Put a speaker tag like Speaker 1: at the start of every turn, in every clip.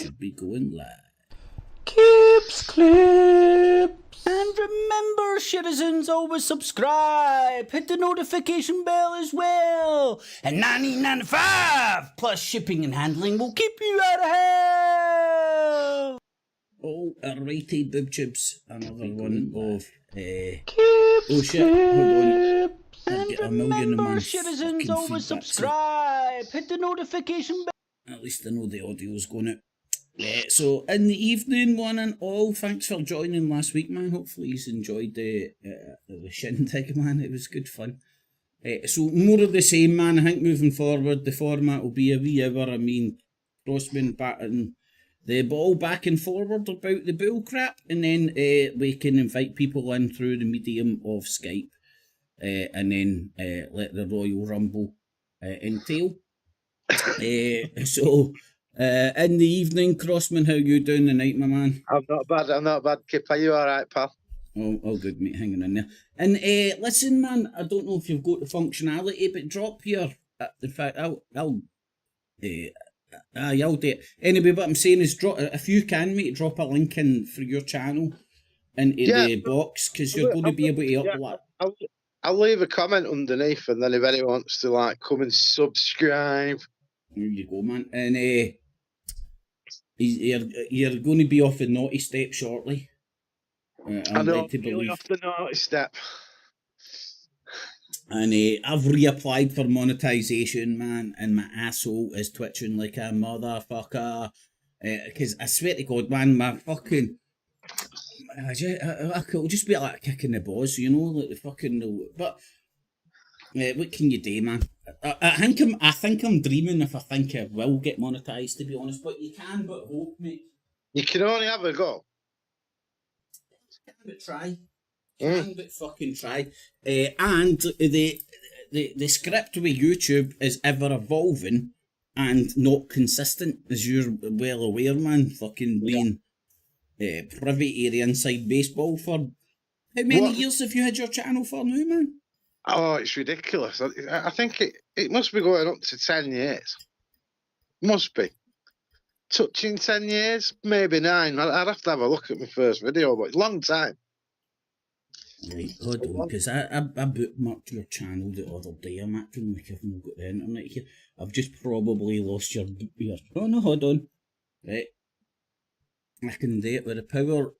Speaker 1: should be going live.
Speaker 2: Clips. And remember, citizens, always subscribe. Hit the notification bell as well. And $19.95 plus shipping and handling will keep you out of hell.
Speaker 1: Oh, alrighty, boob tubes. Another one of
Speaker 2: Clips.
Speaker 1: oh shit, hold on.
Speaker 2: And
Speaker 1: Get a million
Speaker 2: remember,
Speaker 1: man
Speaker 2: citizens,
Speaker 1: fucking
Speaker 2: always
Speaker 1: feedback,
Speaker 2: subscribe. Hit the notification bell.
Speaker 1: At least I know the audio's going out. So, in the evening, one and all, thanks for joining last week, man. Hopefully you enjoyed the shindig, man. It was good fun. So, more of the same, man. I think moving forward, the format will be a wee hour. I mean, crossman batting the ball back and forward about the bull crap, and then we can invite people in through the medium of Skype, and then let the Royal Rumble entail. So, in the evening, Crossman, how you doing tonight, my man?
Speaker 3: I'm not bad, Kip. Are you alright, pal?
Speaker 1: Oh, all good, mate, hanging in there. And listen, man, I don't know if you've got the functionality, but drop your... in fact, I'll do it. Anyway, what I'm saying is, drop if you can, mate, drop a link in for your channel into the box, because you're going to be able to upload.
Speaker 3: I'll leave a comment underneath, and then if anyone wants to come and subscribe.
Speaker 1: There you go, man. And you're going to be off the naughty step shortly.
Speaker 3: I know, really off the naughty step.
Speaker 1: And I've reapplied for monetization, man, and my asshole is twitching like a motherfucker. Because I swear to God, man, my fucking... It'll just be like kicking the balls, you know, like the fucking... But what can you do, man? I think I'm dreaming if I think I will get monetized, to be honest. But you can but hope, mate.
Speaker 3: You can only have a go.
Speaker 1: Can but try. Can but fucking try. And the script with YouTube is ever evolving and not consistent, as you're well aware, man. Fucking being privy to the inside baseball for how many years have you had your channel for now, man?
Speaker 3: Oh, it's ridiculous. I think it must be going up to 10 years. Must be. Touching 10 years, maybe 9. I'd have to have a look at my first video, but it's a long time.
Speaker 1: Right, hold on, because I bookmarked your channel the other day. I'm acting like I've not got the internet here. I've just probably lost your... Oh, no, hold on. Right. I can do it with the power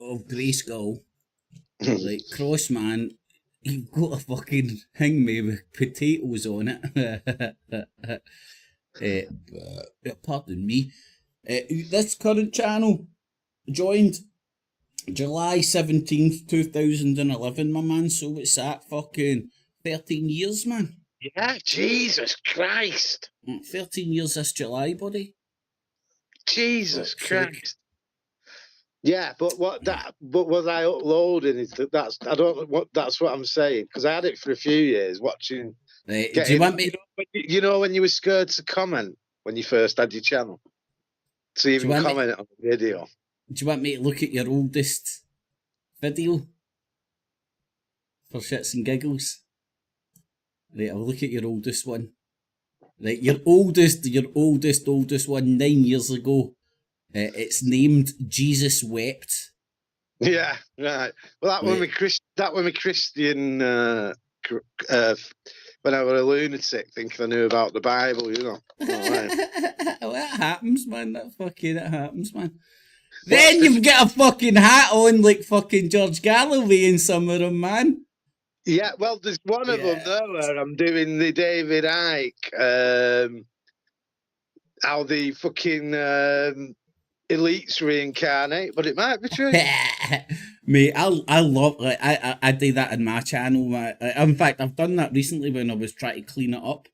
Speaker 1: of Grayskull. Like, Crossman, you've got a fucking hang me with potatoes on it. Pardon me. This current channel joined July 17th, 2011, my man. So it's that fucking 13 years, man.
Speaker 3: Yeah, Jesus Christ.
Speaker 1: 13 years this July, buddy.
Speaker 3: Jesus Christ. Yeah, but what I uploading is that's what I'm saying, because I had it for a few years watching.
Speaker 1: Do you want me?
Speaker 3: You know when you were scared to comment when you first had your channel, to even comment on the video.
Speaker 1: Do you want me to look at your oldest video for shits and giggles? Right, I'll look at your oldest one. Right, your oldest one 9 years ago. It's named Jesus Wept.
Speaker 3: Yeah, right. Well, that was my Christian when I was a lunatic, thinking I knew about the Bible, you know.
Speaker 1: Well, that happens, man. That happens, man. Then you've got a fucking hat on like fucking Geoorge Galloway in some of them, man.
Speaker 3: Yeah, well, there's one of them there where I'm doing the David Icke, how the fucking elites reincarnate, but it might be true.
Speaker 1: Mate, I love, like, I do that in my channel. In fact, I've done that recently when I was trying to clean it up,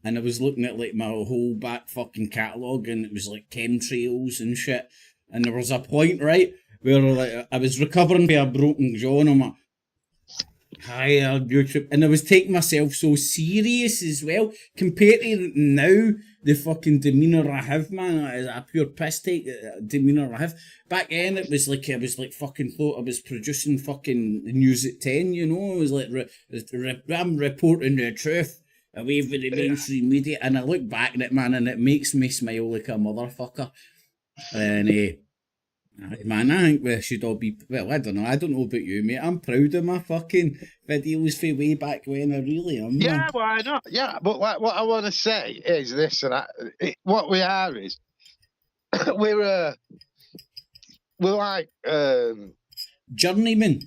Speaker 1: and I was looking at like my whole back fucking catalogue, and it was like chemtrails and shit. And there was a point, right, where like I was recovering from a broken jaw, and I'm like, hi, YouTube, and I was taking myself so serious as well, compared to now, the fucking demeanour I have, man, is a pure piss take demeanour I have. Back then, it was like, I was like fucking thought I was producing fucking news at 10, you know, I was like, I'm reporting the truth away from the mainstream media, and I look back at it, man, and it makes me smile like a motherfucker. And man, I think we should all be. Well, I don't know. I don't know about you, mate. I'm proud of my fucking videos for way back when. I really am, man.
Speaker 3: Yeah, why not? Yeah, but like, what I want to say is this, and what we are is we're like
Speaker 1: Journeyman.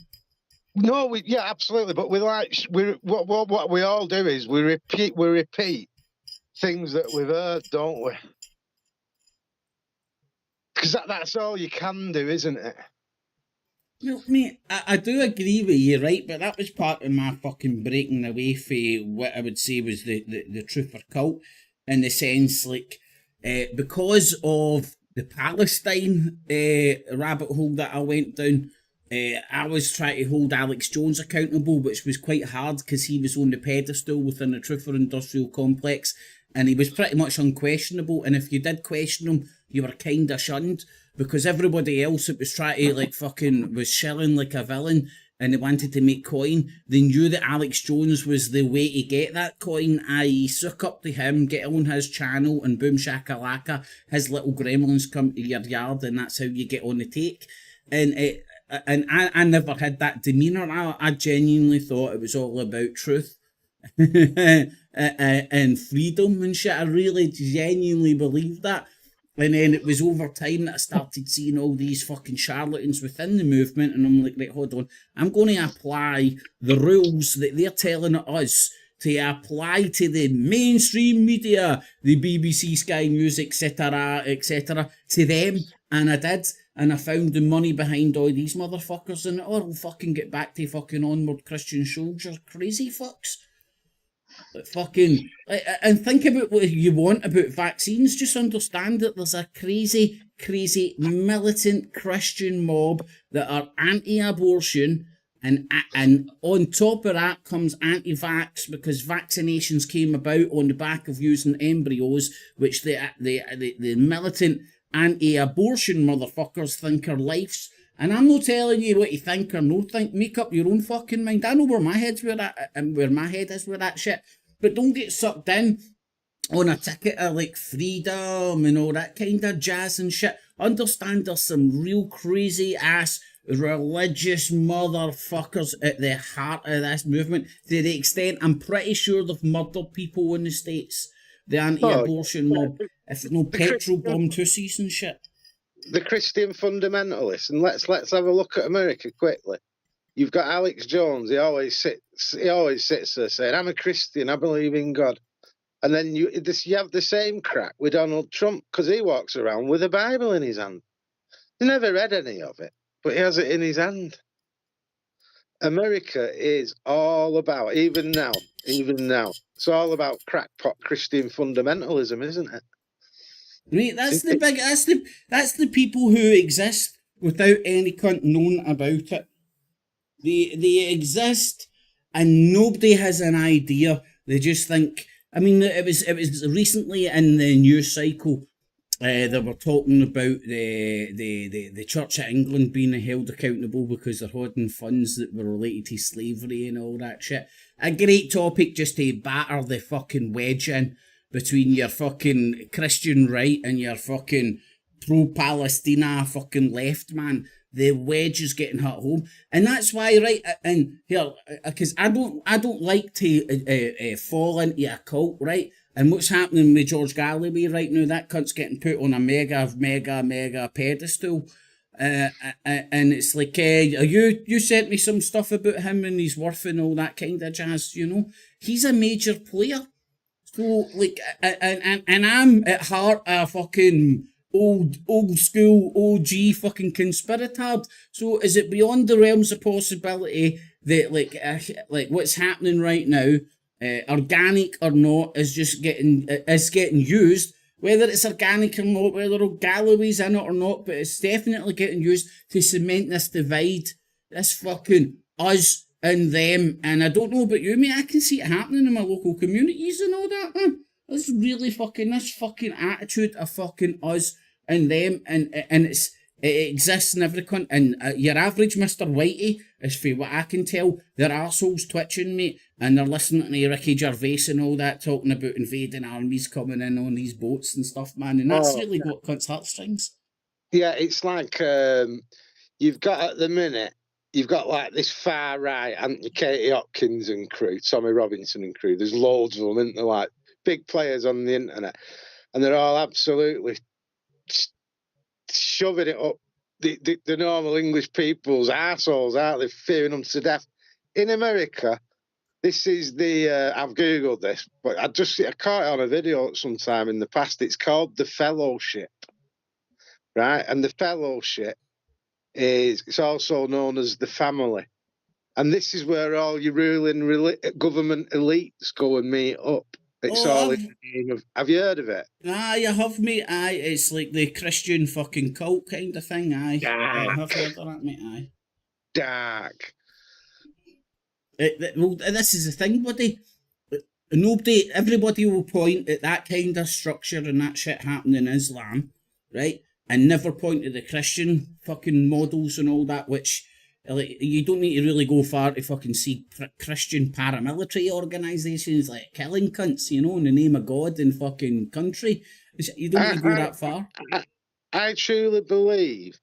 Speaker 3: no, yeah, absolutely. But what we all do is we repeat things that we've heard, don't we? Because that's all you can do, isn't it?
Speaker 1: No, mate, I do agree with you, right? But that was part of my fucking breaking away from what I would say was the truther cult, in the sense, like, because of the Palestine rabbit hole that I went down, I was trying to hold Alex Jones accountable, which was quite hard because he was on the pedestal within the truther industrial complex, and he was pretty much unquestionable. And if you did question him, you were kind of shunned, because everybody else that was trying to, like, fucking was shilling like a villain and they wanted to make coin, they knew that Alex Jones was the way to get that coin, i.e. suck up to him, get on his channel, and boom shakalaka, his little gremlins come to your yard, and that's how you get on the take. And I never had that demeanour. I genuinely thought it was all about truth and freedom and shit. I really genuinely believed that. And then it was over time that I started seeing all these fucking charlatans within the movement, and I'm like, right, hold on, I'm going to apply the rules that they're telling us to apply to the mainstream media, the BBC, Sky News, etc., to them. And I did, and I found the money behind all these motherfuckers, and I'll fucking get back to fucking onward Christian soldier crazy fucks. Fucking, and think about what you want about vaccines. Just understand that there's a crazy militant Christian mob that are anti-abortion, and on top of that comes anti-vax, because vaccinations came about on the back of using embryos, which the militant anti-abortion motherfuckers think are lives. And I'm not telling you what you think or not think. Make up your own fucking mind. I know where my head is with that shit. But don't get sucked in on a ticket of, like, freedom and all that kind of jazz and shit. Understand there's some real crazy ass religious motherfuckers at the heart of this movement, to the extent I'm pretty sure they've murdered people in the States. The anti-abortion mob. If no petrol bomb tussies and shit.
Speaker 3: The Christian fundamentalists, and let's have a look at America quickly. You've got Alex Jones. He always sits there saying, "I'm a Christian. I believe in God." And then you have the same crap with Donald Trump, because he walks around with a Bible in his hand. He never read any of it, but he has it in his hand. America is all about, even now, it's all about crackpot Christian fundamentalism, isn't it?
Speaker 1: Right, that's the people who exist without any cunt knowing about it. They exist, and nobody has an idea. They just think. I mean, it was recently in the news cycle. They were talking about the Church of England being held accountable because they're holding funds that were related to slavery and all that shit. A great topic just to batter the fucking wedge in between your fucking Christian right and your fucking pro-Palestina fucking left, man. The wedge is getting hit home, and that's why, right? And here, because I don't like to fall into a cult, right? And what's happening with Geoorge Galloway right now? That cunt's getting put on a mega pedestal, and it's like, you sent me some stuff about him and his worth and all that kind of jazz. You know, he's a major player. So, like, and I'm at heart a fucking old school OG fucking conspiratard. So is it beyond the realms of possibility that like what's happening right now, organic or not, is getting used, whether it's organic or not, whether Galloway's in it or not, but it's definitely getting used to cement this divide, this fucking us and them. And I don't know about you, mate, I can see it happening in my local communities and all that, man. This fucking attitude of fucking us and them, and it exists in every cunt. And your average Mr. Whitey, as for what I can tell, their arseholes twitching, mate, and they're listening to Ricky Gervais and all that, talking about invading armies coming in on these boats and stuff, man. And that's really what cunts heartstrings.
Speaker 3: Yeah, it's like you've got at the minute, you've got like this far right, and Katie Hopkins and crew, Tommy Robinson and crew. There's loads of them, isn't there? Like big players on the internet, and they're all absolutely shoving it up the normal English people's arseholes, aren't they? Fearing them to death. In America, this is the I've googled this, but I caught it on a video sometime in the past. It's called the Fellowship, right? And the Fellowship it's also known as the family, and this is where all your ruling government elites go and meet up. It's all in the name of. Have you heard of it?
Speaker 1: Aye, I have, mate. Aye, it's like the Christian fucking cult kind of thing. Aye, I have heard of that, mate. Aye.
Speaker 3: Dark.
Speaker 1: Well, this is the thing, buddy. Everybody will point at that kind of structure and that shit happening in Islam, right? And never point to the Christian fucking models and all that, which, like, you don't need to really go far to fucking see Christian paramilitary organisations like killing cunts, you know, in the name of God and fucking country. You don't need to go that far.
Speaker 3: I truly believe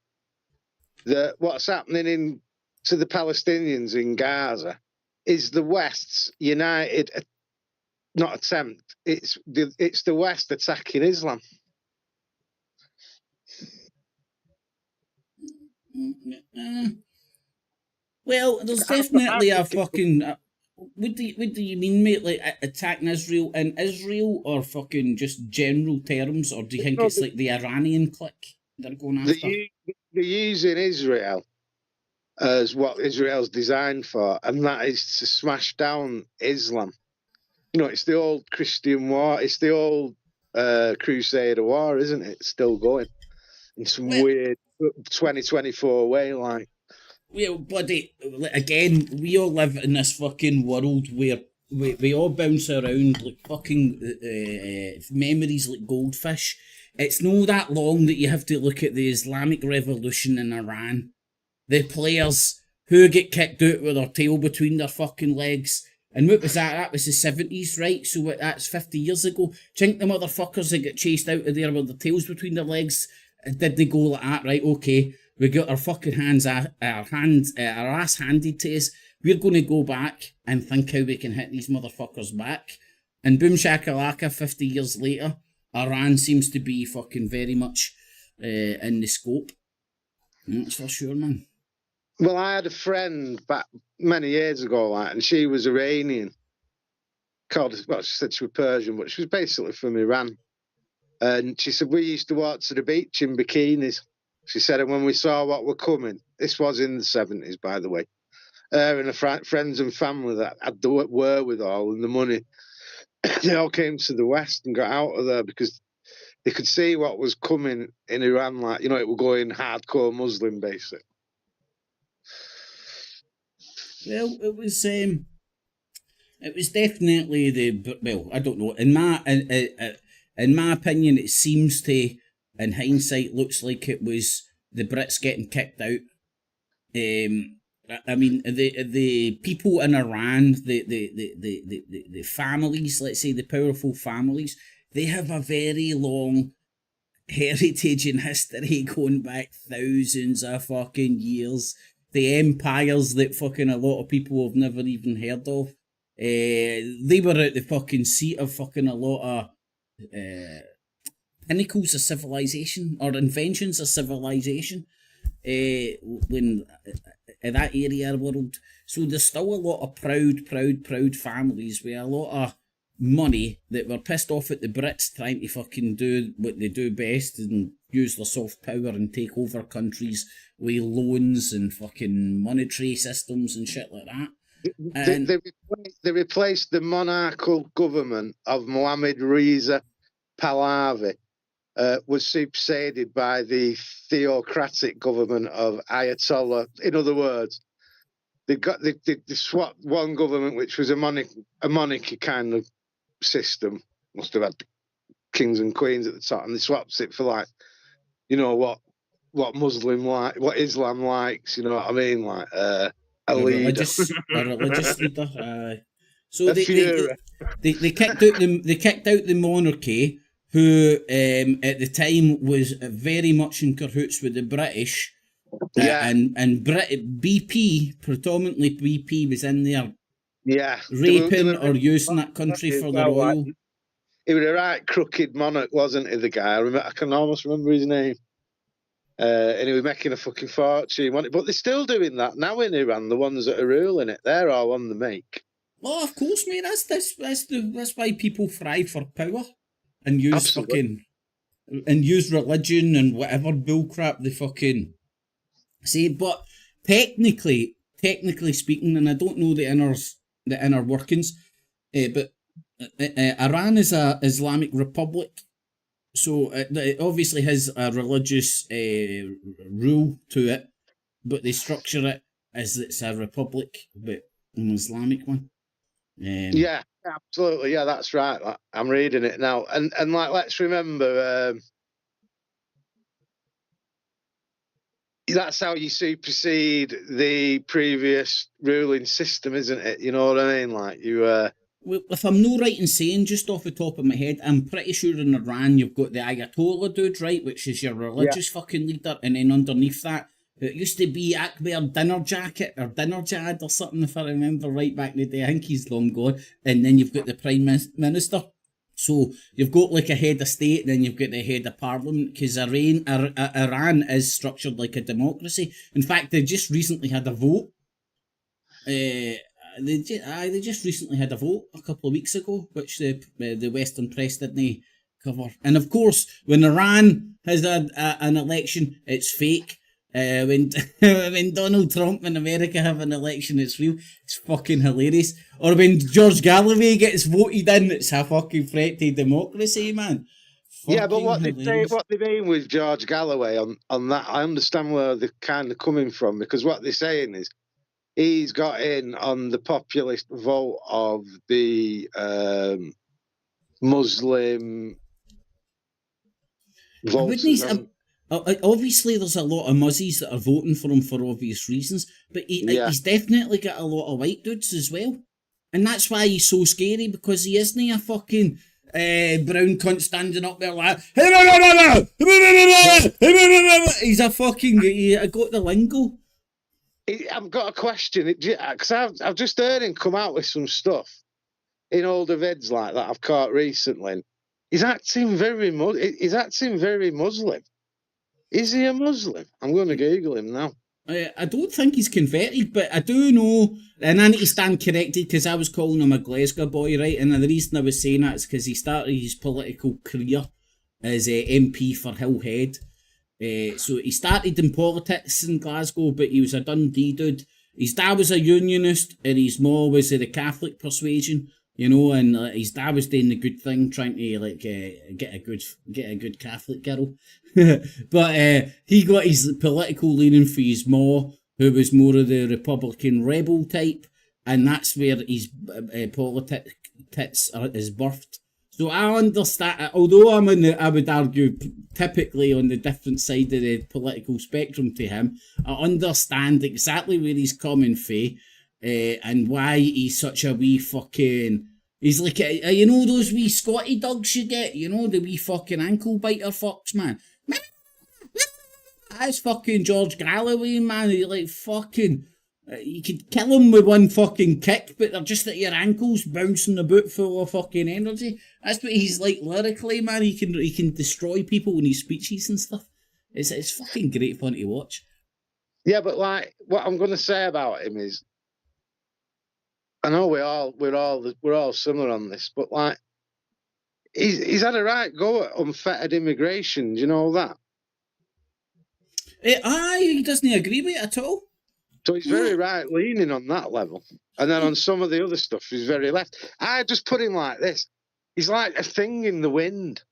Speaker 3: that what's happening to the Palestinians in Gaza is the West's united, not attempt. It's the West attacking Islam.
Speaker 1: Well, there's definitely a fucking. What do you mean, mate? Like attacking Israel in Israel, or fucking just general terms, or do you think it's like the Iranian clique they're going after?
Speaker 3: They're using Israel as what Israel's designed for, and that is to smash down Islam. You know, it's the old Christian war. It's the old Crusader war, isn't it? It's still going in some weird 2024 way, like.
Speaker 1: Well, buddy, again, we all live in this fucking world where we all bounce around like fucking memories like goldfish. It's no that long that you have to look at the Islamic Revolution in Iran. The players who get kicked out with their tail between their fucking legs. And what was that? That was the 70s, right? So that's 50 years ago. Do you think the motherfuckers that get chased out of there with their tails between their legs, did they go like that? Right, okay. We got our fucking our ass handed to us. We're going to go back and think how we can hit these motherfuckers back. And boom shakalaka, 50 years later, Iran seems to be fucking very much in the scope. That's for sure, man.
Speaker 3: Well, I had a friend back many years ago, like, and she was Iranian. She said she was Persian, but she was basically from Iran. And she said, we used to walk to the beach in bikinis. She said, and when we saw what were coming, this was in the 70s, by the way, and her friends and family that had the wherewithal and the money, they all came to the West and got out of there because they could see what was coming in Iran. Like, you know, it was going hardcore Muslim, basically.
Speaker 1: Well, it was definitely I don't know. In my opinion, it seems to, in hindsight, looks like it was the Brits getting kicked out. I mean, the people in Iran, the families, let's say the powerful families, they have a very long heritage and history going back thousands of fucking years. The empires that fucking a lot of people have never even heard of. They were at the fucking seat of fucking a lot of pinnacles of civilization or inventions of civilization when in that area of the world. So there's still a lot of proud families with a lot of money that were pissed off at the Brits trying to fucking do what they do best and use their soft power and take over countries with loans and fucking monetary systems and shit like that. And
Speaker 3: they replaced the monarchical government of Mohammad Reza Pahlavi was superseded by the theocratic government of Ayatollah. In other words, they swapped one government, which was a monarchy kind of system, must have had kings and queens at the top, and they swapped it for, like, you know, what Muslim like, what Islam likes, you know what I mean, like a religious leader.
Speaker 1: So they kicked out the monarchy, who at the time was very much in cahoots with the British. And BP, predominantly BP, was in there raping or using that country for their oil.
Speaker 3: He was a right crooked monarch, wasn't he, the guy? I can almost remember his name. And he was making a fucking fortune. But they're still doing that now in Iran, the ones that are ruling it. They're all on the make.
Speaker 1: Oh, of course, mate. That's why people thrive for power and use use religion and whatever bullcrap they fucking say. But technically speaking, and I don't know the inner workings, but Iran is a Islamic republic, so it obviously has a religious rule to it, but they structure it as it's a republic, but an Islamic one.
Speaker 3: Yeah, absolutely. Yeah, that's right. I'm reading it now, and like, let's remember, that's how you supersede the previous ruling system, isn't it? You know what I mean? Like you.
Speaker 1: Well, if I'm no right in saying, just off the top of my head, I'm pretty sure in Iran you've got the Ayatollah dude, right, which is your religious fucking leader, and then underneath that, it used to be Akbar Dinner Jacket or Dinner Jad or something, if I remember right back in the day. I think he's long gone. And then you've got the Prime Minister. So you've got like a head of state, and then you've got the head of parliament, because Iran is structured like a democracy. In fact, they just recently had a vote. They just recently had a vote a couple of weeks ago, which the Western press didn't cover. And of course, when Iran has an election, it's fake. When Donald Trump in America have an election, it's real. It's fucking hilarious. Or when George Galloway gets voted in, it's a fucking threat to democracy, man.
Speaker 3: Yeah, but what they mean with George Galloway on that, I understand where they're kind of coming from, because what they're saying is he's got in on the populist vote of the Muslim voters.
Speaker 1: Obviously, there's a lot of muzzies that are voting for him for obvious reasons, but he's definitely got a lot of white dudes as well. And that's why he's so scary, because he isn't a fucking brown cunt standing up there like, he's a fucking, I got the lingo.
Speaker 3: I've got a question, because I've just heard him come out with some stuff in older vids like that I've caught recently. He's acting very Muslim. Is he a Muslim? I'm going to Google him now.
Speaker 1: I don't think he's converted, but I do know, and I need to stand corrected because I was calling him a Glasgow boy, right? And the reason I was saying that is because he started his political career as MP for Hillhead. So he started in politics in Glasgow, but he was a Dundee dude. His dad was a unionist, and his mom was of the Catholic persuasion. You know, and his dad was doing the good thing, trying to like get a good Catholic girl. But he got his political leaning for his ma, who was more of the Republican rebel type, and that's where his politics is birthed. So I understand, although I would argue typically on the different side of the political spectrum to him, I understand exactly where he's coming from. And why he's such a wee fucking... He's like, you know those wee Scotty dogs you get? You know, the wee fucking ankle biter fucks, man. That's fucking George Galloway, man. He's like fucking... you could kill him with one fucking kick, but they're just at your ankles bouncing about full of fucking energy. That's what he's like lyrically, man. He can destroy people in his speeches and stuff. It's fucking great fun to watch.
Speaker 3: Yeah, but like, what I'm going to say about him is, I know we're all similar on this, but like, he's had a right go at unfettered immigration. Do you know that?
Speaker 1: He doesn't agree with it at all.
Speaker 3: So he's very right leaning on that level, and then on some of the other stuff, he's very left. I just put him like this: he's like a thing in the wind.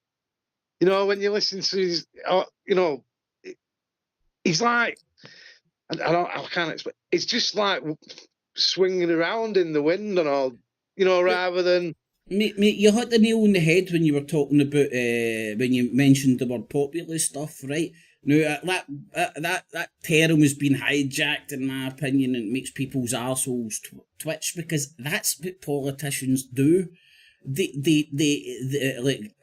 Speaker 3: You know, when you listen to his, you know, he's like, I can't explain. It's just like swinging around in the wind and all, you know, rather than...
Speaker 1: Mate, you hit the nail on the head when you were talking about, when you mentioned the word populist stuff, right? Now, that term has been hijacked, in my opinion, and it makes people's arseholes twitch, because that's what politicians do. They like,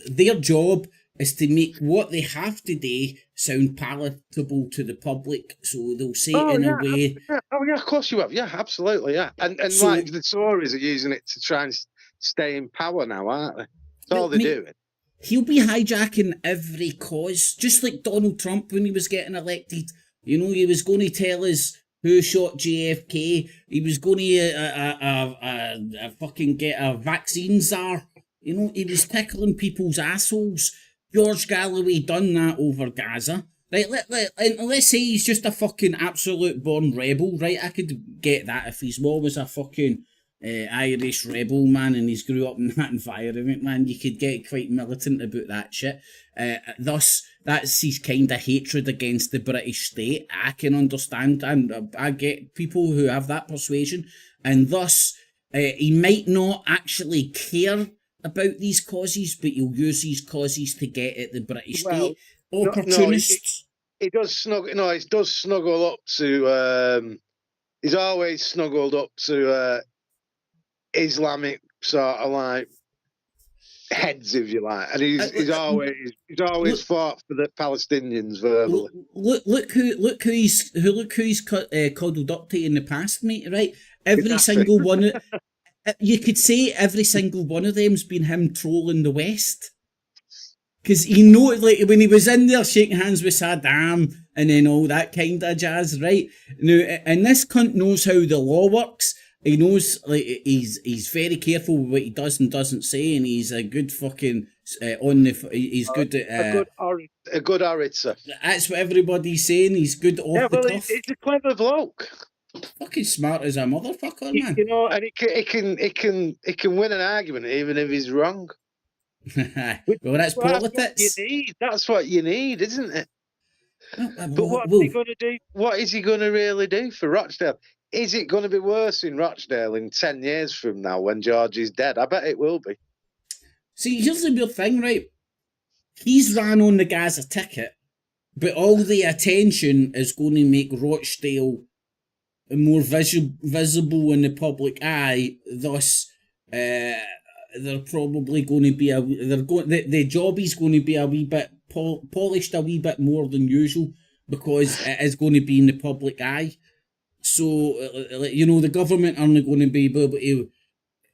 Speaker 1: their job is to make what they have today sound palatable to the public. So they'll say it in a way.
Speaker 3: Oh yeah, of course you have. Yeah, absolutely. Yeah, and
Speaker 1: So-
Speaker 3: like the Tories are using it to try and stay in power now, aren't they? That's all they're doing.
Speaker 1: He'll be hijacking every cause, just like Donald Trump when he was getting elected. You know, he was going to tell us who shot JFK. He was going to fucking get a vaccine czar. You know, he was tickling people's assholes. George Galloway done that over Gaza. Right, let's say he's just a fucking absolute born rebel, right? I could get that if his mom was a fucking Irish rebel, man, and he's grew up in that environment, man. You could get quite militant about that shit. Thus, that's his kind of hatred against the British state. I can understand, and I get people who have that persuasion, and thus, he might not actually care about these causes, but he'll use these causes to get at the British state. Opportunists.
Speaker 3: He does snuggle. No, he does snuggle up to. He's always snuggled up to Islamic sort of like heads, if you like, and he's always fought for the Palestinians verbally.
Speaker 1: Look who he's cuddled up to in the past, mate. Right, every single one. You could say every single one of them's been him trolling the West. Because he know, like, when he was in there shaking hands with Saddam and then all that kind of jazz, right? Now, and this cunt knows how the law works. He knows, like, he's very careful with what he does and doesn't say, and he's a good fucking he's good at
Speaker 3: a good orator.
Speaker 1: That's what everybody's saying. He's good off the cuff.
Speaker 3: He's a clever bloke.
Speaker 1: Fucking smart as a motherfucker, man.
Speaker 3: You know, and it can win an argument even if he's wrong.
Speaker 1: Well, that's politics.
Speaker 3: That's what you need, isn't it? But what's he going to do? What is he going to really do for Rochdale? Is it going to be worse in Rochdale in 10 years from now when George is dead? I bet it will be.
Speaker 1: See, here's the real thing, right? He's ran on the Gaza ticket, but all the attention is going to make Rochdale more visible in the public eye. Thus, they're probably going to be the job is going to be a wee bit polished a wee bit more than usual because it is going to be in the public eye. So, you know, the government aren't going to be able to.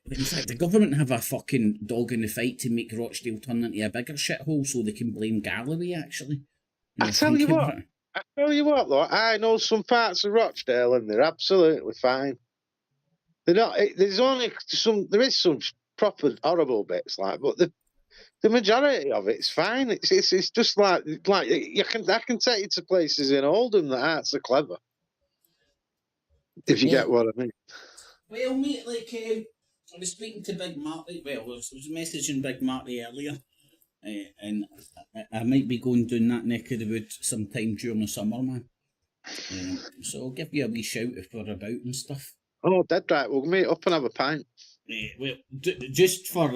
Speaker 1: In fact, the government have a fucking dog in the fight to make Rochdale turn into a bigger shithole so they can blame Galloway, actually.
Speaker 3: I tell you what, though, I know some parts of Rochdale and they're absolutely fine. They're not. There is some proper horrible bits, like, but the majority of it's fine. It's just like I can take you to places in Oldham that aren't so clever. If you get what I mean.
Speaker 1: Well, mate, like, I was speaking to Big Marty, I was messaging Big Marty earlier, and I might be going down that neck of the wood sometime during the summer, man. So I'll give you a wee shout if we're about and stuff.
Speaker 3: Oh, dead right, we'll meet up and have a pint.
Speaker 1: Well, just for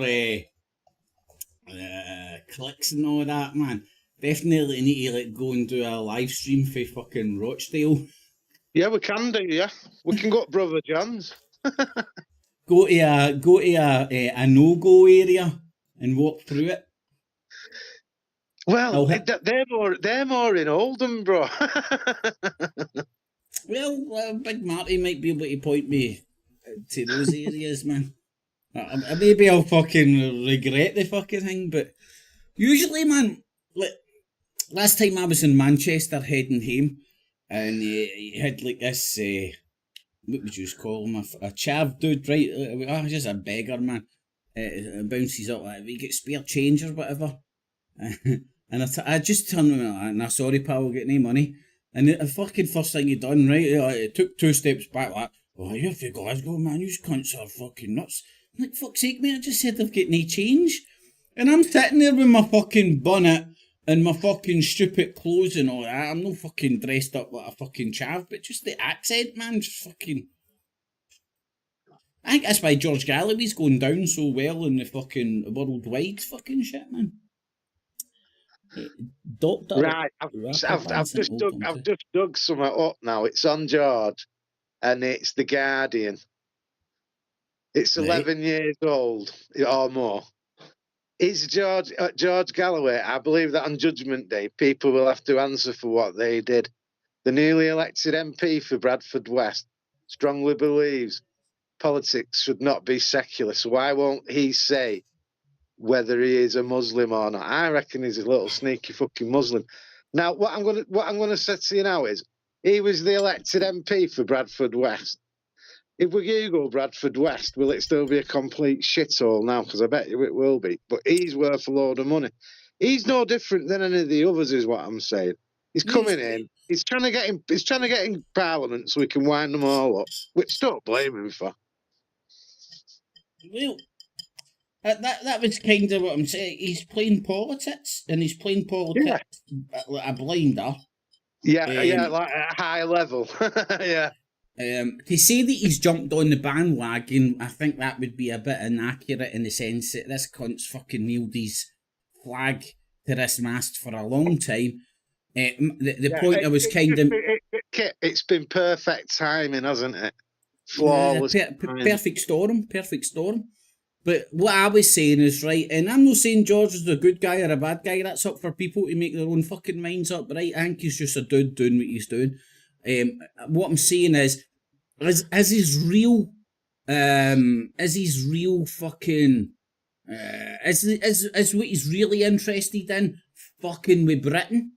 Speaker 1: clicks and all that, man, definitely need to like go and do a live stream for fucking Rochdale.
Speaker 3: Yeah, we can do. Yeah, we can go to Brother John's.
Speaker 1: go to a no-go area and walk through it.
Speaker 3: Well, they're more in Oldham, bro.
Speaker 1: Well, Big Marty might be able to point me to those areas, man. Maybe I'll fucking regret the fucking thing, but usually, man, like, last time I was in Manchester heading home, and he had like this, what would you call him, a chav dude, right? Just a beggar, man. Bounces up like, we get spare change or whatever. And I just turned him like, nah, sorry pal, get any money. And the fucking first thing he done, right, it took 2 steps back like, oh, you're from Glasgow, man, you cunts are fucking nuts. I'm like, fuck's sake, mate, I just said I've got no change. And I'm sitting there with my fucking bonnet and my fucking stupid clothes and all that. I'm not fucking dressed up like a fucking chav, but just the accent, man, just fucking... I think that's why George Galloway's going down so well in the fucking worldwide fucking shit, man. Doctor.
Speaker 3: Right, I've just dug something up now. It's on George, and it's The Guardian. It's 11 years old or more. Is George Galloway? I believe that on Judgment Day, people will have to answer for what they did. The newly elected MP for Bradford West strongly believes politics should not be secular. So why won't he say whether he is a Muslim or not? I reckon he's a little sneaky fucking Muslim. Now, what I'm gonna say to you now is, he was the elected MP for Bradford West. If we Google Bradford West, will it still be a complete shithole now? Because I bet you it will be. But he's worth a load of money. He's no different than any of the others, is what I'm saying. He's coming in. He's trying to get him. He's trying to get in Parliament so we can wind them all up. Which don't blame him for.
Speaker 1: Well, that was kind of what I'm saying. He's playing politics, and he's playing politics a blinder.
Speaker 3: Yeah, like at a high level. Yeah.
Speaker 1: To say that he's jumped on the bandwagon, I think that would be a bit inaccurate in the sense that this cunt's fucking nailed his flag to this mast for a long time. The point I was kind of...
Speaker 3: It's been perfect timing, hasn't it? Flawless.
Speaker 1: Perfect storm. But what I was saying is, right, and I'm not saying George is a good guy or a bad guy, that's up for people to make their own fucking minds up, right? I think he's just a dude doing what he's doing. What I'm saying is his real fucking is what he's really interested in fucking with Britain.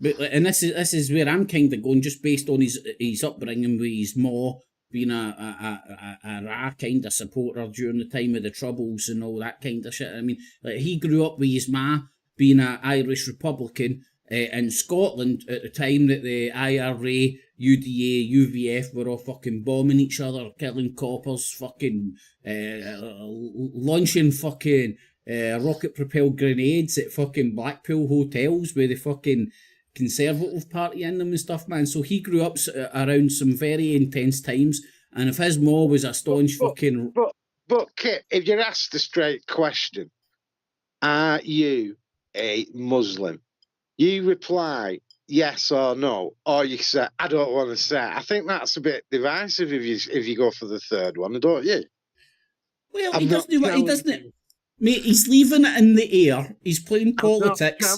Speaker 1: But and this is where I'm kind of going, just based on his upbringing with his ma being a kind of supporter during the time of the Troubles and all that kind of shit. I mean, like, he grew up with his ma being an Irish Republican in Scotland at the time that the IRA, UDA, UVF were all fucking bombing each other, killing coppers, fucking launching fucking rocket-propelled grenades at fucking Blackpool hotels with the fucking Conservative Party in them and stuff, man. So he grew up around some very intense times, and if his ma was a staunch fucking...
Speaker 3: But Kit, if you're asked a straight question, are you a Muslim? You reply yes or no, or you say, I don't want to say. I think that's a bit divisive if you go for the third one, don't you?
Speaker 1: Well, he doesn't. Mate, he's leaving it in the air. He's playing politics.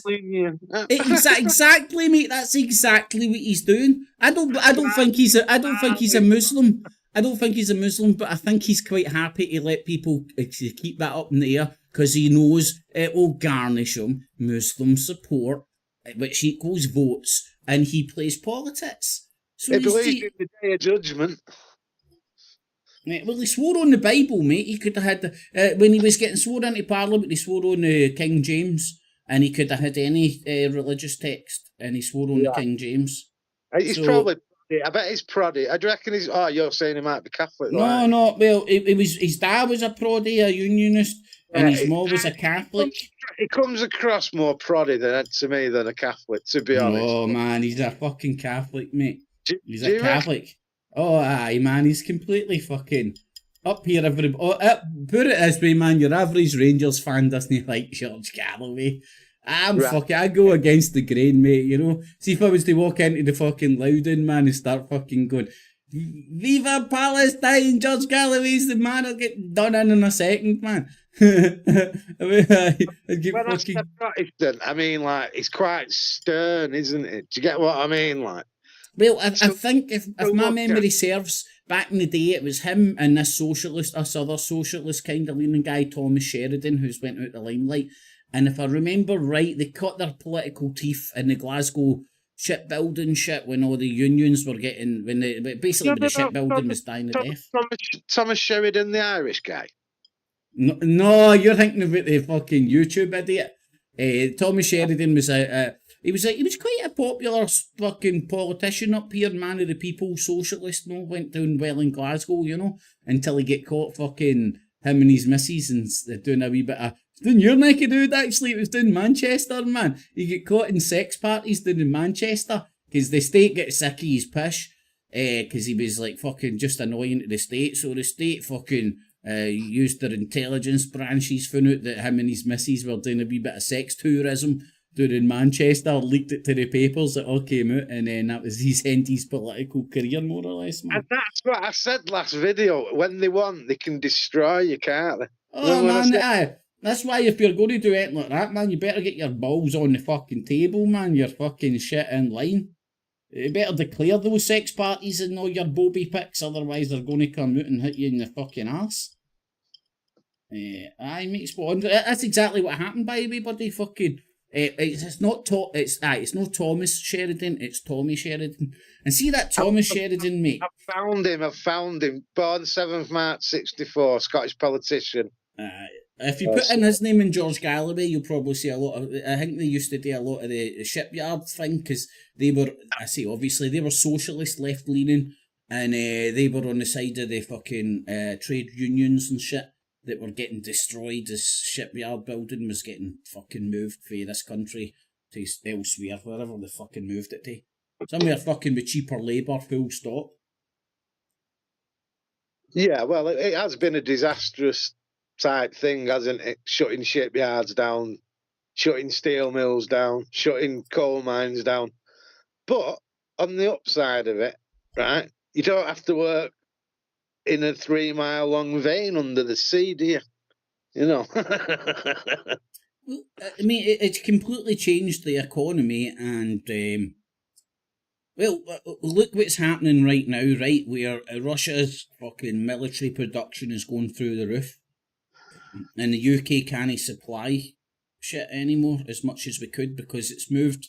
Speaker 1: Exactly, mate. That's exactly what he's doing. I don't think he's a Muslim. I don't think he's a Muslim, but I think he's quite happy to let people keep that up in the air because he knows it will garnish him Muslim support, which equals votes, and he plays politics. So
Speaker 3: he believes in the Day of Judgment.
Speaker 1: Well, he swore on the Bible, mate. He could have had, when he was getting sworn into Parliament, he swore on King James, and he could have had any religious text, and he swore on the King James.
Speaker 3: He's probably, I bet he's proddy. I reckon he's, you're saying he might be Catholic.
Speaker 1: No, well, it was, his dad was a proddy, a unionist, and his mom was a Catholic.
Speaker 3: He comes across more proddy to me than a Catholic, to be honest.
Speaker 1: Oh, man, he's a fucking Catholic, mate. He's a Catholic. Oh, aye, man, he's completely fucking up here. Put it this way, man, your average Rangers fan doesn't like George Galloway. I go against the grain, mate, you know. See, if I was to walk into the fucking Loudon, man, and start fucking going, Viva Palestine, George Galloway's the man, I'll get done in a second, man.
Speaker 3: Protestant, I mean, like, it's quite stern, isn't it? Do you get what I mean, like?
Speaker 1: Well, I think if my memory serves, back in the day, it was him and this other socialist kind of leaning guy, Thomas Sheridan, who's went out the limelight. And if I remember right, they cut their political teeth in the Glasgow shipbuilding shit when all the unions were getting, when the shipbuilding was dying to death.
Speaker 3: Thomas Sheridan, the Irish guy?
Speaker 1: No, you're thinking about the fucking YouTube idiot. Thomas Sheridan was he was quite a popular fucking politician up here, man of the people, socialist, went down well in Glasgow, you know, until he get caught fucking him and his missus and doing a wee bit of, doing your neck of dude, actually, it was doing Manchester, man. He get caught in sex parties down in Manchester, because the state get sick of his pish, because he was like fucking just annoying to the state, so the state fucking used their intelligence branches, found out that him and his missus were doing a wee bit of sex tourism down in Manchester, leaked it to the papers, it all came out, and then that was his end his political career, more or less, man. And
Speaker 3: that's what I said last video. When they want, they can destroy you, can't they?
Speaker 1: Oh, man, That's why if you're going to do anything like that, man, you better get your balls on the fucking table, man. Your fucking shit in line. You better declare those sex parties and all your bobby pics, otherwise they're going to come out and hit you in the fucking arse. Aye, mate, spot on. That's exactly what happened, by the way, buddy. Fucking, it's not Thomas Sheridan, it's Tommy Sheridan. And see that Thomas Sheridan, mate.
Speaker 3: I've found him. Born 7th March 64, Scottish politician.
Speaker 1: If you put in his name in Geoorge Galloway, you'll probably see a lot of. I think they used to do a lot of the shipyard thing because they were. I say obviously they were socialist, left leaning, and they were on the side of the fucking trade unions and shit that were getting destroyed as shipyard building was getting fucking moved from this country to elsewhere, wherever they fucking moved it to. Somewhere fucking with cheaper labour, full stop.
Speaker 3: Yeah, well, it has been a disastrous type thing, hasn't it? Shutting shipyards down, shutting steel mills down, shutting coal mines down. But on the upside of it, right, you don't have to work in a 3-mile long vein under the sea, do you? You know.
Speaker 1: Well, I mean, it's completely changed the economy, and well, look what's happening right now, right? Where Russia's fucking military production is going through the roof, and the UK can't supply shit anymore as much as we could because it's moved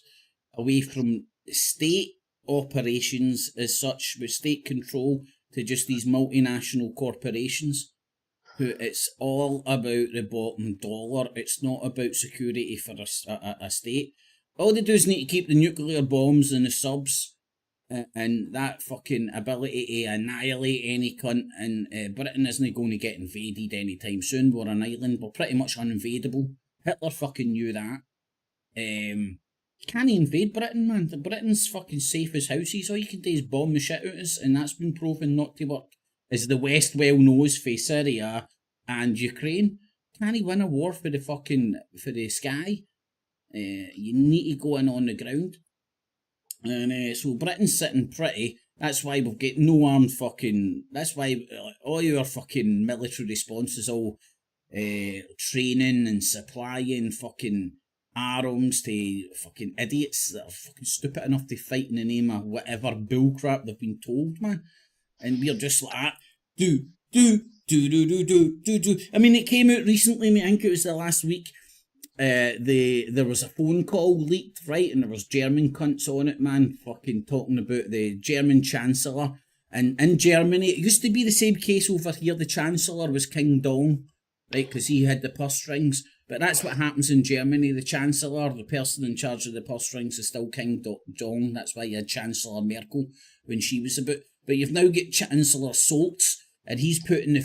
Speaker 1: away from state operations as such, with state control, to just these multinational corporations who it's all about the bottom dollar. It's not about security for a state. All they do is need to keep the nuclear bombs and the subs and that fucking ability to annihilate any cunt, and Britain isn't going to get invaded anytime soon. We're an island, we're pretty much uninvadable. Hitler fucking knew that. You can't invade Britain, man. Britain's fucking safe as houses. All you can do is bomb the shit out of us, and that's been proven not to work. As the West well knows for Syria and Ukraine. Can't he win a war for the sky? You need to go in on the ground. And so Britain's sitting pretty. That's why we've got no armed fucking. That's why all your fucking military response is all training and supplying fucking arms to fucking idiots that are fucking stupid enough to fight in the name of whatever bullcrap they've been told, man. And we're just like, do. I mean, it came out recently, I think it was the last week. There was a phone call leaked, right, and there was German cunts on it, man, fucking talking about the German Chancellor. And in Germany, it used to be the same case over here. The Chancellor was King Dong, right, because he had the purse strings. But that's what happens in Germany. The Chancellor, the person in charge of the purse strings, is still King Dong. That's why you had Chancellor Merkel when she was about. But you've now got Chancellor Scholz, and he's putting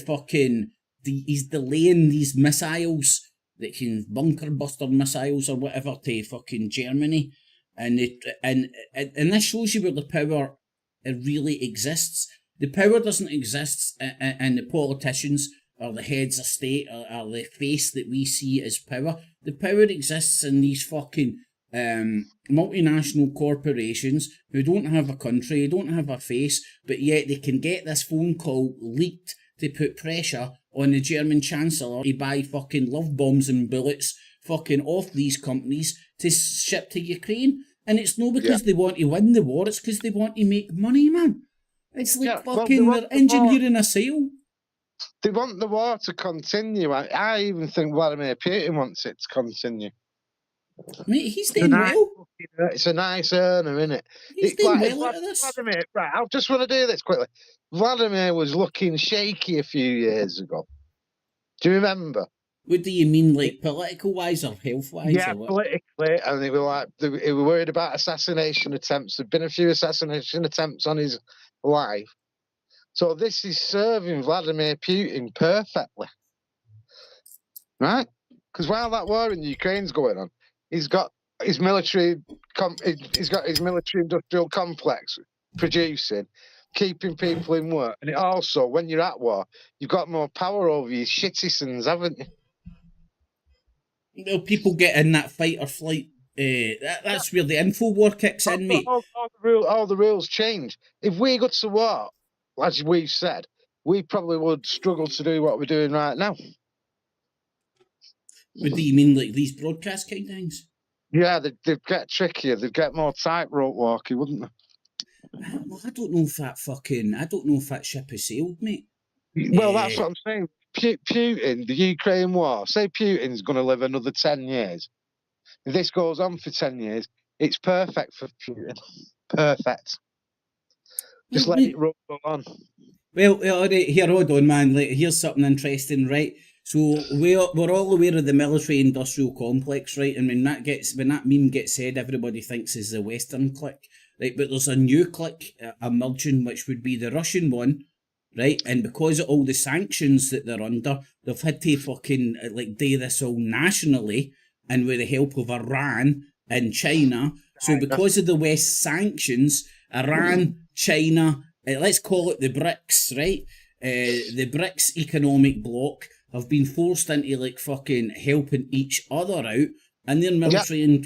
Speaker 1: he's delaying these missiles that can bunker buster missiles or whatever to fucking Germany, and this shows you where the power really exists. The power doesn't exist in the politicians or the heads of state or the face that we see as power. The power exists in these fucking multinational corporations who don't have a country, don't have a face, but yet they can get this phone call leaked to put pressure on the German Chancellor to buy fucking love bombs and bullets fucking off these companies to ship to Ukraine. And it's not because they want to win the war, it's because they want to make money, man. It's like they're engineering a sale.
Speaker 3: They want the war to continue. I even think Vladimir Putin wants it to continue.
Speaker 1: Mate, he's doing well.
Speaker 3: It's a nice earner, isn't it?
Speaker 1: He's doing well out of this.
Speaker 3: Vladimir, right, I just want to do this quickly. Vladimir was looking shaky a few years ago. Do you remember?
Speaker 1: What do you mean, like political-wise or health-wise?
Speaker 3: Yeah, politically. And they were worried about assassination attempts. There'd been a few assassination attempts on his life. So this is serving Vladimir Putin perfectly. Right? Because while that war in Ukraine's going on, he's got his military industrial complex producing, keeping people in work. And it also, when you're at war, you've got more power over your citizens, haven't you?
Speaker 1: Well, people get in that fight or flight. That's where the info war kicks in, mate.
Speaker 3: All the rules change. If we go to war, as we've said, we probably would struggle to do what we're doing right now.
Speaker 1: What do you mean, like these broadcast kind of things?
Speaker 3: Yeah, they'd get trickier. They'd get more tightrope walky, wouldn't they?
Speaker 1: Well, I don't know if that ship has sailed, mate.
Speaker 3: Well, that's what I'm saying. Putin, the Ukraine war, say Putin's going to live another 10 years. If this goes on for 10 years, it's perfect for Putin. Perfect. Just let it roll on.
Speaker 1: Well, all right, here, hold on, man. Like, here's something interesting, right? So we're all aware of the military-industrial complex, right? And when that meme gets said, everybody thinks is the Western clique, right? But there's a new clique emerging, which would be the Russian one, right? And because of all the sanctions that they're under, they've had to fucking like do this all nationally, and with the help of Iran and China. So because of the West sanctions, Iran, China, let's call it the BRICS, right? The BRICS economic bloc have been forced into like fucking helping each other out, and their military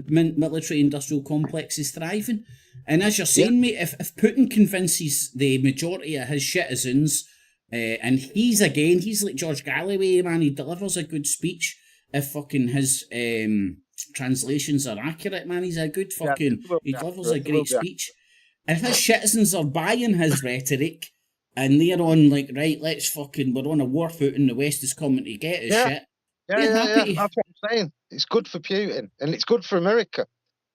Speaker 1: military industrial complex is thriving. And as you're saying, mate, if Putin convinces the majority of his citizens, and he's like George Galloway, man, he delivers a good speech. If fucking his translations are accurate, man, he's a good fucking. He delivers a great speech. And if his citizens are buying his rhetoric, and they're on like, right, we're on a war footing, the West is coming to get us shit.
Speaker 3: Yeah. That's what I'm saying. It's good for Putin, and it's good for America.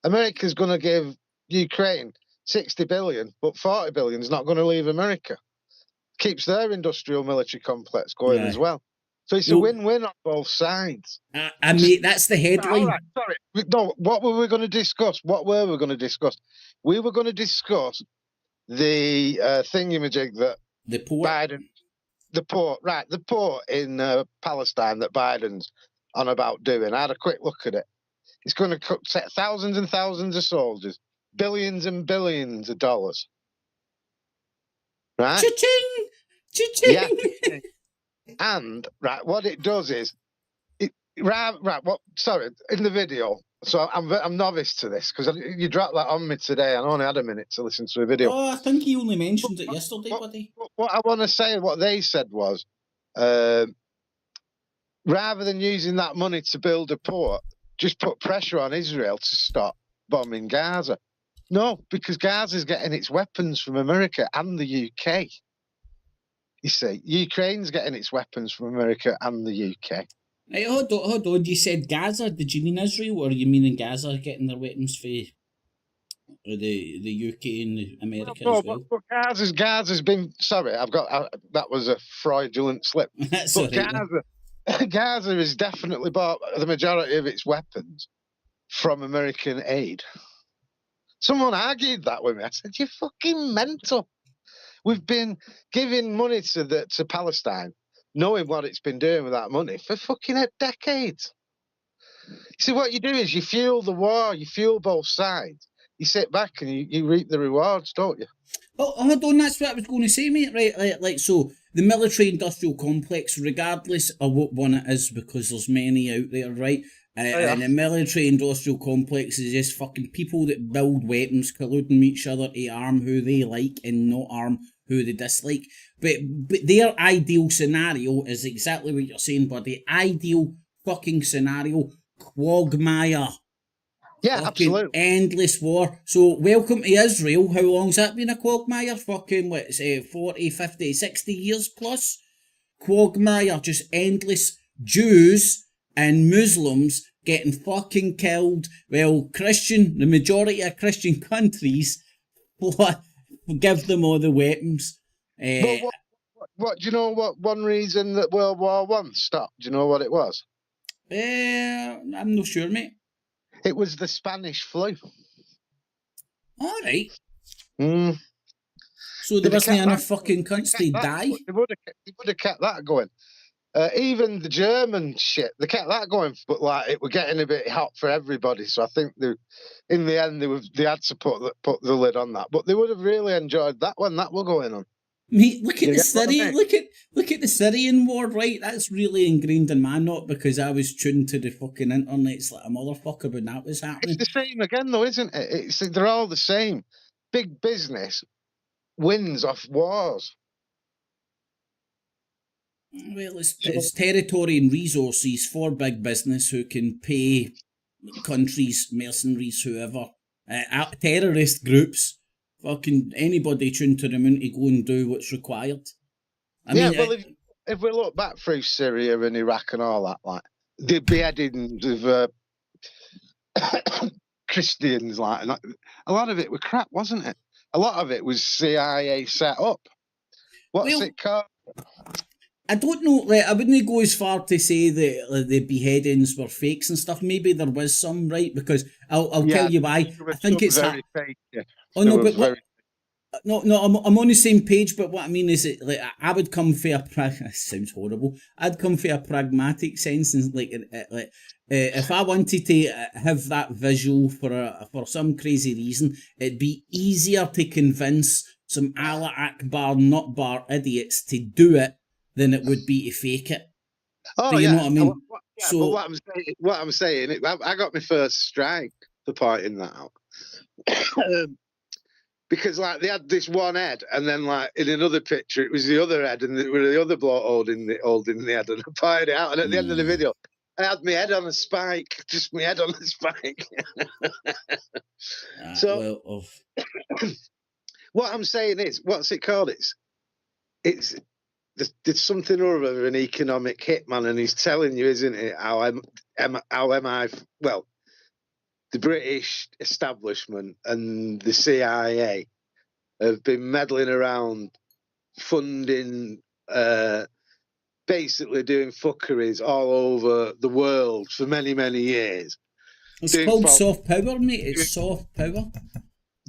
Speaker 3: America's going to give Ukraine 60 billion, but 40 billion is not going to leave America. Keeps their industrial military complex going as well. So it's a win-win on both sides.
Speaker 1: Mate, that's the headline.
Speaker 3: All right, sorry. No, what were we going to discuss? We were going to discuss the thingamajig that
Speaker 1: the port.
Speaker 3: The port in Palestine that Biden's on about doing. I had a quick look at it. It's going to set thousands and thousands of soldiers, billions and billions of dollars. Right?
Speaker 1: Cha-ching! Cha-ching!
Speaker 3: Yeah. And what it does is, in the video. So I'm novice to this because you dropped that on me today. I only had a minute to listen to a video.
Speaker 1: Oh, I think you only mentioned it yesterday, buddy.
Speaker 3: What I want to say, what they said was, rather than using that money to build a port, just put pressure on Israel to stop bombing Gaza. No, because Gaza's getting its weapons from America and the UK. You see, Ukraine's getting its weapons from America and the UK.
Speaker 1: Hey, hold on. You said Gaza. Did you mean Israel, or are you meaning Gaza getting their weapons for the UK and America as well?
Speaker 3: But Gaza's been. Sorry, that was a fraudulent slip. Gaza has definitely bought the majority of its weapons from American aid. Someone argued that with me. I said, "You're fucking mental. We've been giving money to Palestine, knowing what it's been doing with that money for fucking decades. See, what you do is you fuel the war, you fuel both sides. You sit back and you reap the rewards, don't you?"
Speaker 1: Oh, hold on, that's what I was going to say, mate. Right, so the military-industrial complex, regardless of what one it is, because there's many out there, right? And the military-industrial complex is just fucking people that build weapons, colluding with each other to arm who they like and not arm who they dislike. But their ideal scenario is exactly what you're saying, buddy. Ideal fucking scenario, quagmire.
Speaker 3: Yeah,
Speaker 1: fucking
Speaker 3: absolutely.
Speaker 1: Endless war. So, welcome to Israel. How long's that been a quagmire? Fucking, 40, 50, 60 years plus? Quagmire, just endless Jews and Muslims getting fucking killed. Well, the majority of Christian countries give them all the weapons.
Speaker 3: What do you know? What one reason that World War I stopped? Do you know what it was?
Speaker 1: I'm not sure, mate.
Speaker 3: It was the Spanish flu.
Speaker 1: All right. So there wasn't enough fucking cunts to die?
Speaker 3: They would have kept that going. Even the German shit, they kept that going, but like it were getting a bit hot for everybody. So I think in the end they had to put the lid on that. But they would have really enjoyed that when that were going on.
Speaker 1: Mate, look at the Syrian, look at the Syrian war, right? That's really ingrained in my not because I was tuned to the fucking internets like a motherfucker when that was happening.
Speaker 3: It's the same again, though, isn't it? They're all the same. Big business wins off wars.
Speaker 1: Well, it's territory and resources for big business who can pay countries, mercenaries, whoever, terrorist groups, fucking anybody tuned to the moon to go and do what's required. I mean,
Speaker 3: well, if we look back through Syria and Iraq and all that, like the beheadings of Christians, like, and a lot of it was crap, wasn't it? A lot of it was CIA set up. What's
Speaker 1: well,
Speaker 3: it called?
Speaker 1: I don't know. Like, I wouldn't go as far to say that the beheadings were fakes and stuff. Maybe there was some, right? Because I'll tell you why. I think it's
Speaker 3: very fake. Yeah.
Speaker 1: Oh no, but what? No, I'm on the same page. But what I mean is, that like I would come for a sounds horrible. I'd come for a pragmatic sense, and if I wanted to have that visual for some crazy reason, it'd be easier to convince some Allah Akbar nut bar idiots to do it than it would be to fake it.
Speaker 3: Oh,
Speaker 1: do you know what I mean?
Speaker 3: So what I'm saying, I got my first strike for pointing that out. Because like they had this one head, and then like in another picture it was the other head, and the other bloke holding the head, and I pointed it out. And at the end of the video, I had my head on a spike, just my head on the spike. What I'm saying is, what's it called? It's there's something or other of an economic hitman, and he's telling you, isn't it? Well, the British establishment and the CIA have been meddling around, funding, basically doing fuckeries all over the world for many, many years.
Speaker 1: It's called soft power, mate. It's soft power.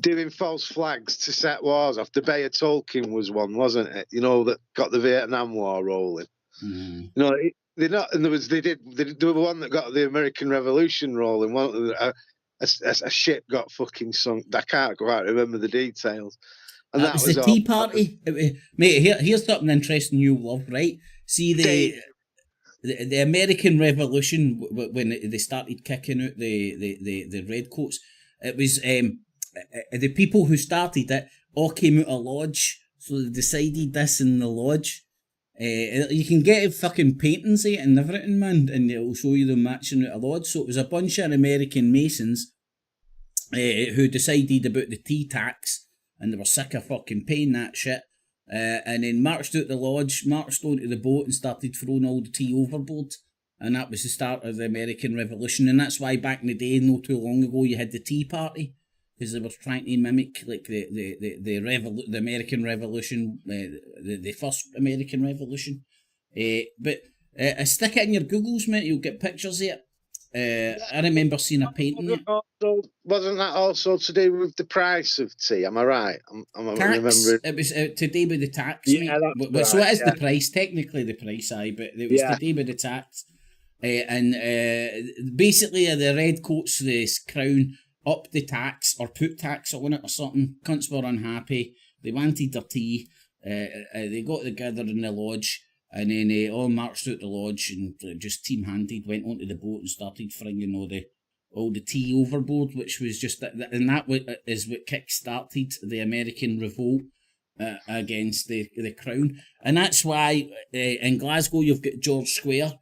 Speaker 3: Doing false flags to set wars off. The Bay of Tolkien was one, wasn't it? You know, that got the Vietnam War rolling.
Speaker 1: Mm.
Speaker 3: You know, they're not. In other words, they were one that got the American Revolution rolling. A ship got fucking sunk. I can't quite remember the details. And
Speaker 1: that was the Tea Party. Mate, here's something interesting you love, right? See the American Revolution, when they started kicking out the redcoats, it was the people who started it all came out of lodge, so they decided this in the lodge. You can get fucking paintings of it and everything, man, and it'll show you them matching out of lodge. So it was a bunch of American Masons who decided about the tea tax, and they were sick of fucking paying that shit, and then marched out the lodge, marched onto the boat, and started throwing all the tea overboard. And that was the start of the American Revolution, and that's why back in the day, not too long ago, you had the Tea Party, because they were trying to mimic like the American Revolution, the first American Revolution. But stick it in your Googles, mate. You'll get pictures of it. I remember seeing a painting.
Speaker 3: Wasn't that also to do with the price of tea? Am I right? I'm remembering.
Speaker 1: It was to do with the tax.
Speaker 3: Yeah,
Speaker 1: right, so it is the price, technically the price, but it was to do with the tax. And basically, the redcoats, this crown, up the tax or put tax on it or something. Cunts were unhappy. They wanted their tea. They got together in the lodge, and then they all marched out the lodge and just team-handed went onto the boat and started flinging all the tea overboard, which was just and that is what kick-started the American revolt against the crown. And that's why in Glasgow you've got George Square.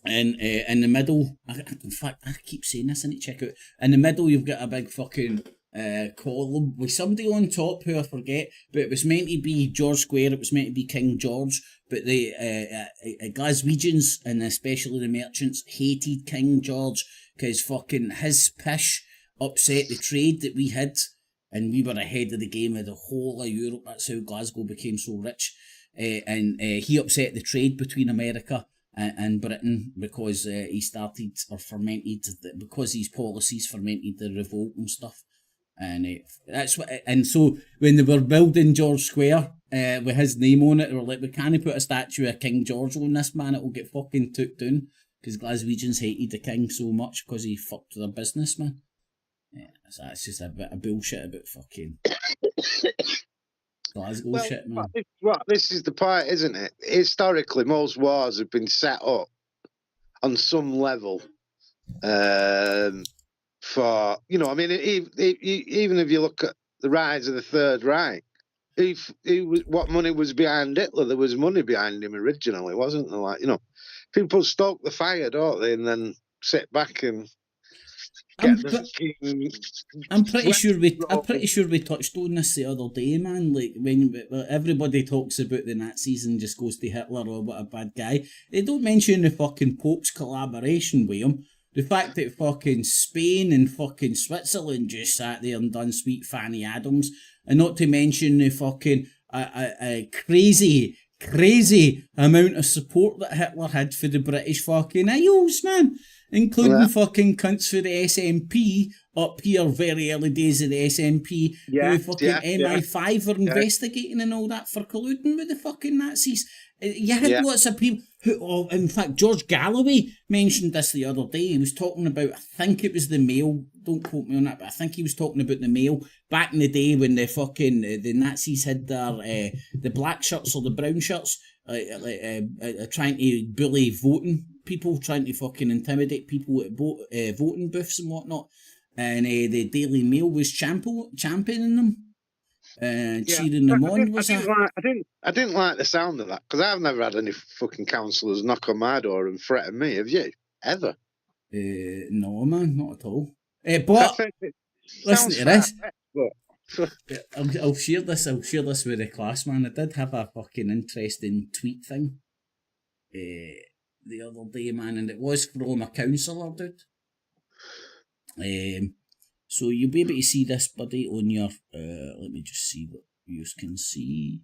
Speaker 1: And in the middle, in fact, I keep saying this, I need to check out. In the middle, you've got a big fucking column with somebody on top who I forget, but it was meant to be George Square, it was meant to be King George, but the Glaswegians, and especially the merchants, hated King George because fucking his pish upset the trade that we had, and we were ahead of the game of the whole of Europe. That's how Glasgow became so rich. And he upset the trade between America and Britain because he started or fermented, because his policies fermented the revolt and stuff. And that's what. And so when they were building George Square with his name on it, they were like, we can't put a statue of King George on this, man. It will get fucking took down, because Glaswegians hated the king so much because he fucked their business, man. Yeah, so that's just a bit of bullshit about fucking Glasgow shit, man.
Speaker 3: This is the point, isn't it? Historically, most wars have been set up on some level for, I mean, even if you look at the rise of the Third Reich, what money was behind Hitler. There was money behind him originally, wasn't there? Like, people stoke the fire, don't they, and then sit back and
Speaker 1: I'm,
Speaker 3: get the
Speaker 1: pre-
Speaker 3: fucking
Speaker 1: I'm pretty sure we I'm
Speaker 3: rolling.
Speaker 1: pretty sure we touched on this the other day, man. Like when everybody talks about the Nazis and just goes to Hitler or what a bad guy, they don't mention the fucking Pope's collaboration with him. The fact that fucking Spain and fucking Switzerland just sat there and done Sweet Fanny Adams, and not to mention the fucking crazy amount of support that Hitler had for the British fucking Isles, man. Including fucking cunts for the SNP up here, very early days of the SNP, who fucking MI5 were investigating and all that for colluding with the fucking Nazis. You had lots of people who, in fact, George Galloway mentioned this the other day. He was talking about, I think it was the Mail, don't quote me on that, but I think he was talking about the Mail back in the day when the fucking, the Nazis had their, the black shirts or the brown shirts, trying to bully voting people, trying to fucking intimidate people at voting booths and whatnot. And the Daily Mail was championing them. Cheering them on.
Speaker 3: I didn't like the sound of that, because I've never had any fucking councillors knock on my door and threaten me. Have you? Ever?
Speaker 1: No, man, not at all. But listen to this. I'll share this. I'll share this with the class, man. I did have a fucking interesting tweet thing the other day, man, and it was from a councillor, dude. So you'll be able to see this, buddy, on your. Let me just see what you can see.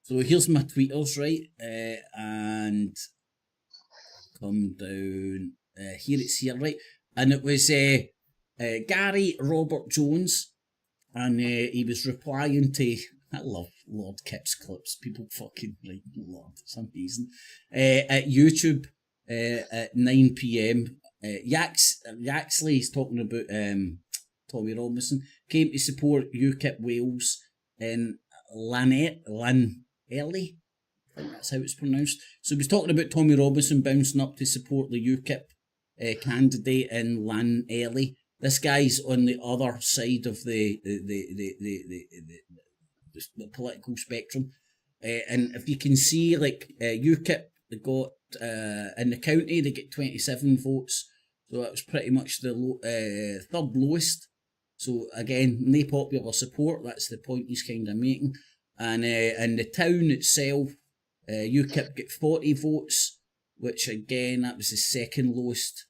Speaker 1: So here's my tweeters, right? And come down. Here it's here, right? And it was Gary Robert Jones, and he was replying to. I love Lord Kip's clips. People fucking like Lord, it's amazing. At YouTube at 9 p.m. Yaxley is talking about Tommy Robinson came to support UKIP Wales in Lanelli. I think that's how it's pronounced. So he was talking about Tommy Robinson bouncing up to support the UKIP candidate in Lanelli. This guy's on the other side of the political spectrum, and if you can see, like UKIP, they got in the county they get 27 votes, so that was pretty much the third lowest. So again, no popular support. That's the point he's kind of making. And in the town itself, UKIP get 40 votes, which again that was the second lowest,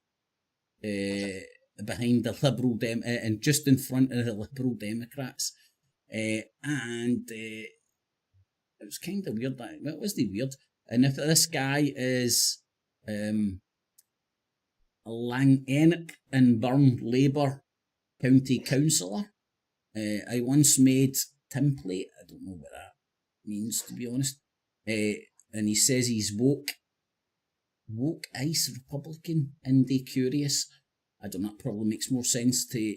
Speaker 1: behind the Liberal and just in front of the Liberal Democrats. And it was kind of weird. That was the weird. And if this guy is Langenick and Burn Labour County Councillor, I once made template. I don't know what that means, to be honest. And he says he's woke ice Republican, indie curious. I don't know. That probably makes more sense to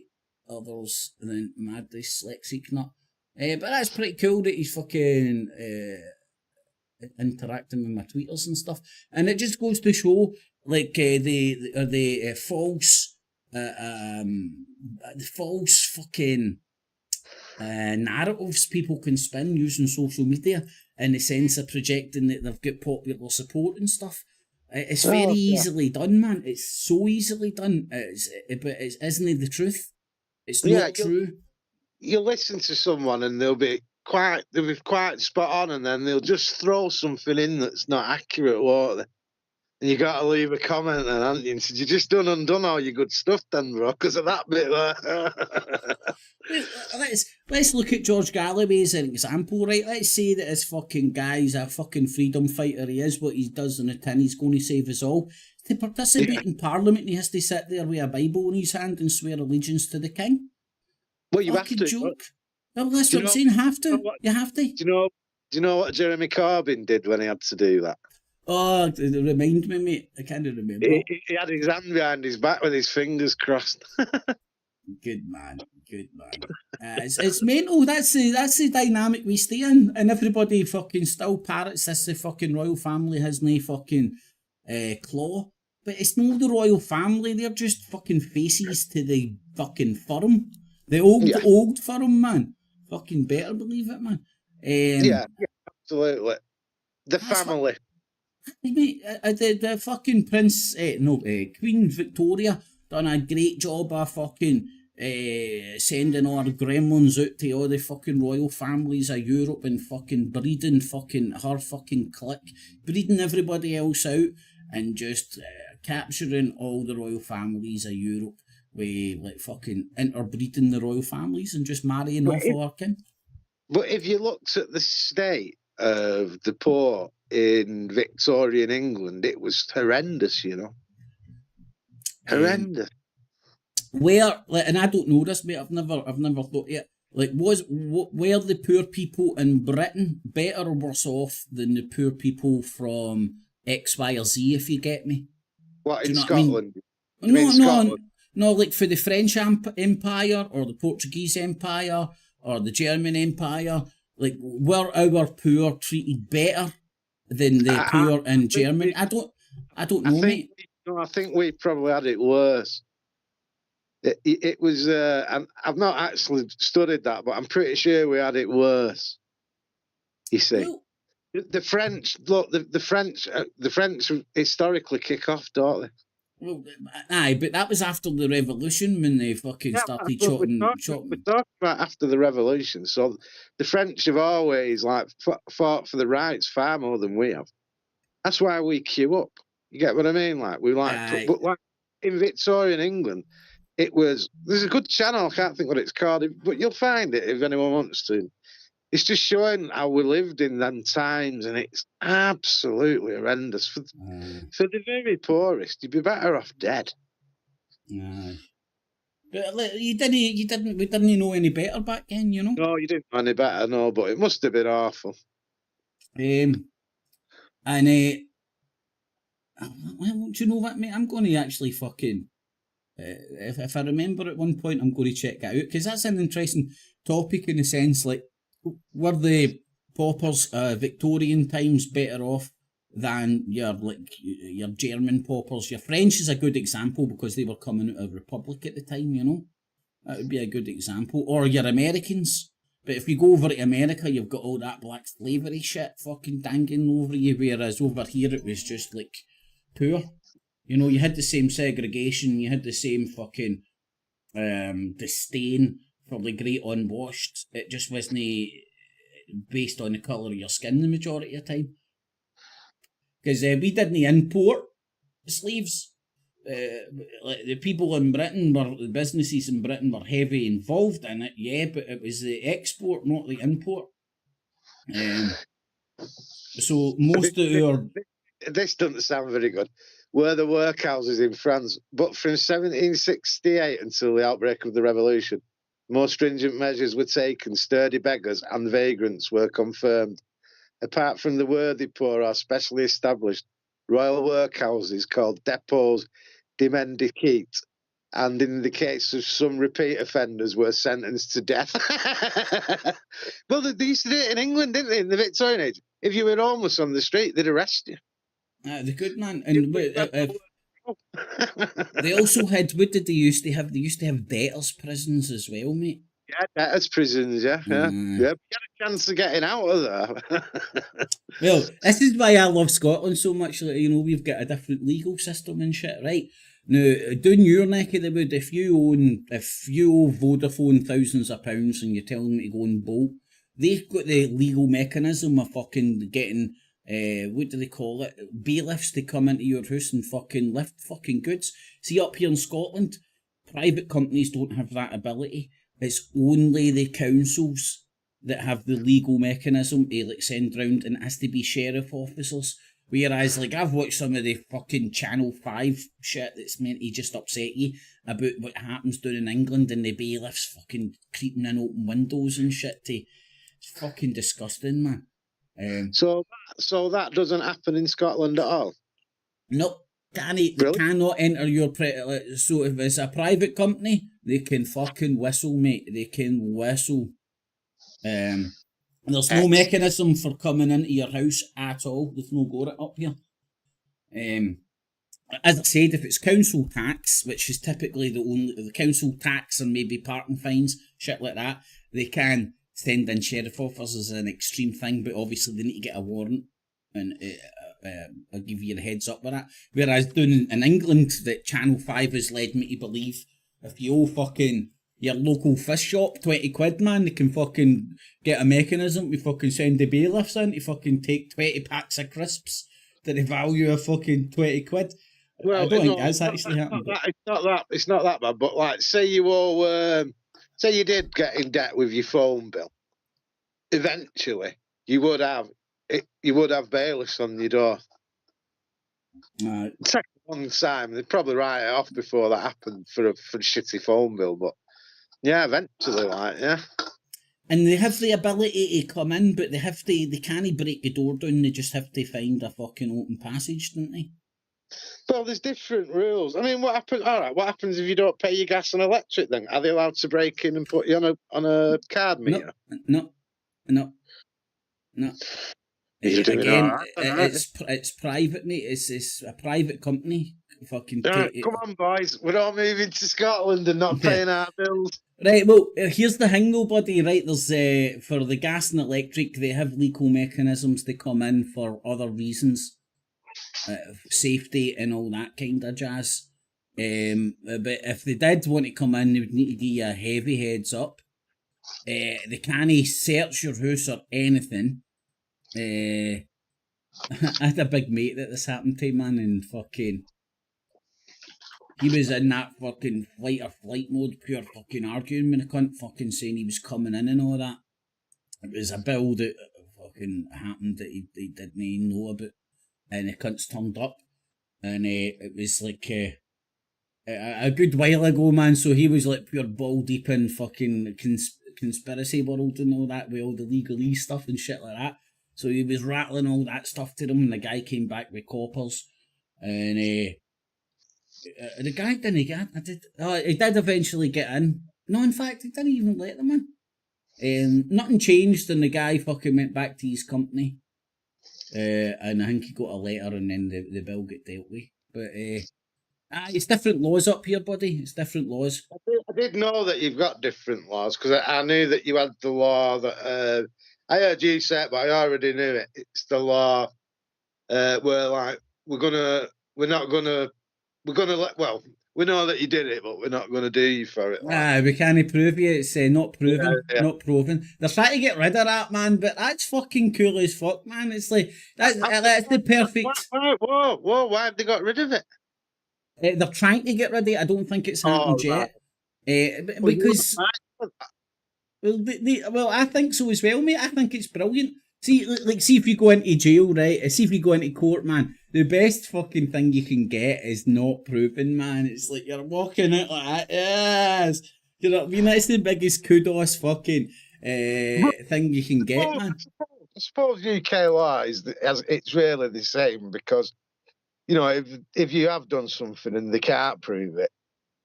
Speaker 1: others than mad dyslexic nut. But that's pretty cool that he's fucking interacting with my tweeters and stuff, and it just goes to show like the false fucking narratives people can spin using social media in the sense of projecting that they've got popular support and stuff. It's very easily done, man. It's so easily done. But isn't it the truth? It's not true.
Speaker 3: You listen to someone and they'll be quite spot on, and then they'll just throw something in that's not accurate, won't they? And you got to leave a comment, and haven't you? And said, you just done undone all your good stuff, then, bro, because of that bit there.
Speaker 1: Let's look at George Galloway as an example, right? Let's say that this fucking guy's a fucking freedom fighter. He is what he does in the tin. He's going to save us all. To participate in Parliament, he has to sit there with a Bible in his hand and swear allegiance to the king.
Speaker 3: Well, you fucking have to.
Speaker 1: Joke. Well, that's what I'm saying. Have to. You have to.
Speaker 3: Do you know what Jeremy Corbyn did when he had to do that?
Speaker 1: Oh, remind me, mate. I can't remember.
Speaker 3: He had his hand behind his back with his fingers crossed.
Speaker 1: Good man. It's mental. That's the dynamic we stay in, and everybody fucking still parrots this. The fucking royal family has no fucking claw, but it's not the royal family. They're just fucking faces to the fucking firm. The old firm, man. fucking better believe it, man.
Speaker 3: Yeah, absolutely. The
Speaker 1: That's
Speaker 3: family.
Speaker 1: Mate, the fucking Queen Victoria done a great job of fucking sending all her gremlins out to all the fucking royal families of Europe and fucking breeding fucking her fucking clique, breeding everybody else out and just capturing all the royal families of Europe with like fucking interbreeding the royal families and just marrying off all our kin.
Speaker 3: But if you looked at the state of the poor in Victorian England, it was horrendous, you know. Horrendous.
Speaker 1: Where, like, and I don't know this, mate. I've never thought yet. Like, were the poor people in Britain better or worse off than the poor people from X, Y, or Z? If you get me.
Speaker 3: What, in
Speaker 1: know
Speaker 3: Scotland?
Speaker 1: What I mean? No, like for the French Empire or the Portuguese Empire or the German Empire. Like, were our poor treated better than the poor in Germany? I don't know, mate.
Speaker 3: I think we probably had it worse. It was. I've not actually studied that, but I'm pretty sure we had it worse. You see, well, the French. Look, the French historically kick off, don't they?
Speaker 1: Well, aye, but that was after the revolution when they fucking started chopping.
Speaker 3: We're talking about after the revolution. So the French have always like fought for the rights far more than we have. That's why we queue up. You get what I mean? Like we like, but like in Victorian England. It was. There's a good channel. I can't think what it's called, but you'll find it if anyone wants to. It's just showing how we lived in them times, and it's absolutely horrendous for the very poorest. You'd be better off dead.
Speaker 1: But like, we didn't know any better back then, you know.
Speaker 3: No, you didn't know any better, no. But it must have been awful.
Speaker 1: And well, do you know what, mate? I'm going to actually fucking. If I remember at one point, I'm going to check it out because that's an interesting topic in a sense. Like, were the paupers Victorian times better off than your German paupers? Your French is a good example because they were coming out of a republic at the time. You know, that would be a good example. Or your Americans. But if you go over to America, you've got all that black slavery shit fucking dangling over you, whereas over here it was just like poor. You know, you had the same segregation, you had the same fucking disdain for the great unwashed. It just wasn't based on the colour of your skin the majority of the time. Because we didn't import slaves. Like the people in Britain, the businesses in Britain were heavy involved in it, yeah, but it was the export, not the import. So most of our...
Speaker 3: This doesn't sound very good. Were the workhouses in France, but from 1768 until the outbreak of the revolution, more stringent measures were taken, sturdy beggars and vagrants were confirmed. Apart from the worthy poor are specially established royal workhouses called depots de mendicite, and in the case of some repeat offenders were sentenced to death. Well, they used to do it in England, didn't they, in the Victorian age? If you were homeless on the street, they'd arrest you.
Speaker 1: The good man, and they also had. What did they used to have? They used to have debtors' prisons as well, mate.
Speaker 3: Yeah, debtors' prisons. Yeah. You had a chance of getting out of there.
Speaker 1: Well, this is why I love Scotland so much. Like, you know, we've got a different legal system and shit, right? Now, down your neck of the wood, if you owe Vodafone thousands of pounds and you're telling them to go and bolt, they've got the legal mechanism of fucking getting. What do they call it? Bailiffs to come into your house and fucking lift fucking goods. See, up here in Scotland, private companies don't have that ability. It's only the councils that have the legal mechanism to like send round, and it has to be sheriff officers. Whereas, like, I've watched some of the fucking Channel 5 shit that's meant to just upset you about what happens down in England and the bailiffs fucking creeping in open windows and shit. It's fucking disgusting, man.
Speaker 3: So that doesn't happen in Scotland at all?
Speaker 1: Nope. They cannot enter your... so if it's a private company, they can fucking whistle, mate. They can whistle. There's no mechanism for coming into your house at all. There's no go up here. As I said, if it's council tax, which is typically the council tax and maybe parking fines, shit like that, they can sending sheriff offers is an extreme thing, but obviously they need to get a warrant and I'll give you the heads up with that. Whereas down in England, that Channel 5 has led me to believe if you owe fucking your local fish shop 20 quid, man, they can fucking get a mechanism to fucking send the bailiffs in to fucking take 20 packs of crisps to the value of fucking 20 quid.
Speaker 3: Well,
Speaker 1: I don't think that's actually happened.
Speaker 3: It's not that bad. But like, say you owe, say you did get in debt with your phone bill. Eventually, you would have bailiffs on your door. It takes a long time. They'd probably write it off before that happened for a shitty phone bill. But yeah, eventually, like, yeah.
Speaker 1: And they have the ability to come in, but they can't break the door down. They just have to find a fucking open passage, don't they?
Speaker 3: Well, there's different rules. I mean, what happens? All right, what happens if you don't pay your gas and electric? Then are they allowed to break in and put you on a card meter?
Speaker 1: No. Again, it's private, mate. It's a private company. Fucking
Speaker 3: come on, boys. We're all moving to Scotland and not paying our bills.
Speaker 1: Right, well, here's the thing though, buddy, right? There's, for the gas and electric, they have legal mechanisms to come in for other reasons. Safety and all that kind of jazz. But if they did want to come in, they would need to give you a heavy heads up. They can't search your house or anything. I had a big mate that this happened to, man, and fucking... He was in that fucking fight or flight mode, pure fucking arguing with the cunt, fucking saying he was coming in and all that. It was a bill that fucking happened that he didn't know about, and the cunt's turned up, and it was like a good while ago, man, so he was like pure ball deep in fucking conspiracy world and all that, with all the legalese stuff and shit like that. So he was rattling all that stuff to them, and the guy came back with coppers, and the guy didn't get in. He did eventually get in. No, in fact, he didn't even let them in. Nothing changed, and the guy fucking went back to his company. And I think he got a letter, and then the bill got dealt with. But it's different laws up here, buddy. It's different laws.
Speaker 3: I did know that you've got different laws, because I knew that you had the law that I heard you say it, but I already knew it. It's the law where like we know that you did it, but we're not going to do you for it. Like.
Speaker 1: We can't prove you. It's not proven. Yeah. Not proven. They're trying to get rid of that, man, but that's fucking cool as fuck, man. It's like, that's the perfect...
Speaker 3: Whoa, why have they got rid of it?
Speaker 1: They're trying to get rid of it. I don't think it's happened yet. Because... Well, I think so as well, mate. I think it's brilliant. See if you go into jail, right? See if you go into court, man. The best fucking thing you can get is not proven, man. It's like you're walking out like that. Yes. You know what I mean? That's the biggest kudos fucking thing you can get, man.
Speaker 3: I suppose UK law it's really the same, because, you know, if you have done something and they can't prove it,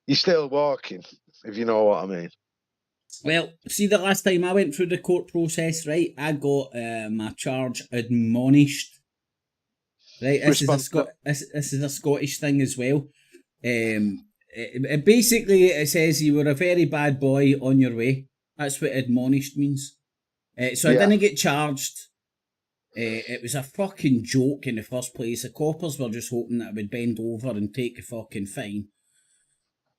Speaker 3: you're still walking, if you know what I mean.
Speaker 1: Well, see, the last time I went through the court process, right, I got my charge admonished. Right, this is a Scottish thing as well. Basically, it says you were a very bad boy on your way. That's what admonished means. So I didn't get charged. It was a fucking joke in the first place. The coppers were just hoping that I would bend over and take a fucking fine.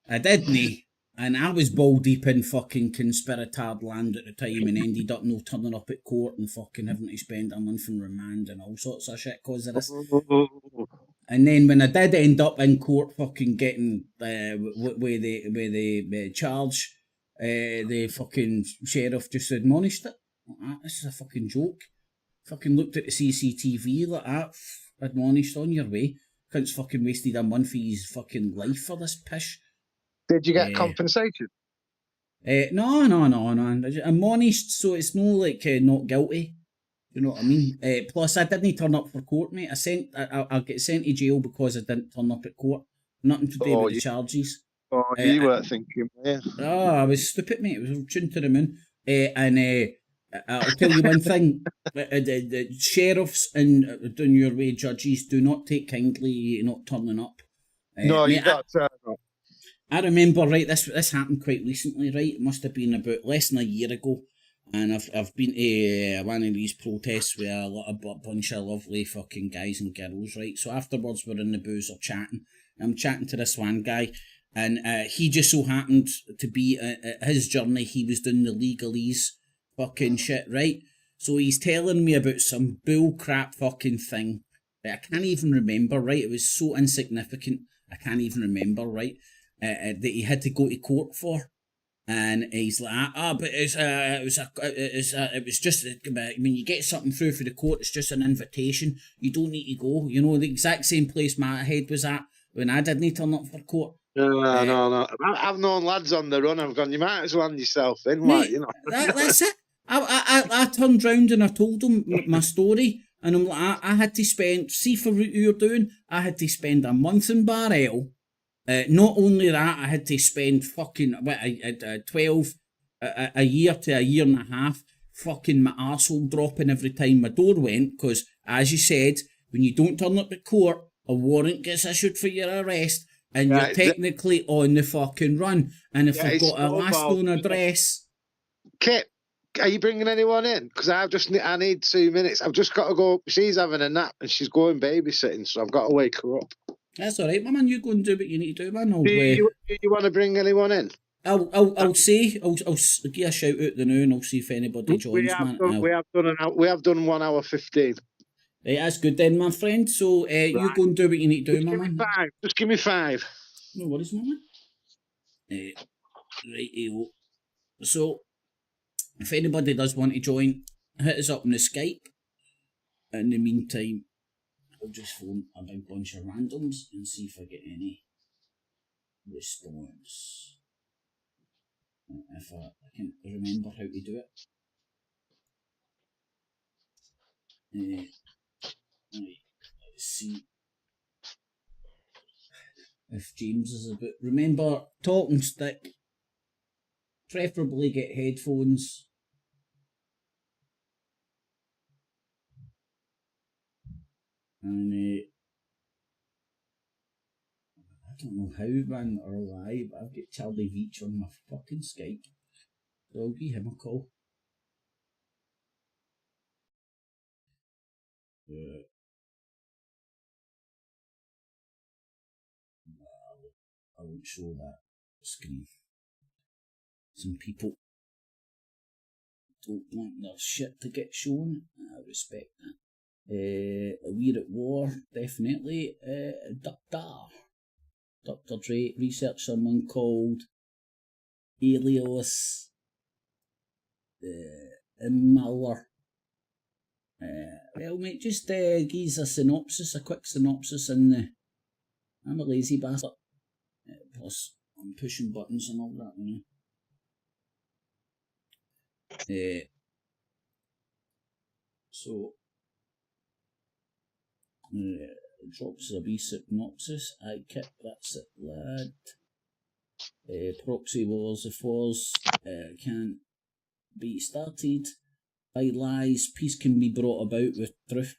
Speaker 1: I didn't. And I was ball deep in fucking conspiratard land at the time, and ended up no turning up at court and fucking having to spend a month in remand and all sorts of shit because of this. And then when I did end up in court fucking getting with the charge, the fucking sheriff just admonished it. This is a fucking joke. Fucking looked at the CCTV like that, admonished on your way. Cunt's fucking wasted a month of his fucking life for this pish.
Speaker 3: Did you get compensation?
Speaker 1: No. Admonished, so it's no like not guilty. You know what I mean? Plus, I didn't turn up for court, mate. I'll get sent to jail because I didn't turn up at court. Nothing to do with the charges.
Speaker 3: Oh, you weren't thinking, yeah.
Speaker 1: Oh, I was stupid, mate. It was tuned to the moon. I'll tell you one thing. The sheriffs and down your way judges do not take kindly not turning up.
Speaker 3: No, you got to turn up.
Speaker 1: I remember, right, this happened quite recently, right? It must have been about less than a year ago. And I've been to one of these protests with a bunch of lovely fucking guys and girls, right? So afterwards we're in the boozer chatting. I'm chatting to this one guy, and he just so happened to be his journey. He was doing the legalese fucking shit, right? So he's telling me about some bull crap fucking thing that I can't even remember, right? It was so insignificant, I can't even remember, right? That he had to go to court for. And he's like, but it was just when you get something through for the court, it's just an invitation. You don't need to go. You know, the exact same place my head was at when I didn't turn up for court.
Speaker 3: No. I've known lads on the run. I've gone. You might as well hand yourself in,
Speaker 1: Mate,
Speaker 3: like, you know.
Speaker 1: That's it. I turned round and I told him my story, and I'm like, I had to spend, see for what you're doing, I had to spend a month in Barrel. Not only that, I had to spend fucking 12 a year to a year and a half fucking my arsehole dropping every time my door went, because, as you said, when you don't turn up at court, a warrant gets issued for your arrest, and you're technically on the fucking run. And if I've got a last known address...
Speaker 3: Kit, are you bringing anyone in? Because I need 2 minutes. I've just got to go. She's having a nap and she's going babysitting, so I've got to wake her up.
Speaker 1: That's all right, my man. You go and do what you need to do, man.
Speaker 3: Do you want to bring anyone in?
Speaker 1: I'll give a shout out the now, and I'll see if anybody joins.
Speaker 3: We have done 1 hour 15.
Speaker 1: Right, that's good then, my friend. So you go and do what you need to do, my man.
Speaker 3: Just give me 5.
Speaker 1: No worries, my man. Right, so if anybody does want to join, hit us up on the Skype. In the meantime, I'll just phone a big bunch of randoms and see if I get any response. If I can remember how to do it. Right, let's see if James is about. Remember, talking stick. Preferably get headphones. And I don't know how, man, or why, but I've got Charlie Veach on my fucking Skype. So I'll give him a call. I won't show that screen. Some people don't want their shit to get shown. I respect that. We're at war, definitely. Dr. Dre researched someone called Elios Immaler. Well, mate, just give us a quick synopsis in the... I'm a lazy bastard. Plus, I'm pushing buttons and all that, you know. So... drops a wee synopsis. I kept that's it, lad. Proxy wars, if wars can be started by lies, peace can be brought about with truth.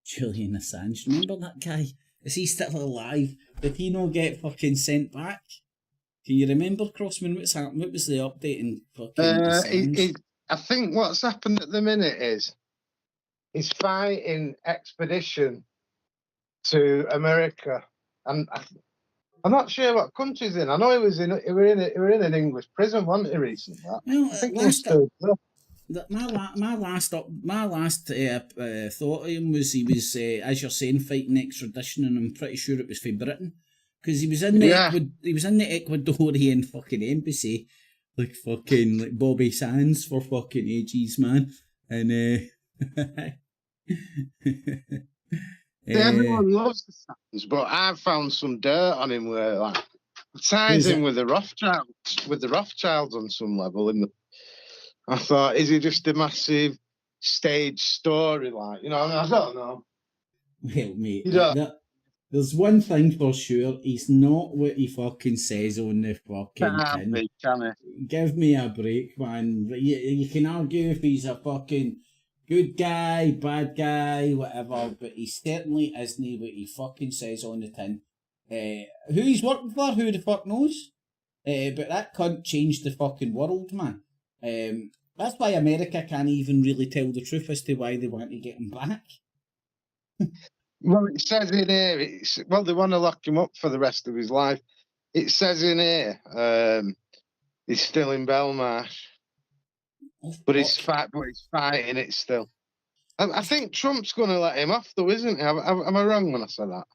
Speaker 1: Julian Assange, remember that guy? Is he still alive? Did he not get fucking sent back? Can you remember, Crossman, what's happened? What was the update in fucking Assange?
Speaker 3: I think what's happened at the minute is he's fighting expedition to America, and I'm not sure what country's in. I know he was in an English prison, wasn't he, recently?
Speaker 1: Well,
Speaker 3: I think
Speaker 1: my last thought of him was he was, as you're saying, fighting extradition, and I'm pretty sure it was for Britain, because he was in the Ecuadorian fucking embassy, like Bobby Sands for fucking ages, man, and
Speaker 3: everyone loves the Sands, but I've found some dirt on him where like ties in with the Rothschilds on some level. I thought, is he just a massive stage story, like, you know? I don't know.
Speaker 1: Well, mate, there's one thing for sure: he's not what he fucking says on the fucking tin.
Speaker 3: Can he?
Speaker 1: Give me a break, man. You can argue if he's a fucking good guy, bad guy, whatever, but he certainly isn't what he fucking says on the tin. Who he's working for, who the fuck knows? But that cunt changed the fucking world, man. That's why America can't even really tell the truth as to why they want to get him back.
Speaker 3: Well, it says in here, they want to lock him up for the rest of his life. It says in here, he's still in Belmarsh, but he's fighting it still. I think Trump's going to let him off, though, isn't he? Am I wrong when I said that?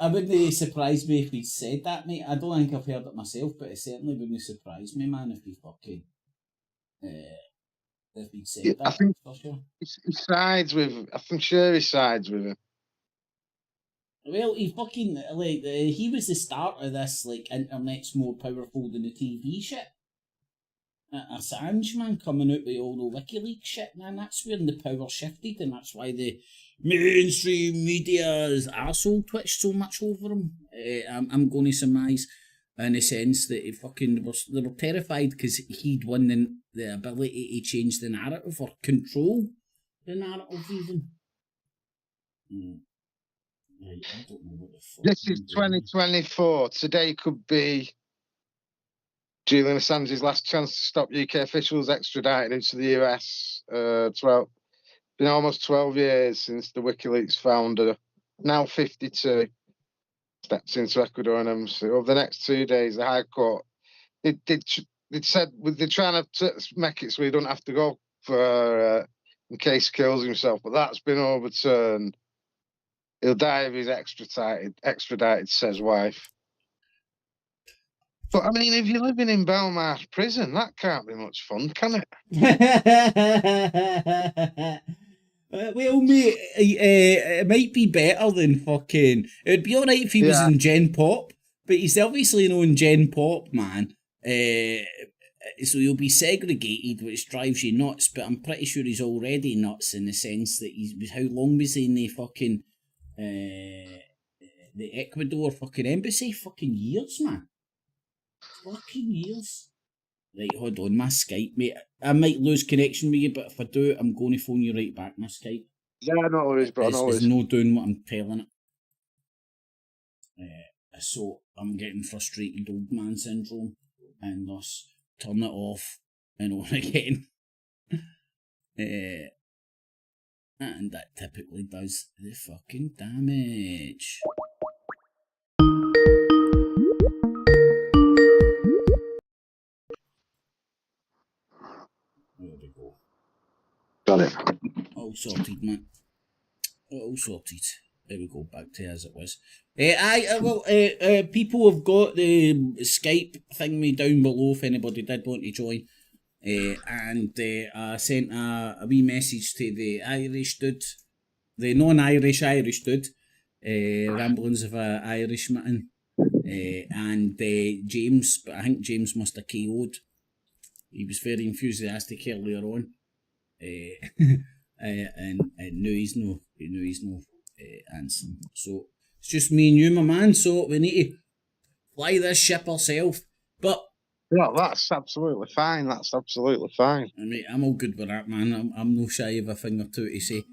Speaker 1: I wouldn't surprise me if he said that, mate. I don't think I've heard it myself, but it certainly wouldn't surprise me, man, if he fucking if he'd said that.
Speaker 3: I think
Speaker 1: for sure.
Speaker 3: He sides with. I'm sure he sides with him.
Speaker 1: Well, he fucking he was the start of this internet's more powerful than the TV shit. Assange, man, coming out with all the WikiLeaks shit, man, that's where the power shifted, and that's why the mainstream media's arsehole twitched so much over him. I'm going to surmise, in the sense that they were terrified because he'd won the ability to change the narrative or control the narrative even. Right, I don't know what the fuck.
Speaker 3: This is 2024. Today could be Julian Assange's last chance to stop UK officials extraditing him to the US. Been almost 12 years since the WikiLeaks founder, now 52, steps into Ecuadorian embassy. Over the next 2 days, the High Court they said they're trying to make it so he don't have to go for in case he kills himself, but that's been overturned. He'll die if he's extradited, says wife. But I mean, if you're living in Belmarsh prison, that can't be much fun, can
Speaker 1: it? Well, mate, it might be better than fucking. It'd be alright if he was in Gen Pop, but he's obviously not in Gen Pop, man. So he'll be segregated, which drives you nuts. But I'm pretty sure he's already nuts in the sense that how long was he in the fucking the Ecuador fucking embassy? Fucking years, man. Fucking years. Right, hold on, my Skype, mate. I might lose connection with you, but if I do, I'm going to phone you right back, my Skype.
Speaker 3: Yeah, no worries, bro.
Speaker 1: It's no doing what I'm telling it. So I'm getting frustrated old man syndrome, and thus turn it off and on again. And that typically does the fucking damage. There we go.
Speaker 3: Got it.
Speaker 1: All sorted, man. All sorted. There we go, back to as it was. People have got the Skype thingy down below if anybody did want to join. And I sent a wee message to the Irish dude, the non-Irish Irish dude, Ramblings of a Irishman, and James, but I think James must have KO'd. He was very enthusiastic earlier on, and now he's no answering. So it's just me and you, my man. So we need to fly this ship ourselves. But
Speaker 3: yeah, that's absolutely fine. That's absolutely fine.
Speaker 1: I mean, I'm all good with that, man. I'm no shy of a thing or two to say.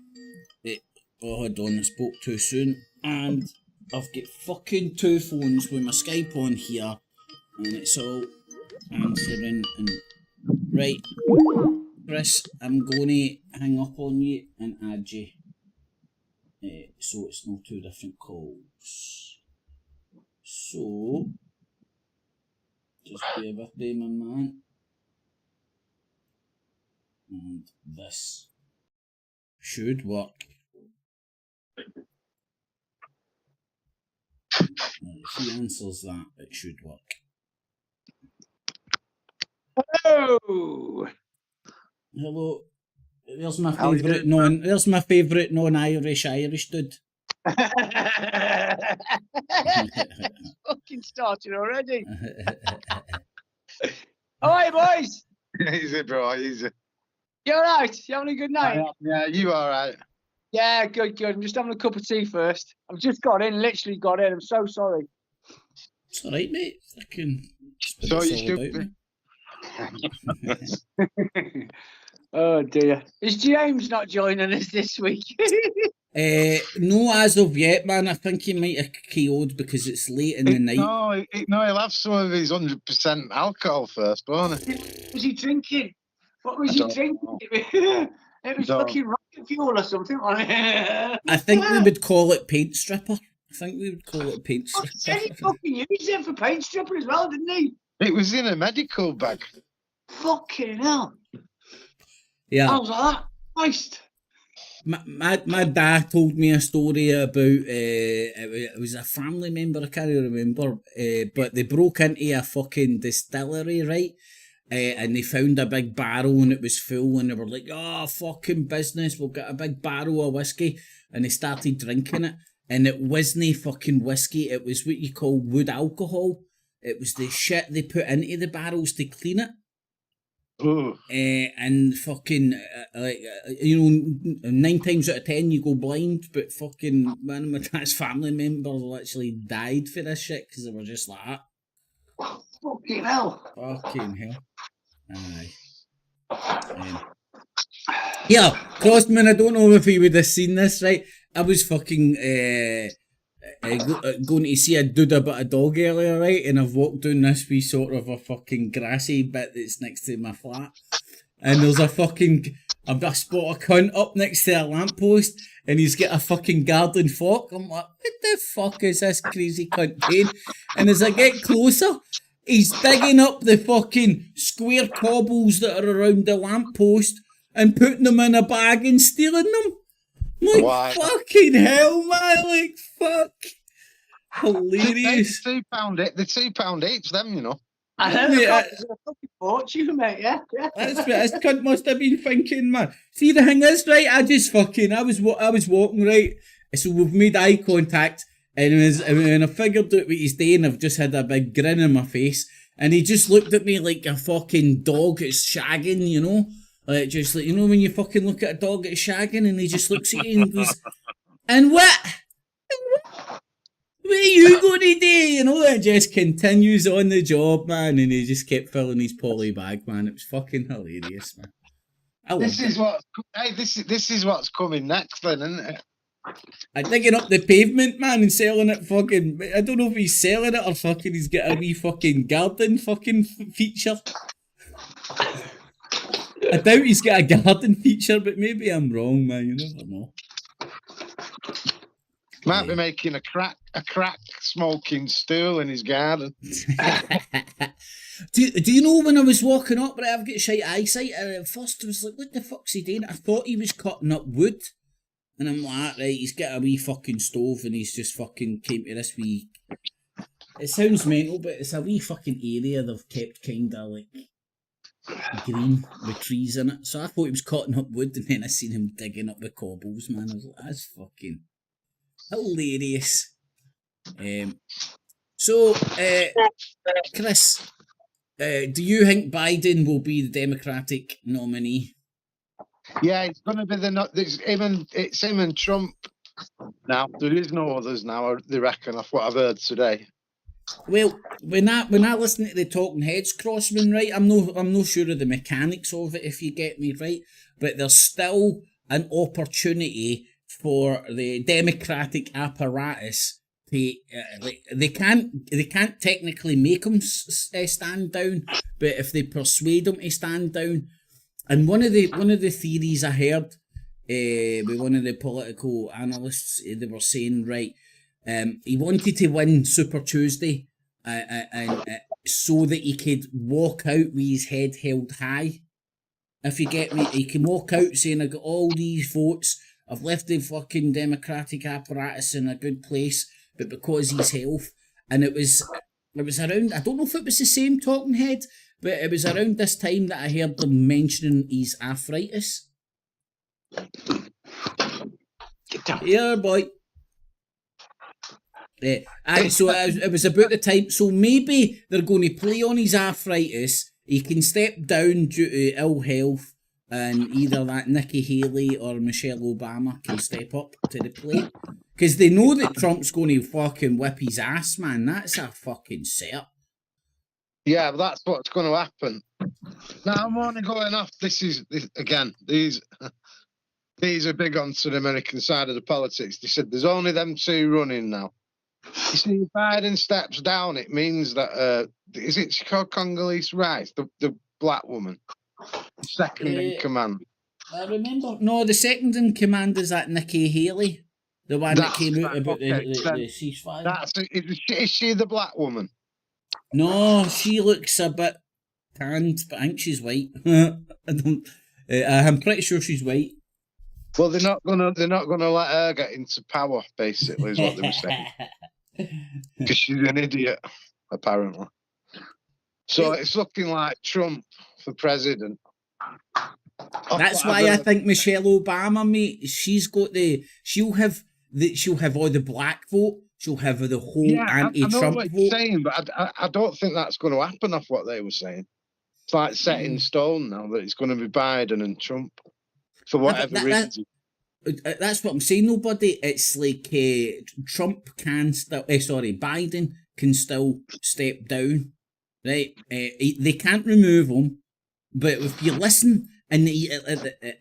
Speaker 1: Oh, hold on, I spoke too soon, and I've got fucking two phones with my Skype on here, and it's all answering. And right, Chris, I'm going to hang up on you and add you, so it's no two different calls. So just bear with me, my man. And this should work. If he answers that, it should work.
Speaker 2: Hello.
Speaker 1: Hello. There's my favourite non-Irish Irish dude.
Speaker 2: Fucking started already. Alright, boys.
Speaker 3: Easy, bro, easy.
Speaker 2: You alright? You having a good night?
Speaker 3: Yeah, you alright?
Speaker 2: Yeah, good. I'm just having a cup of tea first. I've just literally got in. I'm so sorry.
Speaker 1: It's alright, mate.
Speaker 3: So you should
Speaker 2: Oh dear. Is James not joining us this week?
Speaker 1: No, as of yet, man. I think he might have KO'd because it's late in the night.
Speaker 3: No, he'll have some of his 100% alcohol first, won't he?
Speaker 2: What was he drinking? What was he
Speaker 3: don't
Speaker 2: drinking? It was
Speaker 3: Don't.
Speaker 2: fucking rocket fuel or something.
Speaker 1: I think we would call it paint stripper. I think we would call it paint
Speaker 2: He
Speaker 1: stripper.
Speaker 2: fucking used it for paint stripper as well, didn't he?
Speaker 3: It was in a medical bag.
Speaker 2: Fucking hell.
Speaker 1: Yeah.
Speaker 2: How's that? Christ.
Speaker 1: My dad told me a story about it was a family member, I can't remember, but they broke into a fucking distillery, right? And they found a big barrel and it was full, and they were like, "Oh, fucking business, we'll get a big barrel of whiskey," and they started drinking it, and it wasn't fucking whiskey, it was what you call wood alcohol. It was the shit they put into the barrels to clean it. And fucking, 9 times out of 10 you go blind, but fucking one of my dad's family members literally died for this shit because they were just like that.
Speaker 2: Fucking hell.
Speaker 1: Fucking hell. Aye. Yeah, Crossman, I don't know if he would have seen this, right? I was fucking going to see a dude about a dog earlier, right? And I've walked down this wee sort of a fucking grassy bit that's next to my flat. And there's a fucking, I've got a spot a cunt up next to a lamppost, and he's got a fucking garden fork. I'm like, what the fuck is this crazy cunt doing? And as I get closer, he's digging up the fucking square cobbles that are around the lamppost and putting them in a bag and stealing them. Like,
Speaker 3: Why?
Speaker 1: fucking hell, man, like, fuck. Hilarious.
Speaker 3: The £2 each, them, you know.
Speaker 2: I know, it's a fucking fortune, mate, yeah.
Speaker 1: That's what this cunt must have been thinking, man. See, the thing is, right, I was walking, right, so we've made eye contact, and when I figured out what he's doing, I've just had a big grin on my face, and he just looked at me like a fucking dog that's shagging, you know? Like, just like, you know when you fucking look at a dog that's shagging, and he just looks at you and goes, "And what? What are you going to do?" You know, and just continues on the job, man, and he just kept filling his poly bag, man. It was fucking hilarious, man.
Speaker 3: This is what's coming next, then, isn't it?
Speaker 1: I'm digging up the pavement, man, and selling it fucking. I don't know if he's selling it or fucking he's got a wee fucking garden fucking feature. I doubt he's got a garden feature, but maybe I'm wrong, man. You never know.
Speaker 3: Might be making a crack smoking stool in his garden.
Speaker 1: Do you know when I was walking up, right, I've got shite eyesight, and at first I was like, what the fuck's he doing? I thought he was cutting up wood. And I'm like, right, he's got a wee fucking stove and he's just fucking came to this wee... It sounds mental, but it's a wee fucking area they've kept kinda like green with trees in it. So I thought he was cutting up wood, and then I seen him digging up the cobbles, man. I was like, that's fucking hilarious. Chris, do you think Biden will be the Democratic nominee?
Speaker 3: Yeah, it's going to be it's him and Trump. Now there is no others now. They reckon, off what I've heard today.
Speaker 1: Well, when I listen to the Talking Heads, Crossman, right, I'm no sure of the mechanics of it, if you get me right, but there's still an opportunity for the Democratic apparatus to they can't technically make them stand down, but if they persuade them to stand down, and one of the theories I heard with one of the political analysts, they were saying, right, he wanted to win Super Tuesday, and so that he could walk out with his head held high. If you get me, he can walk out saying, "I got all these votes. I've left the fucking Democratic apparatus in a good place, but because he's health." And it was around, I don't know if it was the same Talking Head, but it was around this time that I heard them mentioning his arthritis. Yeah, boy. So it was about the time. So maybe they're going to play on his arthritis. He can step down due to ill health, and either that Nikki Haley or Michelle Obama can step up to the plate. Because they know that Trump's going to fucking whip his ass, man. That's a fucking setup.
Speaker 3: Yeah, but that's what's going to happen. Now, I'm only going off. These these are big onto the American side of the politics. They said there's only them two running now. You see, if Biden steps down, it means that is it called Congolese Rice, the black woman, second in command.
Speaker 1: I remember. No, the second in command is that Nikki Haley, the one that came out about the ceasefire.
Speaker 3: Is she the black woman?
Speaker 1: No, she looks a bit tanned, but I think she's white. I'm pretty sure she's white.
Speaker 3: Well, they're not gonna let her get into power. Basically, is what they were saying. Because she's an idiot, apparently. So it's looking like Trump for president.
Speaker 1: That's why I think Michelle Obama, mate, she'll have all the black vote, she'll have the whole anti-Trump
Speaker 3: I know what
Speaker 1: vote.
Speaker 3: you're saying, but I don't think that's going to happen off what they were saying. It's like set in stone now that it's going to be Biden and Trump for whatever reason.
Speaker 1: That's what I'm saying. Nobody. It's like Trump can still. Biden can still step down, right? They can't remove him, but if you listen, and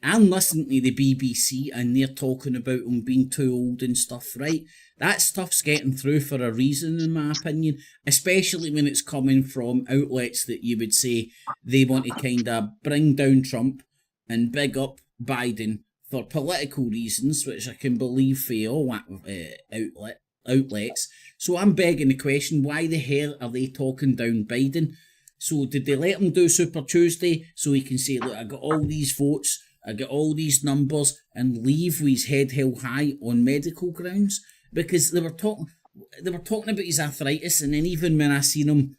Speaker 1: I'm listening to the BBC, and they're talking about him being too old and stuff, right? That stuff's getting through for a reason, in my opinion. Especially when it's coming from outlets that you would say they want to kind of bring down Trump and big up Biden for political reasons, which I can believe for all outlets. So I'm begging the question, why the hell are they talking down Biden? So did they let him do Super Tuesday so he can say, look, I got all these votes, I got all these numbers, and leave with his head held high on medical grounds? Because they were talking about his arthritis, and then even when I seen him,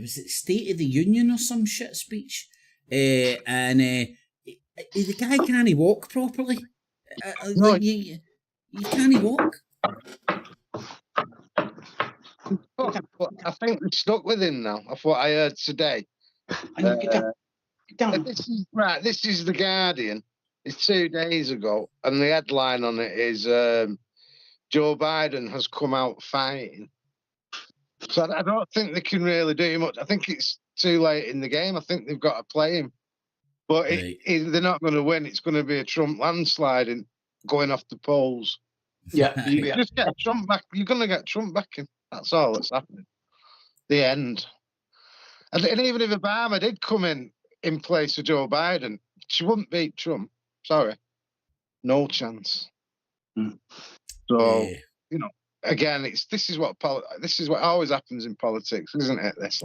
Speaker 1: was it State of the Union or some shit speech? The guy can't walk properly.
Speaker 3: No,
Speaker 1: you can't walk.
Speaker 3: I think they're stuck with him now. Of what I heard today.
Speaker 2: Get down.
Speaker 3: This is the Guardian. It's 2 days ago, and the headline on it is Joe Biden has come out fighting. So I don't think they can really do much. I think it's too late in the game. I think they've got to play him. But they're not going to win. It's going to be a Trump landslide and going off the polls.
Speaker 2: Yeah.
Speaker 3: You just get Trump back. You're going to get Trump back in. That's all that's happening. The end. And even if Obama did come in place of Joe Biden, she wouldn't beat Trump. Sorry. No chance. So, again, this is what always happens in politics, isn't it? This,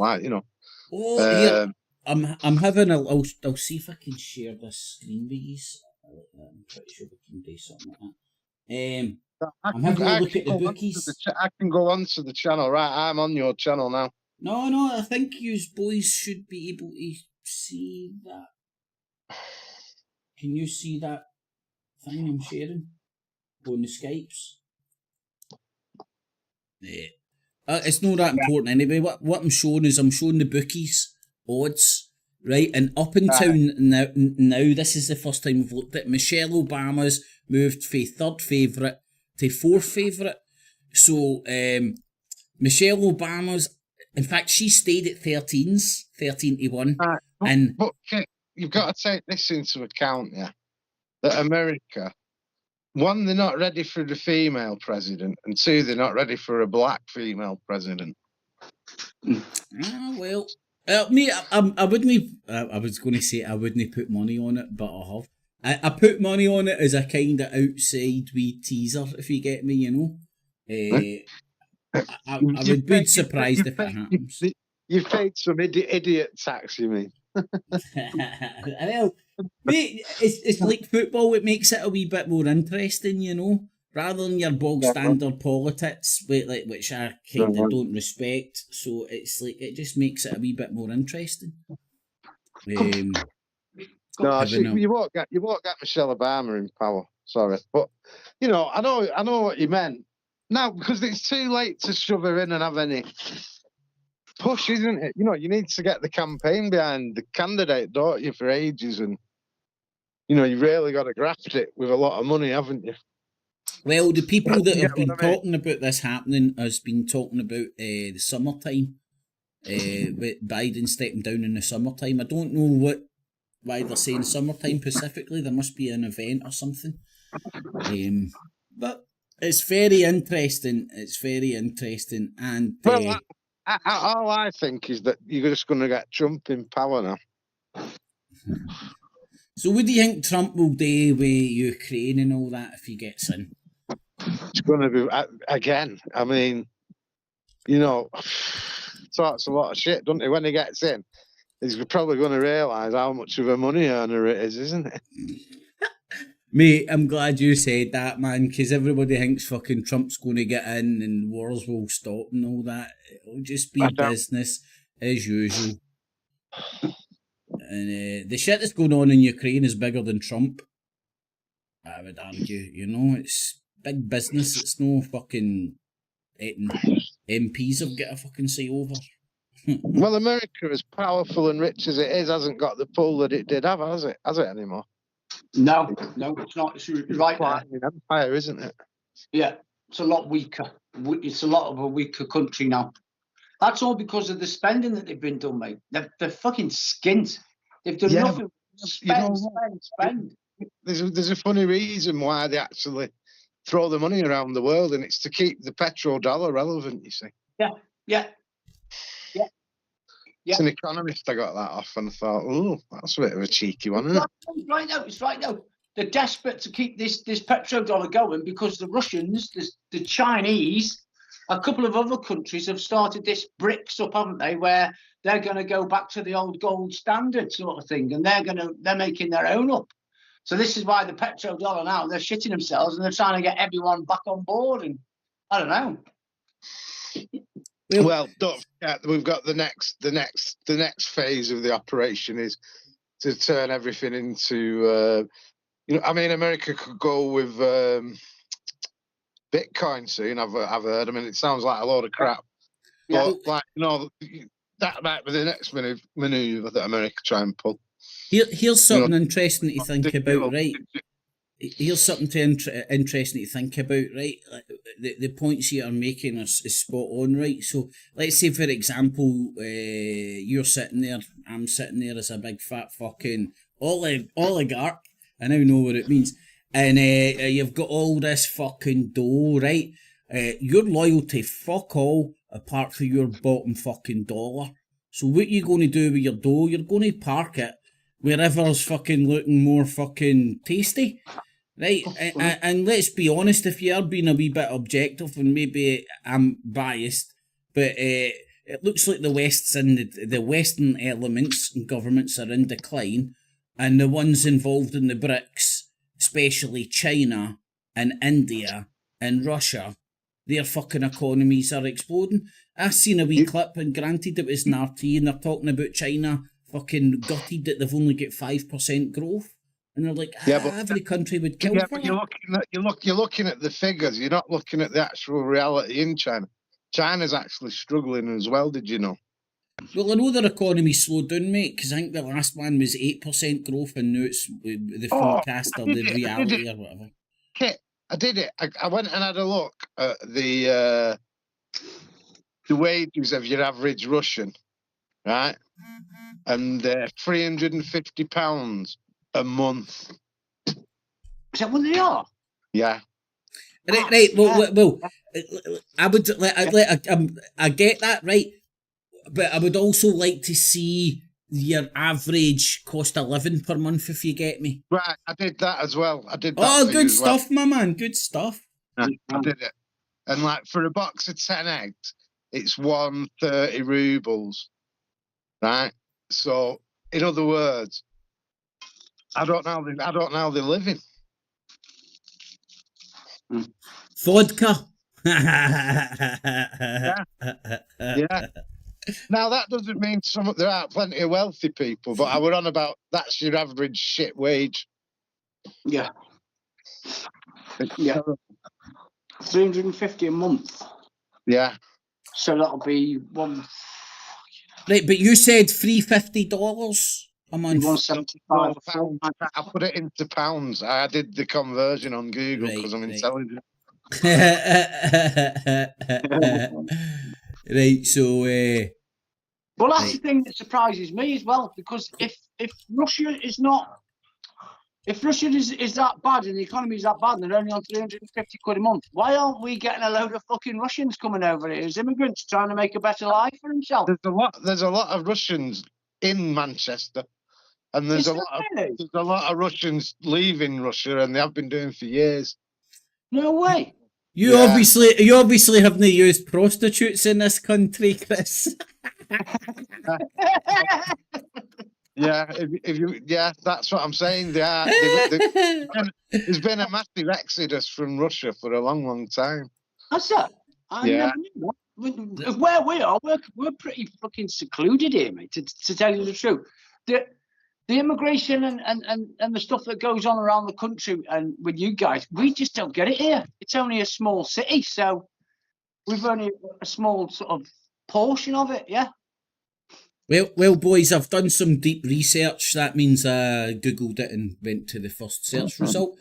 Speaker 1: Oh, I'm having I'll see if I can share this screen with you. I'm pretty sure we can do something like that. I'm having a look at the bookies.
Speaker 3: I can go on to the channel, right? I'm on your channel now.
Speaker 1: No, I think you boys should be able to see that. Can you see that thing I'm sharing on the Skypes? Yeah. It's not that important anyway. What I'm showing is I'm showing the bookies odds, right? And up until now, this is the first time we've looked at Michelle Obama's moved from third favourite to fourth favourite. So Michelle Obama's, in fact, she stayed at 13 to 1.
Speaker 3: But you've got to take this into account, yeah. That America, one, they're not ready for the female president, and two, they're not ready for a black female president.
Speaker 1: Well, me, I wouldn't. I was going to say I wouldn't put money on it, but I have. I put money on it as a kind of outside wee teaser, if you get me. I would be surprised if it happens.
Speaker 3: You've paid some idiot tax, you mean?
Speaker 1: Well, mate, it's like football. It makes it a wee bit more interesting, rather than your bog standard politics, which I kind of don't respect. So it's like it just makes it a wee bit more interesting.
Speaker 3: You won't get Michelle Obama in power. Sorry, but I know what you meant. Now, because it's too late to shove her in and have any push, isn't it? You need to get the campaign behind the candidate, don't you, for ages, and you really got to graft it with a lot of money, haven't you?
Speaker 1: Well, the people that have been talking about this happening has been talking about the summertime, with Biden stepping down in the summertime. I don't know why they're saying summertime specifically. There must be an event or something. But it's very interesting. It's very interesting. And
Speaker 3: Well, all I think is that you're just going to get Trump in power now.
Speaker 1: so, what do you think Trump will do with Ukraine and all that if he gets in?
Speaker 3: It's going to be again. I mean, you know, talks a lot of shit, doesn't he? When he gets in, he's probably going to realise how much of a money earner it is, isn't it?
Speaker 1: Mate, I'm glad you said that, man, because everybody thinks fucking Trump's going to get in and wars will stop and all that. It'll just be business as usual. And the shit that's going on in Ukraine is bigger than Trump, I would argue. You know, it's big business. It's no fucking MPs have got a fucking say over.
Speaker 3: Well, America, as powerful and rich as it is, hasn't got the pull that it did have, has it? Has it anymore?
Speaker 2: No, it's not. It's right there.
Speaker 3: An empire, isn't it?
Speaker 2: Yeah, it's a lot weaker. It's a lot of a weaker country now. That's all because of the spending that they've been done, mate. They're fucking skint. They've done nothing. Spend.
Speaker 3: There's a funny reason why they actually throw the money around the world, and it's to keep the petrodollar relevant, you see.
Speaker 2: Yeah.
Speaker 3: It's an economist I got that off, and I thought, oh, that's a bit of a cheeky one, isn't it?
Speaker 2: It's right now. They're desperate to keep this petrodollar going because the Russians, the Chinese, a couple of other countries have started this BRICS up, haven't they? Where they're going to go back to the old gold standard sort of thing, and they're making their own up. So this is why the petrodollar now, they're shitting themselves and they're trying to get everyone back on board. And I don't know.
Speaker 3: Well, don't forget, we've got the next phase of the operation is to turn everything into, I mean, America could go with Bitcoin soon. I've heard. I mean, it sounds like a load of crap, but that might be the next manoeuvre that America try and pull.
Speaker 1: Here's something interesting to think about, right? Here's something interesting to think about, right? The points you are making is spot on, right? So let's say, for example, you're sitting there, I'm sitting there as a big fat fucking oligarch. I now know what it means. And you've got all this fucking dough, right? You're loyal to fuck all apart from your bottom fucking dollar. So what you going to do with your dough? You're going to park it wherever's fucking looking more fucking tasty. Right, and let's be honest, if you are being a wee bit objective, and maybe I'm biased, but it looks like the Western elements and governments are in decline, and the ones involved in the BRICS, especially China and India and Russia, their fucking economies are exploding. I seen a wee clip, and granted it was an RT, and they're talking about China fucking gutted that they've only got 5% growth. And they're like, but every country would kill for
Speaker 3: but
Speaker 1: that.
Speaker 3: you're looking at the figures. You're not looking at the actual reality in China. China's actually struggling as well. Did you know?
Speaker 1: Well, I know their economy slowed down, mate, because I think the last one was 8% growth, and now it's the forecast or the reality or whatever.
Speaker 3: Okay, I did it. I went and had a look at the wages of your average Russian, right? And £350 a month.
Speaker 2: Is that what they are?
Speaker 3: Yeah.
Speaker 1: Right. Well. I would. I get that, right? But I would also like to see your average cost of living per month, if you get me.
Speaker 3: Right. I did that as well.
Speaker 1: Oh, good stuff, my man. Good stuff.
Speaker 3: I did it. And like for a box of 10 eggs, it's 130 rubles. Right. So, in other words, I don't know how they're living.
Speaker 1: Vodka.
Speaker 3: Yeah. Now that doesn't mean there are plenty of wealthy people, but I were on about that's your average shit wage.
Speaker 2: Yeah. 350 a month.
Speaker 3: Yeah.
Speaker 2: So that'll be one.
Speaker 1: Right, but you said $350 a month.
Speaker 2: 175.
Speaker 3: I put it into pounds. I did the conversion on Google because I'm intelligent.
Speaker 1: Right, so
Speaker 2: Well, that's the thing that surprises me as well, because if Russia is not, if Russia is that bad and the economy is that bad and they're only on 350 quid a month, why aren't we getting a load of fucking Russians coming over here as immigrants trying to make a better life for themselves?
Speaker 3: There's a lot of Russians in Manchester, and there's a lot of Russians leaving Russia, and they have been doing for years.
Speaker 2: No way.
Speaker 1: You obviously haven't used prostitutes in this country, Chris.
Speaker 3: Yeah, that's what I'm saying. There's been a massive exodus from Russia for a long, long time.
Speaker 2: That's it. Never knew that. Where we are, we're pretty fucking secluded here, mate. To tell you the truth, the immigration and the stuff that goes on around the country and with you guys, we just don't get it here. It's only a small city, so we've only a small sort of portion of it. Yeah.
Speaker 1: Well, boys, I've done some deep research. That means I googled it and went to the first search result.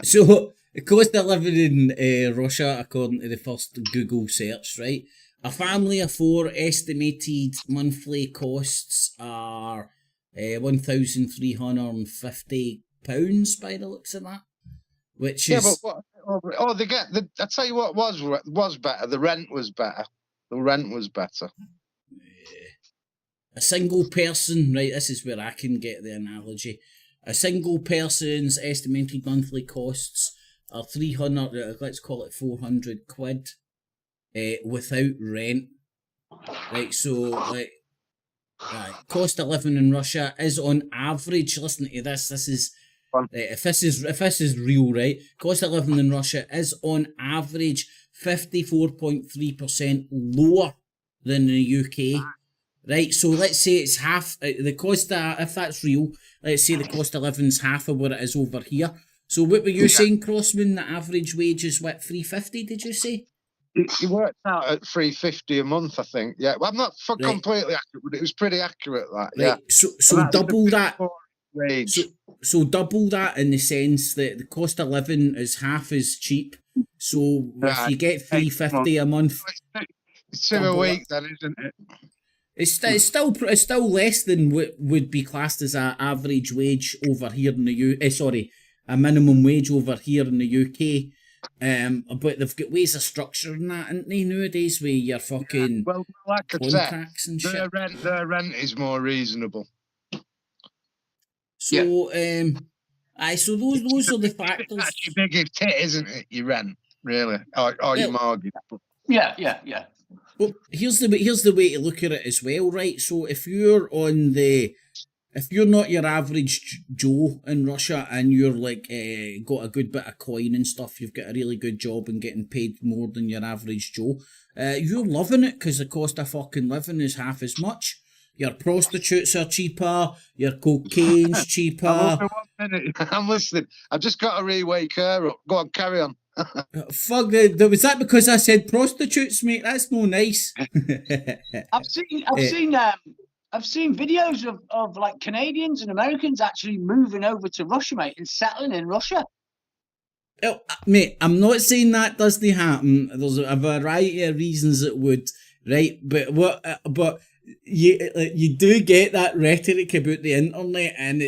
Speaker 1: So, the cost of living in Russia, according to the first Google search, right? A family of 4 estimated monthly costs are £1,350 by the looks of that. Which is
Speaker 3: I tell you what was better. The rent was better.
Speaker 1: A single person, right, this is where I can get the analogy. A single person's estimated monthly costs are 300, let's call it 400 quid, without rent. Right, so, cost of living in Russia is on average, listen to this, if this is real, right, cost of living in Russia is on average 54.3% lower than the UK. Right, so let's say it's half the cost of, if that's real, let's say the cost of living's half of what it is over here. So what were you saying, Crossman? The average wage is what, $350, did you say?
Speaker 3: It worked out at $350 a month, I think. Yeah, well, I'm not completely accurate, but it was pretty accurate. That
Speaker 1: right. So double that. Wage. So double that in the sense that the cost of living is half as cheap. So if you get $350 a month,
Speaker 3: it's 2 a week, then, isn't it?
Speaker 1: It's still less than what would be classed as an average wage over here in the a minimum wage over here in the UK. But they've got ways of structuring that, ain't they, nowadays, with your fucking contracts and shit.
Speaker 3: Their rent is more reasonable.
Speaker 1: So, so those are the factors.
Speaker 3: That's your biggest hit, isn't it? Your rent, really, or your mortgage.
Speaker 2: Yeah.
Speaker 1: Well, here's the way to look at it as well, right? So if you're not your average Joe in Russia and you're like got a good bit of coin and stuff, you've got a really good job and getting paid more than your average Joe, you're loving it because the cost of fucking living is half as much. Your prostitutes are cheaper, your cocaine's cheaper.
Speaker 3: I'm listening. I've just got to re-wake her up. Go on, carry on.
Speaker 1: Fuck, was that because I said prostitutes, mate? That's no nice.
Speaker 2: I've seen videos of like Canadians and Americans actually moving over to Russia, mate, and settling in Russia.
Speaker 1: Oh, mate, I'm not saying that doesn't happen. There's a variety of reasons it would, right? But you do get that rhetoric about the internet, and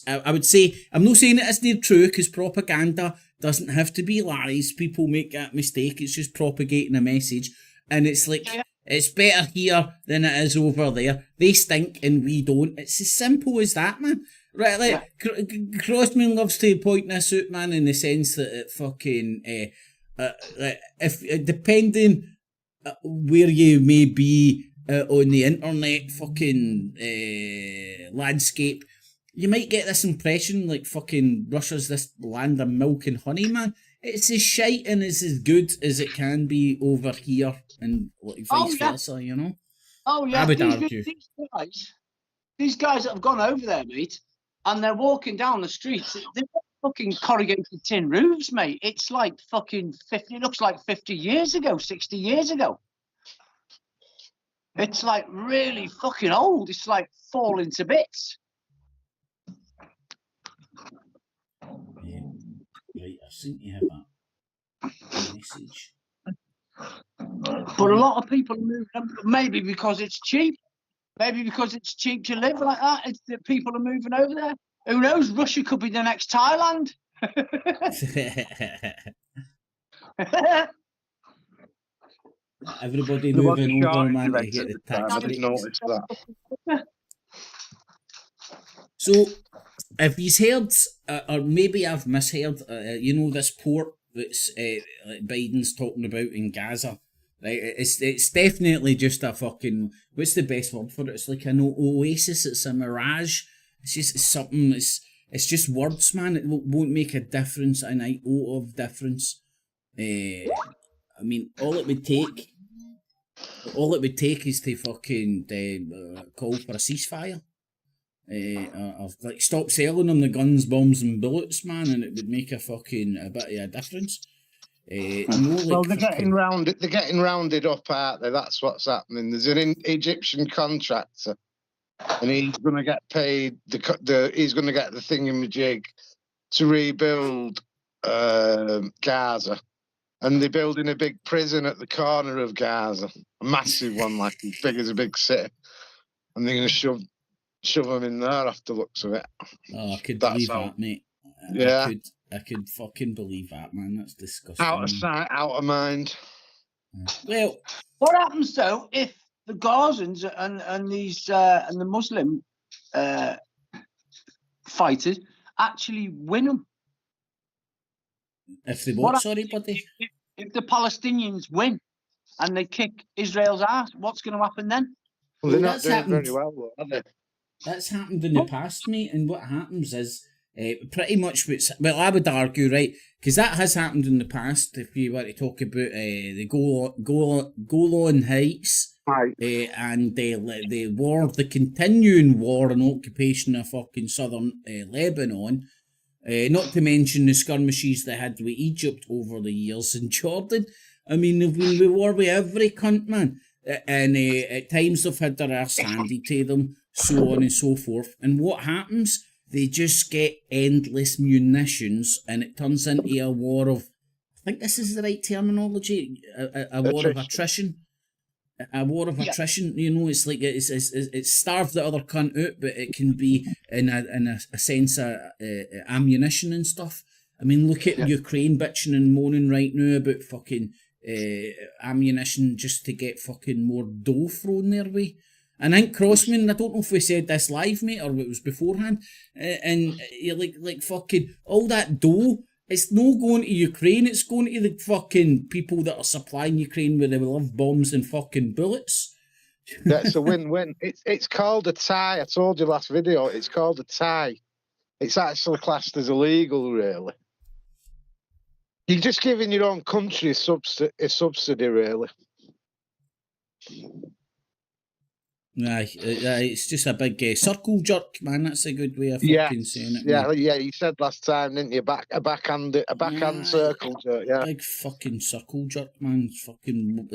Speaker 1: I would say, I'm not saying it isn't true, because propaganda doesn't have to be lies. People make that mistake. It's just propagating a message. And it's like, it's better here than it is over there. They stink and we don't. It's as simple as that, man. Right, like, Crossman loves to point this out, man, in the sense that it fucking, if depending where you may be on the internet fucking landscape, you might get this impression like fucking Russia's this land of milk and honey, man. It's as shite and it's as good as it can be over here, and like vice versa, you know?
Speaker 2: Oh, yeah.
Speaker 1: I would argue.
Speaker 2: These guys that have gone over there, mate, and they're walking down the streets, they've got fucking corrugated tin roofs, mate. It's like fucking 50, it looks like 50 years ago, 60 years ago. It's like really fucking old. It's like falling to bits.
Speaker 1: Right, I seem to have a message.
Speaker 2: But a lot of people are moving, maybe because it's cheap. Maybe because it's cheap to live like that. It's that people are moving over there. Who knows? Russia could be the next Thailand.
Speaker 1: Everybody
Speaker 3: There was a
Speaker 1: moving over,
Speaker 3: shortage
Speaker 1: man,
Speaker 3: of
Speaker 1: to
Speaker 3: eggs
Speaker 1: get
Speaker 3: at
Speaker 1: the
Speaker 3: the time.
Speaker 1: tax
Speaker 3: I didn't
Speaker 1: breaks.
Speaker 3: notice that.
Speaker 1: So, if you've heard, or maybe I've misheard, you know, this port that's like Biden's talking about in Gaza, right? It's definitely just a fucking, what's the best word for it? It's like an oasis. It's a mirage. It's something. It's just words, man. It won't make a difference, an iota of difference. I mean, all it would take is to fucking call for a ceasefire. Or like stop selling them the guns, bombs, and bullets, man, and it would make a bit of a difference.
Speaker 3: Well, they're getting rounded up, aren't they? That's what's happening. There's an Egyptian contractor, and he's going to get paid. He's going to get the thingamajig to rebuild Gaza, and they're building a big prison at the corner of Gaza, a massive one, like as big as a big city, and they're going to shove them in there after looks of it.
Speaker 1: Oh, I could believe that, mate.
Speaker 3: Yeah.
Speaker 1: I could fucking believe that, man. That's disgusting.
Speaker 3: Out of sight, out of mind.
Speaker 1: Well,
Speaker 2: what happens though if the Gazans and these and the Muslim fighters actually win them?
Speaker 1: If they what? Sorry, buddy.
Speaker 2: If the Palestinians win and they kick Israel's ass, what's going to happen then?
Speaker 3: Well, they're not doing very well, though, are they?
Speaker 1: That's happened in the past, mate, and what happens is pretty much I would argue, right, because that has happened in the past. If you were to talk about the Golan Heights,
Speaker 3: right,
Speaker 1: and the continuing war and occupation of fucking southern Lebanon, not to mention the skirmishes they had with Egypt over the years in Jordan. I mean, they've been at war with every cunt, man, and at times they've had their arse handed to them, so on and so forth. And what happens? They just get endless munitions, and it turns into a war of, I think this is the right terminology, a war of attrition. A war of attrition, you know, it's like it's starved the other cunt out, but it can be in a sense of ammunition and stuff. I mean, look at Ukraine bitching and moaning right now about fucking ammunition just to get fucking more dough thrown their way. And I think Crossman, I don't know if we said this live, mate, or it was beforehand, and you're like fucking all that dough. It's no going to Ukraine, it's going to the fucking people that are supplying Ukraine with the love bombs and fucking bullets.
Speaker 3: That's a win-win. It's called a tie. I told you last video, it's called a tie. It's actually classed as illegal, really. You're just giving your own country a subsidy, really.
Speaker 1: It's just a big circle jerk, man. That's a good way of fucking saying it.
Speaker 3: Yeah, yeah. You said last time, didn't you? A backhand circle jerk. Yeah,
Speaker 1: big fucking circle jerk, man. Fucking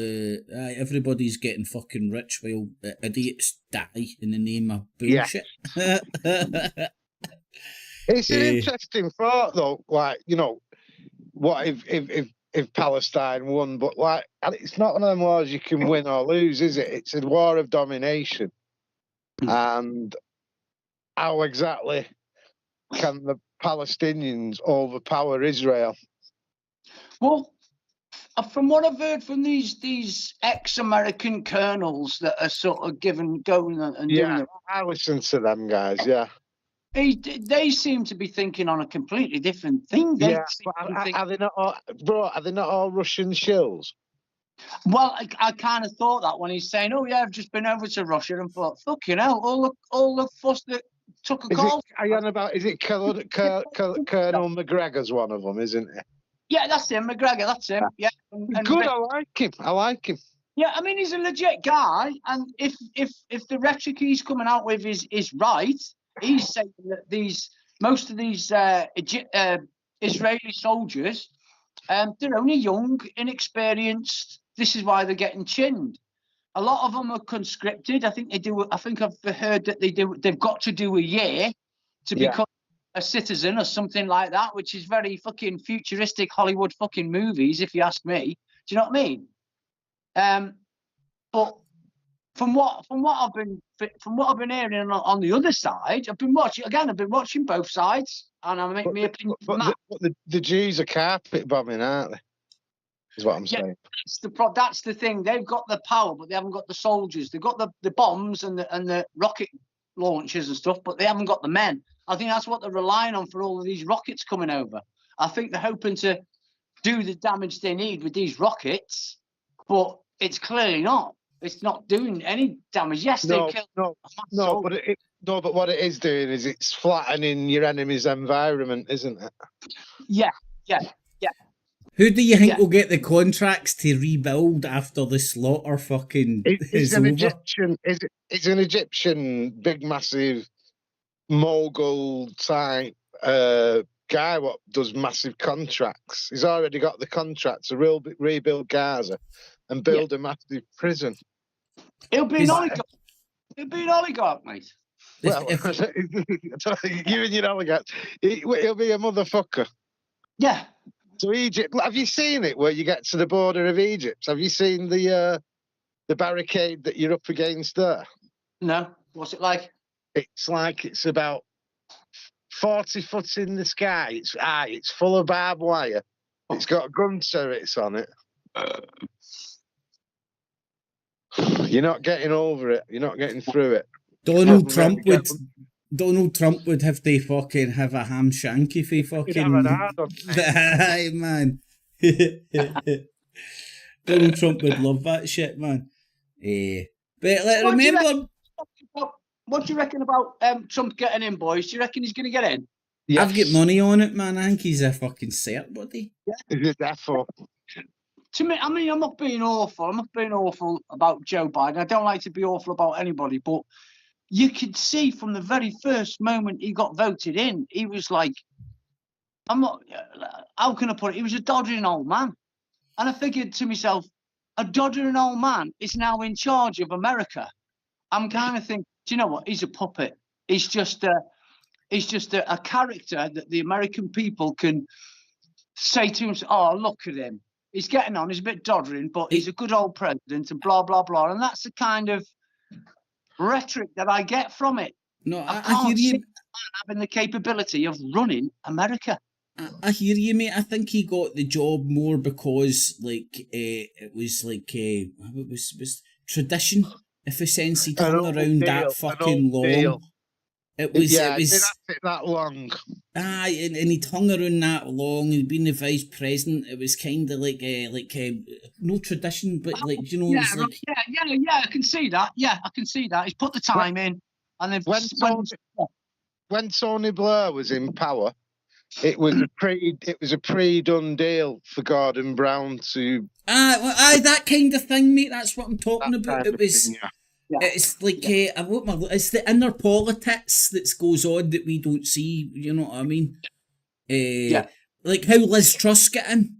Speaker 1: everybody's getting fucking rich while idiots die in the name of bullshit.
Speaker 3: Yeah. It's an interesting thought, though. Like, you know, what if Palestine won, but like, it's not one of them wars you can win or lose, is it? It's a war of domination. And how exactly can the Palestinians overpower Israel?
Speaker 2: Well, from what I've heard from these ex-American colonels that are sort of going and doing it,
Speaker 3: I listen to them guys,
Speaker 2: they seem to be thinking on a completely different thing.
Speaker 3: Are they not all Russian shills?
Speaker 2: Well, I kind of thought that when he's saying, "Oh yeah, I've just been over to Russia," and thought, "Fucking hell, all the fuss that took a call."
Speaker 3: Is it Colonel McGregor's one of them, isn't it?
Speaker 2: Yeah, that's him, McGregor. That's him. Yeah,
Speaker 3: good. I like him.
Speaker 2: Yeah, I mean, he's a legit guy, and if the rhetoric he's coming out with is right. He's saying that most of these Israeli soldiers, they're only young, inexperienced. This is why they're getting chinned. A lot of them are conscripted. I think I've heard that they've got to do a year to become a citizen or something like that, which is very fucking futuristic Hollywood fucking movies, if you ask me. Do you know what I mean? But from what I've been hearing on the other side, I've been watching both sides, and I make my opinion.
Speaker 3: But the Jews are carpet bombing, aren't they? Is what I'm saying.
Speaker 2: That's the thing. They've got the power, but they haven't got the soldiers. They've got the bombs and the rocket launchers and stuff, but they haven't got the men. I think that's what they're relying on for all of these rockets coming over. I think they're hoping to do the damage they need with these rockets, but it's clearly not. It's not doing any damage. Yes, they killed.
Speaker 3: But what it is doing is it's flattening your enemy's environment, isn't it?
Speaker 2: Yeah.
Speaker 1: Who do you think will get the contracts to rebuild after the slaughter fucking is over?
Speaker 3: It's an Egyptian big massive mogul type guy what does massive contracts. He's already got the contract to rebuild Gaza and build a massive prison.
Speaker 2: He'll be an oligarch. He'll be an oligarch, mate.
Speaker 3: Well, you and your oligarch. He'll be a motherfucker.
Speaker 2: Yeah.
Speaker 3: So Egypt, have you seen it where you get to the border of Egypt? Have you seen the barricade that you're up against there?
Speaker 2: No. What's it like?
Speaker 3: It's about 40 foot in the sky. It's full of barbed wire. It's got gun turrets on it. You're not getting over it. You're not getting through it.
Speaker 1: Donald Trump would have to fucking have a ham shank if he fucking. Aye, man. Donald Trump would love that shit, man. But remember.
Speaker 2: What do you reckon about Trump getting in, boys? Do you reckon he's going to get in?
Speaker 1: Yes. I've got money on it, man. I think he's a fucking cert, buddy.
Speaker 3: Yeah. Therefore.
Speaker 2: To me, I mean, I'm not being awful. I'm not being awful about Joe Biden. I don't like to be awful about anybody, but you could see from the very first moment he got voted in, he was like, how can I put it? He was a doddering old man. And I figured to myself, a doddering old man is now in charge of America. I'm kind of thinking, do you know what? He's a puppet. He's just a character that the American people can say to him, oh, look at him. He's getting on. He's a bit doddering, but he's a good old president and blah, blah, blah. And that's the kind of rhetoric that I get from it.
Speaker 1: No,
Speaker 2: I can't see having the capability of running America.
Speaker 1: I hear you, mate. I think he got the job more because, like, it was like it was tradition. If a sense he'd hung around that fucking long. It was
Speaker 3: that long.
Speaker 1: Aye, and he'd hung around that long. He'd been the vice president. It was kind of like no tradition, but like you know,
Speaker 2: I can see that. Yeah, I can see that. He's put the time in, and then
Speaker 3: when Tony Blair was in power, it was a pre-done deal for Gordon Brown to.
Speaker 1: That kind of thing, mate. That's what I'm talking about. It was. Yeah. It's like it's the inner politics that goes on that we don't see. You know what I mean? Like how Liz Truss got in.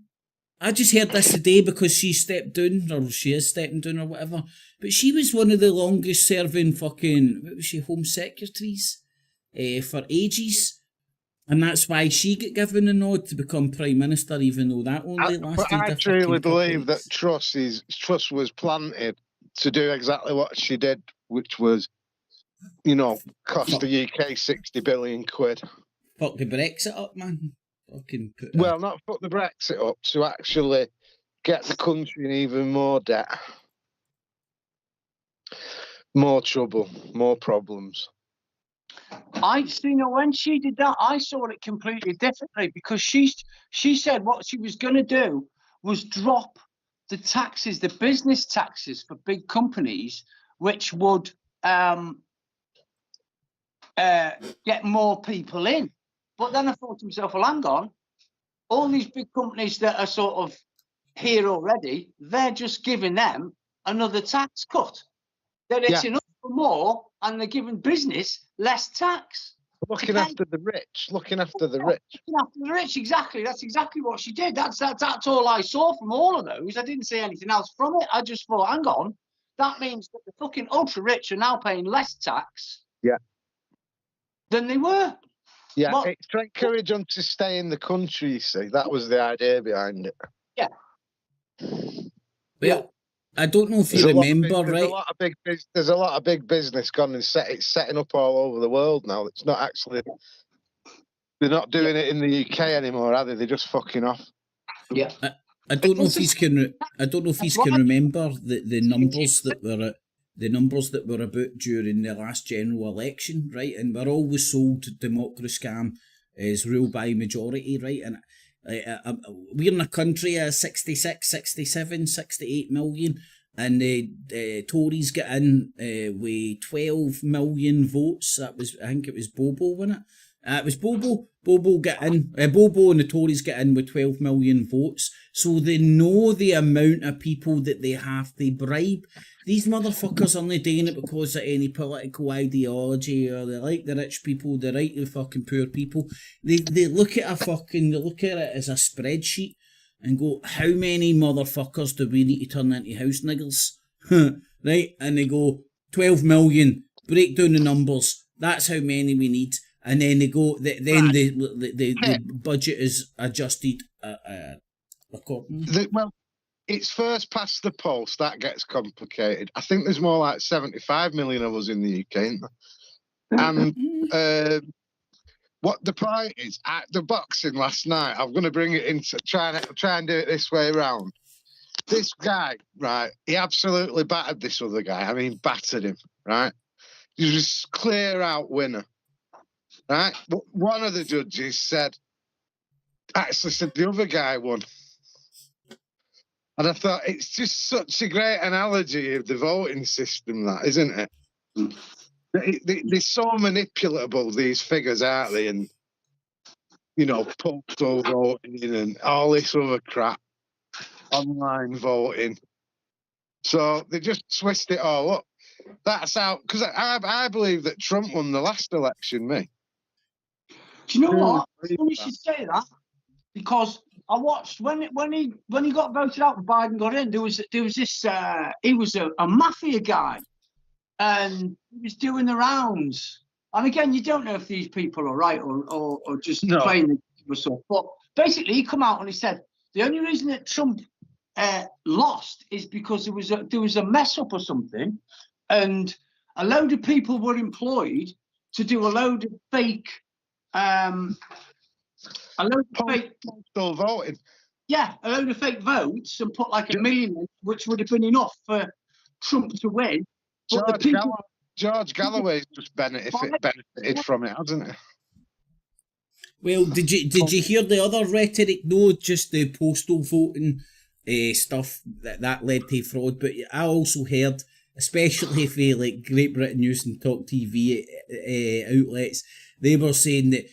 Speaker 1: I just heard this today because she stepped down, or she is stepping down, or whatever. But she was one of the longest serving Home Secretaries for ages. And that's why she got given a nod to become Prime Minister, even though that only lasted.
Speaker 3: But I truly believe that Truss was planted to do exactly what she did, which was, cost the UK 60 billion quid.
Speaker 1: Fuck the Brexit up, man.
Speaker 3: Not fuck the Brexit up, to actually get the country in even more debt. More trouble, more problems.
Speaker 2: When she did that, I saw it completely differently because she said what she was going to do was drop the taxes, the business taxes for big companies, which would get more people in. But then I thought to myself, well, hang on, all these big companies that are sort of here already, they're just giving them another tax cut. They're hitting up for more, and they're giving business less tax.
Speaker 3: Looking after the rich. Looking after the rich,
Speaker 2: exactly. That's exactly what she did. That's all I saw from all of those. I didn't see anything else from it. I just thought, hang on, that means that the fucking ultra rich are now paying less tax than they were.
Speaker 3: Yeah, it's to encourage them to stay in the country, you see. That was the idea behind it.
Speaker 2: Yeah.
Speaker 1: Well, I don't know if you remember,
Speaker 3: there's
Speaker 1: right?
Speaker 3: There's a lot of big business gone and setting up all over the world now. It's not actually. They're not doing it in the UK anymore, are they? They're just fucking off.
Speaker 2: Yeah.
Speaker 1: I don't know if he's can. I don't know if he's can remember the numbers that were about during the last general election, right? And we're always sold democracy scam is rule by majority, right? And we're in a country of 66, 67, 68 million, and the Tories get in with 12 million votes. That was, I think it was Bobo, wasn't it? It was Bobo. Bobo and the Tories get in with 12 million votes, so they know the amount of people that they have to bribe. These motherfuckers aren't doing it because of any political ideology, or they like the rich people, they like the fucking poor people. They look at it as a spreadsheet and go, how many motherfuckers do we need to turn into house niggers? Right? And they go, 12 million, break down the numbers, that's how many we need. And then they go. The budget is adjusted accordingly.
Speaker 3: Well, it's first past the post that gets complicated. I think there's more like 75 million of us in the UK, isn't there? And what the point is at the boxing last night. I'm going to bring it into try and do it this way around. This guy, right? He absolutely battered this other guy. I mean, battered him, right? He was clear out winner. Right, but one of the judges said the other guy won, and I thought it's just such a great analogy of the voting system, that isn't it? They're so manipulatable, these figures, aren't they? And postal voting and all this other crap, online voting. So they just twist it all up. That's how, because I believe that Trump won the last election, me.
Speaker 2: Do you know what? You should say that, because I watched when he got voted out, Biden got in. There was this. He was a mafia guy, and he was doing the rounds. And again, you don't know if these people are right or just playing the stuff. But basically, he come out and he said the only reason that Trump lost is because there was a mess up or something, and a load of people were employed to do a load of fake. A load of fake
Speaker 3: postal voting.
Speaker 2: Yeah, a load of fake votes and put like 1 million in, which would have been enough for Trump to win.
Speaker 3: George Galloway's just benefited from it, hasn't he?
Speaker 1: Well, did you hear the other rhetoric? No, just the postal voting stuff that led to fraud. But I also heard, especially for like Great Britain News and Talk TV outlets, they were saying that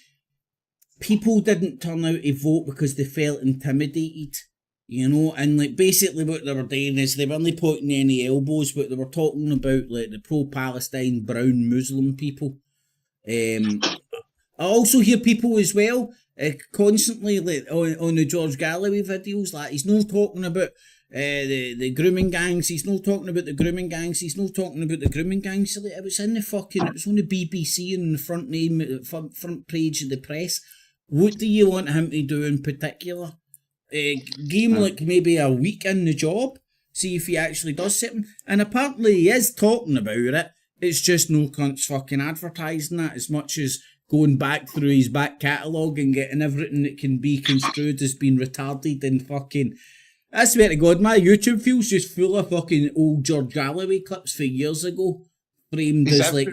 Speaker 1: people didn't turn out to vote because they felt intimidated, and like basically what they were doing is they weren't pointing any elbows, but they were talking about like the pro-Palestine brown Muslim people. I also hear people as well constantly like on the George Galloway videos, like he's not talking about the grooming gangs. He's not talking about the grooming gangs. He's not talking about the grooming gangs. It was in it was on the BBC and the front page of the press. What do you want him to do in particular? Give him like maybe a week in the job, see if he actually does something. And apparently he is talking about it. It's just no cunts fucking advertising that as much as going back through his back catalogue and getting everything that can be construed as being retarded and fucking. I swear to God, my YouTube feels just full of fucking old George Galloway clips for years ago, framed as like,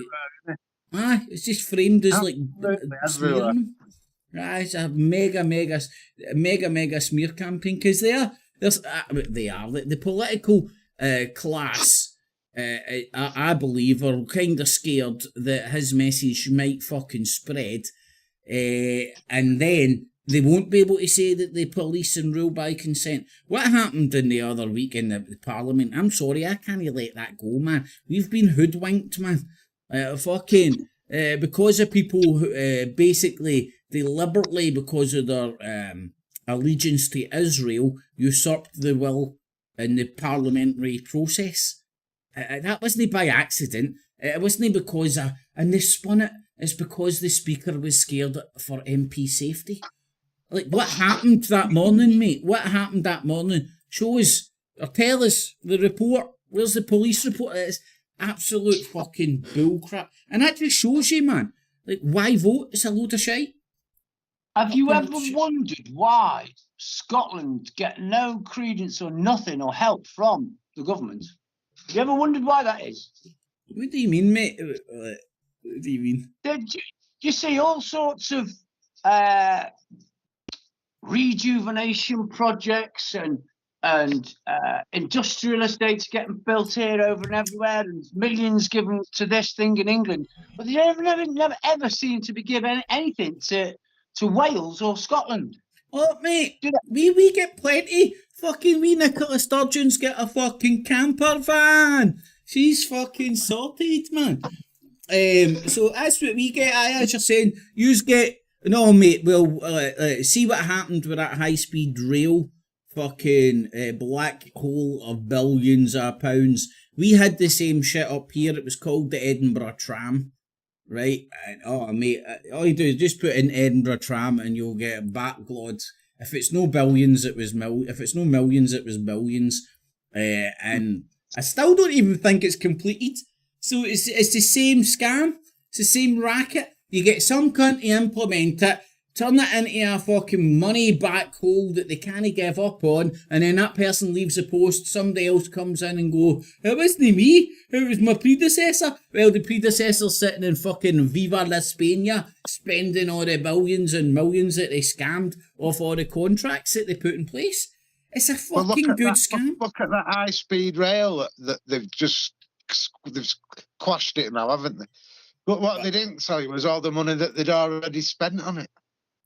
Speaker 1: it's just framed as like smearing. Right, it's a mega smear campaign, because they are the political class. I believe are kind of scared that his message might fucking spread, and then they won't be able to say that the police and rule by consent. What happened in the other week in the Parliament? I'm sorry, I can't let that go, man. We've been hoodwinked, man. Because of people who basically deliberately, because of their allegiance to Israel, usurped the will in the parliamentary process. That wasn't by accident. It wasn't because and they spun it. It's because the Speaker was scared for MP safety. Like, what happened that morning, mate? What happened that morning? Show us or tell us the report. Where's the police report? It's absolute fucking bullcrap. And that just shows you, man, like, why vote? It's a load of shite.
Speaker 2: Have you ever wondered why Scotland get no credence or nothing or help from the government? Have you ever wondered why that is?
Speaker 1: What do you mean, mate? What do you mean?
Speaker 2: You see all sorts of rejuvenation projects and industrial estates getting built here, over and everywhere, and millions given to this thing in England, but they never ever seem to be given anything to Wales or Scotland.
Speaker 1: Oh, mate, we get plenty. Fucking we Nicola Sturgeon's get a fucking camper van. She's fucking sorted, man. So that's what we get. As you're saying, yous get... No, mate, well, see what happened with that high-speed rail fucking black hole of billions of pounds. We had the same shit up here. It was called the Edinburgh Tram, right? And, oh, mate, all you do is just put in Edinburgh Tram and you'll get backloads. If it's no billions, it was if it's no millions, it was billions. And I still don't even think it's completed. So it's the same scam. It's the same racket. You get some cunt to implement it, turn it into a fucking money back hole that they can't give up on, and then that person leaves the post, somebody else comes in and go, it wasn't me, it was my predecessor. Well, the predecessor's sitting in fucking Viva La España, spending all the billions and millions that they scammed off all the contracts that they put in place. It's a fucking good scam.
Speaker 3: Look at that high-speed rail that they've quashed it now, haven't they? But what they didn't tell you was all the money that they'd already spent on it.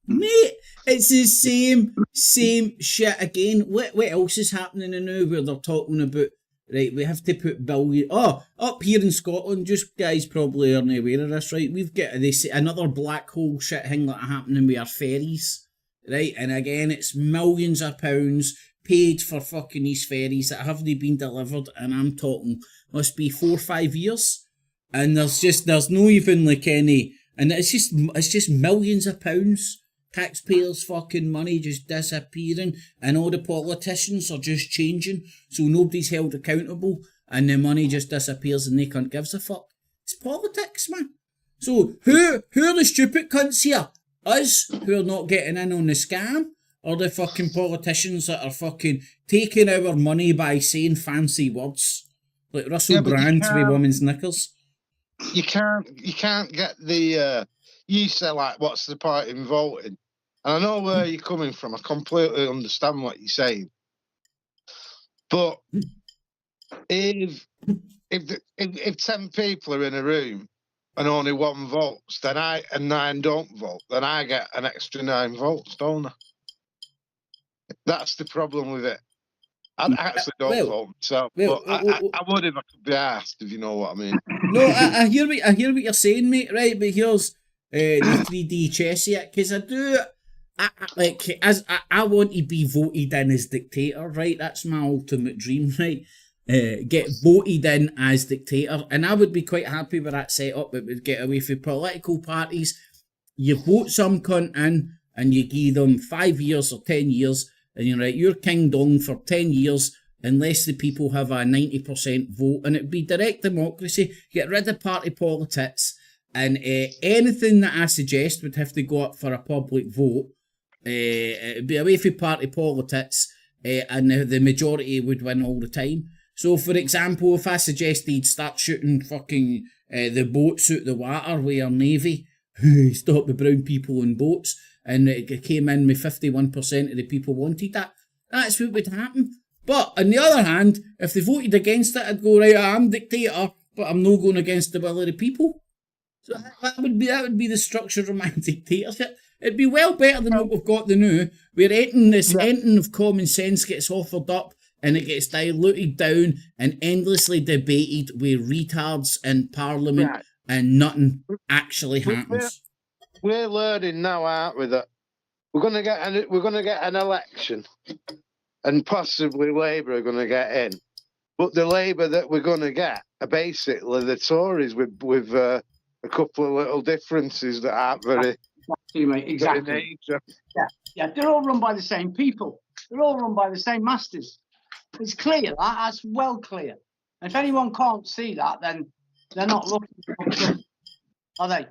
Speaker 1: Mate, it's the same shit again. What else is happening now where they're talking about, right, we have to put billion... Oh, up here in Scotland, just guys probably aren't aware of this, right? We've got another black hole shit thing that happening with our ferries, right? And again, it's millions of pounds paid for fucking these ferries that haven't been delivered, and I'm talking, must be 4 or 5 years. And there's no even like any, and it's just millions of pounds, taxpayers' fucking money just disappearing, and all the politicians are just changing, so nobody's held accountable, and the money just disappears and they can't give a fuck. It's politics, man. So who are the stupid cunts here? Us, who are not getting in on the scam, or the fucking politicians that are fucking taking our money by saying fancy words like Russell Brand with women's knickers?
Speaker 3: You can't get the you say like, what's the point in voting? And I know where you're coming from. I completely understand what you're saying. But if 10 people are in a room and only 1 votes, and 9 don't vote, then I get an extra 9 votes, don't I? That's the problem with it. I actually don't vote myself, but I would if I could be asked, if you know what I mean.
Speaker 1: No, I hear what you're saying, mate. Right, but here's the 3D chess yet, because I want to be voted in as dictator, right? That's my ultimate dream, right? Get voted in as dictator, and I would be quite happy with that setup. It would get away from political parties. You vote some cunt in, and you give them 5 years or 10 years. And you're right, you're king dong for 10 years unless the people have a 90% vote. And it'd be direct democracy. Get rid of party politics. And anything that I suggest would have to go up for a public vote. It'd be away from party politics. And the majority would win all the time. So, for example, if I suggested start shooting fucking the boats out the water with our navy, stop the brown people in boats, and it came in with 51% of the people wanted that, that's what would happen. But on the other hand, if they voted against it, I'd go, right, I'm dictator, but I'm not going against the will of the people. So that would be the structure of my dictatorship. It'd be well better than what we've got now, where anything of common sense gets offered up and it gets diluted down and endlessly debated with retards in Parliament, and nothing actually happens.
Speaker 3: We're learning now, aren't we, that we're going to get an election, and possibly Labour are going to get in, but the Labour that we're going to get are basically the Tories with a couple of little differences that aren't very
Speaker 2: exactly. Yeah, they're all run by the same people. They're all run by the same masters. It's clear. That's well clear. And if anyone can't see that, then they're not looking, are they?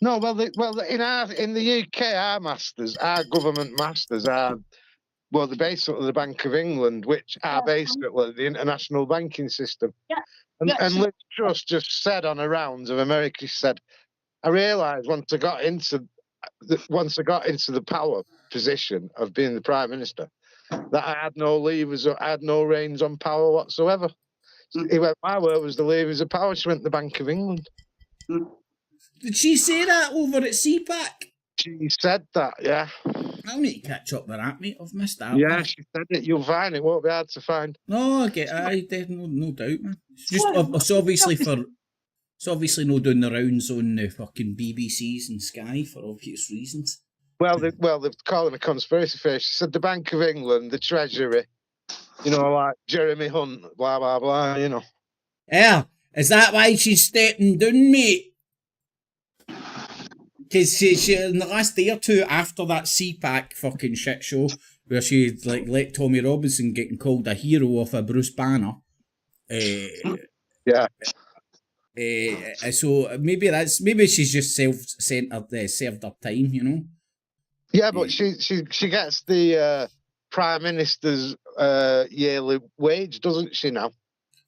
Speaker 3: No, well, in the UK, our government masters are, well, they're basically the Bank of England, which are basically the international banking system.
Speaker 2: Yeah.
Speaker 3: And Liz Truss just said on her rounds of America, she said, I realised once I got into the power position of being the Prime Minister, that I had no levers, or I had no reins on power whatsoever. He went, my word was the levers of power. She went the Bank of England.
Speaker 1: Did she say that over at CPAC?
Speaker 3: She said that, yeah.
Speaker 1: I'll need to catch up with that, mate. I've missed that.
Speaker 3: Yeah,
Speaker 1: one.
Speaker 3: she said it. You'll find it. Won't be hard to find.
Speaker 1: No, I get it. No doubt, man. It's obviously no doing the rounds on the fucking BBCs and Sky for obvious reasons.
Speaker 3: Well, they're calling a conspiracy theory. She said the Bank of England, the Treasury, like Jeremy Hunt, blah, blah, blah,
Speaker 1: Yeah, is that why she's stepping down, mate? Because she in the last day or two after that CPAC fucking shit show where she let Tommy Robinson getting called a hero off a Bruce Banner.
Speaker 3: Yeah.
Speaker 1: So maybe she's just self-centered, served her time,
Speaker 3: Yeah, but she gets the Prime Minister's yearly wage, doesn't she now?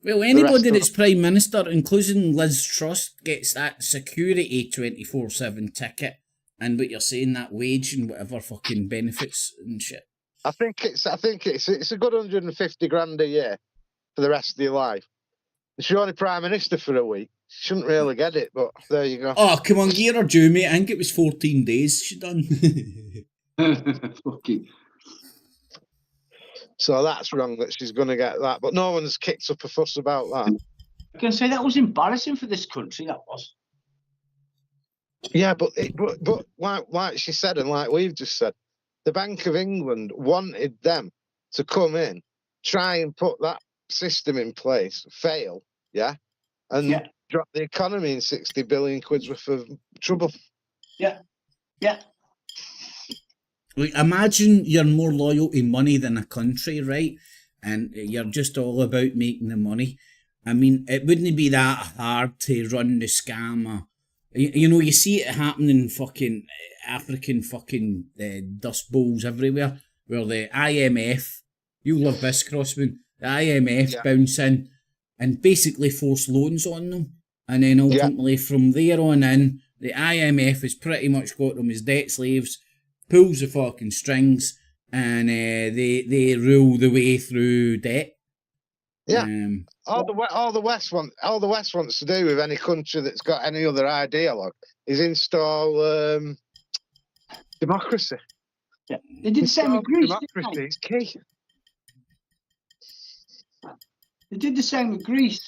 Speaker 1: Well, anybody that's Prime Minister, including Liz Truss, gets that security 24/7 ticket and what you're saying, that wage and whatever fucking benefits and shit.
Speaker 3: I think it's a good 150 grand a year for the rest of your life. If you're only Prime Minister for a week, she shouldn't really get it, but there you go.
Speaker 1: Oh, come on, give her due, mate. I think it was 14 days she done.
Speaker 2: Okay.
Speaker 3: So that's wrong that she's going to get that. But no one's kicked up a fuss about that.
Speaker 2: I can say that was embarrassing for this country, that was.
Speaker 3: Yeah, but like she said, and like we've just said, the Bank of England wanted them to come in, try and put that system in place, fail, and drop the economy in 60 billion quid's worth of trouble.
Speaker 2: Yeah.
Speaker 1: Like, imagine you're more loyal to money than a country, right? And you're just all about making the money. I mean, it wouldn't be that hard to run the scam. You see it happening in fucking African fucking dust bowls everywhere, where the IMF, you love this, Crossman, the IMF bounce in and basically force loans on them. And then ultimately from there on in, the IMF has pretty much got them as debt slaves, pulls the fucking strings, and they rule the way through debt.
Speaker 3: Yeah, all the West wants to do with any country that's got any other ideologue is install democracy.
Speaker 2: Yeah, they did the same with Greece.
Speaker 3: Democracy is key.
Speaker 2: They did the same with Greece,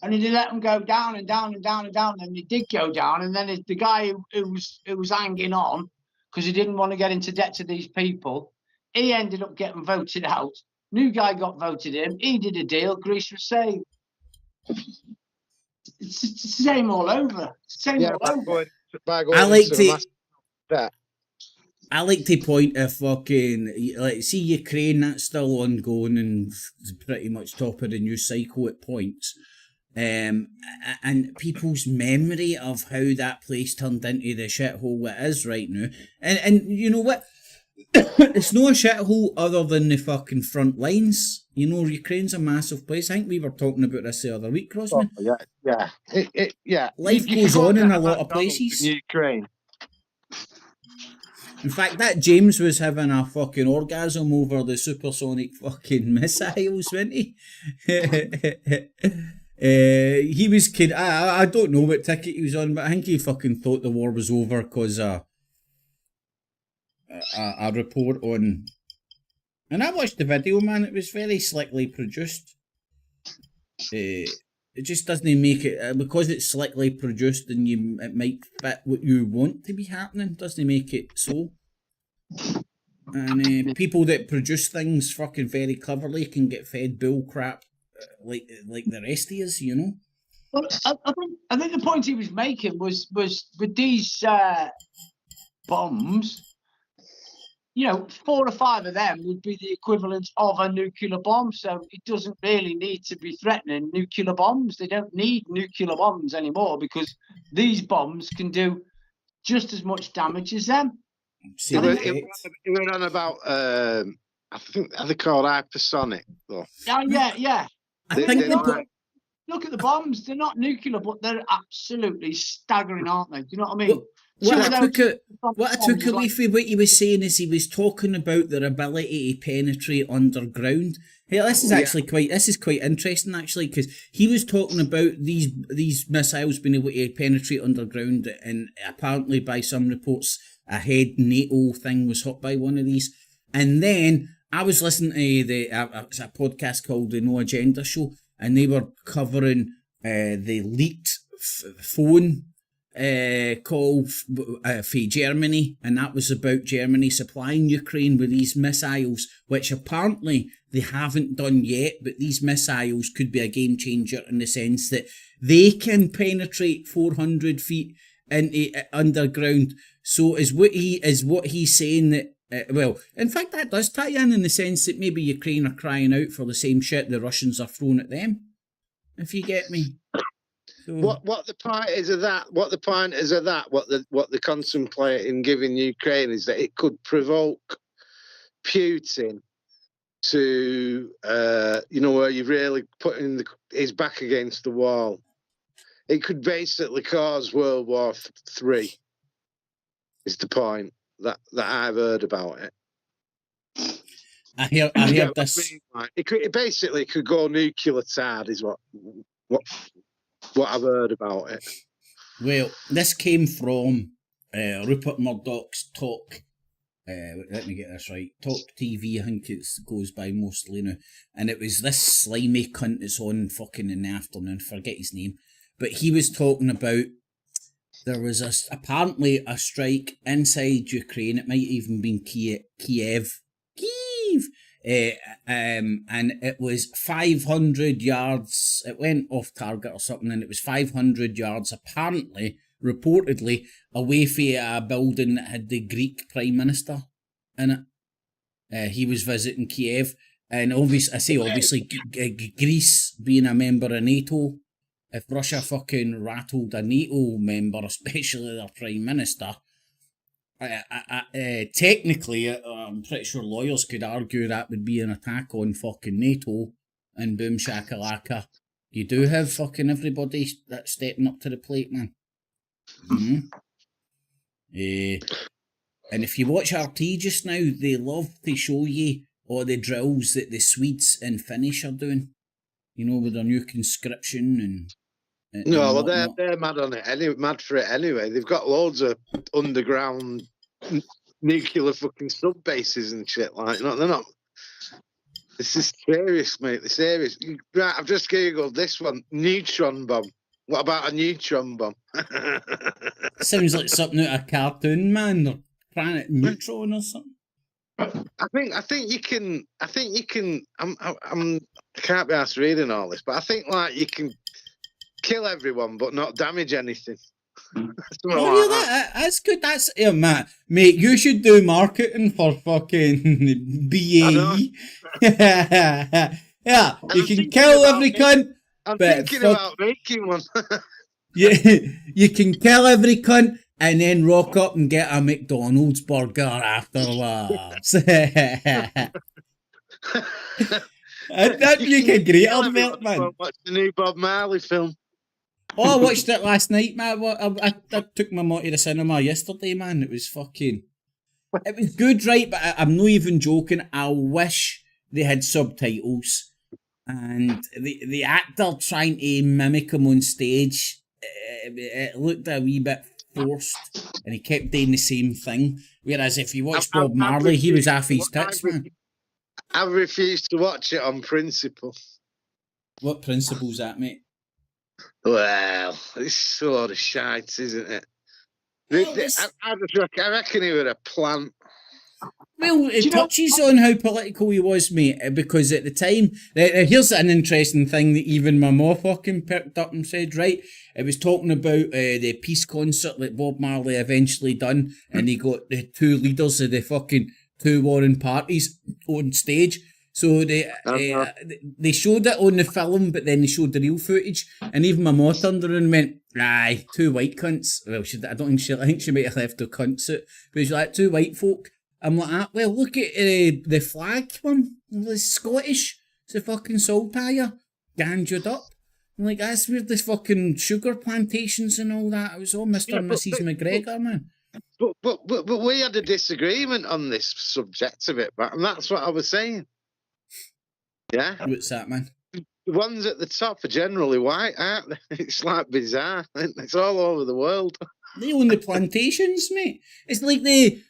Speaker 2: and they let them go down and down and down and down, and they did go down, and then the guy who was hanging on because he didn't want to get into debt to these people, he ended up getting voted out. New guy got voted in. He did a deal. Greece was saved. It's the same all over.
Speaker 1: I like to point a fucking see Ukraine, that's still ongoing and pretty much top of the news cycle at points. And people's memory of how that place turned into the shithole it is right now. And you know what? It's no a shithole other than the fucking front lines. Ukraine's a massive place. I think we were talking about this the other week, Crossman.
Speaker 3: Oh, yeah.
Speaker 1: Life goes on in a lot of places.
Speaker 3: In Ukraine.
Speaker 1: In fact, that James was having a fucking orgasm over the supersonic fucking missiles, wasn't he? He was kidding. I don't know what ticket he was on, but I think he fucking thought the war was over because a report on... And I watched the video, man. It was very slickly produced. It just doesn't make it... because it's slickly produced and it might fit what you want to be happening, doesn't make it so. And people that produce things fucking very cleverly can get fed bull crap like the rest of us,
Speaker 2: Well, I think the point he was making was with these bombs,
Speaker 4: 4 or 5 of them would be the equivalent of a nuclear bomb. So it doesn't really need to be threatening nuclear bombs. They don't need nuclear bombs anymore because these bombs can do just as much damage as them.
Speaker 3: It went on about, I think they're called hypersonic, though.
Speaker 4: Yeah.
Speaker 1: I think
Speaker 4: look at the bombs. They're not nuclear, but they're absolutely staggering, aren't they? Do you know what I mean?
Speaker 1: What I took away from what he was saying is he was talking about their ability to penetrate underground. Hey, this is quite interesting actually, because he was talking about these missiles being able to penetrate underground, and apparently by some reports a head NATO thing was hit by one of these. And then I was listening to a podcast called the No Agenda Show, and they were covering the leaked phone call for Germany, and that was about Germany supplying Ukraine with these missiles, which apparently they haven't done yet, but these missiles could be a game changer in the sense that they can penetrate 400 feet into underground. So is what he's saying that well, in fact that does tie in the sense that maybe Ukraine are crying out for the same shit the Russians are throwing at them, if you get me. So,
Speaker 3: what the point is of that? What they're contemplating giving Ukraine is that it could provoke Putin to, where you really putting his back against the wall. It could basically cause World War III. Is the point that I've heard about it.
Speaker 1: I hear this.
Speaker 3: It basically could go nuclear tard, is what I've heard about it.
Speaker 1: Well, this came from Rupert Murdoch's Talk. Let me get this right. Talk TV, I think it goes by mostly now. And it was this slimy cunt that's on fucking in the afternoon. Forget his name. But he was talking about there was apparently a strike inside Ukraine. It might even been Kiev. And it was 500 yards. It went off target or something, and it was 500 yards, apparently, reportedly, away from a building that had the Greek Prime Minister in it. He was visiting Kiev, and obviously, Greece being a member of NATO, if Russia fucking rattled a NATO member, especially their Prime Minister, technically, I'm pretty sure lawyers could argue that would be an attack on fucking NATO, and boom shakalaka. You do have fucking everybody that's stepping up to the plate, man. Mm-hmm. And if you watch RT just now, they love to show you all the drills that the Swedes and Finnish are doing. With their new conscription and
Speaker 3: they're mad on it. Mad for it anyway. They've got loads of underground nuclear fucking sub bases and shit like. No, they're not. This is serious, mate. This serious. Right, I've just googled this one. Neutron bomb. What about a neutron bomb?
Speaker 1: Sounds like something out of a cartoon, man. Or Planet Neutron or something.
Speaker 3: I think you can. I can't be asked reading all this, but I think you can kill everyone but not damage anything.
Speaker 1: That's good. That's mate. You should do marketing for fucking BAE. Yeah, you can kill every cunt.
Speaker 3: I'm thinking about making one.
Speaker 1: You can kill every cunt and then rock up and get a McDonald's burger afterwards. That'd be a great advert, man.
Speaker 3: Watch the new Bob Marley film.
Speaker 1: Oh, I watched it last night, man. I took my mum to the cinema yesterday, man. It was good, right? But I'm not even joking. I wish they had subtitles. And the actor trying to mimic him on stage, it looked a wee bit forced, and he kept doing the same thing. Whereas if you watch Bob Marley, he was off his tits, man.
Speaker 3: I refused to watch it on principle.
Speaker 1: What principle's that, mate?
Speaker 3: Well, it's a lot of shite, isn't it? I reckon he was a plant.
Speaker 1: Well, it touches on how political he was, mate, because at the time, here's an interesting thing that even my ma fucking picked up and said, right? It was talking about the peace concert that Bob Marley eventually done, and he got the two leaders of the fucking two warring parties on stage. So they showed it on the film, but then they showed the real footage, and even my mum turned around and went, "Aye, two white cunts." Well, I think she might have left her cunt suit, but she's like, two white folk. I'm like, well, look at the flag one. It's Scottish. It's a fucking saltire, ganjured up. I'm like, that's where the fucking sugar plantations and all that. It was all Mr. and Mrs. McGregor, man.
Speaker 3: But we had a disagreement on this subject of it, and that's what I was saying. Yeah.
Speaker 1: What's that, man?
Speaker 3: The ones at the top are generally white, aren't they? It's like bizarre. It's all over the world.
Speaker 1: They own the plantations, mate. It's like they...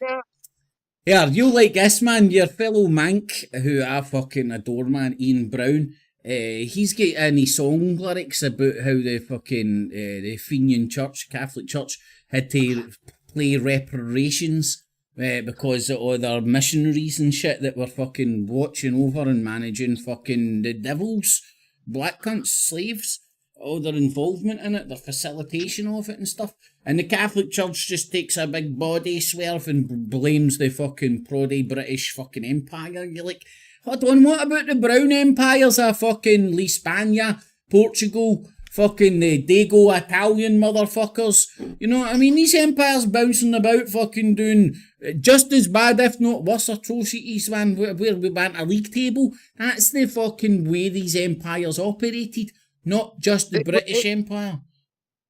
Speaker 1: Yeah, you'll like this, man. Your fellow Mank, who I fucking adore, man, Ian Brown. He's got any song lyrics about how the fucking the Fenian Church, Catholic Church, had to play reparations because of all their missionaries and shit that were fucking watching over and managing fucking the devils, black cunts, slaves, all their involvement in it, their facilitation of it and stuff. And the Catholic Church just takes a big body swerve and blames the fucking proddy British fucking empire. You're like, hold on, what about the brown empires of fucking Hispania, Portugal, fucking the Dago Italian motherfuckers? You know what I mean? These empires bouncing about fucking doing just as bad, if not worse, atrocities, man, where we went a league table. That's the fucking way these empires operated, not just the British Empire.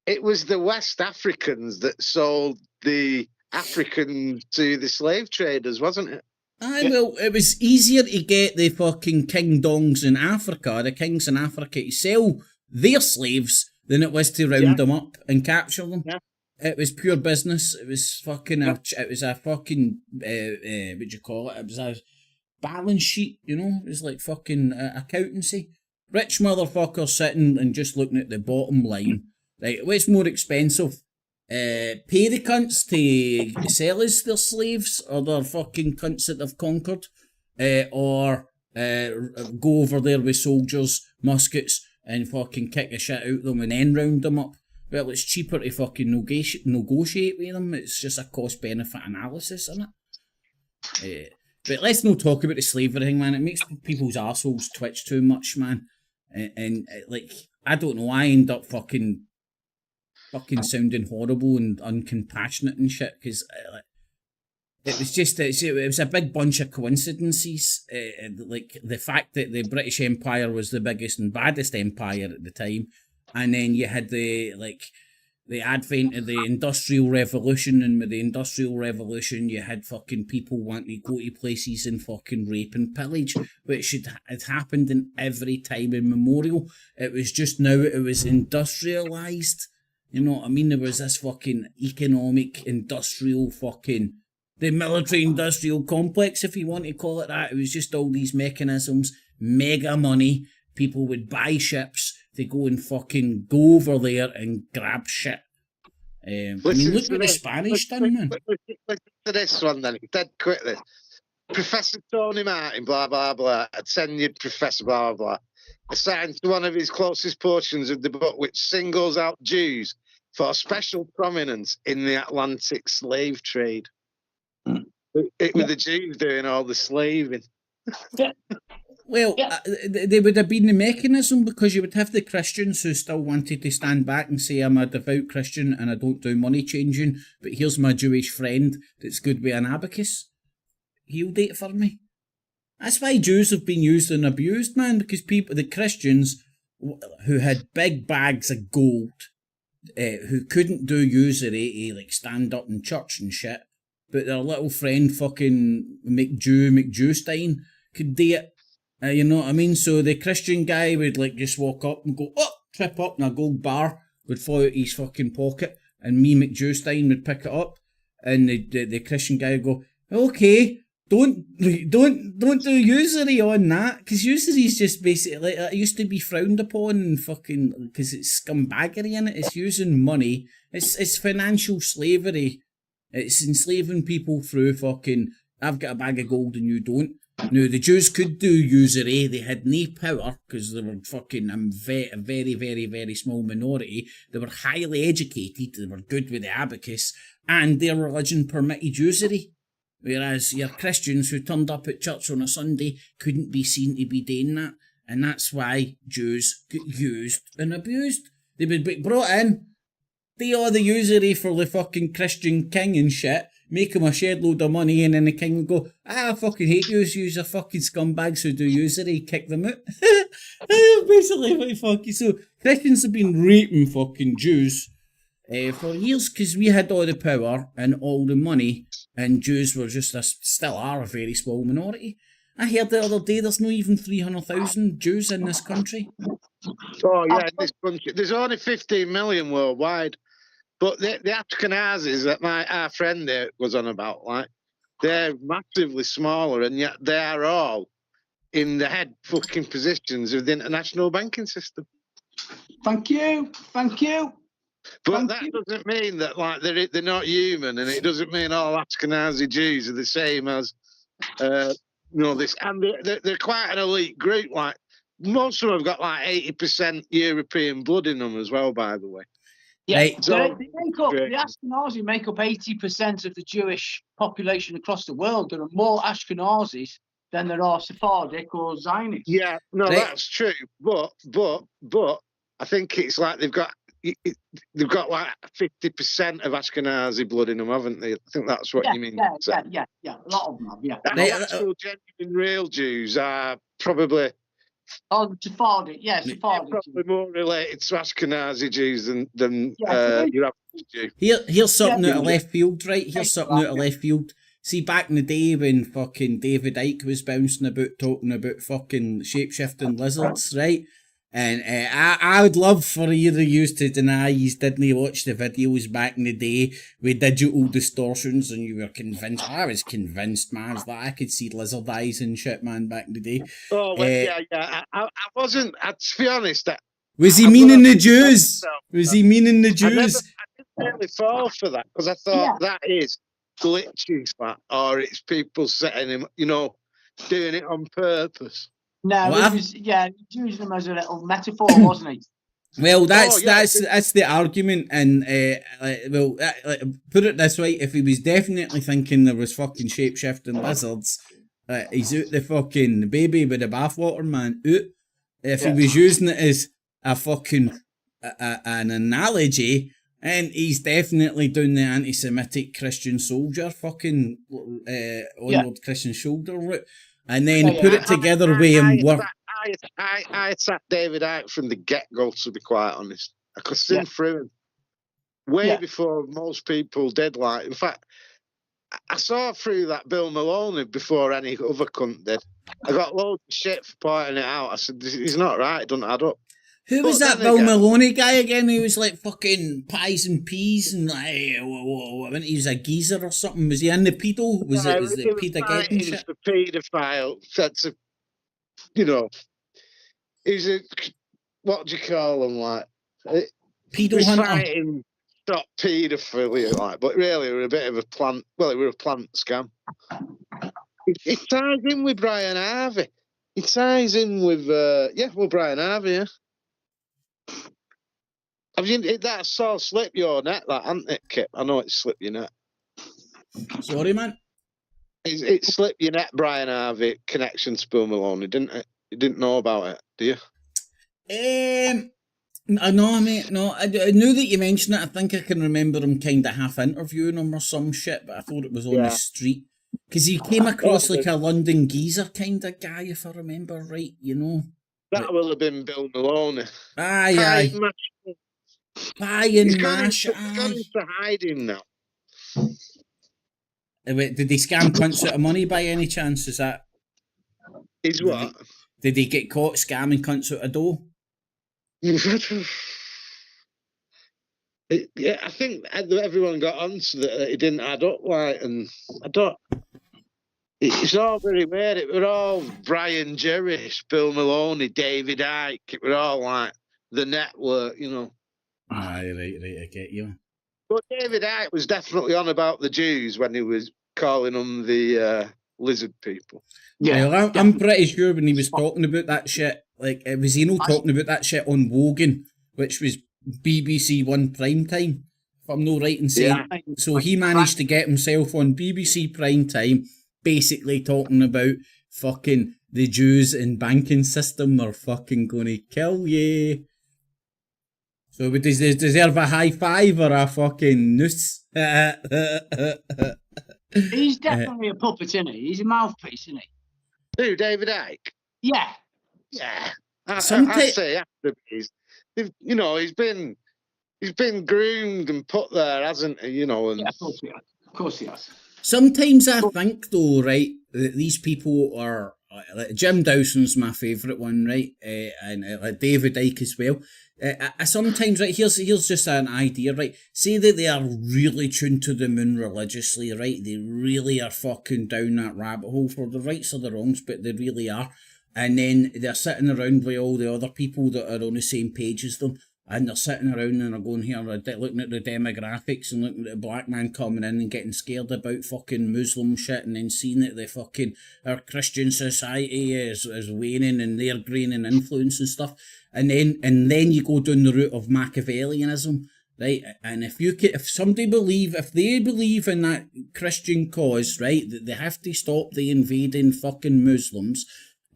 Speaker 3: It was the West Africans that sold the Africans to the slave traders, wasn't it?
Speaker 1: Aye, well, it was easier to get the fucking king-dongs in Africa, the kings in Africa, to sell their slaves than it was to round them up and capture them. Yeah. It was pure business. It was fucking it was a fucking what'd you call it? It was a balance sheet, you know. It was like fucking accountancy. Rich motherfuckers sitting and just looking at the bottom line. Like, what's more expensive? Pay the cunts to sell us their slaves, or their fucking cunts that they've conquered, or go over there with soldiers, muskets, and fucking kick the shit out of them and then round them up. Well, it's cheaper to fucking negotiate with them. It's just a cost-benefit analysis, isn't it? But let's not talk about the slavery thing, man. It makes people's arseholes twitch too much, man. And like, I don't know, I end up fucking sounding horrible and uncompassionate and shit, because it was just, it was a big bunch of coincidences. Like the fact that the British Empire was the biggest and baddest empire at the time, and then you had the advent of the Industrial Revolution, and with the Industrial Revolution you had fucking people wanting to go to places and fucking rape and pillage, which had happened in every time immemorial. It was just now it was industrialised. You know what I mean? There was this fucking economic, industrial fucking... the military-industrial complex, if you want to call it that. It was just all these mechanisms, mega money. People would buy ships to go and fucking go over there and grab shit. I mean, look what the Spanish done, man.
Speaker 3: Listen to this one then, dead quick this. Professor Tony Martin, blah, blah, blah, a tenured professor, blah, blah, blah, assigned to one of his closest portions of the book, which singles out Jews for special prominence in the Atlantic slave trade. It was the Jews doing all the slaving.
Speaker 1: Well, they would have been the mechanism, because you would have the Christians who still wanted to stand back and say, I'm a devout Christian and I don't do money changing, but here's my Jewish friend that's good with an abacus. He'll date for me. That's why Jews have been used and abused, man, because the Christians who had big bags of gold, who couldn't do usury to like stand up in church and shit, but their little friend fucking McJewstein could do it. You know what I mean? So the Christian guy would like just walk up and go, oh, trip up, and a gold bar would fall out his fucking pocket, and me, McJewstein, would pick it up, and the Christian guy would go, okay, don't do usury on that, because usury is just basically, like, it used to be frowned upon and fucking, because it's scumbaggery in it, it's using money, it's financial slavery, it's enslaving people through fucking, I've got a bag of gold and you don't. No, the Jews could do usury, they had no power, because they were fucking a very, very, very small minority, they were highly educated, they were good with the abacus, and their religion permitted usury. whereas your Christians who turned up at church on a Sunday couldn't be seen to be doing that, and that's why Jews get used and abused. They would be brought in, do all the usury for the fucking Christian king and shit, make him a shed load of money, and then the king would go, I fucking hate yous are fucking scumbags who do usury, kick them out. Basically, what fucking... So, Christians have been raping fucking Jews for years, because we had all the power and all the money, and Jews were just, still are a very small minority. I heard the other day there's not even 300,000 Jews in this country.
Speaker 3: Oh, yeah, in this country. There's only 15 million worldwide. But the Ashkenazis that our friend there was on about, like, they're massively smaller, and yet they are all in the head fucking positions of the international banking system.
Speaker 4: Thank you.
Speaker 3: But that doesn't mean that, like, they're not human, and it doesn't mean all Ashkenazi Jews are the same as, this. And they're quite an elite group. Like, most of them have got like 80% European blood in them as well, by the way.
Speaker 4: Yeah,
Speaker 1: Right.
Speaker 4: so the Ashkenazi make up 80% of the Jewish population across the world. There are more Ashkenazis than there are Sephardic or Zionists.
Speaker 3: Yeah, no, that's true. But I think it's like they've got like 50% of Ashkenazi blood in them, haven't they? I think that's what you mean.
Speaker 4: Yeah. A lot of them have, yeah.
Speaker 3: And the actual genuine real Jews are probably...
Speaker 4: Oh, Sephardic, Sephardic.
Speaker 3: Probably more related to Ashkenazi Jews than your average Jew.
Speaker 1: Here's something out of left field, right? Here's something out of left field. See, back in the day when fucking David Icke was bouncing about talking about fucking shape-shifting lizards, right? And I would love for either of you to deny you didn't watch the videos back in the day with digital distortions and you were convinced. I was convinced, man. It's like I could see lizard eyes and shit, man, back in the day.
Speaker 3: Oh, well, yeah. I wasn't, to be honest.
Speaker 1: Was he meaning the Jews? Was he meaning the Jews?
Speaker 3: I didn't really fall for that because I thought that is glitches, or it's people setting him, doing it on purpose.
Speaker 4: No, using them as a little metaphor, wasn't he?
Speaker 1: Well, that's the argument, and put it this way: if he was definitely thinking there was fucking shape-shifting lizards, he's out the fucking baby with the bathwater, man. Out. If he was using it as a fucking an analogy, and he's definitely doing the anti-Semitic Christian soldier fucking onward Christian shoulder route. And then put it together with him.
Speaker 3: I attacked David Icke from the get-go, to be quite honest. I could see through him way before most people did. Like, in fact, I saw through that Bill Maloney before any other cunt did. I got loads of shit for pointing it out. I said, he's not right, it doesn't add up.
Speaker 1: Who was that Bill Maloney guy again? He was like fucking pies and peas and like, he was a geezer or something. Was he in the pedo? Was it Peter Getting shit?
Speaker 3: The paedophile said to, he's a, what do you call him, like?
Speaker 1: Pedo hunter.
Speaker 3: Fighting stop paedophilia, like, but really we're a bit of a plant, we're a plant scam. It ties in with Brian Harvey. It ties in with, Brian Harvey, yeah. That's all slip your net, that, hasn't it, Kip? I know it's slip your net.
Speaker 1: Sorry, man.
Speaker 3: It slipped your net, Brian Harvey, connection to Bill Maloney, didn't it? You didn't know about it, do you?
Speaker 1: No, mate, no. I knew that you mentioned it. I think I can remember him kind of half interviewing him or some shit, but I thought it was on the street. Because he came across like a London geezer kind of guy, if I remember right,
Speaker 3: That will have been Bill Maloney.
Speaker 1: Aye. Pie and mash.
Speaker 3: He's gone into hiding now.
Speaker 1: Wait, did he scam cunts out of money by any chance? Is that...
Speaker 3: Is what?
Speaker 1: Did he get caught scamming cunts out of dough?
Speaker 3: I think everyone got onto that. It didn't add up, like, and I don't... It's all very weird. It were all Brian Jerrish, Bill Maloney, David Icke. It were all like the network,
Speaker 1: Aye, right, I get you.
Speaker 3: But David Icke was definitely on about the Jews when he was calling them the lizard people.
Speaker 1: Yeah, well, I'm pretty sure when he was talking about that shit, like, was he not talking about that shit on Wogan, which was BBC One prime time? if I'm no right in saying.
Speaker 3: Yeah.
Speaker 1: So he managed to get himself on BBC Prime Time, basically talking about fucking the Jews and banking system are fucking gonna kill you. So we deserve a high five or a fucking noose.
Speaker 4: He's definitely a puppet, isn't he? He's a mouthpiece, isn't he?
Speaker 3: Who, David Icke?
Speaker 4: Yeah.
Speaker 3: Yeah. I
Speaker 1: Someti-
Speaker 3: say after he's been groomed and put there, hasn't he? And
Speaker 4: Yeah, of course he has. Of course he has.
Speaker 1: Sometimes I think, though, right, that these people are. Like Jim Dawson's my favourite one, right? And David Icke as well. I sometimes, right, here's just an idea, right? Say that they are really tuned to the moon religiously, right? They really are fucking down that rabbit hole for the rights or the wrongs, but they really are. And then they're sitting around with all the other people that are on the same page as them. And they're sitting around and they're going here, looking at the demographics and looking at the black man coming in and getting scared about fucking Muslim shit, and then seeing that our Christian society is waning and they're gaining influence and stuff. And then you go down the route of Machiavellianism, right? And if they believe in that Christian cause, right, that they have to stop the invading fucking Muslims.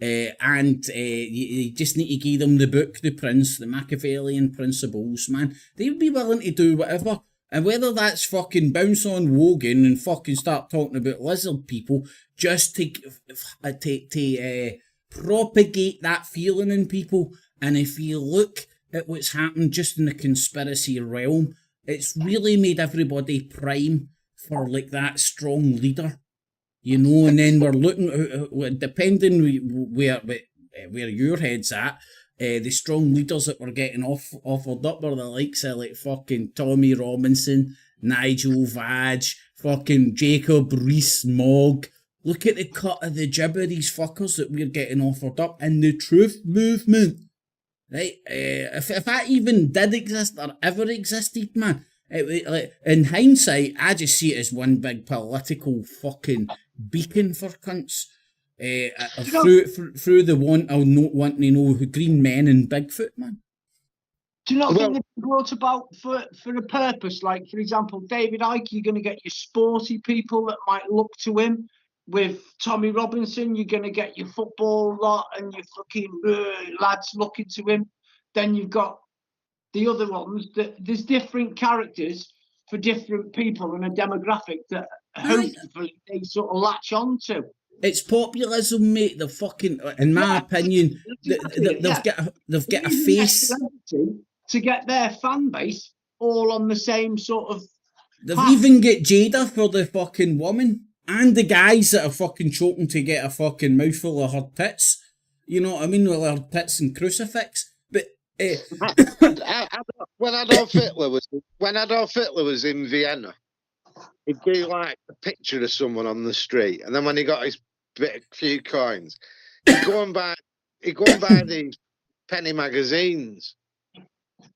Speaker 1: You just need to give them the book, The Prince, the Machiavellian principles, man. They'd be willing to do whatever. And whether that's fucking bounce on Wogan and fucking start talking about lizard people just to propagate that feeling in people. And if you look at what's happened just in the conspiracy realm, it's really made everybody prime for like that strong leader. And then we're looking, depending where your head's at, the strong leaders that were getting offered up were the likes of like fucking Tommy Robinson, Nigel Vadge, fucking Jacob Rees-Mogg. Look at the cut of the jibber, these fuckers that we're getting offered up, and the truth movement. Right? If that even did exist or ever existed, man, in hindsight, I just see it as one big political fucking beacon for cunts. Through the want of not wanting to know who green men and Bigfoot, man.
Speaker 4: Do you not think they're brought about for a purpose? Like, for example, David Icke, you're going to get your sporty people that might look to him. With Tommy Robinson, you're going to get your football lot and your fucking lads looking to him. Then you've got the other ones. There's different characters for different people and a demographic that hopefully they sort of latch on to.
Speaker 1: It's populism, mate. The fucking, in my opinion,
Speaker 4: exactly,
Speaker 1: they've got a face
Speaker 4: to get their fan base all on the same sort of.
Speaker 1: They've even got Jada for the fucking woman, and the guys that are fucking choking to get a fucking mouthful of her tits. You know what I mean? With her tits and crucifix. But
Speaker 3: when Adolf Hitler was in Vienna, he'd do like a picture of someone on the street, and then when he got his few coins, he'd go and buy these penny magazines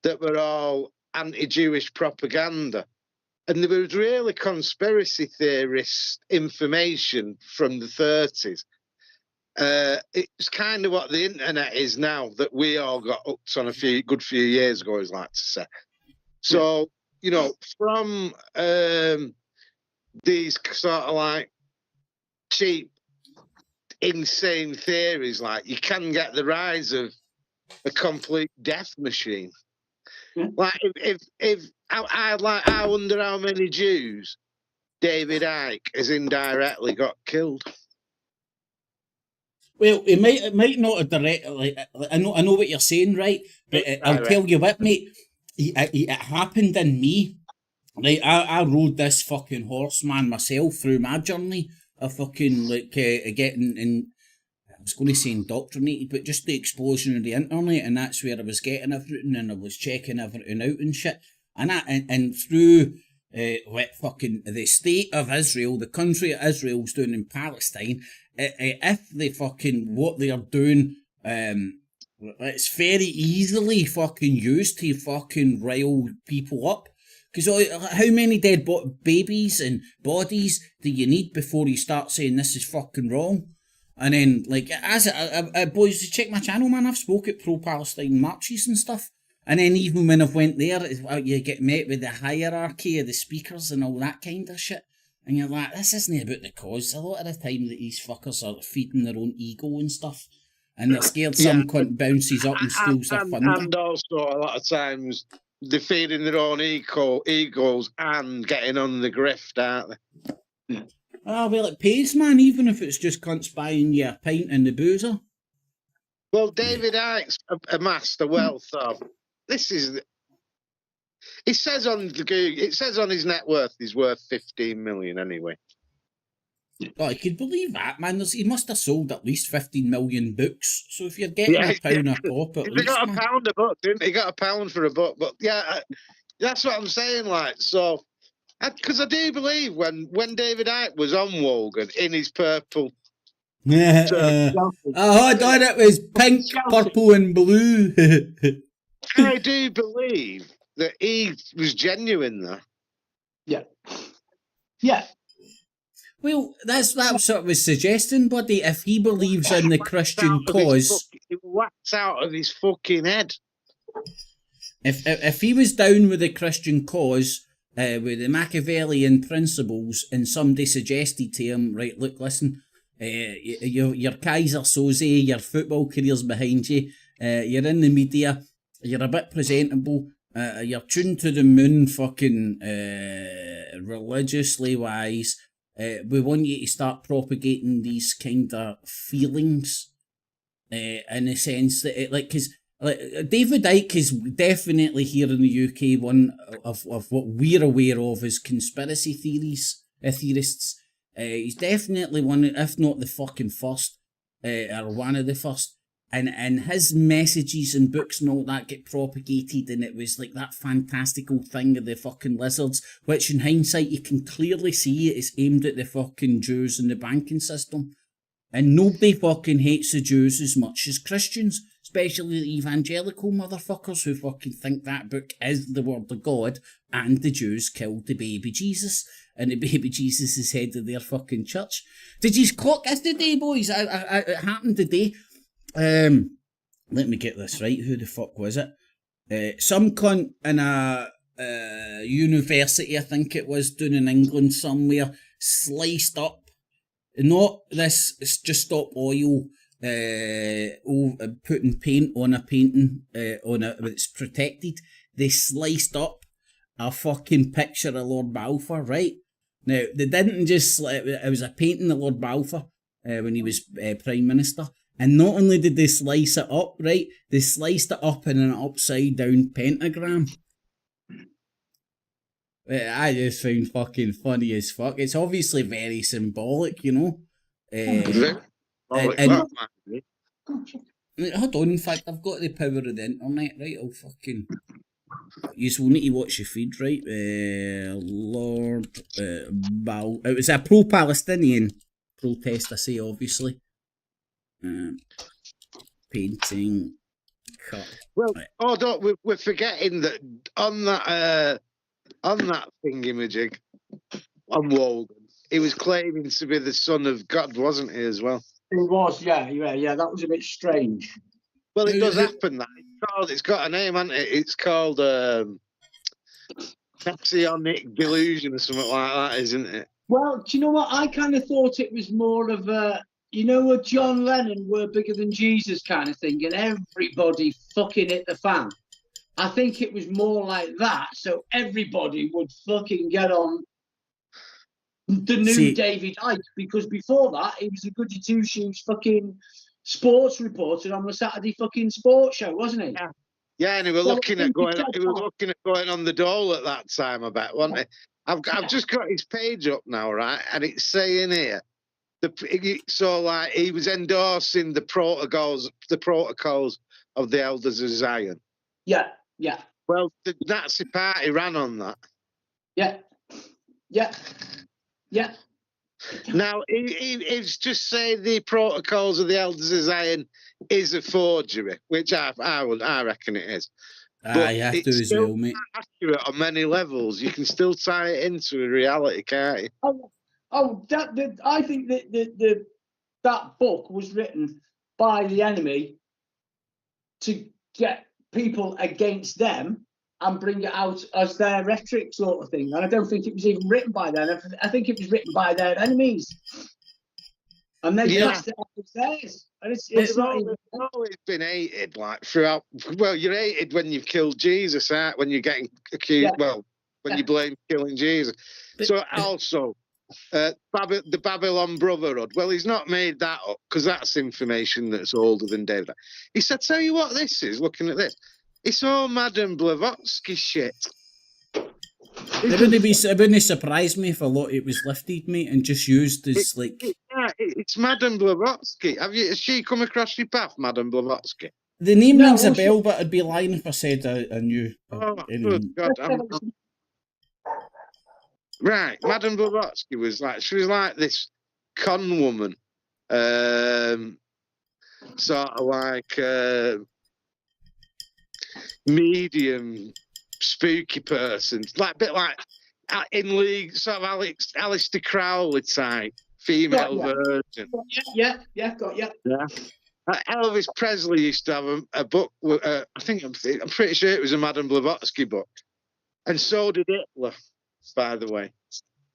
Speaker 3: that were all anti-Jewish propaganda. And there was really conspiracy theorist information from the 30s. It's kind of what the internet is now, that we all got hooked on a good few years ago, as I like to say. So, from these sort of like cheap, insane theories, like you can get the rise of a complete death machine. Yeah. Like if I wonder how many Jews David Icke has indirectly got killed.
Speaker 1: Well, it might not have directly. I know what you're saying, right? But I'll tell you what, mate. It happened in me. Right, I rode this fucking horse, man, myself through my journey of fucking getting in. I was going to say indoctrinated, but just the explosion of the internet, and that's where I was getting everything, and I was checking everything out and shit. And through fucking the state of Israel, the country of Israel's doing in Palestine, if they fucking what they are doing, it's very easily fucking used to fucking rile people up. Because how many dead babies and bodies do you need before you start saying this is fucking wrong? And then, like, boys, check my channel, man. I've spoke at pro-Palestine marches and stuff. And then even when I've went there, you get met with the hierarchy of the speakers and all that kind of shit. And you're like, this isn't about the cause. A lot of the time that these fuckers are feeding their own ego and stuff. And they're scared some cunt bounces up and steals their thunder.
Speaker 3: And also, a lot of times, they're feeding their own egos and getting on the grift, aren't they?
Speaker 1: Oh, well, it pays, man, even if it's just cunts buying you a pint in the boozer.
Speaker 3: Well, David Icke's amassed a wealth of... This is... It says on the Google, it says on his net worth he's worth 15 million anyway.
Speaker 1: Oh, I could believe that, man. He must have sold at least 15 million books. So if you're getting a pound a pop, at least,
Speaker 3: got a pound a book, didn't he? Got a pound for a book. But yeah, that's what I'm saying. Like, so, because I do believe when David Icke was on Wogan in his purple.
Speaker 1: Hold on, it was pink, purple, and blue.
Speaker 3: I do believe that he was genuine there.
Speaker 4: Yeah. Yeah.
Speaker 1: Well, that's what I was suggesting, buddy. If he believes in the Christian cause,
Speaker 3: It whacks out of his fucking head.
Speaker 1: If he was down with the Christian cause, with the Machiavellian principles, and somebody suggested to him, right, look, listen, your Kaiser Soze, your football career's behind you, you're in the media, you're a bit presentable, you're tuned to the moon, fucking religiously wise. We want you to start propagating these kind of feelings, in a sense that, because David Icke is definitely here in the UK one of what we're aware of as conspiracy theorists. He's definitely one, if not the fucking first, or one of the first. And his messages and books and all that get propagated, and it was like that fantastical thing of the fucking lizards, which in hindsight you can clearly see it is aimed at the fucking Jews and the banking system. And nobody fucking hates the Jews as much as Christians, especially the evangelical motherfuckers who fucking think that book is the word of God, and the Jews killed the baby Jesus, and the baby Jesus is head of their fucking church. Did you clock this today, boys? It happened today. Let me get this right. Who the fuck was it? Some cunt in a university, I think it was, down in England somewhere, sliced up. Not this, it's just stop oil, putting paint on a painting, it's protected. They sliced up a fucking picture of Lord Balfour, right? Now, they didn't just, it was a painting of Lord Balfour when he was Prime Minister. And not only did they slice it up, right, they sliced it up in an upside down pentagram. I just found fucking funny as fuck. It's obviously very symbolic, you know. Hold on, in fact, I've got the power of the internet, right? I'll fucking... You will need to watch your feed, right? Lord Bal... It was a pro-Palestinian protest, I say, obviously. Painting cut.
Speaker 3: Well, we're forgetting that on that thingamajig on Wogan, he was claiming to be the son of God, wasn't he, as well?
Speaker 4: He was, yeah. That was a bit strange.
Speaker 3: Well, it does happen that it's got a name, hasn't it? It's called messianic delusion or something like that, isn't it?
Speaker 4: Well, do you know what? I kind of thought it was more of a, you know, what John Lennon were bigger than Jesus kind of thing, and everybody fucking hit the fan. I think it was more like that, so everybody would fucking get on the new David Icke, because before that, he was a goody two-shoes fucking sports reporter on the Saturday fucking sports show, wasn't he?
Speaker 3: Yeah, and he was looking at going on the dole at that time, I bet, wasn't he? I've just got his page up now, right, and it's saying here. So, like, he was endorsing the protocols of the Elders of Zion.
Speaker 4: Yeah.
Speaker 3: Well, the Nazi Party ran on that.
Speaker 4: Yeah.
Speaker 3: Now, he's just saying the protocols of the Elders of Zion is a forgery, which I reckon it is. But
Speaker 1: you have to as well, mate.
Speaker 3: Accurate on many levels. You can still tie it into a reality, can't you?
Speaker 4: I think that that book was written by the enemy to get people against them and bring it out as their rhetoric sort of thing. And I don't think it was even written by them. I think it was written by their enemies. And then passed it off as theirs. And it's not even...
Speaker 3: always been hated, like, throughout. Well, you're hated when you've killed Jesus, aren't when you're getting accused, when you blame killing Jesus. So also, the Babylon Brotherhood, well, he's not made that up, because that's information that's older than David. He said, tell you what this is, looking at this. It's all Madame Blavatsky shit.
Speaker 1: It wouldn't surprise me if a lot it was lifted, mate, and just used as
Speaker 3: it's Madame Blavatsky. Has she come across your path, Madame Blavatsky?
Speaker 1: The name rings a bell, but I'd be lying if I said I knew.
Speaker 3: Good God. Right, Madame Blavatsky was like this con woman, sort of like medium spooky person, like a bit like in league, sort of Aleister Crowley type female version.
Speaker 4: Yeah, got you.
Speaker 3: Yeah. Elvis Presley used to have a book. I'm pretty sure it was a Madame Blavatsky book, and so did Hitler, by the way.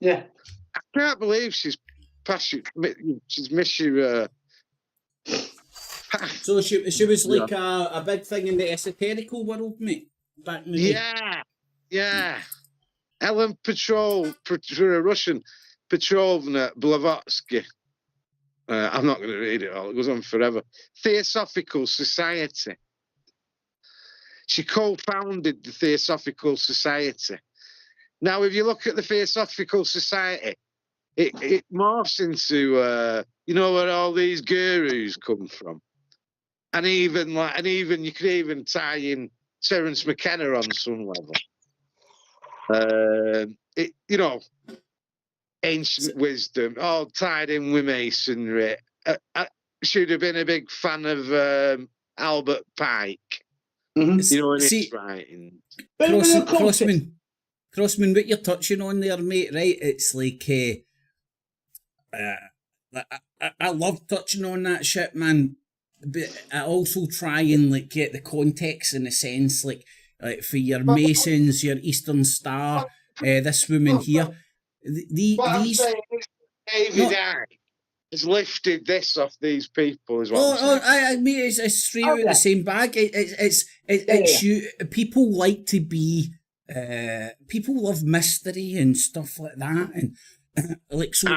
Speaker 4: Yeah.
Speaker 3: I can't believe she's missed your.
Speaker 1: So she was like a big thing in the esoterical world, mate. Back in the day.
Speaker 3: Yeah. Ellen Russian Petrovna Blavatsky. I'm not going to read it all. It goes on forever. Theosophical Society. She co-founded the Theosophical Society. Now, if you look at the Theosophical Society, it morphs into where all these gurus come from, and even you could even tie in Terence McKenna on some level. Ancient wisdom, all tied in with masonry. I should have been a big fan of Albert Pike.
Speaker 1: Mm-hmm.
Speaker 3: You know, in his writing.
Speaker 1: Crossman, what you're touching on there, mate, right? It's like, I love touching on that shit, man. But I also try and like get the context in a sense, like for your Masons, your Eastern Star, this woman here. These
Speaker 3: David has lifted this off these people as well.
Speaker 1: I mean, it's straight out of the same bag. It's you. People like to be. People love mystery and stuff like that, and like so.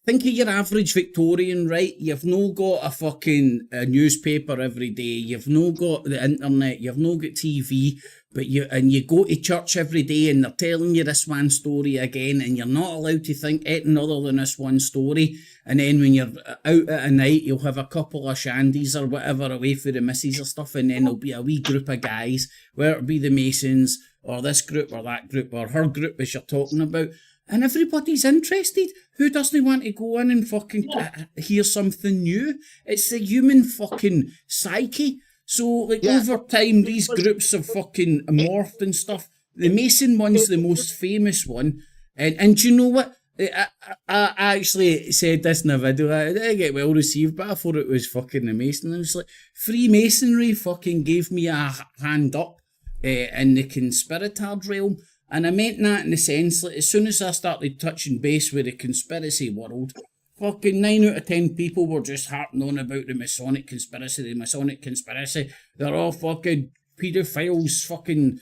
Speaker 1: Think of your average Victorian, right? You've no got a fucking newspaper every day. You've no got the internet. You've no got TV. But you go to church every day and they're telling you this one story again, and you're not allowed to think anything other than this one story. And then when you're out at a night, you'll have a couple of shandies or whatever away for the missus or stuff, and then there'll be a wee group of guys, whether it be the Masons or this group or that group or her group as you're talking about. And everybody's interested. Who doesn't want to go in and fucking hear something new? It's the human fucking psyche. So, over time, these groups have fucking morphed and stuff. The Mason one's the most famous one. And do you know what? I actually said this in a video. I didn't get well received, but I thought it was fucking amazing. I was like, Freemasonry fucking gave me a hand up in the conspiratard realm. And I meant that in the sense, like, as soon as I started touching base with the conspiracy world, fucking 9 out of 10 people were just harping on about the Masonic conspiracy. They're all fucking pedophiles, fucking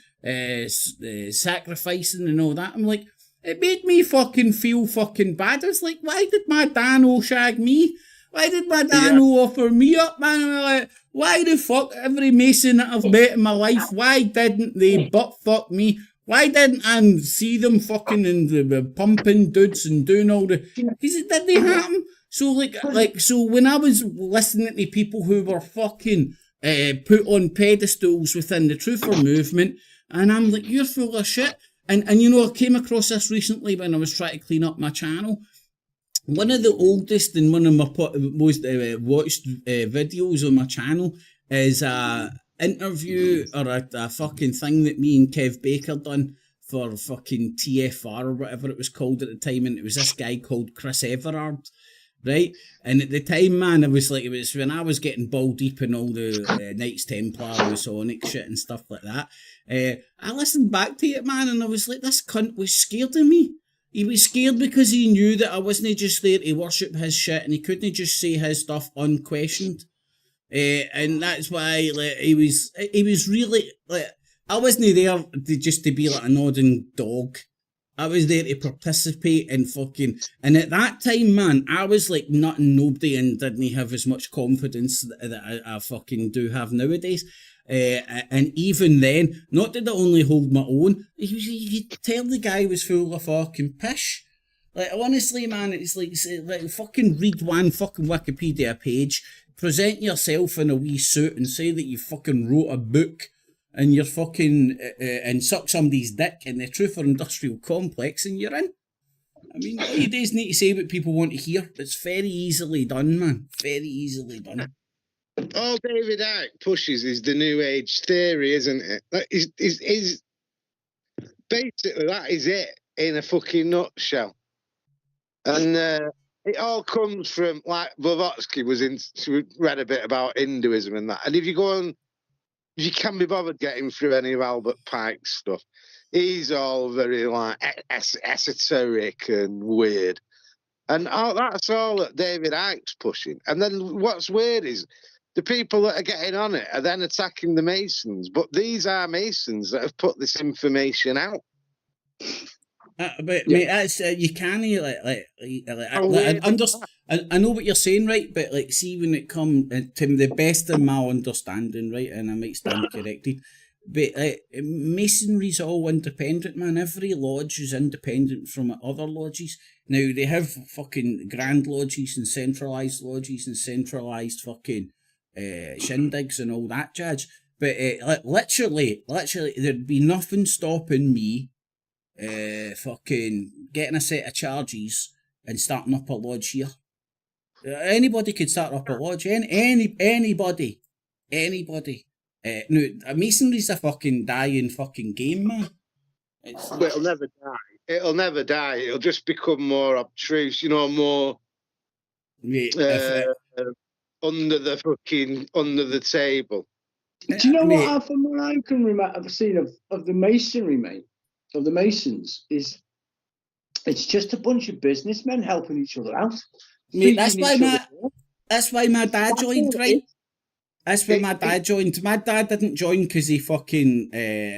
Speaker 1: sacrificing and all that. I'm like, it made me fucking feel fucking bad. I was like, why did my Dano shag me? Why did my Dano offer me up, man? I'm like, why the fuck every Mason that I've met in my life, why didn't they butt fuck me? Why didn't I see them fucking and the pumping dudes and doing all the... Because it didn't happen. So, so when I was listening to people who were fucking put on pedestals within the Truther movement, and I'm like, you're full of shit. And I came across this recently when I was trying to clean up my channel. One of the oldest and one of my most watched videos on my channel is interview or a fucking thing that me and Kev Baker done for fucking TFR or whatever it was called at the time, and it was this guy called Chris Everard, right? And at the time, man, it was when I was getting ball deep in all the Knights Templar, Masonic shit and stuff like that. I listened back to it, man, and I was like, this cunt was scared of me. He was scared because he knew that I wasn't just there to worship his shit, and he couldn't just say his stuff unquestioned. And that's why he was really I wasn't there just to be like a nodding dog. I was there to participate in fucking, and at that time, man, I was like nothing, nobody, and didn't have as much confidence that I fucking do have nowadays. And even then, not did I only hold my own, you could tell the guy was full of fucking pish. Like, honestly, man, it's like fucking read one fucking Wikipedia page, present yourself in a wee suit and say that you fucking wrote a book and you're fucking, and suck somebody's dick in the Truth or Industrial Complex and you're in. I mean, all you just need to say what people want to hear. It's very easily done, man. Very easily done.
Speaker 3: All David Icke pushes is the New Age theory, isn't it? That is basically, that is it in a fucking nutshell. And it all comes from, like, Blavatsky she read a bit about Hinduism and that. And if you can be bothered getting through any of Albert Pike's stuff, he's all very, like, esoteric and weird. And that's all that David Icke's pushing. And then what's weird is the people that are getting on it are then attacking the Masons. But these are Masons that have put this information out.
Speaker 1: But mate, that's you can't I know what you're saying, right? But like, see, when it comes to the best of my understanding, right, and I might stand corrected, but Masonry's all independent, man. Every lodge is independent from other lodges. Now they have fucking grand lodges and centralised fucking shindigs and all that jazz. But literally, there'd be nothing stopping me fucking getting a set of charges and starting up a lodge here. Anybody could start up a lodge. Anybody. No, Masonry's a fucking dying fucking game, man.
Speaker 3: But it'll never die. It'll just become more obtruse, more under the table.
Speaker 4: Do you know what? From what I can remember, I've seen of the Masonry, mate, of the Masons, is it's just a bunch of businessmen helping each other out.
Speaker 1: Mate, that's why my dad joined, right? That's why my dad joined. My dad didn't join because he fucking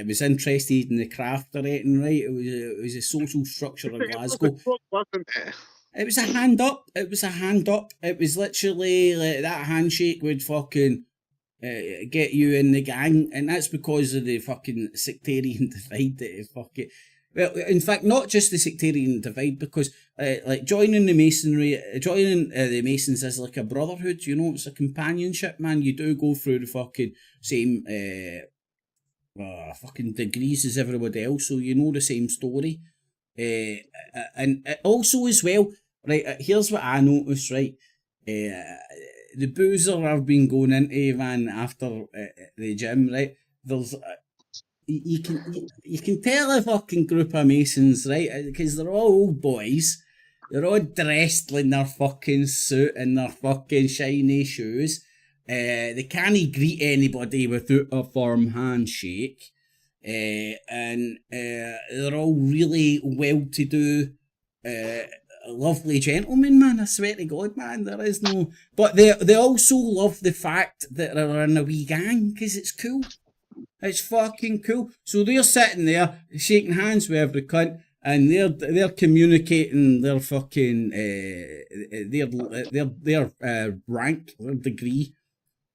Speaker 1: was interested in the craft or anything, right? It was a social structure in Glasgow. It was a hand up. It was literally like that handshake would fucking get you in the gang, and that's because of the fucking sectarian divide that is fucking. Well, in fact, not just the sectarian divide, because like joining the Masonry, joining the Masons is like a brotherhood. It's a companionship, man. You do go through the fucking same fucking degrees as everybody else, so you know the same story. And also as well, right? Here's what I noticed, right? The boozer I've been going into, man, after the gym, right? There's you can tell a fucking group of Masons, right? Because they're all old boys. They're all dressed in their fucking suit and their fucking shiny shoes. They can't greet anybody without a firm handshake. And they're all really well-to-do, lovely gentlemen, man. I swear to God, man, there is no. But they also love the fact that they're in a wee gang because it's cool. It's fucking cool. So they're sitting there shaking hands with every cunt, and they're communicating their fucking their rank, their degree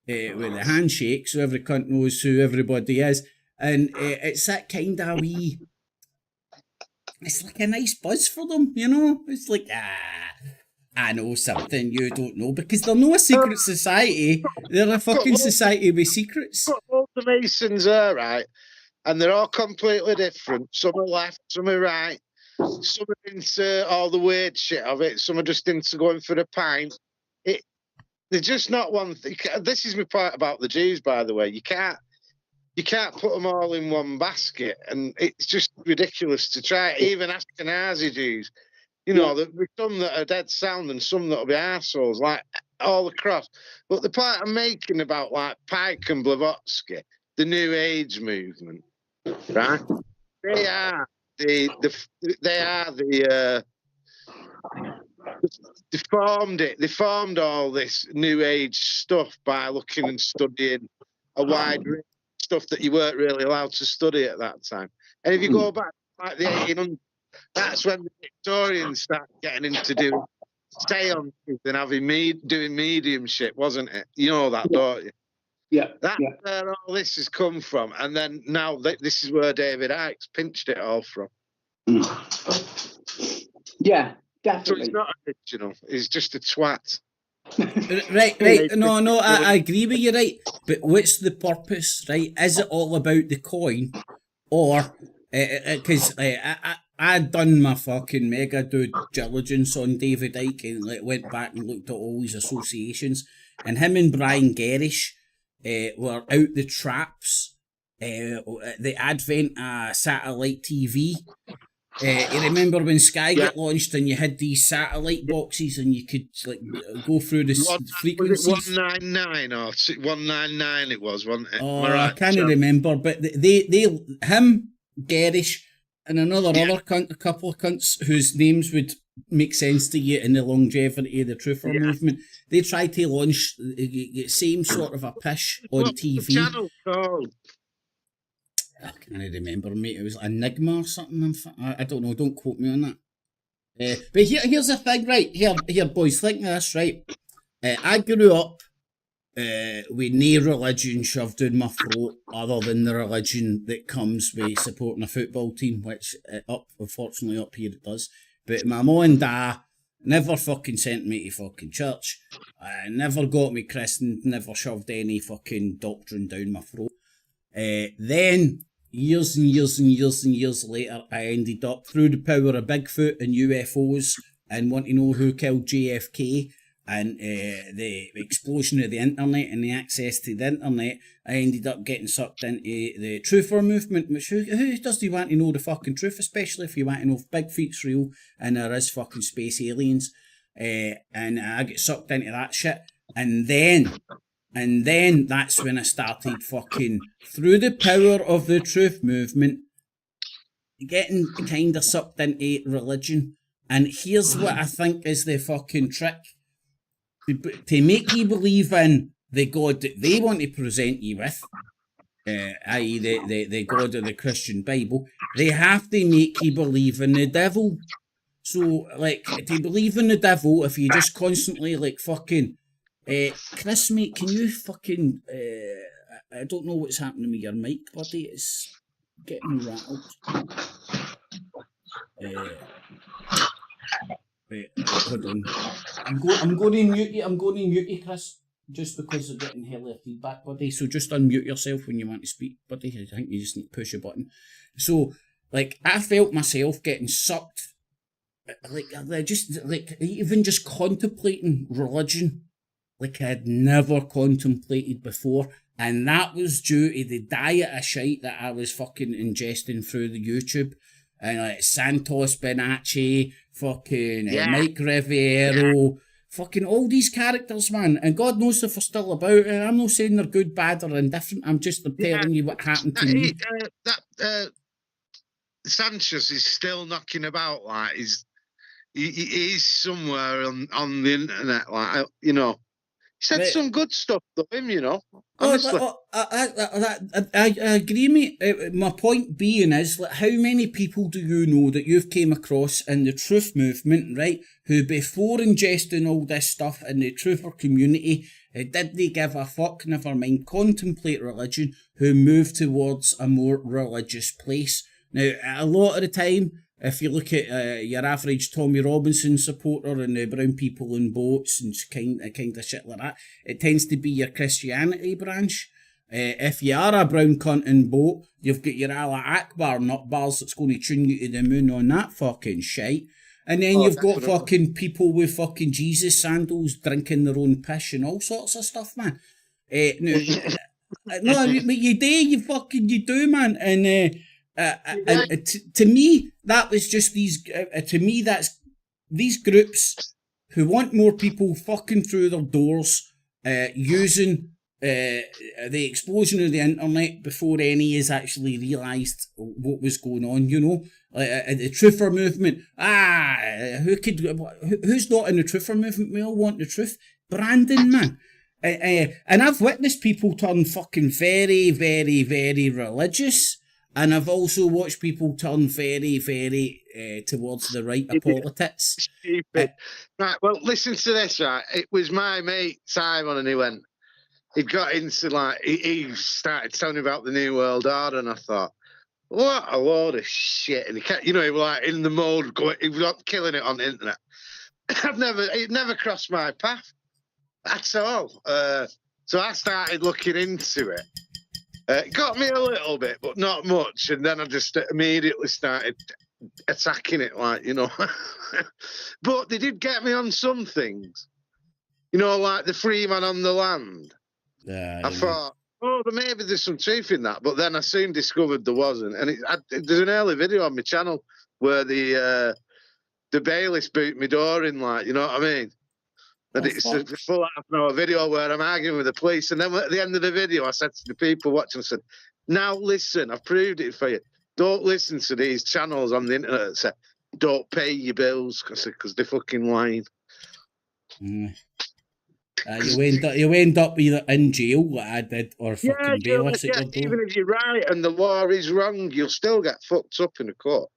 Speaker 1: with a handshake, so every cunt knows who everybody is, and it's that kind of wee. It's like a nice buzz for them, It's like, I know something you don't know, because they're not a secret society. They're a fucking society with secrets.
Speaker 3: All the Masons are, right? And they're all completely different. Some are left, some are right. Some are into all the weird shit of it. Some are just into going for a pint. They're just not one thing. This is my point about the Jews, by the way. You can't put them all in one basket, and it's just ridiculous to try. Even Ashkenazi Jews, You know, there'll be some that are dead sound and some that'll be arseholes, like all across. But the point I'm making about like Pike and Blavatsky, the New Age movement, right? They are they formed it. They formed all this New Age stuff by looking and studying a wide range of stuff that you weren't really allowed to study at that time. And if you go back like the 1800s, that's when the Victorians started getting into doing seances and doing mediumship, wasn't it? You know that, don't you?
Speaker 4: Yeah.
Speaker 3: That's where all this has come from. And then now this is where David Icke's pinched it all from.
Speaker 4: Yeah,
Speaker 3: So
Speaker 4: definitely.
Speaker 3: it's not original. He's just a twat.
Speaker 1: Right. No, I agree with you, right? But what's the purpose, right? Is it all about the coin? Or, because I'd done my fucking mega due diligence on David Icke and like, went back and looked at all his associations. And him and Brian Gerrish were out the traps, the advent of satellite TV. You remember when Sky got launched and you had these satellite boxes and you could like go through the frequencies?
Speaker 3: Was it 199 or 199 it was, wasn't it?
Speaker 1: Oh, I can't remember, but him, Gerrish, and other cunt, a couple of cunts whose names would make sense to you in the longevity of the truther movement, they tried to launch the same sort of a pish on TV.
Speaker 3: What's the channel called?
Speaker 1: I can't remember, mate. It was Enigma or something. I don't know. Don't quote me on that. But here's the thing, right? Here, boys. Think of this, right? I grew up with no religion shoved down my throat other than the religion that comes with supporting a football team, which, unfortunately, up here it does. But my mum and dad never fucking sent me to fucking church. Never got me christened. Never shoved any fucking doctrine down my throat. Then, years and years later, I ended up, through the power of Bigfoot and UFOs, and want to know who killed JFK, and the explosion of the internet and the access to the internet, I ended up getting sucked into the truther movement, which who doesn't want to know the fucking truth, especially if you want to know if Bigfoot's real and there is fucking space aliens, and I get sucked into that shit, and then that's when I started fucking, through the power of the truth movement, getting kind of sucked into religion. And here's what I think is the fucking trick. To make you believe in the God that they want to present you with, i.e. the God of the Christian Bible, they have to make you believe in the devil. So, like, to believe in the devil, if you just constantly, like, fucking... Chris, mate, can you fucking... I don't know what's happening with your mic, buddy. It's getting rattled. Wait, hold on. I'm going to mute you, Chris, just because of getting hella feedback, buddy. So just unmute yourself when you want to speak, buddy. I think you just need to push a button. So, like, I felt myself getting sucked, even just contemplating religion, like I'd never contemplated before. And that was due to the diet of shite that I was fucking ingesting through the YouTube. And like Santos Bonacci, fucking Mike Riviero, fucking all these characters, man. And God knows if they're still about. And I'm not saying they're good, bad, or indifferent. I'm just telling you what happened to me.
Speaker 3: Sanchez is still knocking about, like he's somewhere on the internet, like, you know. He said some good stuff to him, you know. Honestly.
Speaker 1: I agree, mate. My point being is, like, how many people do you know that you've came across in the truth movement, right, who before ingesting all this stuff in the truther community, didn't give a fuck, never mind contemplate religion, who moved towards a more religious place? Now, a lot of the time, if you look at your average Tommy Robinson supporter and the brown people in boats and kind of shit like that, it tends to be your Christianity branch. If you are a brown cunt in boat, you've got your Allah Akbar nutbars that's going to tune you to the moon on that fucking shite. And then you've got fucking people with fucking Jesus sandals drinking their own piss and all sorts of stuff, man. No, you do, man. And to me, that was just these. To me, that's these groups who want more people fucking through their doors, using the explosion of the internet before any has actually realised what was going on, you know? The truther movement. Who's not in the truther movement? We all want the truth. Brandon, man. And I've witnessed people turn fucking very, very, very religious. And I've also watched people turn very, very towards the right of politics.
Speaker 3: Stupid. Right, well, listen to this, right? It was my mate, Simon, and he got into, like, he started telling me about the New World Order, and I thought, what a load of shit. And he kept, you know, he was like in the mode, he was killing it on the internet. It never crossed my path at all. So I started looking into it. It got me a little bit, but not much. And then I just immediately started attacking it, like, you know. But they did get me on some things. You know, like the free man on the land. I thought, maybe there's some truth in that. But then I soon discovered there wasn't. And there's an early video on my channel where the bailiffs boot my door in, like, you know what I mean? And it's a full half-an-hour video where I'm arguing with the police. And then at the end of the video, I said to the people watching, I said, now listen, I've proved it for you. Don't listen to these channels on the internet that say, don't pay your bills, because they're fucking lying.
Speaker 1: You end up either in jail, like I did, or fucking bailiffs at your door.
Speaker 3: Even if you're right and the law is wrong, you'll still get fucked up in the court.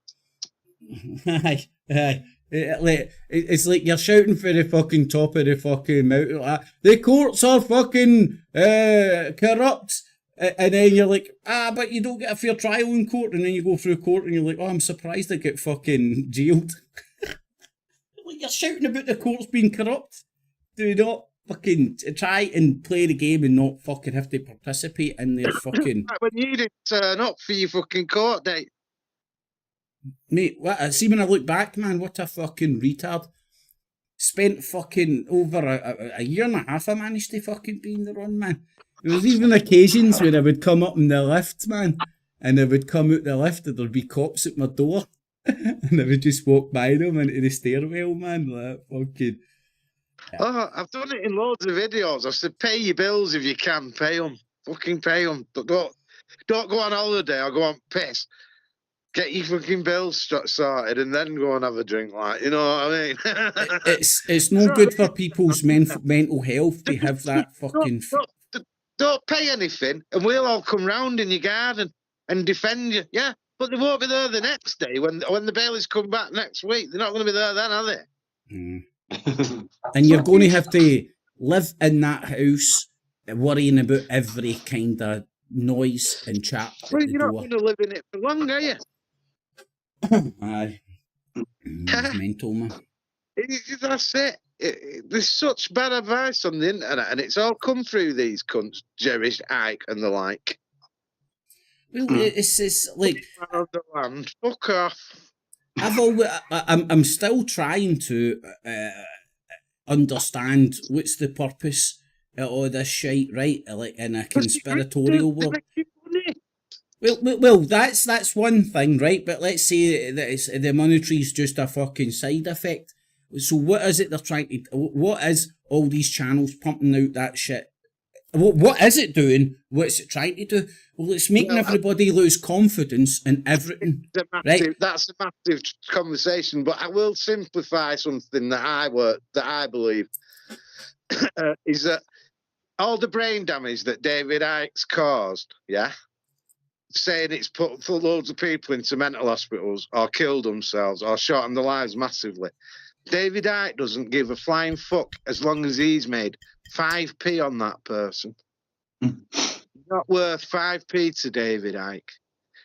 Speaker 1: Aye. It's like you're shouting for the fucking top of the fucking mountain, like, the courts are fucking corrupt, and then you're like, but you don't get a fair trial in court, and then you go through court and you're like, I'm surprised I get fucking jailed. Like, you're shouting about the courts being corrupt. Do not fucking try and play the game and not fucking have to participate in their fucking...
Speaker 3: When you didn't turn up for your fucking court date.
Speaker 1: Mate, see when I look back, man, what a fucking retard. Spent fucking over a year and a half I managed to fucking be in the run, man. There was even occasions when I would come up in the lift, man, and I would come out the lift and there'd be cops at my door, and I would just walk by them into the stairwell, man, like fucking...
Speaker 3: Oh, I've done it in loads of videos. I've said, pay your bills if you can, pay them. Fucking pay them. Don't go on holiday or go on piss. Get your fucking bills sorted and then go and have a drink, like, you know what I mean?
Speaker 1: It's no good for people's mental health to have that fucking...
Speaker 3: Don't pay anything and we'll all come round in your garden and defend you. Yeah, but they won't be there the next day when the bailies come back next week. They're not going to be there then, are they?
Speaker 1: And you're going to have to live in that house worrying about every kind of noise and chat.
Speaker 3: Well, you're not going to live in it for long, are you?
Speaker 1: Aye. Mental, man.
Speaker 3: That's it. There's such bad advice on the internet, and it's all come through these cunts, Geoorge, Ike, and the like.
Speaker 1: Well, it's like...
Speaker 3: The land. Fuck off.
Speaker 1: I'm still trying to understand what's the purpose of all this shit, right? Like in a conspiratorial world. Well, that's one thing, right? But let's say that the monetary's just a fucking side effect. So what is it they're trying to... What is all these channels pumping out that shit? What is it doing? What's it trying to do? Well, it's making everybody lose confidence in everything. Right?
Speaker 3: That's a massive conversation, but I will simplify something that I believe is that all the brain damage that David Icke's caused, saying it's put loads of people into mental hospitals or killed themselves or shortened their lives massively. David Icke doesn't give a flying fuck as long as he's made 5p on that person. Not worth 5p to David Icke.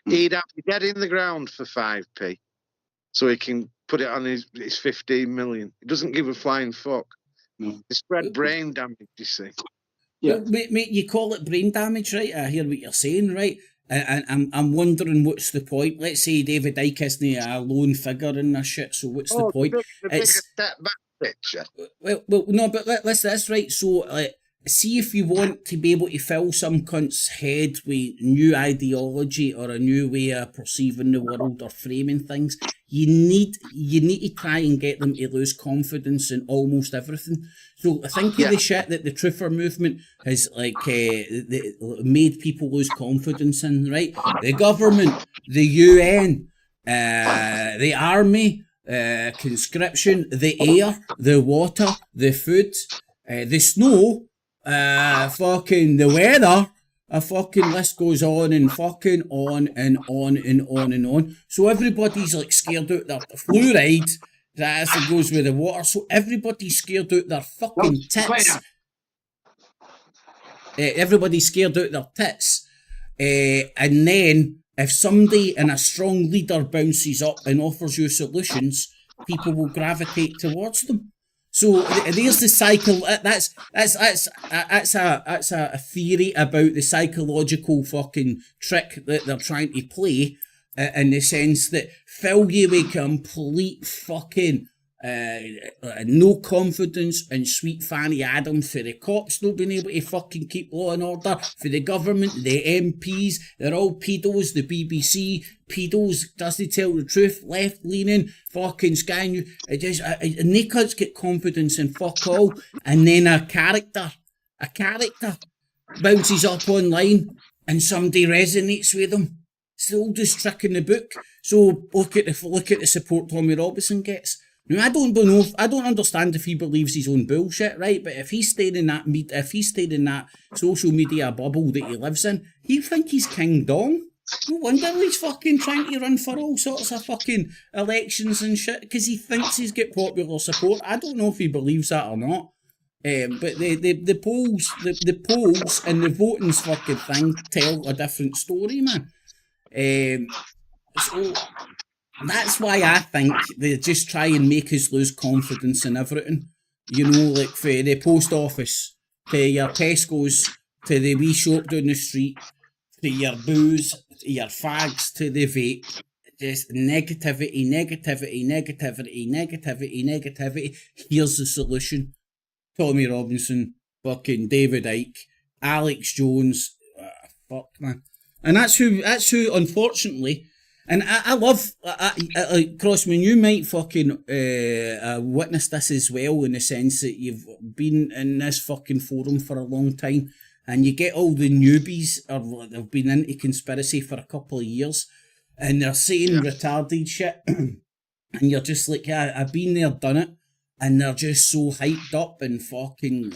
Speaker 3: He'd have to get in the ground for 5p so he can put it on his 15 million. He doesn't give a flying fuck. They spread brain damage, you see.
Speaker 1: Yeah. Mate, you call it brain damage, right? I hear what you're saying, right? And I'm wondering what's the point. Let's say David Icke isn't a lone figure in this shit, so what's the point?
Speaker 3: The bigger step back picture.
Speaker 1: Well, no, but that's right. So, see if you want to be able to fill some cunt's head with new ideology or a new way of perceiving the world or framing things, you need to try and get them to lose confidence in almost everything. So I think of the shit that the truther movement has made people lose confidence in, right? The government, the UN, the army, conscription, the air, the water, the food, the snow, fucking the weather. A fucking list goes on and fucking on and on and on and on. So everybody's like scared out their fluoride. That as it goes with the water. So everybody's scared out their fucking tits. Everybody's scared out their tits. And then if somebody and a strong leader bounces up and offers you solutions, people will gravitate towards them. So there's the cycle. That's a theory about the psychological fucking trick that they're trying to play, in the sense that fill you with complete fucking no confidence and sweet Fanny Adams for the cops not being able to fucking keep law and order, for the government, the MPs, they're all pedos, the BBC, pedos, doesn't tell the truth, left-leaning, fucking Sky News, and they cunts get confidence in fuck all, and then a character bounces up online and somebody resonates with them. It's the oldest trick in the book. So look at the support Tommy Robinson gets. Now, I don't understand if he believes his own bullshit, right? But if he's staying in that social media bubble that he lives in, he'd think he's King Dong. No wonder he's fucking trying to run for all sorts of fucking elections and shit, because he thinks he's got popular support. I don't know if he believes that or not. But the polls and the voting's fucking thing tell a different story, man. So that's why I think they just try and make us lose confidence in everything. You know, like for the post office, to your Tesco's, to the wee shop down the street, to your booze, to your fags, to the vape. Just negativity. Here's the solution. Tommy Robinson, fucking David Icke, Alex Jones. Fuck, man. And that's who, unfortunately, and I love, Crossman, you might fucking witness this as well, in the sense that you've been in this fucking forum for a long time, and you get all the newbies, or they've been into conspiracy for a couple of years, and they're saying retarded shit, and you're just like, yeah, I've been there, done it, and they're just so hyped up and fucking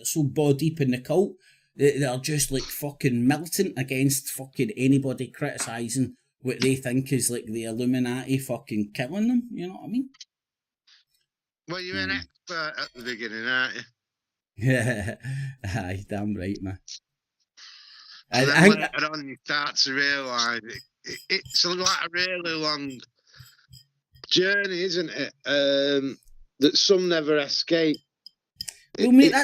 Speaker 1: so ball deep in the cult, they're just like fucking militant against fucking anybody criticising what they think is like the Illuminati fucking killing them, you know what I mean?
Speaker 3: Well, you're an expert at the beginning, aren't you?
Speaker 1: Yeah, aye, damn right, man.
Speaker 3: And then later on, you start to realise it's like a really long journey, isn't it? That some never escape.
Speaker 1: Well, mate,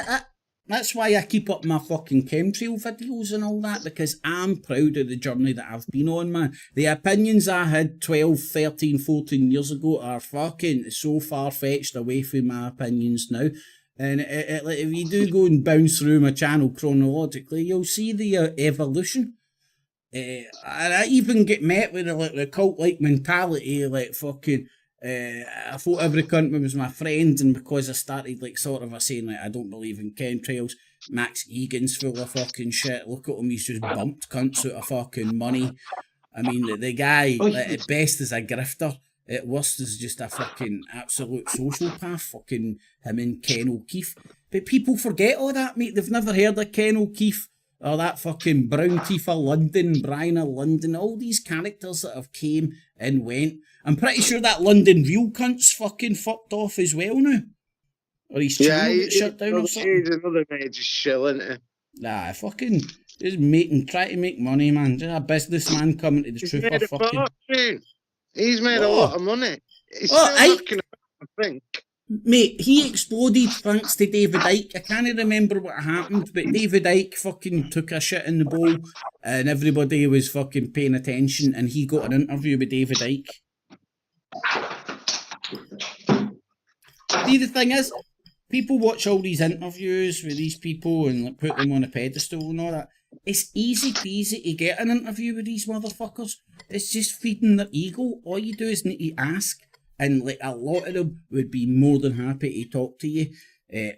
Speaker 1: that's why I keep up my fucking chemtrail videos and all that, because I'm proud of the journey that I've been on, man. The opinions I had 12, 13, 14 years ago are fucking so far-fetched away from my opinions now. And if you do go and bounce through my channel chronologically, you'll see the evolution. And I even get met with the cult-like mentality, like fucking... I thought every cunt was my friend, and because I started like sort of saying like I don't believe in chemtrails, Max Egan's full of fucking shit. Look at him, he's just bumped cunts out of fucking money. I mean, the guy at best is a grifter, at worst is just a fucking absolute sociopath. Fucking him and Ken O'Keefe. But people forget all that, mate. They've never heard of Ken O'Keefe or that fucking Brown Teeth of London, Brian of London, all these characters that have came and went. I'm pretty sure that London real cunt's fucking fucked off as well now. Or he's channel shut down or something.
Speaker 3: He's another major shill, isn't he?
Speaker 1: Nah, fucking just try to make money, man. Just a businessman coming to the truth of fucking...
Speaker 3: Fortune. He's made a lot of money. He's still knocking about, I think.
Speaker 1: Mate, he exploded thanks to David Icke. I can't remember what happened, but David Icke fucking took a shit in the bowl and everybody was fucking paying attention, and he got an interview with David Icke. See, the thing is, people watch all these interviews with these people and like, put them on a pedestal and all that. it's easy peasy to get an interview with these motherfuckers. It's just feeding their ego. All you do is need to ask, and like a lot of them would be more than happy to talk to you.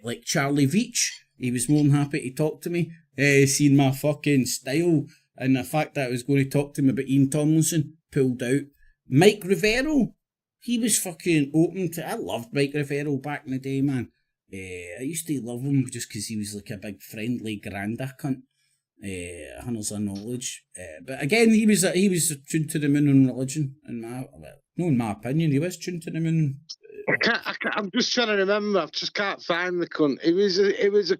Speaker 1: Like Charlie Veach, he was more than happy to talk to me. Seeing my fucking style and the fact that I was going to talk to him about Ian Tomlinson, pulled out. Mike Rivero, he was fucking open to. I loved Mike Rivero back in the day, man. I used to love him just because he was like a big friendly granda cunt. Hunters of knowledge, but again, he was tuned to the moon on religion. In my opinion, he was tuned to the moon.
Speaker 3: I'm just trying to remember. I just can't find the cunt. It was a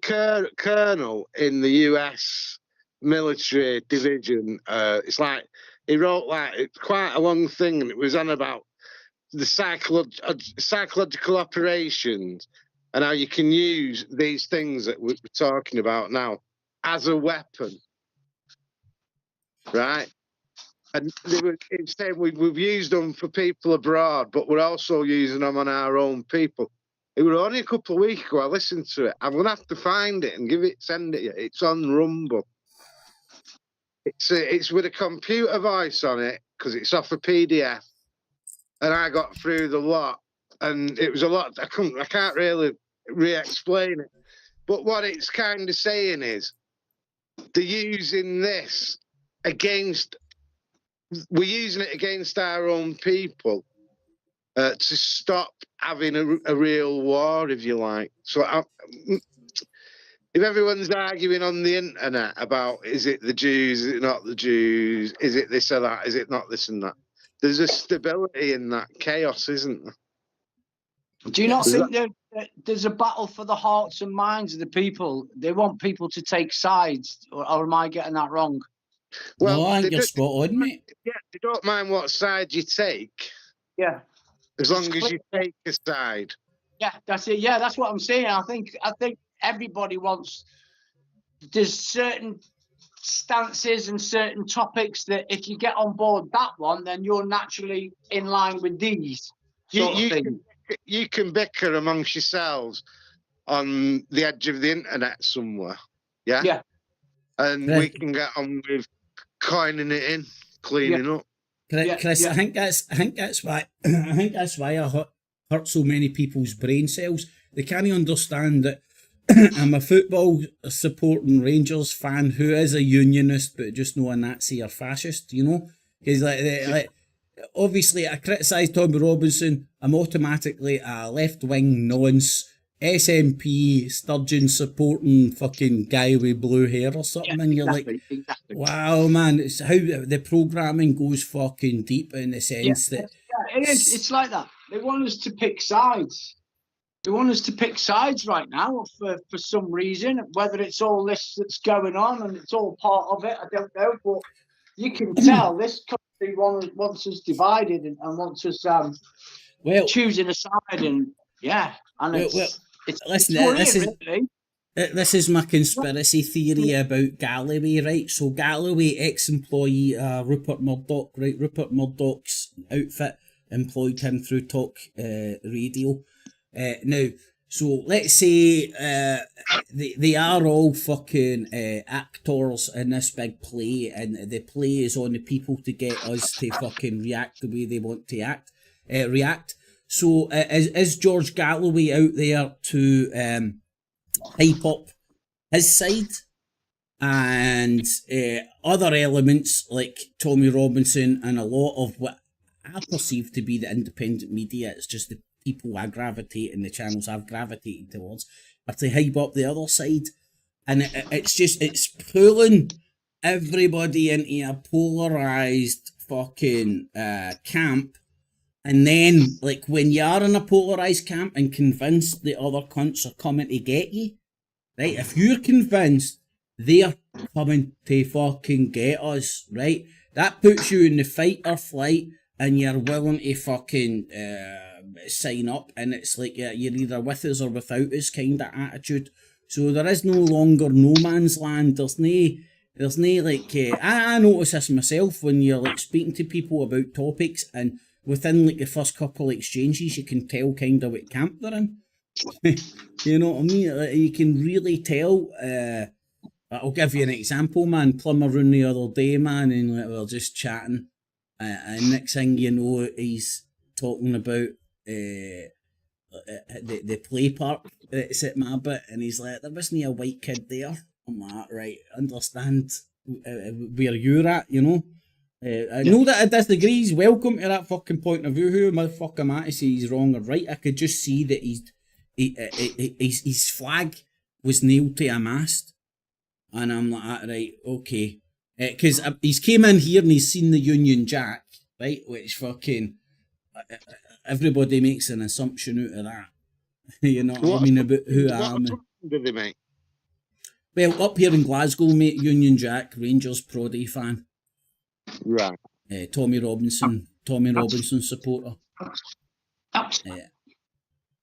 Speaker 3: colonel in the US military division. It's like he wrote it's quite a long thing, and it was on about the psychological operations and how you can use these things that we're talking about now as a weapon, right? And it's saying we've used them for people abroad, but we're also using them on our own people. It was only a couple of weeks ago I listened to it. I'm going to have to find it and send it you. It's on Rumble. It's with a computer voice on it because it's off a PDF. And I got through the lot, and it was a lot. I can't really re-explain it. But what it's kind of saying is, they're using this we're using it against our own people to stop having a real war, if you like. So if everyone's arguing on the internet about is it the Jews, is it not the Jews, is it this or that, is it not this and that, there's a stability in that chaos, isn't there?
Speaker 4: Do you not think that there's a battle for the hearts and minds of the people? They want people to take sides, or am I getting that wrong?
Speaker 1: Well, no, I think you're spot on, mate.
Speaker 3: Yeah, they don't mind what side you take.
Speaker 4: Yeah.
Speaker 3: As long as you take a side.
Speaker 4: Yeah, that's it. Yeah, that's what I'm saying. I think everybody wants. There's certain stances and certain topics that if you get on board that one, then you're naturally in line with these.
Speaker 3: You can bicker amongst yourselves on the edge of the internet somewhere, yeah?
Speaker 4: Yeah.
Speaker 3: And we can get on with coining it in, cleaning up.
Speaker 1: Chris, yeah. I think that's why I hurt so many people's brain cells. They can't understand that I'm a football supporting Rangers fan who is a unionist but just not a Nazi or fascist, you know? Because like obviously I criticise Tommy Robinson, I'm automatically a left-wing nonce, SNP Sturgeon supporting fucking guy with blue hair or something, and you're like, wow, man, it's how the programming goes fucking deep in the sense that...
Speaker 4: Yeah, it is. It's like that. They want us to pick sides. They want us to pick sides right now for some reason, whether it's all this that's going on and it's all part of it, I don't know, but you can tell this country wants us divided and wants us choosing a side, and
Speaker 1: this is my conspiracy theory about Galloway, right? So Galloway, ex-employee Rupert Murdoch, right? Rupert Murdoch's outfit employed him through talk radio. Now, so let's say they are all fucking actors in this big play, and the play is on the people to get us to fucking react the way they want to react. So is George Galloway out there to hype up his side, and other elements like Tommy Robinson and a lot of what I perceive to be the independent media, it's just the people I gravitate and the channels I've gravitated towards, are to hype up the other side, and it's pulling everybody into a polarised fucking camp. And then, like, when you are in a polarised camp and convinced the other cunts are coming to get you, right? If you're convinced they're coming to fucking get us, right? That puts you in the fight or flight, and you're willing to fucking sign up, and it's like you're either with us or without us kind of attitude. So there is no longer no man's land. There's no like, I notice this myself when you're like speaking to people about topics, and within like the first couple of exchanges, you can tell kind of what camp they're in. You know what I mean? Like, you can really tell I'll give you an example, man. Plumber round the other day, man, and like, we were just chatting, and next thing you know, he's talking about the play park that's at my bit, and he's like, there wasn't a white kid there. I'm like, right, understand where you're at, you know. I know that I disagree. He's welcome to that fucking point of view. Who the fuck am I to say he's wrong or right? I could just see that his flag was nailed to a mast. And I'm like, right, okay. Because he's came in here and he's seen the Union Jack, right? Which fucking, everybody makes an assumption out of that. You know what I mean? About who I am.
Speaker 3: What did they make?
Speaker 1: Well, up here in Glasgow, mate, Union Jack, Rangers Pro Day fan.
Speaker 3: Right.
Speaker 1: Tommy Robinson supporter.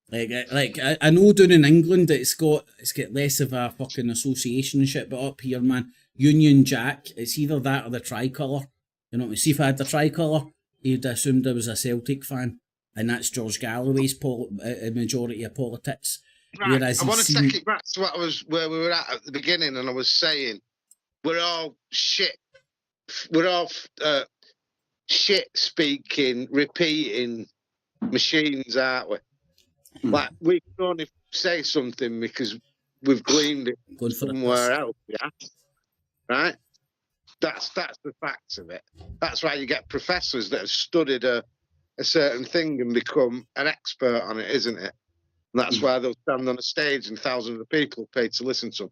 Speaker 1: Like I know down in England it's got less of a fucking association and shit, but up here, man, Union Jack, it's either that or the tricolour. You know, see if I had the tricolour, he'd assumed I was a Celtic fan, and that's George Galloway's majority of politics.
Speaker 3: Right. I want to take it back to where we were at the beginning, and I was saying we're all shit. We're all shit speaking, repeating machines, aren't we? Like, we can only say something because we've gleaned it somewhere else, yeah? Right? That's the facts of it. That's why you get professors that have studied a certain thing and become an expert on it, isn't it? And that's why they'll stand on a stage and thousands of people pay to listen to them.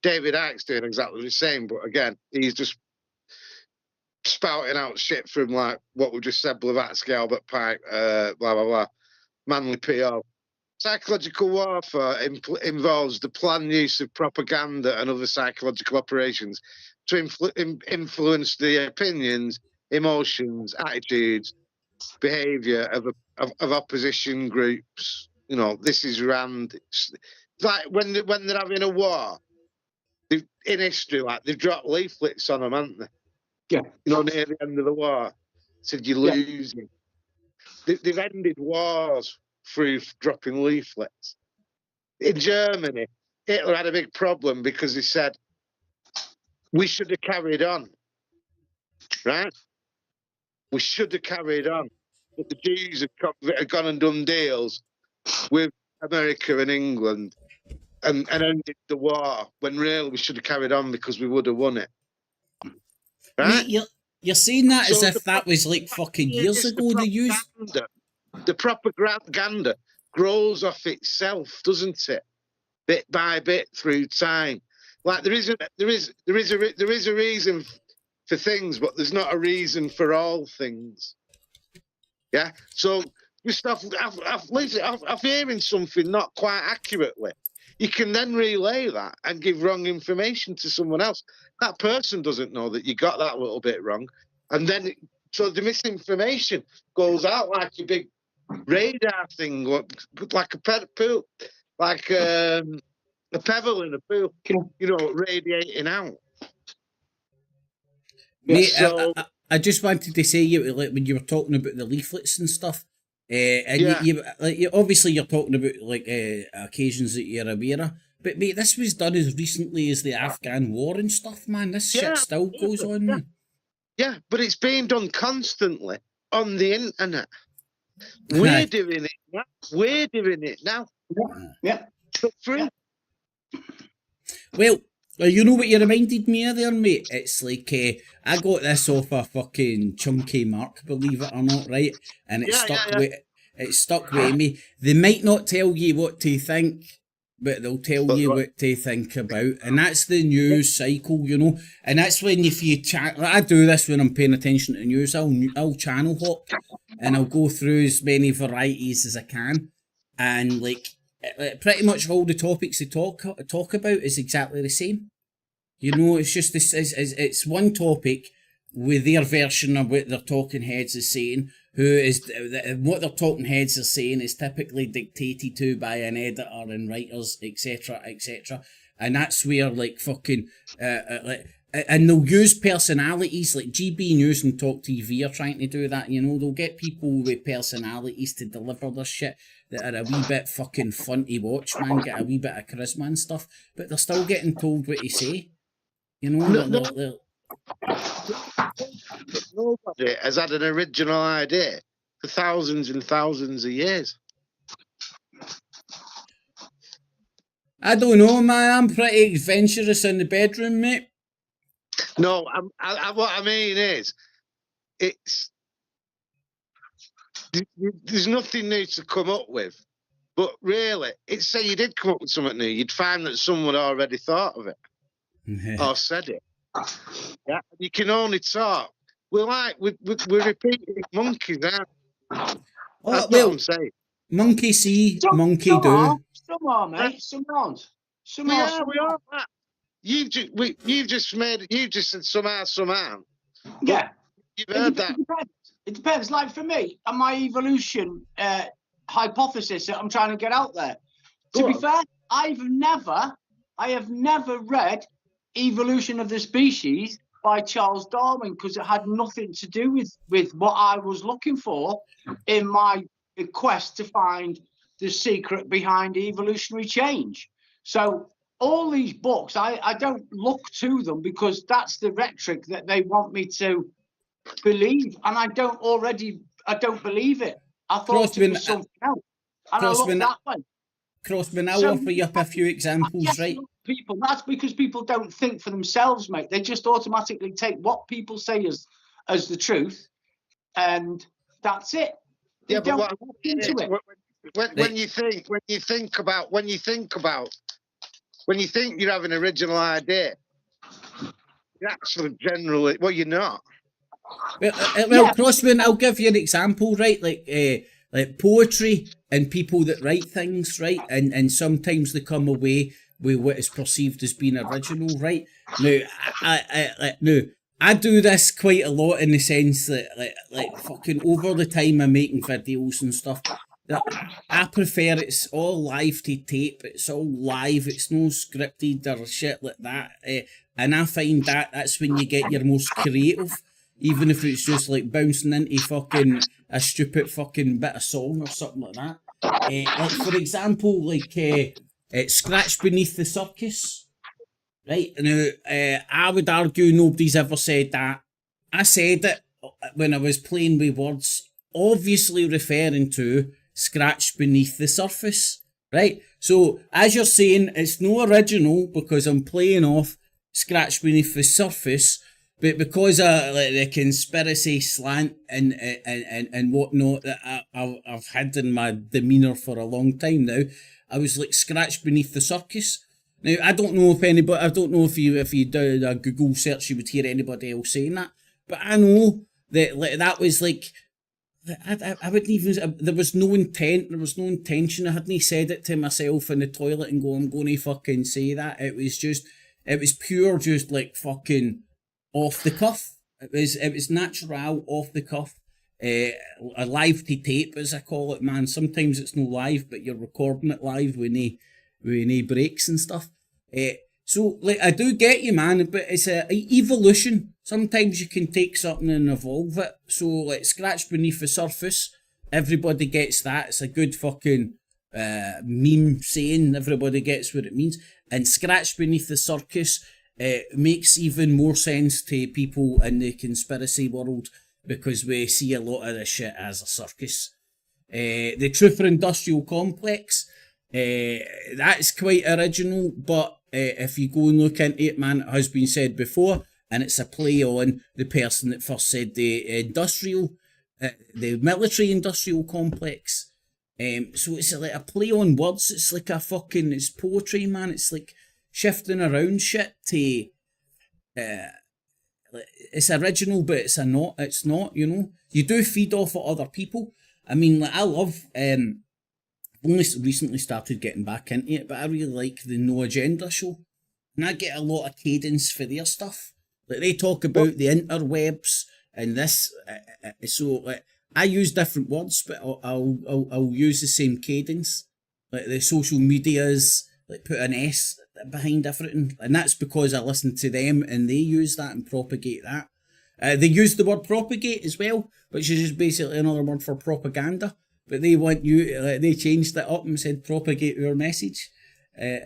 Speaker 3: David Icke's doing exactly the same, but again, he's just spouting out shit from like what we just said, Blavatsky, Albert Pike, blah, blah, blah. Manly PR. Psychological warfare involves the planned use of propaganda and other psychological operations to influence the opinions, emotions, attitudes, behaviour of opposition groups. You know, this is Rand. It's like when they're having a war, in history, like they've dropped leaflets on them, haven't they?
Speaker 4: Yeah.
Speaker 3: You know, near the end of the war, said you're losing. They've ended wars through dropping leaflets. In Germany, Hitler had a big problem because he said, we should have carried on, right? We should have carried on. But the Jews have gone and done deals with America and England and ended the war, when really we should have carried on because we would have won it. Right?
Speaker 1: Mate, you're saying that as if that was like fucking years ago they used.
Speaker 3: The propaganda grows off itself, doesn't it? Bit by bit through time. Like there is a reason for things, but there's not a reason for all things. Yeah. So just off hearing something not quite accurately, you can then relay that and give wrong information to someone else. That person doesn't know that you got that little bit wrong, and then so the misinformation goes out like a big radar thing, like a pool, like a pebble in a pool, you know, radiating out.
Speaker 1: Mate, so, I just wanted to say, like when you were talking about the leaflets and stuff, and you obviously you're talking about like occasions that you're aware of, but mate, this was done as recently as the Afghan war and stuff, man. This shit still goes on, man. Yeah,
Speaker 3: but it's being done constantly on the internet. We're doing it now. We're doing it now.
Speaker 4: Yeah.
Speaker 1: Well, you know what you reminded me of there, mate? It's like, I got this off a fucking chunky mark, believe it or not, right? And it stuck with me. They might not tell you what to think, but they'll tell you what to think about. And that's the news cycle, you know? And that's when if you chat, I do this when I'm paying attention to news, I'll channel hop and I'll go through as many varieties as I can. And like, pretty much all the topics they talk about is exactly the same. You know, it's just this. It's one topic with their version of what their talking heads is saying. What their talking heads are saying is typically dictated to by an editor and writers, etc., etc. And that's where like fucking and they'll use personalities like GB News and Talk TV are trying to do that. You know, they'll get people with personalities to deliver their shit that are a wee bit fucking fun to watch, man, get a wee bit of charisma and stuff, but they're still getting told what to say. You know,
Speaker 3: Nobody has had an original idea for thousands and thousands of years.
Speaker 1: I don't know, man. I'm pretty adventurous in the bedroom, mate.
Speaker 3: No, what I mean is, there's nothing new to come up with. But really, say you did come up with something new, you'd find that someone already thought of it or said it. Yeah, you can only talk. We're repeating monkeys now. That's what I'm saying.
Speaker 1: Monkey see, monkey do.
Speaker 4: Some are, mate. Some aren't.
Speaker 3: We are that. You've just said some aren't.
Speaker 4: Yeah.
Speaker 3: You've heard that.
Speaker 4: It depends. Like for me, and my evolution hypothesis that I'm trying to get out there. To be fair, I have never read Evolution of the Species by Charles Darwin because it had nothing to do with what I was looking for in my quest to find the secret behind evolutionary change. So all these books, I don't look to them because that's the rhetoric that they want me to believe, and I don't believe it. I thought it was something else, and I look that way.
Speaker 1: Crossman, I'll offer you up a few examples,
Speaker 4: yes,
Speaker 1: right?
Speaker 4: People, that's because people don't think for themselves, mate. They just automatically take what people say as the truth, and that's it. They don't look into it.
Speaker 3: When you think you have an original idea, you're actually generally you're not.
Speaker 1: Well, Crossman, I'll give you an example, right? Like poetry and people that write things, right? And sometimes they come away with what is perceived as being original, right? Now, I do this quite a lot in the sense that, like fucking over the time I'm making videos and stuff, I prefer it's all live to tape. It's all live. It's no scripted or shit like that. And I find that's when you get your most creative. Even if it's just like bouncing into fucking a stupid fucking bit of song or something like that. Like for example, Scratch Beneath the Circus. Right? Now, I would argue nobody's ever said that. I said it when I was playing with words, obviously referring to Scratch Beneath the Surface. Right? So, as you're saying, it's no original because I'm playing off Scratch Beneath the Surface. But because of the conspiracy slant and whatnot that I've had in my demeanour for a long time now, I was like Scratch Beneath the Circus. Now I don't know if you do a Google search you would hear anybody else saying that, but I know that that was like I wouldn't even. There was no intent. There was no intention. I hadn't said it to myself in the toilet and I'm going to fucking say that. It was pure, just like fucking off the cuff. It was natural, off the cuff. A live to tape, as I call it, man. Sometimes it's no live, but you're recording it live with no breaks and stuff. So, like, I do get you, man, but it's a evolution. Sometimes you can take something and evolve it. So, like, Scratch Beneath the Surface, everybody gets that. It's a good fucking meme saying. Everybody gets what it means. And Scratch Beneath the Circus makes even more sense to people in the conspiracy world because we see a lot of this shit as a circus. The Truth for Industrial Complex, that's quite original, but if you go and look into it, man, it has been said before, and it's a play on the person that first said the military industrial complex. So it's like a play on words. It's like it's poetry, man. It's like shifting around shit to, it's original, but it's not, you know. You do feed off of other people. I mean, like, I love, only recently started getting back into it, but I really like the No Agenda show. And I get a lot of cadence for their stuff. Like, they talk about the interwebs and this, so, like, I use different words, but I'll use the same cadence. Like, the social medias, like, put an S behind everything. And that's because I listen to them and they use that and propagate that. They use the word propagate as well, which is just basically another word for propaganda. But they want you, they changed it up and said propagate your message,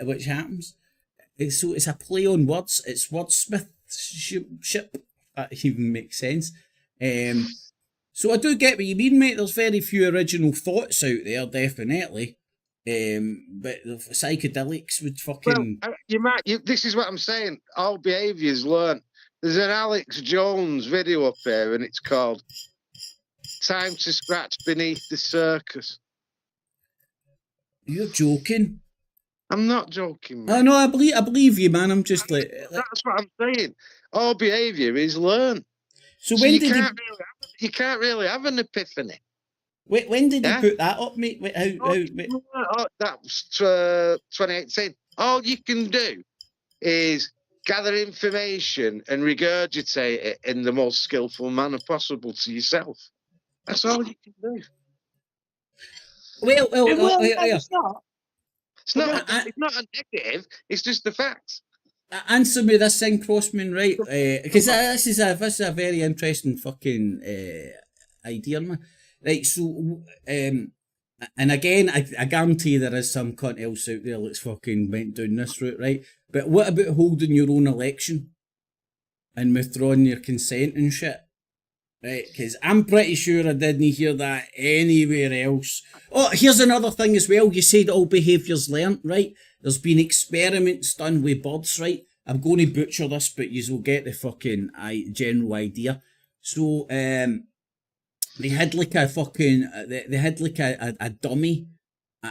Speaker 1: which happens. it's a play on words. It's wordsmithship. That even makes sense. So I do get what you mean, mate. There's very few original thoughts out there, definitely. But the psychedelics would fucking.
Speaker 3: Well, this is what I'm saying. All behaviours learned. There's an Alex Jones video up there, and it's called "Time to Scratch Beneath the Circus."
Speaker 1: You're joking.
Speaker 3: I'm not joking, man.
Speaker 1: Oh no, I believe you, man. I'm just like
Speaker 3: that's what I'm saying. All behaviour is learned.
Speaker 1: So when
Speaker 3: you
Speaker 1: did
Speaker 3: you can't really have an epiphany.
Speaker 1: When did you put that up, mate?
Speaker 3: That was 2018. All you can do is gather information and regurgitate it in the most skillful manner possible to yourself. That's all you can do.
Speaker 4: It's not.
Speaker 3: It's not a negative. It's just the facts.
Speaker 1: Answer me this thing, Crossman, right? Because this is a very interesting fucking idea, man. Right, so and again, I guarantee there is some cunt else out there that's fucking went down this route, right? But what about holding your own election and withdrawing your consent and shit? Right, because I'm pretty sure I didn't hear that anywhere else. Oh, here's another thing as well. You said all behaviours learnt, right? There's been experiments done with birds, right? I'm going to butcher this, but you will get the fucking general idea. So, they had like a fucking, they had like a dummy,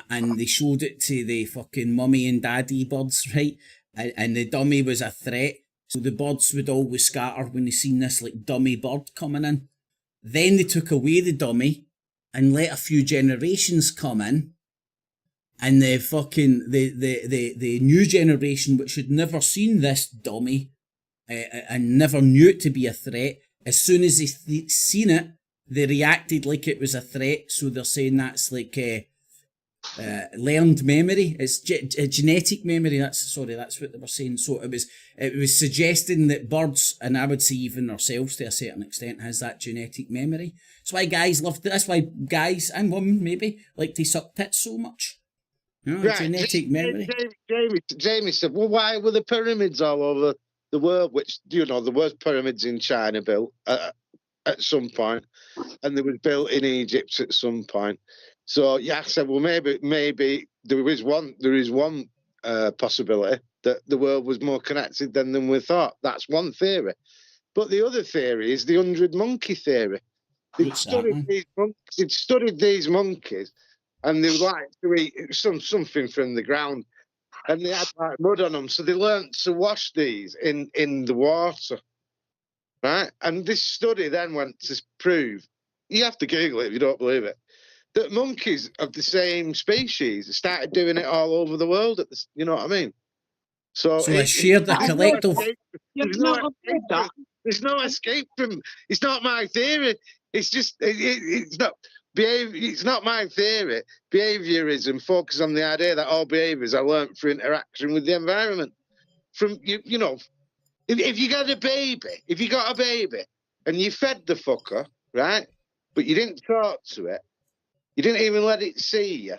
Speaker 1: and they showed it to the fucking mummy and daddy birds, right? And the dummy was a threat. So the birds would always scatter when they seen this like dummy bird coming in. Then they took away the dummy and let a few generations come in. And the fucking the new generation, which had never seen this dummy and never knew it to be a threat, as soon as they seen it, they reacted like it was a threat. So they're saying that's like learned memory. It's genetic memory. That's what they were saying. So it was suggesting that birds, and I would say even ourselves to a certain extent, has that genetic memory. That's why guys love. That's why guys and women maybe like to suck tits so much. You know, right. Genetic memory.
Speaker 3: Jamie said, "Well, why were the pyramids all over the world? Which there was pyramids in China built at some point, and they were built in Egypt at some point." So yeah, I said, well, maybe there is one possibility that the world was more connected than we thought. That's one theory. But the other theory is the 100 monkey theory. They'd studied these monkeys, and they would like to eat something from the ground, and they had like mud on them, so they learned to wash these in the water, right? And this study then went to prove, you have to Google it if you don't believe it, that monkeys of the same species started doing it all over the world. You know what I mean? So
Speaker 1: it's shared the collective.
Speaker 3: There's no escape from. It's not my theory. It's just it's not behavior. It's not my theory. Behaviorism focuses on the idea that all behaviors are learnt through interaction with the environment. From you know, if you got a baby, and you fed the fucker, right, but you didn't talk to it. You didn't even let it see you.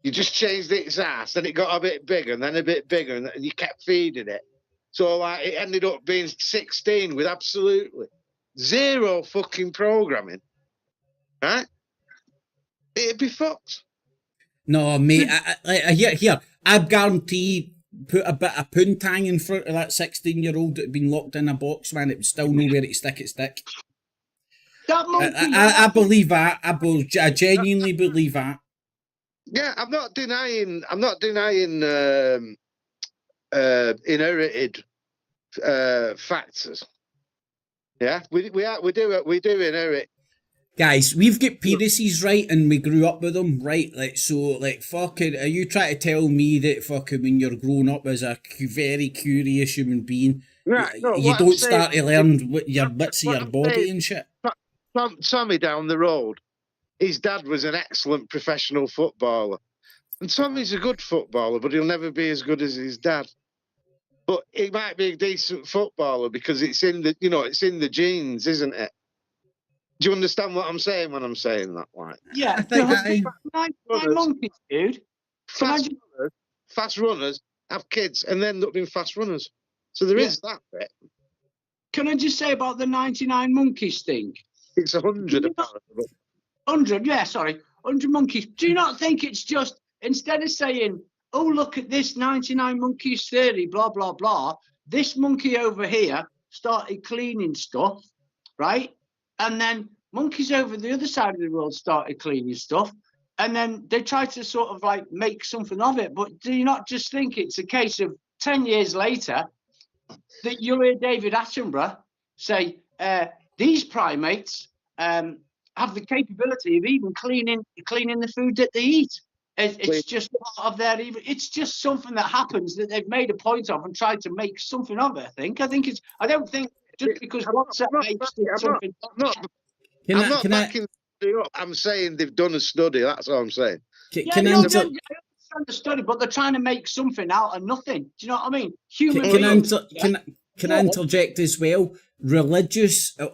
Speaker 3: You just changed its ass, then it got a bit bigger, and then a bit bigger, and you kept feeding it. So like it ended up being 16 with absolutely zero fucking programming, right? It'd be fucked.
Speaker 1: No, mate. I guarantee put a bit of poontang in front of that 16-year-old that had been locked in a box, man. It would still know where to stick its dick. I believe that. I genuinely believe that.
Speaker 3: Yeah, I'm not denying inherited factors. Yeah, we do inherit.
Speaker 1: Guys, we've got penises, right, and we grew up with them, right? Like, so, like, fucking, are you trying to tell me that fucking when you're grown up as a very curious human being,
Speaker 3: right,
Speaker 1: you don't start to learn what your bits of your body and shit?
Speaker 3: Tommy down the road, his dad was an excellent professional footballer. And Tommy's a good footballer, but he'll never be as good as his dad. But he might be a decent footballer because it's in the genes, isn't it? Do you understand what I'm saying when I'm saying that? Like,
Speaker 4: yeah,
Speaker 3: monkeys, dude. Fast runners have kids, and then end up being fast runners. So there is that bit.
Speaker 4: Can I just say about the 99 monkeys thing?
Speaker 3: It's 100 apparently.
Speaker 4: 100, yeah, sorry. 100 monkeys. Do you not think it's just, instead of saying, oh, look at this 99 monkeys theory, blah, blah, blah, this monkey over here started cleaning stuff, right? And then monkeys over the other side of the world started cleaning stuff. And then they tried to sort of like make something of it. But do you not just think it's a case of 10 years later that you'll hear David Attenborough say, these primates have the capability of even cleaning the food that they eat. It's just part of their, it's just something that happens that they've made a point of and tried to make something of it, I think. I don't think just because WhatsApp makes something.
Speaker 3: I'm not backing it up. I'm saying they've done a study. That's all I'm saying.
Speaker 4: I understand the study, but they're trying to make something out of nothing. Do you know what I mean?
Speaker 1: Can I interject as well?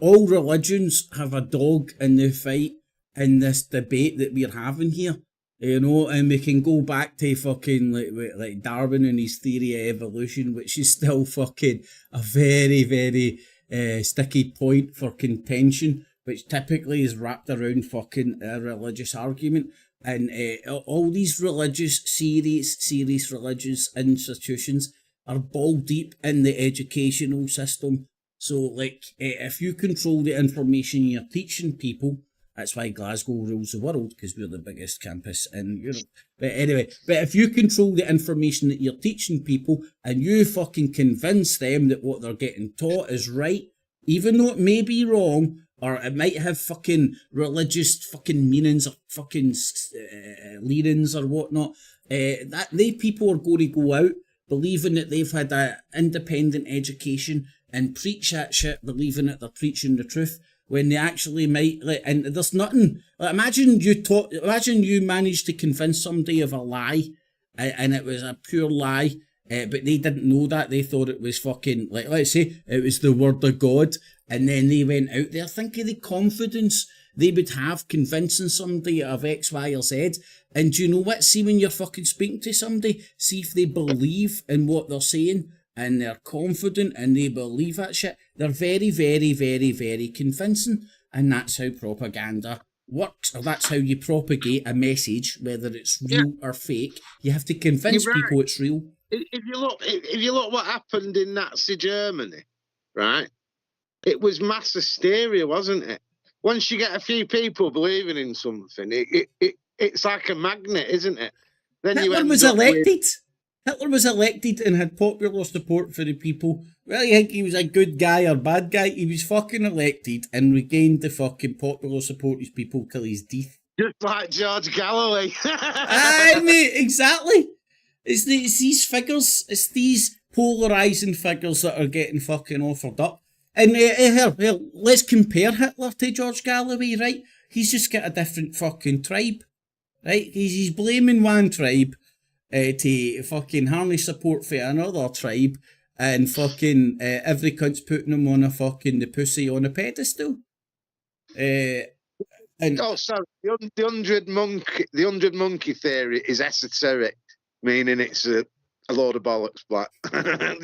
Speaker 1: All religions have a dog in the fight in this debate that we're having here. You know, and we can go back to fucking like Darwin and his theory of evolution, which is still fucking a very, very sticky point for contention, which typically is wrapped around fucking a religious argument. And all these serious religious institutions are ball deep in the educational system. So, like, if you control the information you're teaching people, that's why Glasgow rules the world, because we're the biggest campus in Europe. But anyway, if you control the information that you're teaching people and you fucking convince them that what they're getting taught is right, even though it may be wrong, or it might have fucking religious fucking meanings or fucking leanings or whatnot, that they people are going to go out believing that they've had an independent education and preach that shit, believing that they're preaching the truth, when they actually might, and there's nothing. Imagine you managed to convince somebody of a lie, and it was a pure lie, but they didn't know that. They thought it was fucking, like, let's say it was the word of God, and then they went out there. Think of the confidence they would have convincing somebody of X, Y, or Z. And do you know what? See, when you're fucking speaking to somebody, see if they believe in what they're saying, and they're confident and they believe that shit. They're very, very, very, very convincing. And that's how propaganda works, or that's how you propagate a message, whether it's real or fake. You have to convince people it's real.
Speaker 3: If you look what happened in Nazi Germany, right? It was mass hysteria, wasn't it? Once you get a few people believing in something, it's like a magnet, isn't it? Then
Speaker 1: Hitler was elected. Hitler was elected and had popular support for the people. Well, you think he was a good guy or bad guy? He was fucking elected and regained the fucking popular support of his people till his death.
Speaker 3: Just like George Galloway.
Speaker 1: Aye, mate, exactly. It's these figures, it's these polarising figures that are getting fucking offered up. And here, let's compare Hitler to George Galloway, right? He's just got a different fucking tribe, right? He's blaming one tribe to fucking harness support for another tribe, and fucking every cunt's putting him on the pussy on a pedestal.
Speaker 3: Sorry, the 100 monkey theory is esoteric, meaning it's a load of bollocks, black.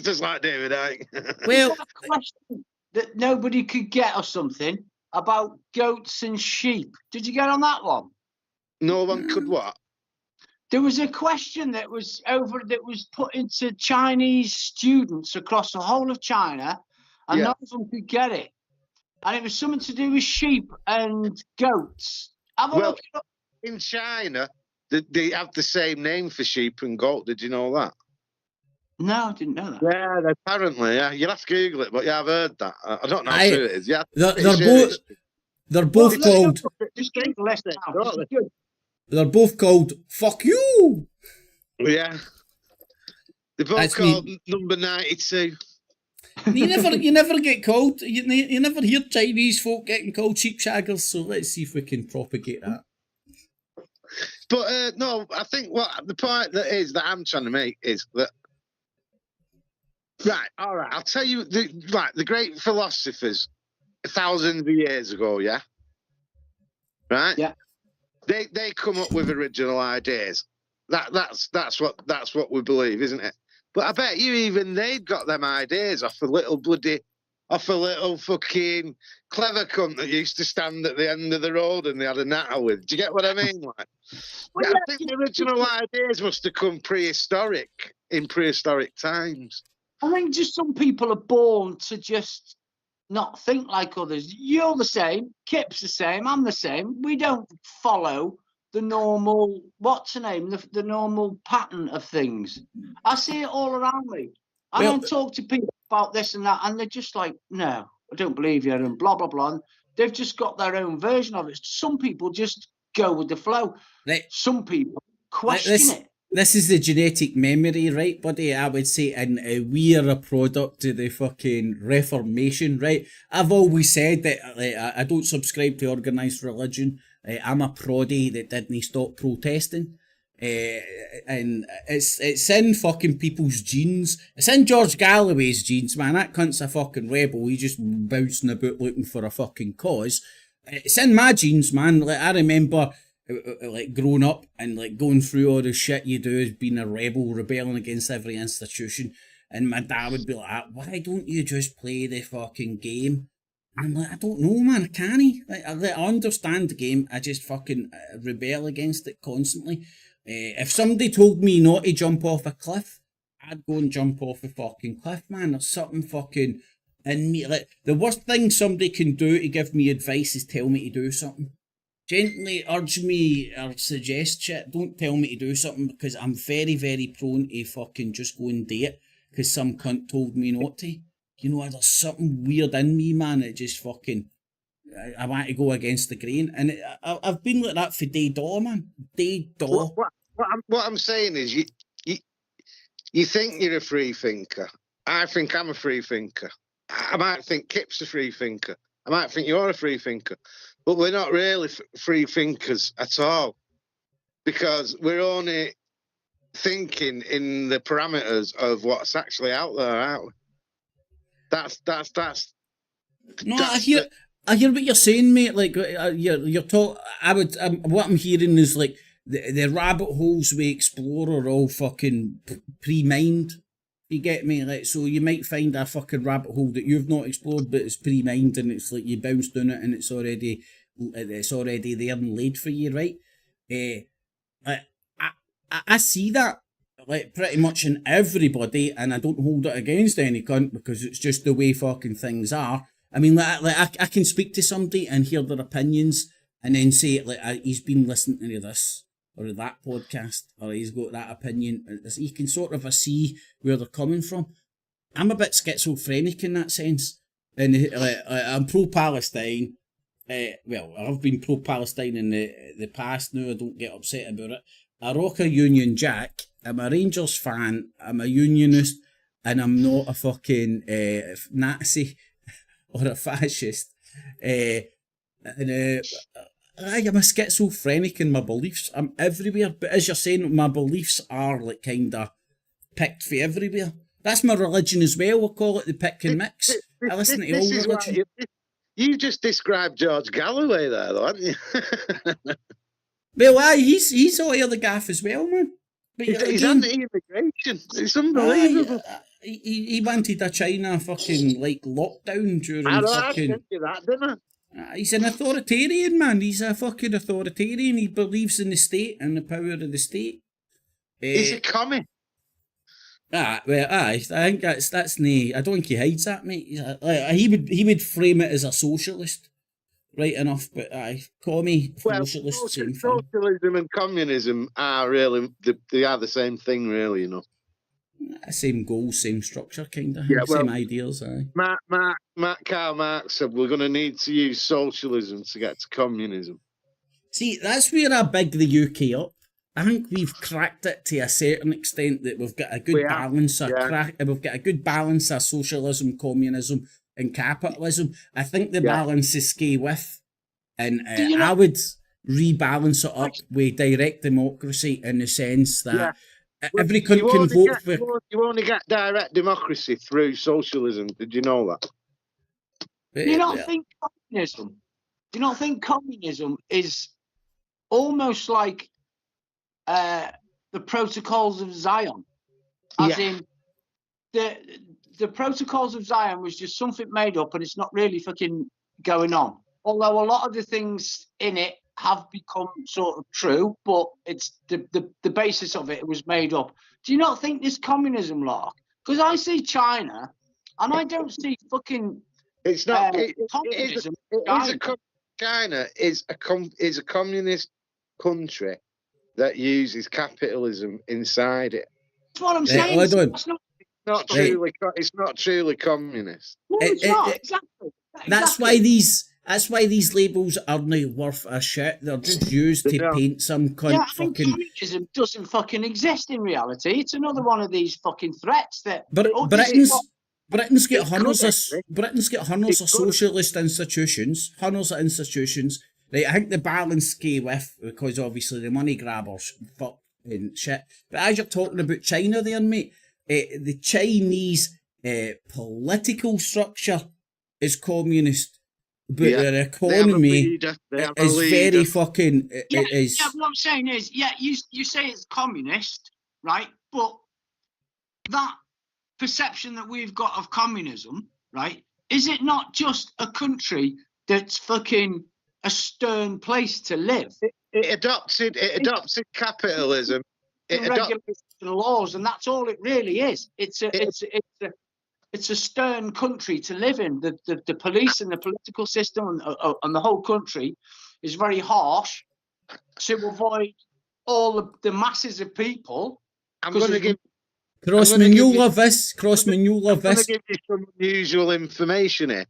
Speaker 3: Just like David Icke.
Speaker 1: Well,
Speaker 4: a question that nobody could get or something about goats and sheep. Did you get on that one?
Speaker 3: No one could what?
Speaker 4: There was a question that was put into Chinese students across the whole of China, and none of them could get it. And it was something to do with sheep and goats. Have a look it up.
Speaker 3: In China, they have the same name for sheep and goat. Did you know that?
Speaker 4: No, I didn't know that.
Speaker 3: Yeah, apparently, yeah. You'll have to Google it, but yeah, I've heard that. I don't know how true it is. Yeah,
Speaker 1: they're both called.
Speaker 4: Just get the list out.
Speaker 1: They're both called "fuck you."
Speaker 3: Yeah, they're both called number 92.
Speaker 1: You never get called. You never hear Chinese folk getting called sheep shaggers. So let's see if we can propagate that.
Speaker 3: But no, I think what the point that I'm trying to make is that. Right, all right. I'll tell you. The great philosophers, thousands of years ago. Yeah. Right.
Speaker 4: Yeah.
Speaker 3: They come up with original ideas. That's what we believe, isn't it? But I bet you even they'd got them ideas off a little fucking clever cunt that used to stand at the end of the road and they had a natter with. Do you get what I mean? Like,
Speaker 4: Well,
Speaker 3: I think the original ideas must have come in prehistoric times.
Speaker 4: I think just some people are born to just not think like others. You're the same, Kip's the same, I'm the same. We don't follow the normal, the normal pattern of things. I see it all around me. And I talk to people about this and that, and they're just like, no, I don't believe you, and blah, blah, blah. And they've just got their own version of it. Some people just go with the flow.
Speaker 1: Right.
Speaker 4: Some people question it.
Speaker 1: This is the genetic memory, right, buddy? I would say, and we are a product of the fucking Reformation, right? I've always said that I don't subscribe to organised religion. I'm a proddy that didn't stop protesting. And it's in fucking people's genes. It's in George Galloway's genes, man. That cunt's a fucking rebel. He's just bouncing about looking for a fucking cause. It's in my genes, man. Like, I remember like growing up and like going through all the shit you do as being a rebel, rebelling against every institution. And my dad would be like, why don't you just play the fucking game? And I'm like, I don't know, man, I can't. Like, I understand the game, I just fucking rebel against it constantly. If somebody told me not to jump off a cliff, I'd go and jump off a fucking cliff, man. There's something fucking in me. Like, the worst thing somebody can do to give me advice is tell me to do something. Gently urge me or suggest shit. Don't tell me to do something, because I'm very, very prone to fucking just go and do it because some cunt told me not to. You know, there's something weird in me, man. It just fucking, I want to go against the grain. And I've been like that for day daw, man. Day daw.
Speaker 3: What I'm saying is, you think you're a free thinker. I think I'm a free thinker. I might think Kip's a free thinker. I might think you're a free thinker. But we're not really free thinkers at all, because we're only thinking in the parameters of what's actually out there, aren't we? That's.
Speaker 1: No, I hear what you're saying, mate. Like you're talk. What I'm hearing is like the rabbit holes we explore are all fucking pre-mined. You get me? Like, so you might find a fucking rabbit hole that you've not explored, but it's pre-mined, and it's like you bounce down it, and it's already there and laid for you, right? I see that, like, pretty much in everybody, and I don't hold it against any cunt, because it's just the way fucking things are. I mean, I can speak to somebody and hear their opinions, and then say, like, he's been listening to this or that podcast, or he's got that opinion. You can sort of see where they're coming from. I'm a bit schizophrenic in that sense, and I'm pro-Palestine. Well, I've been pro-Palestine in the past. Now I don't get upset about it. I rock a Union Jack. I'm a Rangers fan. I'm a Unionist, and I'm not a fucking Nazi or a fascist. I'm a schizophrenic in my beliefs. I'm everywhere, but as you're saying, my beliefs are like kind of picked for everywhere. That's my religion as well. We'll call it the pick and mix. I listen to all religion.
Speaker 3: You just described George Galloway there, though, haven't you?
Speaker 1: Well, he's all the other gaff as well, man. But
Speaker 3: he's anti-immigration. It's unbelievable.
Speaker 1: He wanted a China fucking like lockdown during
Speaker 3: I
Speaker 1: fucking.
Speaker 3: told you that, didn't I?
Speaker 1: He's an authoritarian, man. He's a fucking authoritarian. He believes in the state and the power of the state.
Speaker 3: He's a commie.
Speaker 1: I think that's nae. I don't think he hides that, mate. He would frame it as a socialist, right enough. But commie, socialist, same thing.
Speaker 3: Socialism and communism are really they are the same thing, really. You know.
Speaker 1: Same goals, same structure, kind of.
Speaker 3: Yeah,
Speaker 1: same ideals.
Speaker 3: Karl Marx said we're going to need to use socialism to get to communism.
Speaker 1: See, that's where I big the UK up. I think we've cracked it to a certain extent, that we've got a good balance. We've got a good balance of socialism, communism, and capitalism. I think the balance is skay with, and I would rebalance it up with direct democracy, in the sense that every country can vote for.
Speaker 3: You only get direct democracy through socialism. Did you know that?
Speaker 4: Do you not think communism? Do you not think communism is almost like the protocols of Zion? As in, the protocols of Zion was just something made up, and it's not really fucking going on. Although a lot of the things in it have become sort of true, but it's the basis of it was made up. Do you not think this communism, Lark? Because I see China, and I don't see fucking.
Speaker 3: It's not.
Speaker 4: Communism.
Speaker 3: China is a communist country that uses capitalism inside it.
Speaker 4: That's what I'm saying.
Speaker 3: It's not truly communist.
Speaker 4: No, it's not. Exactly.
Speaker 1: That's why these labels aren't worth a shit. They're just used to paint some cunt fucking.
Speaker 4: Communism doesn't fucking exist in reality. It's another one of these fucking threats that.
Speaker 1: Britain's got hundreds of socialist institutions, Right, I think the balance scale with, because obviously the money grabbers fucking shit. But as you're talking about China there, mate, the Chinese political structure is communist, but their economy is very fucking.
Speaker 4: What I'm saying is, you say it's communist, right? But that perception that we've got of communism, right? Is it not just a country that's fucking a stern place to live?
Speaker 3: It adopted capitalism. It adopted
Speaker 4: laws, and that's all it really is. It's a stern country to live in. The police and the political system and the whole country is very harsh to avoid all the masses of people.
Speaker 3: I'm going to give
Speaker 1: Crossman, you love this. Crossman, you love this.
Speaker 3: I'm going to give you some unusual information here.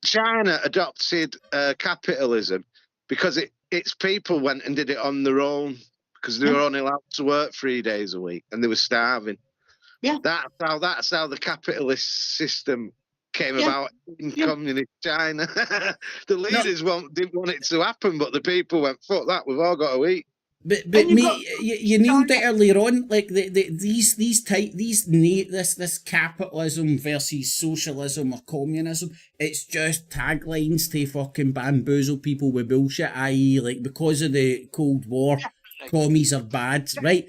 Speaker 3: China adopted capitalism because its people went and did it on their own because they were only allowed to work 3 days a week and they were starving.
Speaker 4: Yeah,
Speaker 3: that's how the capitalist system came about in communist China. The leaders didn't want it to happen, but the people went, "Fuck that! We've all got to eat."
Speaker 1: But you nailed it earlier on. Like this capitalism versus socialism or communism. It's just taglines to fucking bamboozle people with bullshit. I.e., like because of the Cold War, commies are bad, right?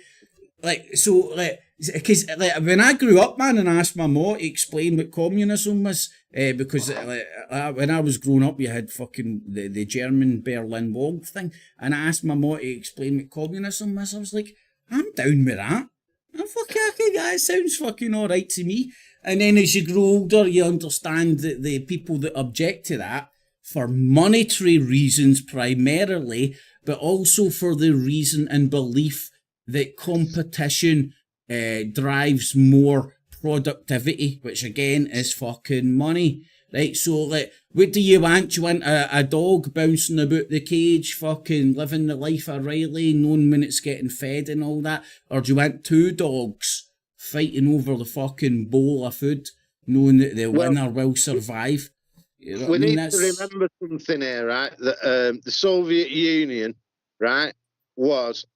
Speaker 1: Like so, like. Because when I grew up, man, and I asked my ma to explain what communism was, because when I was growing up, you had fucking the German Berlin Wall thing, and I asked my ma to explain what communism was. I was like, I'm down with that. That sounds fucking alright to me. And then as you grow older, you understand that the people that object to that, for monetary reasons primarily, but also for the reason and belief that competition drives more productivity, which again is fucking money, right? So, like, what do you want? Do you want a dog bouncing about the cage, fucking living the life of Riley, knowing when it's getting fed and all that? Or do you want 2 dogs fighting over the fucking bowl of food, knowing that the winner will survive? You know
Speaker 3: we need to remember something here, right? That the Soviet Union, right, was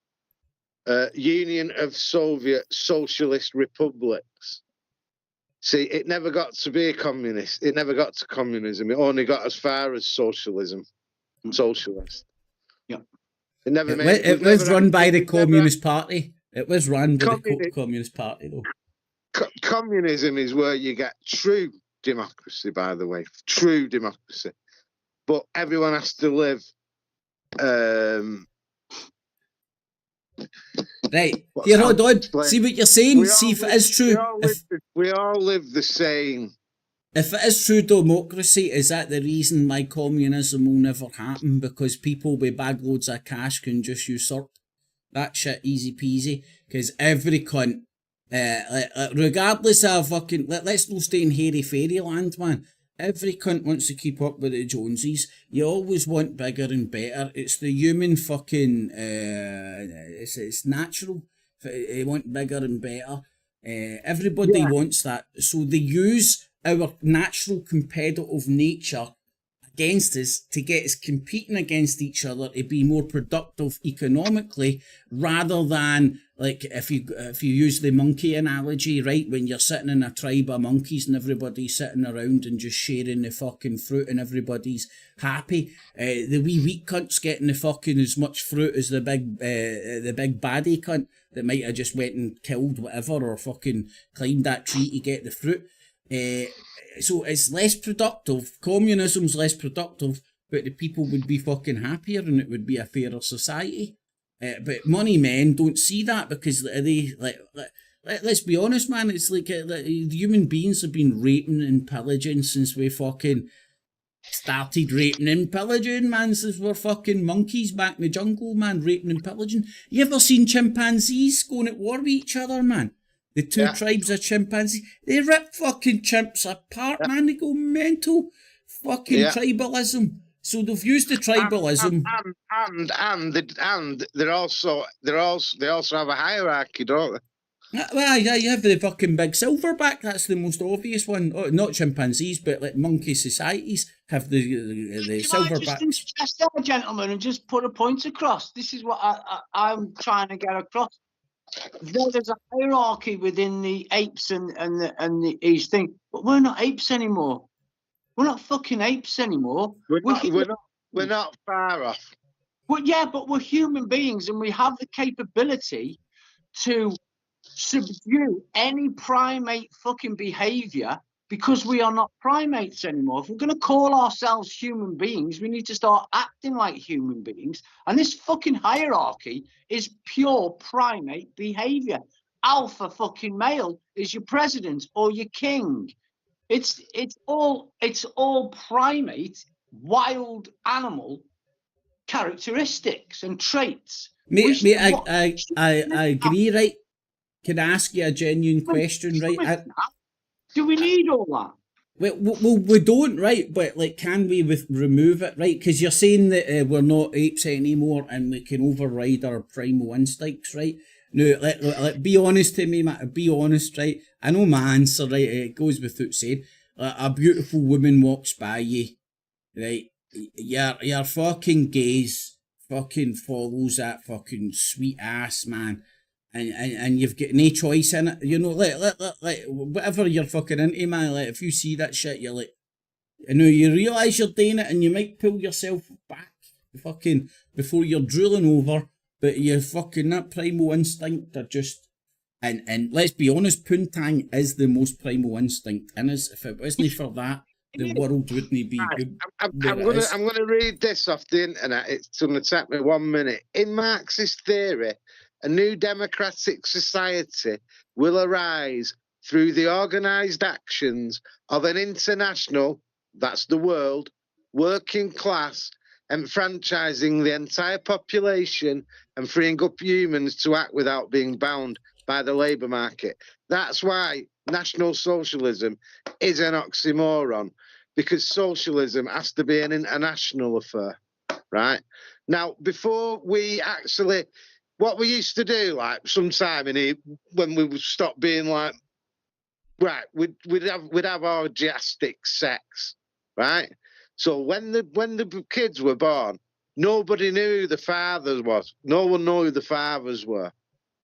Speaker 3: Union of Soviet Socialist Republics. See, it never got to be a communist. It never got to communism. It only got as far as socialism. Socialist.
Speaker 4: Yeah.
Speaker 3: It never
Speaker 1: it was run by the Communist Party. It was run by the Communist Party, though.
Speaker 3: Communism is where you get true democracy, by the way. True democracy. But everyone has to live...
Speaker 1: Right, here, hold on. See what you're saying. See if it is true.
Speaker 3: We all live the same.
Speaker 1: If it is true democracy, is that the reason why communism will never happen? Because people with bag loads of cash can just usurp that shit easy peasy. Because every cunt, regardless of fucking, let's not stay in hairy fairyland, man. Every cunt wants to keep up with the Joneses. You always want bigger and better. It's the human fucking, it's natural. They want bigger and better. Everybody wants that. So they use our natural competitive nature against us to get us competing against each other to be more productive economically, rather than like if you use the monkey analogy, right, when you're sitting in a tribe of monkeys and everybody's sitting around and just sharing the fucking fruit and everybody's happy, the wee weak cunt's getting the fucking as much fruit as the big baddie cunt that might have just went and killed whatever or fucking climbed that tree to get the fruit. So it's less productive. Communism's less productive, but the people would be fucking happier and it would be a fairer society. But money men don't see that because they let's be honest, man. It's like human beings have been raping and pillaging since we fucking started raping and pillaging, man. Since we're fucking monkeys back in the jungle, man, raping and pillaging. You ever seen chimpanzees going at war with each other, man? The two tribes of chimpanzees, they rip fucking chimps apart, man. They go mental. Fucking tribalism. So they've used the tribalism,
Speaker 3: and they also have a hierarchy, don't they?
Speaker 1: Well, yeah, you have the fucking big silverback. That's the most obvious one. Oh, not chimpanzees, but like monkey societies have the silverback.
Speaker 4: Just interject there, gentlemen, and just put a point across. This is what I'm trying to get across. There's a hierarchy within the apes and these things, but we're not apes anymore. We're not fucking apes anymore.
Speaker 3: We're not far off.
Speaker 4: Well, yeah, but we're human beings and we have the capability to subdue any primate fucking behavior because we are not primates anymore. If we're going to call ourselves human beings, we need to start acting like human beings. And this fucking hierarchy is pure primate behavior. Alpha fucking male is your president or your king. It's all primate, wild animal characteristics and traits.
Speaker 1: Mate, I agree, right? Can I ask you a genuine question, right?
Speaker 4: Do we need all that?
Speaker 1: Well, we don't, right? But like, can we remove it, right? Because you're saying that we're not apes anymore and we can override our primal instincts, right? No, let be honest to me, Matt. Be honest, right? I know my answer, right? It goes without saying. A beautiful woman walks by you, right? Your fucking gaze fucking follows that fucking sweet ass, man. And you've got no choice in it. You know, like whatever you're fucking into, man, like if you see that shit, you're like, you know, you realise you're doing it and you might pull yourself back fucking before you're drooling over, but you're fucking that primal instinct are just and let's be honest, poontang is the most primal instinct in us. If it wasn't for that, the world wouldn't be good.
Speaker 3: I'm gonna read this off the internet. It's gonna take me 1 minute. In Marxist theory, a new democratic society will arise through the organised actions of an international, that's the world, working class, enfranchising the entire population and freeing up humans to act without being bound by the labour market. That's why National Socialism is an oxymoron, because socialism has to be an international affair, right? Now, before we actually... What we used to do, like sometime in here, when we would stop being like, right, we'd have orgiastic sex, right? So when the kids were born, nobody knew who the fathers was. No one knew who the fathers were,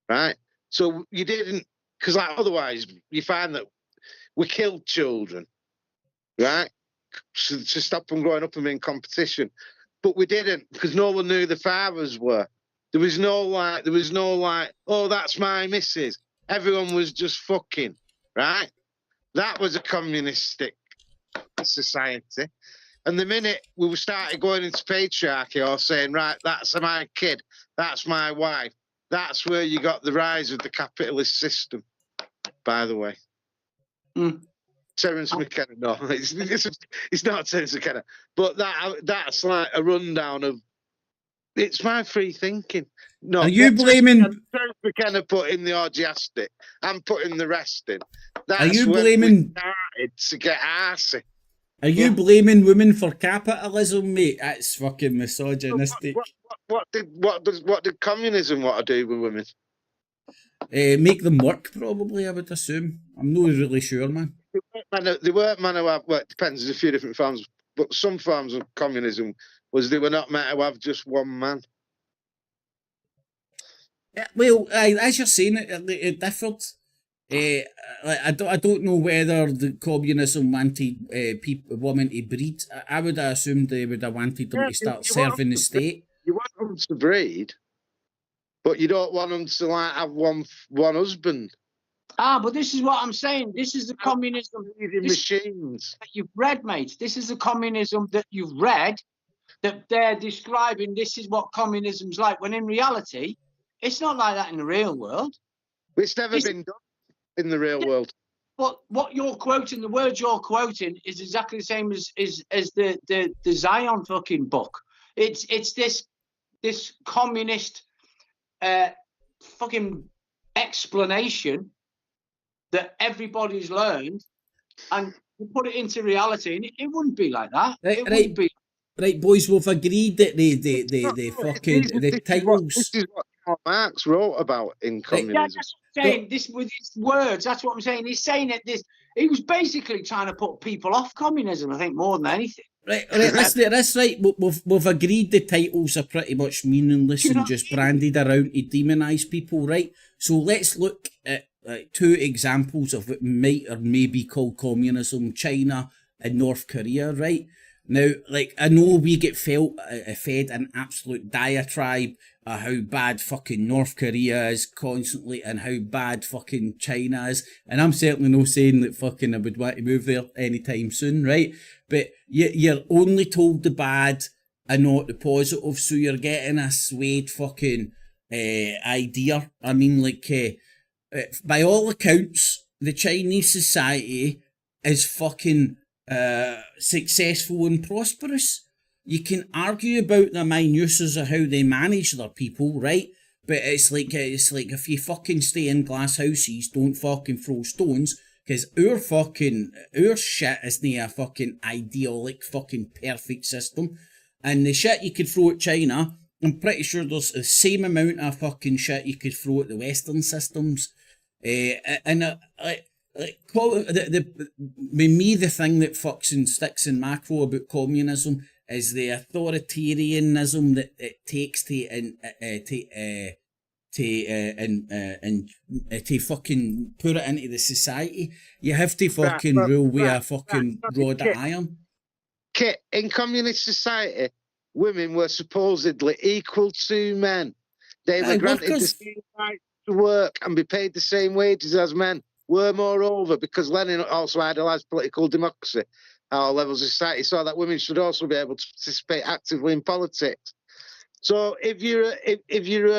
Speaker 3: right? So you didn't, because like otherwise you find that we killed children, right? To stop them growing up and being competition, but we didn't because no one knew who the fathers were. There was no like, oh, that's my missus. Everyone was just fucking, right? That was a communistic society. And the minute we started going into patriarchy or saying, right, that's my kid, that's my wife, that's where you got the rise of the capitalist system, by the way. Terence McKenna, no, it's not Terence McKenna. But that's like a rundown of, it's my free thinking. No,
Speaker 1: are you blaming?
Speaker 3: Terence McKenna put in the orgiastic. I'm putting the rest in. That's
Speaker 1: are you blaming?
Speaker 3: Started to get arsey.
Speaker 1: Are you blaming women for capitalism, mate? That's fucking misogynistic.
Speaker 3: What did communism want to do with women?
Speaker 1: Make them work, probably. I would assume. I'm not really sure, man.
Speaker 3: They weren't meant to have. Well, it depends. There's a few different forms, but some forms of communism was they were not meant to have just one man.
Speaker 1: Well, as you're saying, it differed. I don't know whether the communism wanted women to breed. I would have assumed they would have wanted them to start serving the state.
Speaker 3: You want them to breed, but you don't want them to like have one husband.
Speaker 4: But this is what I'm saying. This is the communism
Speaker 3: Machines
Speaker 4: that you've read, mate. This is the communism that you've read, that they're describing. This is what communism's like, when in reality, it's not like that in the real world.
Speaker 3: It's never been done in the real world.
Speaker 4: But what you're quoting, the words you're quoting, is exactly the same as the Zion fucking book. It's this communist fucking explanation that everybody's learned, and you put it into reality, and it wouldn't be like that. Wouldn't be.
Speaker 1: Right, boys, we've agreed that the titles.
Speaker 3: This is what Karl Marx wrote about in communism.
Speaker 4: Yeah, that's what I'm saying. This with his words, that's what I'm saying. He's saying that he was basically trying to put people off communism, I think, more than anything.
Speaker 1: Right, that's right. We've agreed the titles are pretty much meaninless and just branded around to demonise people, right? So let's look at two examples of what might or may be called communism: China and North Korea, right? Now, like, I know we get fed an absolute diatribe of how bad fucking North Korea is constantly and how bad fucking China is. And I'm certainly not saying that fucking I would want to move there anytime soon, right? But you're only told the bad and not the positive, so you're getting a swayed fucking idea. I mean, like, by all accounts, the Chinese society is fucking successful and prosperous. You can argue about the minuses of how they manage their people, right? But it's like if you fucking stay in glass houses, don't fucking throw stones, because our shit isn't a fucking idyllic fucking perfect system. And the shit you could throw at China, I'm pretty sure there's the same amount of fucking shit you could throw at the Western systems. With me, the thing that fucks and sticks in macro about communism is the authoritarianism that it takes to fucking put it into the society. You have to fucking rule with a fucking rod of iron.
Speaker 3: Kit, in communist society, women were supposedly equal to men. They were granted the same right to work and be paid the same wages as men. Were moreover, because Lenin also idolised political democracy at all levels of society, saw that women should also be able to participate actively in politics. So if you're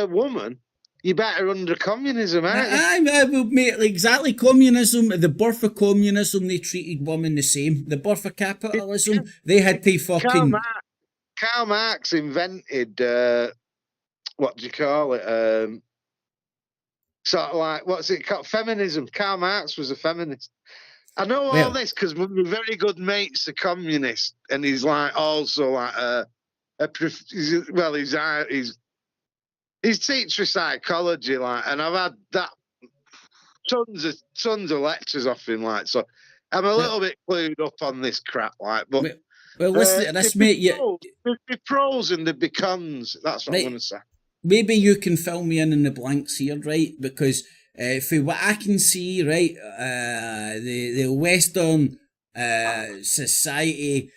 Speaker 3: a woman, you better under communism, aren't you?
Speaker 1: Mate, exactly. Communism, the birth of communism, they treated women the same. The birth of capitalism, they had to fucking...
Speaker 3: Karl Marx invented, what do you call it? Sort of like, what's it called? Feminism. Karl Marx was a feminist. I know all this because my very good mate's a communist, and he's like also like he's teacher of psychology, like, and I've had that tons of lectures off him, like, so I'm a little bit clued up on this crap, like, but
Speaker 1: well, listen, let's make you.
Speaker 3: There's the pros and the cons. That's what I'm gonna say.
Speaker 1: Maybe you can fill me in the blanks here, right? Because for what I can see, right, the Western society,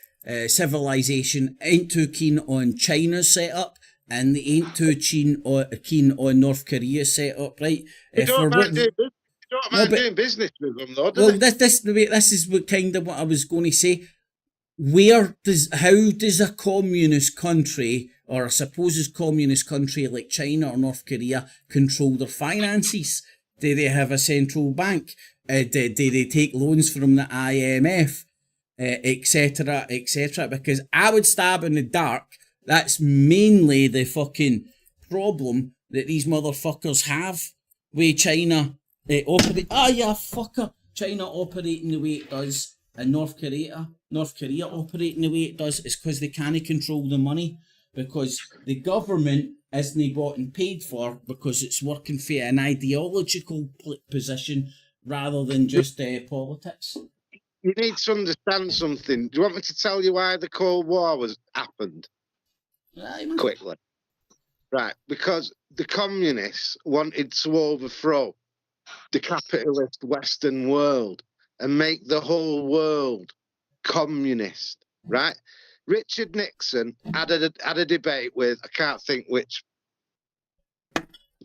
Speaker 1: civilization ain't too keen on China's setup, and they ain't too keen on North Korea's setup, right?
Speaker 3: You don't mind doing business with them, though, do
Speaker 1: well, this is what kind of what I was going to say. How does a communist country, or a supposed communist country like China or North Korea, control their finances? Do they have a central bank? Do they take loans from the IMF, etc., etc.? Because I would stab in the dark, that's mainly the fucking problem that these motherfuckers have with China China operating the way it does, and North Korea operating the way it does, is because they can't control the money, because the government isn't bought and paid for, because it's working for an ideological position rather than just politics.
Speaker 3: You need to understand something. Do you want me to tell you why the Cold War happened? Quickly. Right, because the communists wanted to overthrow the capitalist Western world and make the whole world communist, right? Richard Nixon had a debate with, I can't think which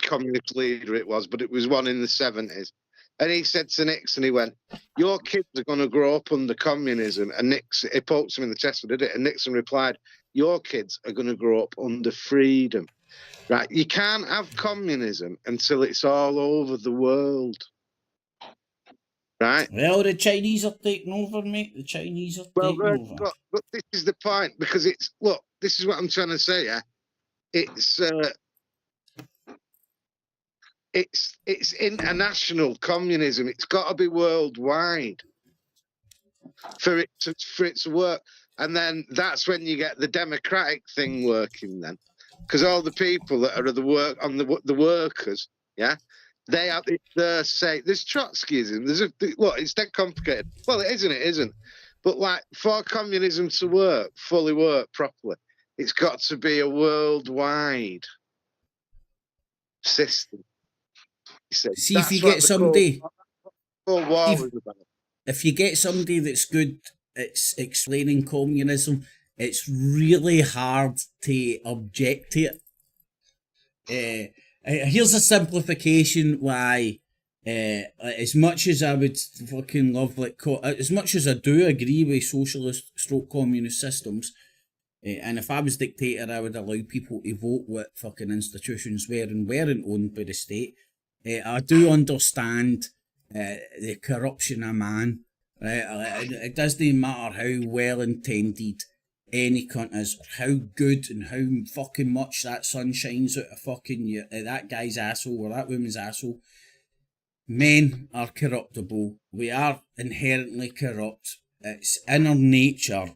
Speaker 3: communist leader it was, but it was one in the 70s. And he said to Nixon, he went, your kids are going to grow up under communism. And Nixon, he poked him in the chest and did it. And Nixon replied, your kids are going to grow up under freedom. Right? You can't have communism until it's all over the world. Right?
Speaker 1: Well, the Chinese are taking over, mate. The Chinese are taking over.
Speaker 3: But this is the point, because this is what I'm trying to say, yeah? It's international communism. It's got to be worldwide for it to work. And then that's when you get the democratic thing working then. Because all the people that are the workers, yeah, they have their say. There's Trotskyism. It's dead complicated. Well, it isn't. But like, for communism to fully work properly, it's got to be a worldwide system.
Speaker 1: See, if you get somebody,
Speaker 3: if
Speaker 1: you get somebody that's good at explaining communism, it's really hard to object to it. Here's a simplification why, as much as I would fucking love, as much as I do agree with socialist / communist systems, and if I was dictator, I would allow people to vote what fucking institutions were and weren't owned by the state. I do understand the corruption of man. It doesn't matter how well intended any cunt is, or how good and how fucking much that sun shines out of fucking that guy's asshole or that woman's asshole. Men are corruptible. We are inherently corrupt. It's in our nature,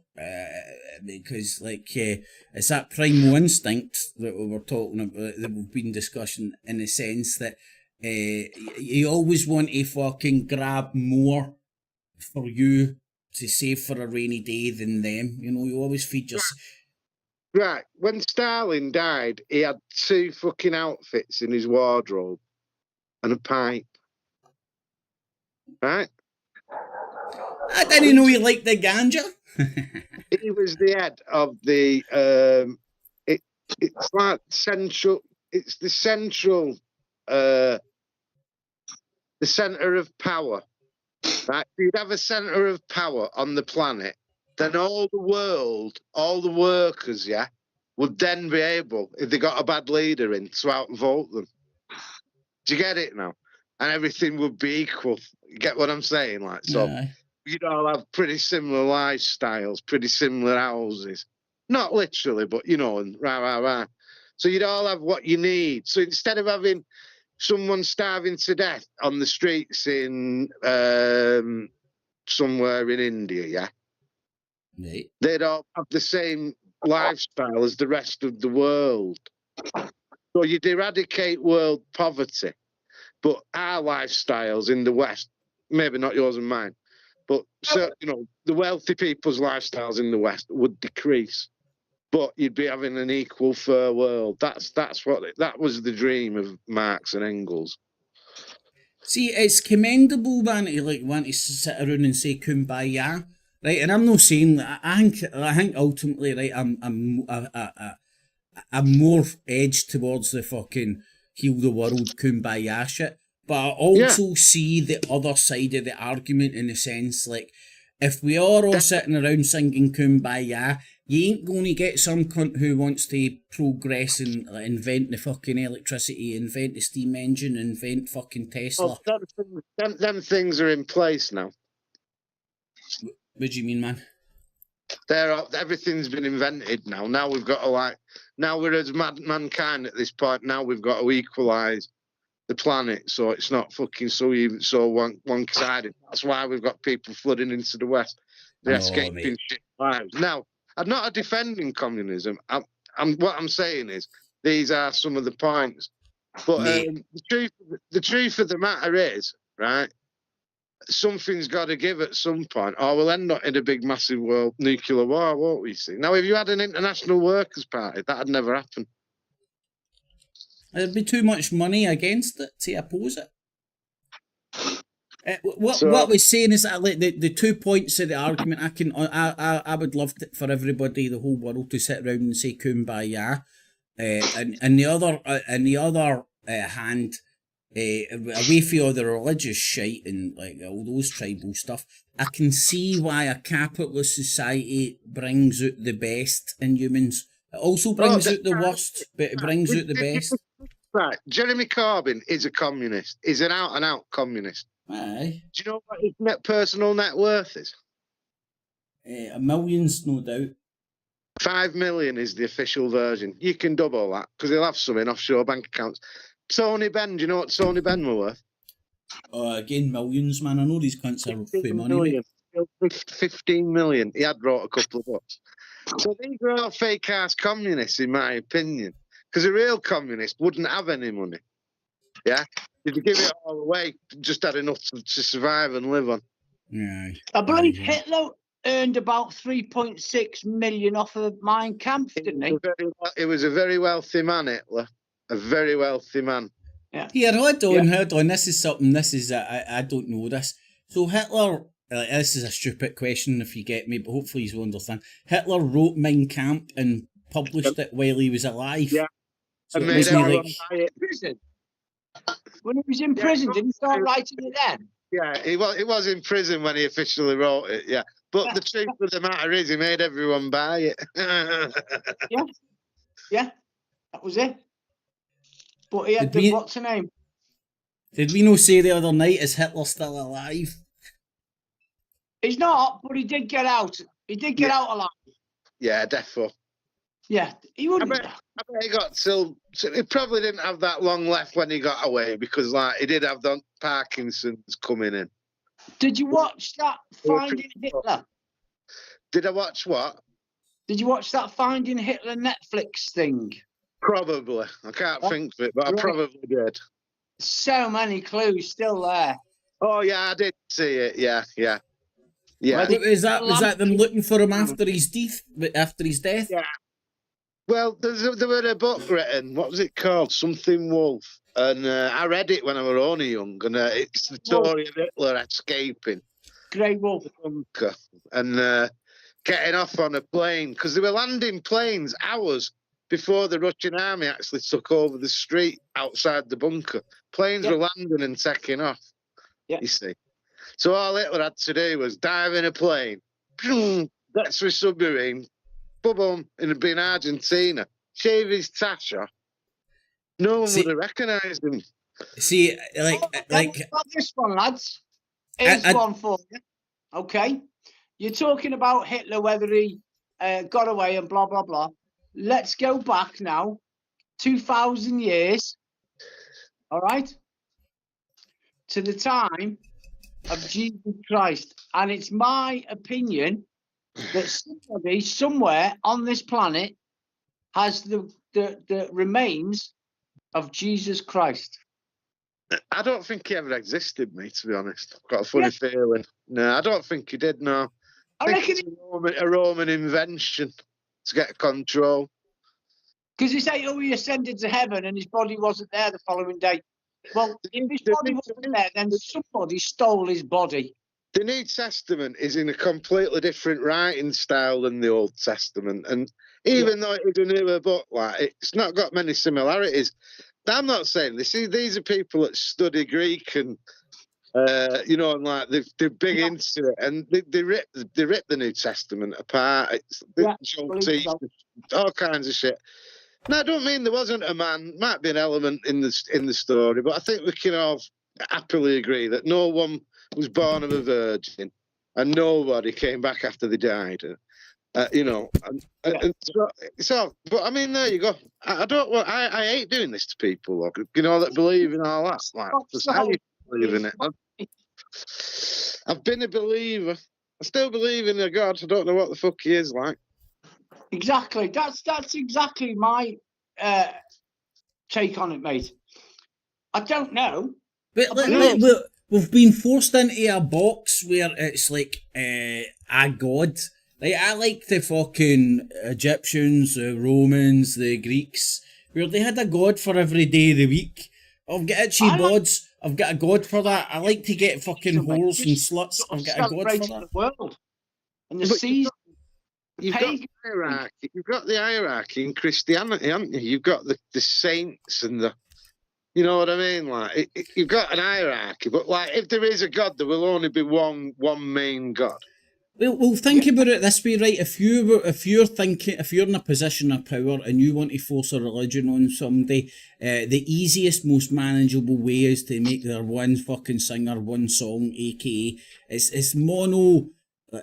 Speaker 1: because it's that primal instinct that we were talking about, that we've been discussing, in the sense that you always want to fucking grab more for you to save for a rainy day than them. You know, you always feed yourself.
Speaker 3: Right. When Stalin died, he had 2 fucking outfits in his wardrobe and a pipe. Right?
Speaker 1: I didn't know he liked the ganja.
Speaker 3: He was the head of the it's like central, it's the central the center of power. Right? If you'd have a center of power on the planet, then all the world, all the workers, yeah, would then be able, if they got a bad leader in, to outvote them. Do you get it now? And everything would be equal. You get what I'm saying? Like, so you'd all have pretty similar lifestyles, pretty similar houses. Not literally, but you know, and rah. So you'd all have what you need. So instead of having someone starving to death on the streets in somewhere in India, yeah,
Speaker 1: right,
Speaker 3: they'd all have the same lifestyle as the rest of the world. So you'd eradicate world poverty, but our lifestyles in the West, maybe not yours and mine, but so, you know, the wealthy people's lifestyles in the West would decrease. But you'd be having an equal fair world. That was the dream of Marx and Engels.
Speaker 1: See, it's commendable, man, to want to sit around and say kumbaya, right? And I'm not saying that. I think ultimately, right, I'm more edged towards the fucking heal the world kumbaya shit. But I also see the other side of the argument, in the sense, like, if we are all sitting around singing kumbaya, you ain't going to get some cunt who wants to progress and invent the fucking electricity, invent the steam engine, invent fucking Tesla.
Speaker 3: Well, them things are in place now.
Speaker 1: What do you mean, man?
Speaker 3: Everything's been invented now. Now we've got to now we're as mankind at this point. Now we've got to equalise the planet, so it's not fucking so one-sided. That's why we've got people flooding into the West. They're escaping shit lives. Now, I'm not defending communism. What I'm saying is these are some of the points. But the truth of the matter is, right, something's got to give at some point, or we'll end up in a big, massive world nuclear war, won't we? See? Now, if you had an international workers' party, that'd never happen.
Speaker 1: There'd be too much money against it to oppose it. What
Speaker 3: So-
Speaker 1: I was saying is that like the 2 points of the argument, I would love for everybody, the whole world, to sit around and say kumbaya, and the other hand, away from all the religious shite and like all those tribal stuff, I can see why a capitalist society brings out the best in humans. It also brings out the worst, but it brings out the best.
Speaker 3: Right, Jeremy Corbyn is a communist. He's an out-and-out communist.
Speaker 1: Aye.
Speaker 3: Do you know what his personal net worth is?
Speaker 1: Millions, no doubt.
Speaker 3: 5 million is the official version. You can double that because he'll have some in offshore bank accounts. Tony Benn, do you know what Tony Benn were worth?
Speaker 1: Again, millions, man. I know these cunts are
Speaker 3: 15
Speaker 1: for money.
Speaker 3: million. 15 million. He had wrote a couple of books. So these are all fake-ass communists, in my opinion. Because a real communist wouldn't have any money. Yeah? If you give it all away, just had enough to survive and live on.
Speaker 1: Yeah.
Speaker 4: I believe Hitler earned about 3.6 million off of Mein Kampf, didn't he?
Speaker 3: He was a very wealthy man, Hitler. A very wealthy man.
Speaker 1: Here, hold on. This is something. I don't know this. So Hitler, this is a stupid question if you get me, but hopefully you will understand. Hitler wrote Mein Kampf and published it while he was alive.
Speaker 3: Yeah.
Speaker 1: So
Speaker 3: And
Speaker 1: it
Speaker 3: made
Speaker 1: wasn't
Speaker 3: everyone
Speaker 1: like,
Speaker 3: buy it.
Speaker 4: Prison. When he was in prison, didn't he start writing it then?
Speaker 3: Yeah, he was in prison when he officially wrote it, yeah. But the truth of the matter is he made everyone buy it.
Speaker 4: Yeah, that was it. But he had what's her name?
Speaker 1: Did we not say the other night, is Hitler still alive?
Speaker 4: He's not, but he did get out. He did get out alive.
Speaker 3: Yeah, defo.
Speaker 4: Yeah, he
Speaker 3: I
Speaker 4: wouldn't.
Speaker 3: bet he got till... He probably didn't have that long left when he got away because, like, he did have the Parkinson's coming in.
Speaker 4: Did you watch that Finding Hitler?
Speaker 3: Did I watch what?
Speaker 4: Did you watch that Finding Hitler Netflix thing?
Speaker 3: Probably. I can't think of it, but I probably did.
Speaker 4: So many clues still there.
Speaker 3: Oh, yeah, I did see it. Yeah.
Speaker 1: Was that them looking for him after his death?
Speaker 3: Yeah. Well, there were a book written. What was it called? Something Wolf. And I read it when I was only young. And it's the story of Hitler escaping
Speaker 4: Grey Wolf.
Speaker 3: the bunker and getting off on a plane. Because they were landing planes hours before the Russian army actually took over the street outside the bunker. Planes were landing and taking off.
Speaker 4: Yeah.
Speaker 3: You see. So all Hitler had to do was dive in a plane. That's a submarine. Boom, and be in Argentina, shave his tash off. No one would have recognised him.
Speaker 1: See, like
Speaker 4: Got this one, lads. Here's one for you. Okay, you're talking about Hitler, whether he got away and blah blah blah. Let's go back now, 2,000 years. All right, to the time of Jesus Christ, and it's my opinion that somebody somewhere on this planet has the remains of Jesus Christ.
Speaker 3: I don't think he ever existed, mate, to be honest. I've got a funny feeling. No, I don't think he did, no. I think it's a Roman invention to get control.
Speaker 4: Because you say, oh, he ascended to heaven and his body wasn't there the following day. Well, if his body wasn't there, then somebody stole his body.
Speaker 3: The New Testament is in a completely different writing style than the Old Testament. And even though it is a newer book, like, it's not got many similarities. I'm not saying this. These are people that study Greek and, and like they're big into it. And they rip the New Testament apart. All kinds of shit. Now, I don't mean there wasn't a man. Might be an element in the story, but I think we can all happily agree that no one was born of a virgin, and nobody came back after they died. So, but I mean, there you go. I hate doing this to people, look, that believe in all that. Like, how you believe in it? I've been a believer. I still believe in a God. I don't know what the fuck he is like.
Speaker 4: Exactly. That's exactly my take on it, mate. I don't know.
Speaker 1: But we've been forced into a box where it's like a god. Like, I like the fucking Egyptians, the Romans, the Greeks, where they had a god for every day of the week. I've got itchy
Speaker 4: I like-
Speaker 1: bods. I've got a god for that. I like to get fucking whores and sluts.
Speaker 4: Sort
Speaker 1: I've
Speaker 4: of
Speaker 1: got a god for
Speaker 4: celebrating
Speaker 1: that.
Speaker 4: the world. And the
Speaker 3: But
Speaker 4: season.
Speaker 3: You've got
Speaker 4: pagan.
Speaker 3: the hierarchy. You've got the hierarchy in Christianity, haven't you? You've got the saints and the, you know what I mean? Like you've got an hierarchy, but like if there is a god, there will only be one main god.
Speaker 1: Well, think about it this way, right? If you're in a position of power and you want to force a religion on somebody, the easiest, most manageable way is to make their one fucking singer one song, aka it's mono.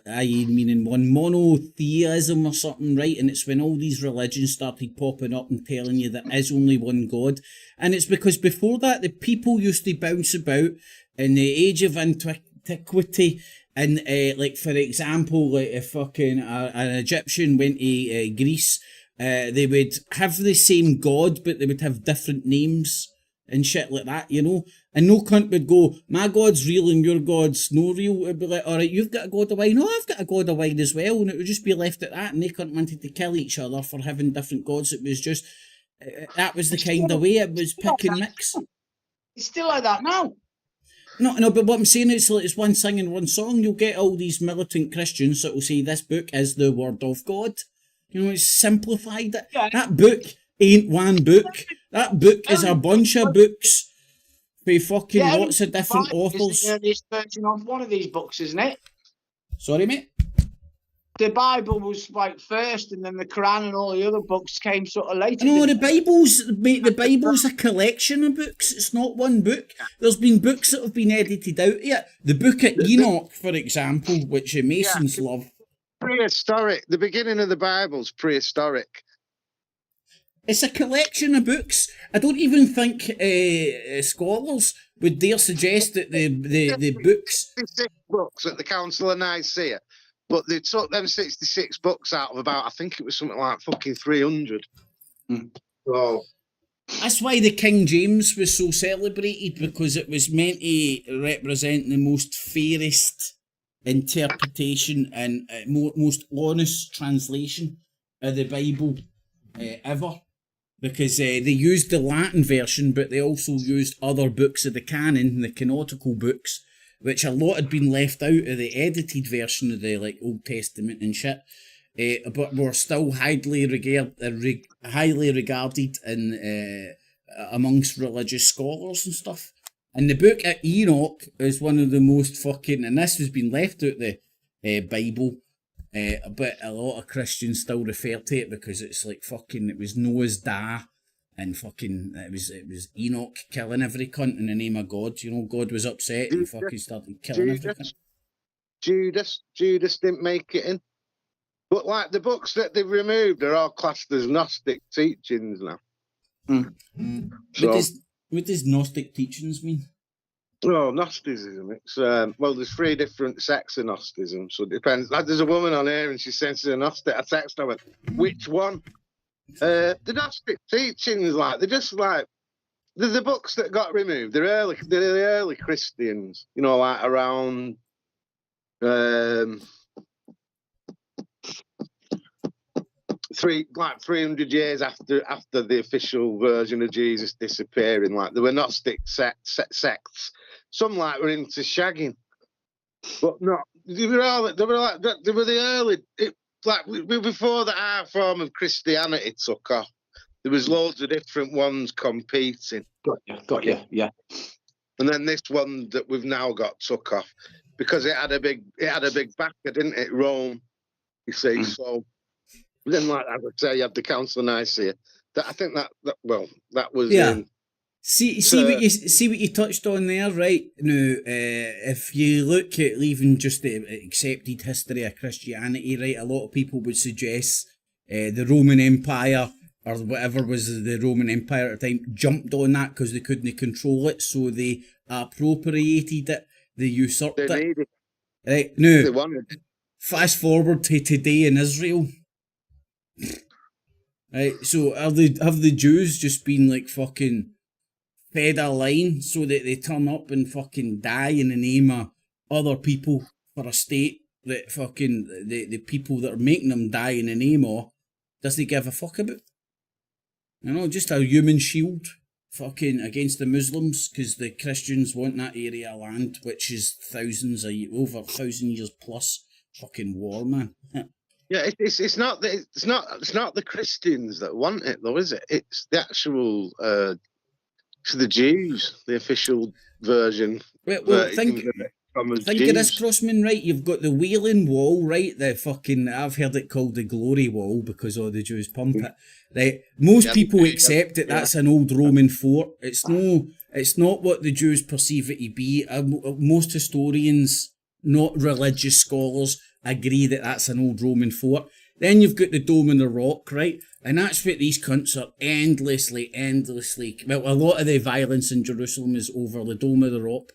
Speaker 1: I mean, one monotheism or something, right? And it's when all these religions started popping up and telling you there is only one God. And it's because before that, the people used to bounce about in the age of antiquity. And, like, for example, like if fucking an Egyptian went to Greece, they would have the same God, but they would have different names and shit like that, you know? And no cunt would go, my God's real and your God's no real. It would be like, alright, you've got a God of wine, no, I've got a God of wine as well. And it would just be left at that, and they couldn't wanted to kill each other for having different gods. It was just, that was the kind of way it was pick and mix.
Speaker 4: It's still like that now.
Speaker 1: No, but what I'm saying is, like, it's one singing, one song. You'll get all these militant Christians that will say this book is the word of God. You know, it's simplified it.
Speaker 4: Yeah.
Speaker 1: That book ain't one book. That book is a bunch of books by fucking lots of different authors.
Speaker 4: It's the earliest version of one of these books, isn't it?
Speaker 1: Sorry, mate?
Speaker 4: The Bible was like first, and then the Quran and all the other books came sort of later.
Speaker 1: No, the
Speaker 4: didn't they?
Speaker 1: Bible's, mate, the Bible's a collection of books. It's not one book. There's been books that have been edited out of it. The Book of Enoch, for example, which the Masons love.
Speaker 3: Prehistoric. The beginning of the Bible's prehistoric.
Speaker 1: It's a collection of books. I don't even think scholars would dare suggest that the books...
Speaker 3: 66 books at the Council of Nicaea, but they took them 66 books out of about, I think it was something like fucking 300. So...
Speaker 1: That's why the King James was so celebrated, because it was meant to represent the most fairest interpretation and most honest translation of the Bible ever. Because they used the Latin version, but they also used other books of the canon, the canonical books, which a lot had been left out of the edited version of the like Old Testament and shit. But were still highly regarded in amongst religious scholars and stuff. And the Book of Enoch is one of the most fucking, and this has been left out of the Bible. But a lot of Christians still refer to it because it's like fucking, it was Noah's Day, and fucking, it was Enoch killing every cunt in the name of God. You know, God was upset and fucking started killing every cunt.
Speaker 3: Judas didn't make it in. But like the books that they've removed are all classed as Gnostic teachings now. So,
Speaker 1: What does Gnostic teachings mean?
Speaker 3: Oh, Gnosticism. It's well, there's 3 different sects of Gnosticism, so it depends. Like, there's a woman on here and she says she's a Gnostic. I text her, which one? The Gnostic teachings, like they're just like the books that got removed. They're the early Christians, you know, like around 300 years after the official version of Jesus disappearing. Like there were Gnostic sects. Some like were into shagging, but not. They were the early. Before the art form of Christianity took off. There was loads of different ones competing.
Speaker 4: Got you, yeah.
Speaker 3: And then this one that we've now got took off because it had a big backer, didn't it? Rome, you see. So then, like as I say, you have the Council of Nicaea. I think that was
Speaker 1: See what you touched on there, right? Now, if you look at even just the accepted history of Christianity, right, a lot of people would suggest the Roman Empire or whatever was the Roman Empire at the time jumped on that because they couldn't control it, so they appropriated it, they usurped it. Right now, fast forward to today in Israel. Right, so have the Jews just been like fucking fed a line so that they turn up and fucking die in the name of other people for a state that fucking the people that are making them die in the name of doesn't give a fuck about? You know, just a human shield fucking against the Muslims, because the Christians want that area of land, which is over 1,000 years plus fucking war, man.
Speaker 3: Yeah, it's not the Christians that want it though, is it? It's the actual it's the Jews, the official version.
Speaker 1: Well, think of this, Crossman, right? You've got the Wailing Wall, right? The fucking, I've heard it called the Glory Wall because all the Jews pump it. Right? Most people accept that that's an old Roman fort. It's not what the Jews perceive it to be. Most historians, not religious scholars, agree that that's an old Roman fort. Then you've got the Dome in the Rock, right? And that's what these cunts are endlessly. Well, a lot of the violence in Jerusalem is over the Dome of the Rock,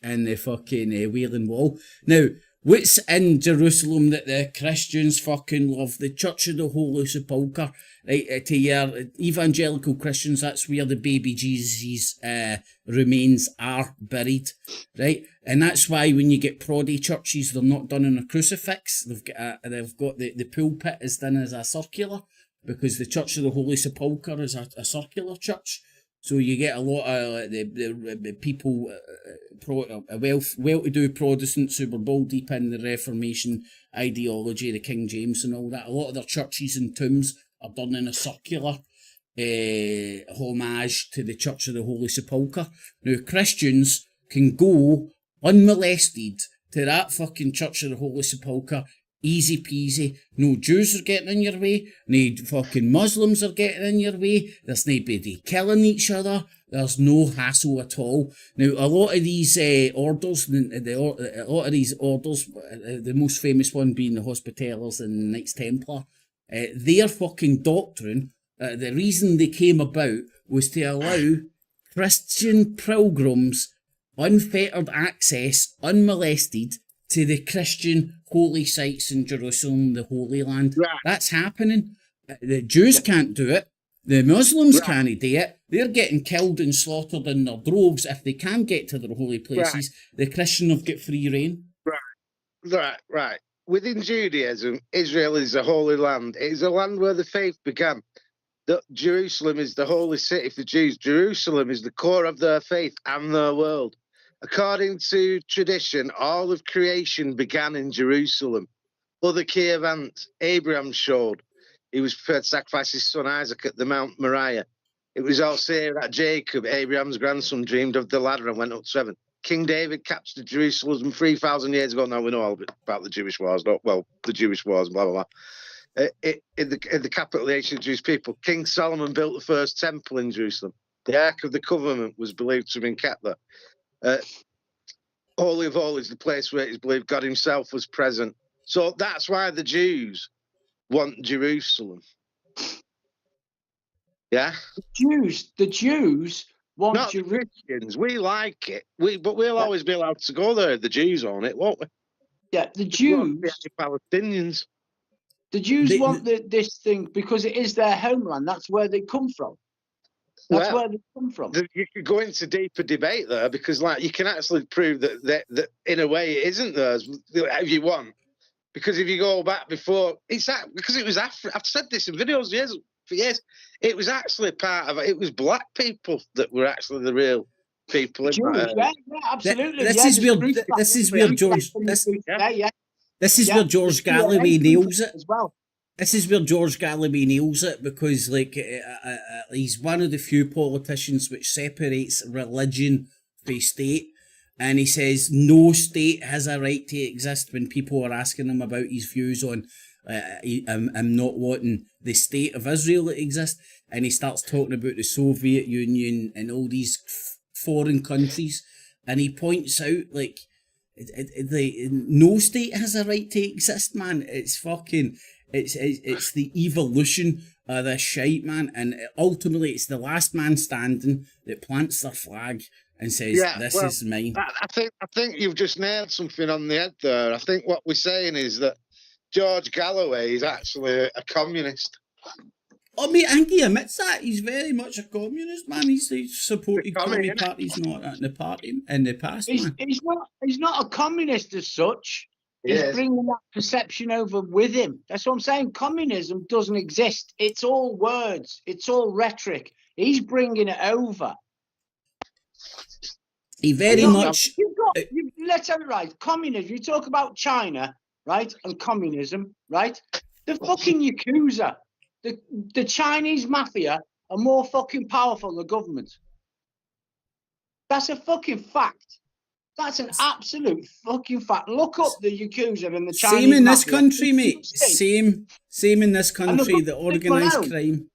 Speaker 1: and the fucking Wailing Wall. Now, what's in Jerusalem that the Christians fucking love? The Church of the Holy Sepulchre. Right, to your evangelical Christians, that's where the baby Jesus' remains are buried, right? And that's why when you get proddy churches, they're not done in a crucifix. They've got the pulpit is done as a circular, because the Church of the Holy Sepulchre is a circular church. So you get a lot of the people, well-to-do Protestants who were ball deep in the Reformation ideology, the King James and all that. A lot of their churches and tombs are done in a circular homage to the Church of the Holy Sepulchre. Now, Christians can go unmolested to that fucking Church of the Holy Sepulchre, easy peasy. No Jews are getting in your way. No fucking Muslims are getting in your way. There's nobody killing each other. There's no hassle at all. Now, a lot of these orders, the most famous one being the Hospitallers and the Knights Templar, their fucking doctrine, the reason they came about was to allow Christian pilgrims unfettered access, unmolested, to the Christian holy sites in Jerusalem, the Holy Land. Right. That's happening. The Jews can't do it. The Muslims can't do it. They're getting killed and slaughtered in their droves if they can get to their holy places. Right. The Christian have got free reign.
Speaker 3: Right. Within Judaism, Israel is the Holy Land. It is a land where the faith began. Jerusalem is the holy city for Jews. Jerusalem is the core of their faith and their world. According to tradition, all of creation began in Jerusalem. Other key events Abraham showed. He was prepared to sacrifice his son Isaac at the Mount Moriah. It was also here that Jacob, Abraham's grandson, dreamed of the ladder and went up to heaven. King David captured Jerusalem 3,000 years ago. Now we know all about the Jewish wars. The Jewish wars, blah, blah, blah. In the capital of the ancient Jewish people, King Solomon built the first temple in Jerusalem. The Ark of the Covenant was believed to have been kept there. Holy of Holies, the place where it is believed God himself was present. So that's why the Jews want Jerusalem. Yeah?
Speaker 4: The Jews want
Speaker 3: not the Christians. We like it. But we'll always be allowed to go there. The Jews own it, won't we?
Speaker 4: Yeah, the Jews.
Speaker 3: The Palestinians.
Speaker 4: The Jews want this thing because it is their homeland. That's where they come from. That's where they come from.
Speaker 3: You could go into deeper debate there because, like, you can actually prove that in a way it isn't theirs if you want. Because if you go back before, because it was after. I've said this in videos for years. It was actually part of it. It was black people that were actually the real people.
Speaker 4: Absolutely.
Speaker 1: This is where George Galloway nails it
Speaker 4: as well.
Speaker 1: This is where George Galloway nails it because, like, he's one of the few politicians which separates religion from state. And he says no state has a right to exist when people are asking him about his views on I'm not wanting the state of Israel to exist. And he starts talking about the Soviet Union and all these foreign countries. And he points out, like, no state has a right to exist, man. It's fucking... It's the evolution of this shite, man. And ultimately, it's the last man standing that plants their flag and says, this is mine.
Speaker 3: I think you've just nailed something on the head there. I think what we're saying is that George Galloway is actually a communist.
Speaker 1: Oh, mate, I think he admits that. He's very much a communist, man. He's supported Tory parties not in the party in the past,
Speaker 4: he's not a communist as such. He's bringing that perception over with him. That's what I'm saying. Communism doesn't exist. It's all words. It's all rhetoric. He's bringing it over.
Speaker 1: He very much.
Speaker 4: Let's have it right. Communism. You talk about China, right, and communism, right? The fucking Yakuza, the Chinese mafia are more fucking powerful than the government. That's a fucking fact. That's an absolute fucking fact. Look up the Yakuza and the Chinese
Speaker 1: Same in this
Speaker 4: mafia.
Speaker 1: country, mate. Same in this country. The organised crime.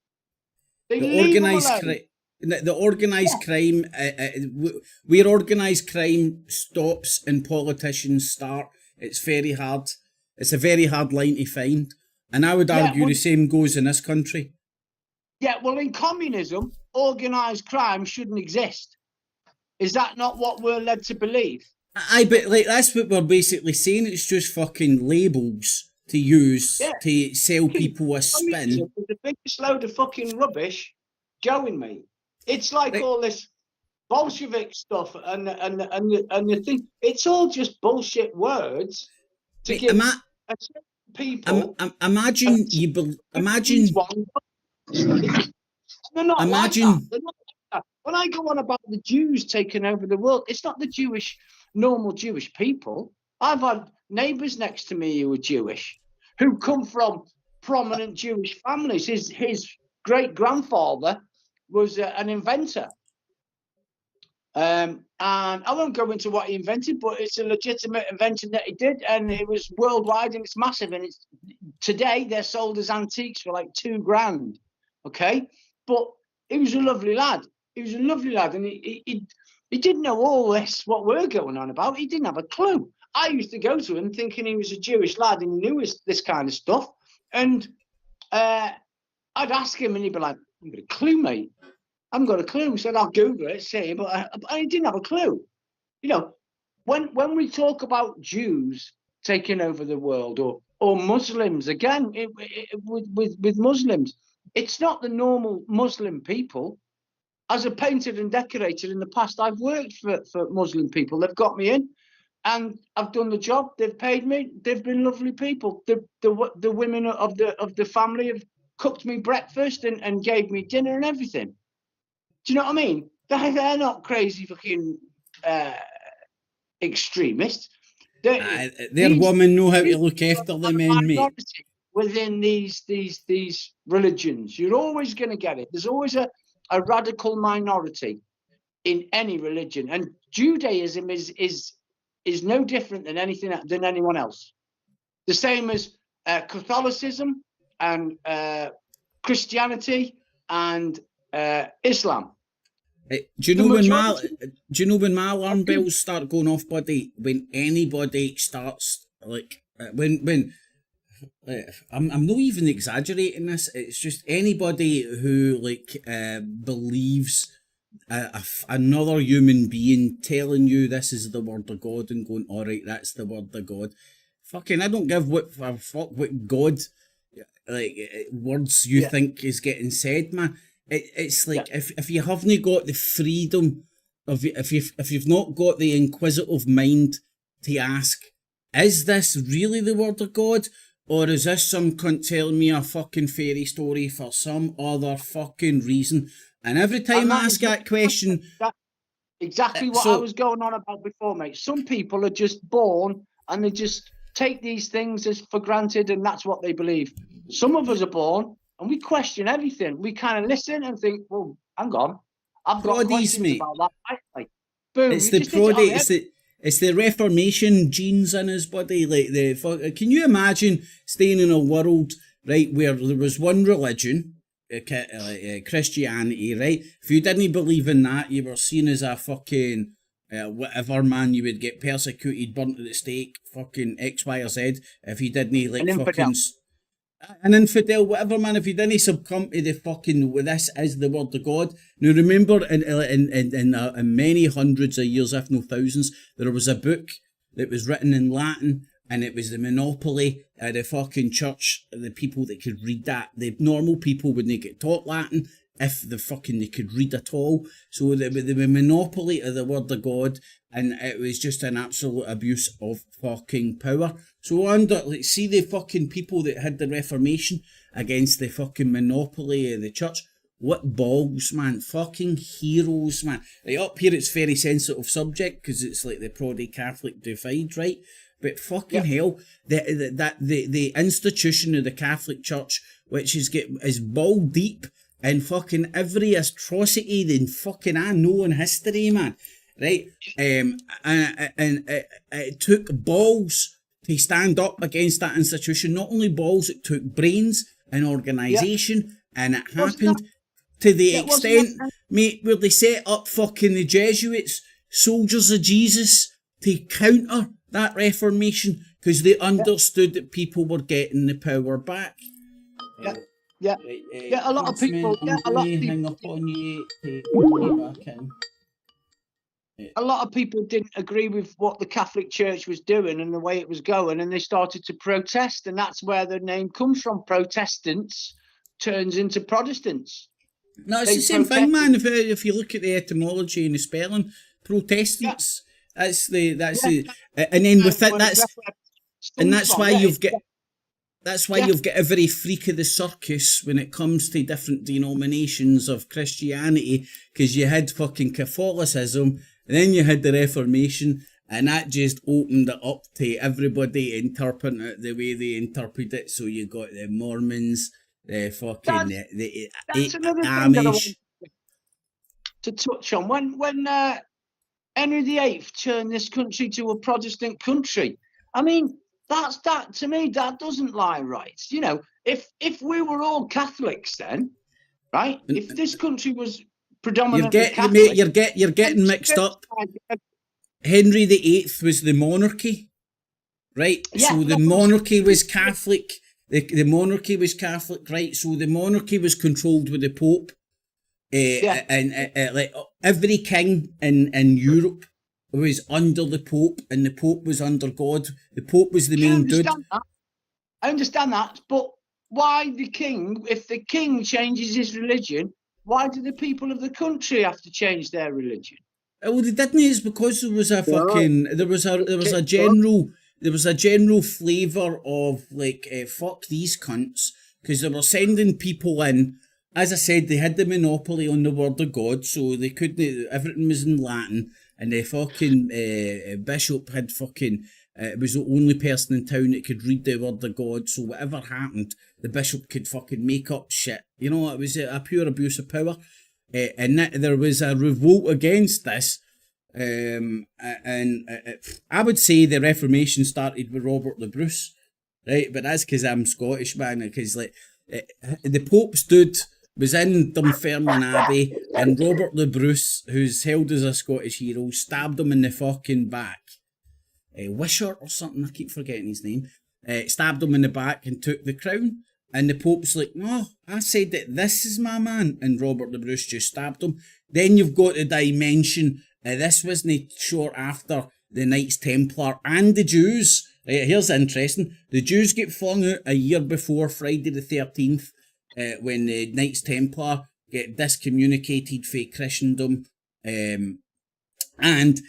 Speaker 1: The organised crime. The organised crime, where organised crime stops and politicians start, it's very hard. It's a very hard line to find. And I would argue the same goes in this country.
Speaker 4: Yeah, well, in communism, organised crime shouldn't exist. Is that not what we're led to believe?
Speaker 1: But like that's what we're basically saying. It's just fucking labels to use to sell people a spin.
Speaker 4: The biggest load of fucking rubbish going, mate. It's like all this Bolshevik stuff and the thing. It's all just bullshit words to give people.
Speaker 1: Imagine
Speaker 4: they're not like that. When I go on about the Jews taking over the world, it's not the normal Jewish people. I've had neighbours next to me who are Jewish, who come from prominent Jewish families. His great grandfather was an inventor. And I won't go into what he invented, but it's a legitimate invention that he did, and it was worldwide and it's massive. And it's today they're sold as antiques for like $2,000. Okay, but he was a lovely lad. He was a lovely lad, and he didn't know all this what we're going on about. He didn't have a clue. I used to go to him thinking he was a Jewish lad and he knew this kind of stuff. And I'd ask him, and he'd be like, "I haven't got a clue, mate. I haven't got a clue." He said, "I'll Google it, see," but I didn't have a clue. You know, when we talk about Jews taking over the world or Muslims, again, with Muslims, it's not the normal Muslim people. As a painter and decorator in the past, I've worked for Muslim people. They've got me in, and I've done the job. They've paid me. They've been lovely people. The women of the family have cooked me breakfast and gave me dinner and everything. Do you know what I mean? They're not crazy fucking extremists.
Speaker 1: Their women know how to look after the men, mate.
Speaker 4: Within these religions, you're always going to get it. There's always a radical minority in any religion, and Judaism is no different than anyone else. The same as Catholicism and Christianity and Islam.
Speaker 1: Do you know when my alarm bells start going off, buddy? When anybody starts when I'm not even exaggerating this. It's just anybody who believes another human being telling you this is the word of God and going, all right, that's the word of God. Fucking, I don't give a fuck what God words you think is getting said, man. It's like if you haven't got the freedom of if you've not got the inquisitive mind to ask, is this really the word of God? Or is this some cunt telling me a fucking fairy story for some other fucking reason? And every time I ask that question...
Speaker 4: Exactly what I was going on about before, mate. Some people are just born and they just take these things as for granted and that's what they believe. Some of us are born and we question everything. We kind of listen and think, well, hang on. I've got questions about that. Boom.
Speaker 1: It's the Reformation genes in his body. Can you imagine staying in a world, right, where there was one religion, Christianity, right? If you didn't believe in that, you were seen as a fucking whatever, man. You would get persecuted, burnt at the stake, fucking X, Y, or Z. If you didn't an infidel, whatever, man. If you didn't succumb to the fucking this is the word of God. Now remember, in many hundreds of years, if no thousands, there was a book that was written in Latin, and it was the monopoly of the fucking church, the people that could read that. The normal people wouldn't get taught Latin. if they could read at all. So they were monopoly of the word of God, and it was just an absolute abuse of fucking power. So see the fucking people that had the Reformation against the fucking monopoly of the church. What balls, man. Fucking heroes, man. Right, up here it's very sensitive subject because it's like the Protestant-Catholic divide, right? But fucking hell, the institution of the Catholic Church, which is ball deep in fucking every atrocity that fucking I know in history, man. Right? And it took balls to stand up against that institution. Not only balls, it took brains and organisation, and it happened to the extent, mate, where they set up fucking the Jesuits, soldiers of Jesus, to counter that Reformation because they understood that people were getting the power back.
Speaker 4: A lot of people.
Speaker 1: Hang up on you to go back in.
Speaker 4: A lot of people didn't agree with what the Catholic Church was doing and the way it was going, and they started to protest, and that's where the name comes from. Protestants turns into Protestants.
Speaker 1: No, it's the same thing, man. If you look at the etymology and the spelling, Protestants. That's the and then with it, that's why you've got every freak of the circus when it comes to different denominations of Christianity, because you had fucking Catholicism, and then you had the Reformation, and that just opened it up to everybody interpreting it the way they interpret it. So you got the Mormons, the fucking
Speaker 4: that's another thing that I want to touch on. When Henry VIII turned this country to a Protestant country, I mean, that to me, that doesn't lie right. You know, if we were all Catholics then, right? If this country was predominantly Catholic,
Speaker 1: you're getting mixed up. Henry VIII was the monarchy, right? Yeah, so the monarchy was Catholic. The monarchy was Catholic, right? So the monarchy was controlled with the Pope. And like every king in Europe was under the Pope, and the Pope was under God. The Pope was the main dude.
Speaker 4: I understand that, but why the king? If the king changes his religion, why do the people of the country have to change their religion?
Speaker 1: Well, they didn't. It's because there was a fucking there was a general flavour of like fuck these cunts, because they were sending people in. As I said, they had the monopoly on the word of God, so they couldn't. Everything was in Latin, and the fucking bishop had fucking was the only person in town that could read the word of God. So whatever happened, the bishop could fucking make up shit. You know, it was a pure abuse of power, and there was a revolt against this. I would say the Reformation started with Robert the Bruce, right? But that's because I'm Scottish, man. Because like the Pope was in Dunfermline Abbey, and Robert the Bruce, who's held as a Scottish hero, stabbed him in the fucking back. Wishart or something, I keep forgetting his name. Stabbed him in the back and took the crown. And the Pope's like, no, I said that this is my man. And Robert the Bruce just stabbed him. Then you've got the dimension. This wasn't short after the Knights Templar and the Jews. Right, here's interesting. The Jews get flung out a year before Friday the 13th. When the Knights Templar get discommunicated from Christendom, and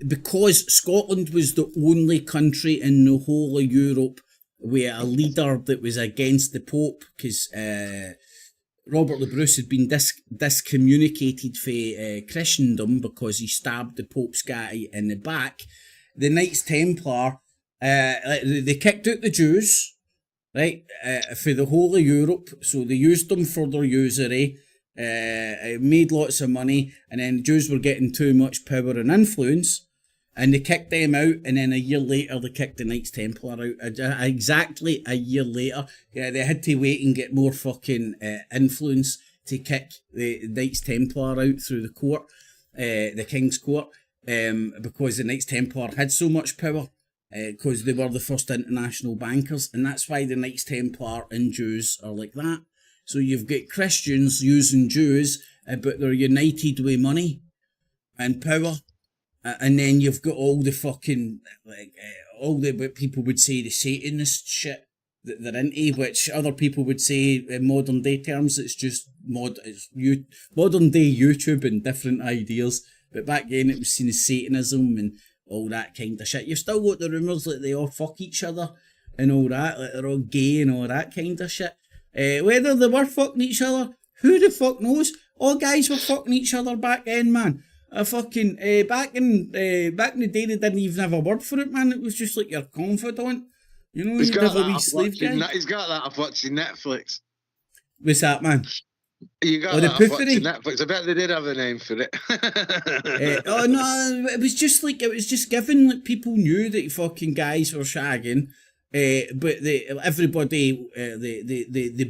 Speaker 1: because Scotland was the only country in the whole of Europe with a leader that was against the Pope, because Robert the Bruce had been discommunicated from Christendom because he stabbed the Pope's guy in the back, the Knights Templar, they kicked out the Jews, right, for the whole of Europe, so they used them for their usury, made lots of money, and then the Jews were getting too much power and influence, and they kicked them out, and then a year later they kicked the Knights Templar out. Exactly a year later, they had to wait and get more fucking influence to kick the Knights Templar out through the court, the King's Court, because the Knights Templar had so much power. Because they were the first international bankers, and that's why the Knights Templar and Jews are like that. So you've got Christians using Jews, but they're united with money and power, and then you've got all the fucking all the what people would say the Satanist shit, that they're into, which other people would say in modern day terms, it's just modern day YouTube and different ideas. But back then it was seen as Satanism and all that kind of shit. You've still got the rumours that they all fuck each other and all that, like they're all gay and all that kind of shit. Whether they were fucking each other, who the fuck knows? All guys were fucking each other back then, man. Back in the day, they didn't even have a word for it, man. It was just like your confidant. You know, you'd have a wee slave guy.
Speaker 3: He's got that off watching Netflix.
Speaker 1: What's that, man?
Speaker 3: You got that off watching Netflix. I bet they did have a name for it.
Speaker 1: Oh no, it was just given, like, people knew that fucking guys were shagging. But the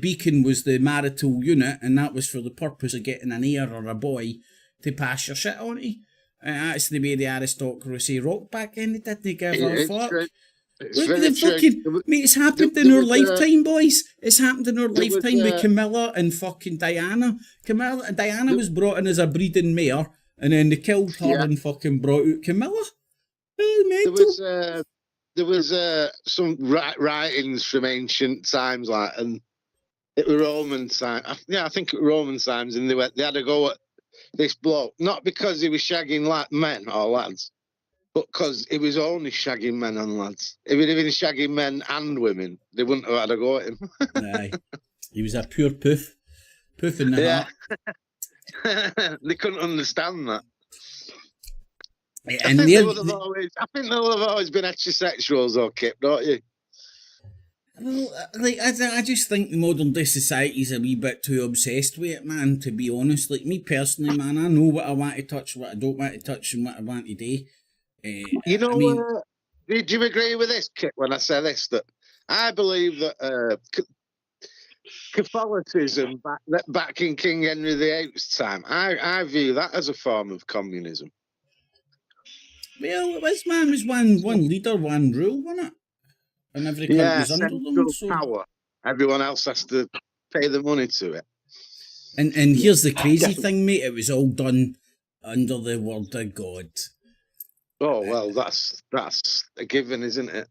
Speaker 1: beacon was the marital unit, and that was for the purpose of getting an heir or a boy to pass your shit on to. That's the way the aristocracy rocked back then. They didn't give a fuck. Look at the fucking... Mate, it's happened in our lifetime, boys. It's happened in our lifetime with Camilla and fucking Diana. Diana was brought in as a breeding mare, and then they killed her and fucking brought out Camilla.
Speaker 3: There was some writings from ancient times, like, and it were Roman times. Yeah, I think it was Roman times, and they had a go at this bloke, not because he was shagging men or lads, but because he was only shagging men and lads. If he'd have been shagging men and women, they wouldn't have had a go at him.
Speaker 1: Aye. He was a pure poof in the heart.
Speaker 3: They couldn't understand that.
Speaker 1: And
Speaker 3: I think there would have always been heterosexuals, though, Kip, don't you?
Speaker 1: Well, like, I just think modern day society's a wee bit too obsessed with it, man, to be honest. Like, me personally, man, I know what I want to touch, what I don't want to touch, and what I want to do.
Speaker 3: You know, do you agree with this, Kip, when I say this? That I believe that Catholicism back in King Henry VIII's time, I view that as a form of communism.
Speaker 1: Well, it was, man, it was one leader, one rule, wasn't it? And every country was under them. So... power.
Speaker 3: Everyone else has to pay the money to it.
Speaker 1: And here's the crazy thing, mate. It was all done under the word of God.
Speaker 3: Oh, well, that's a given, isn't it?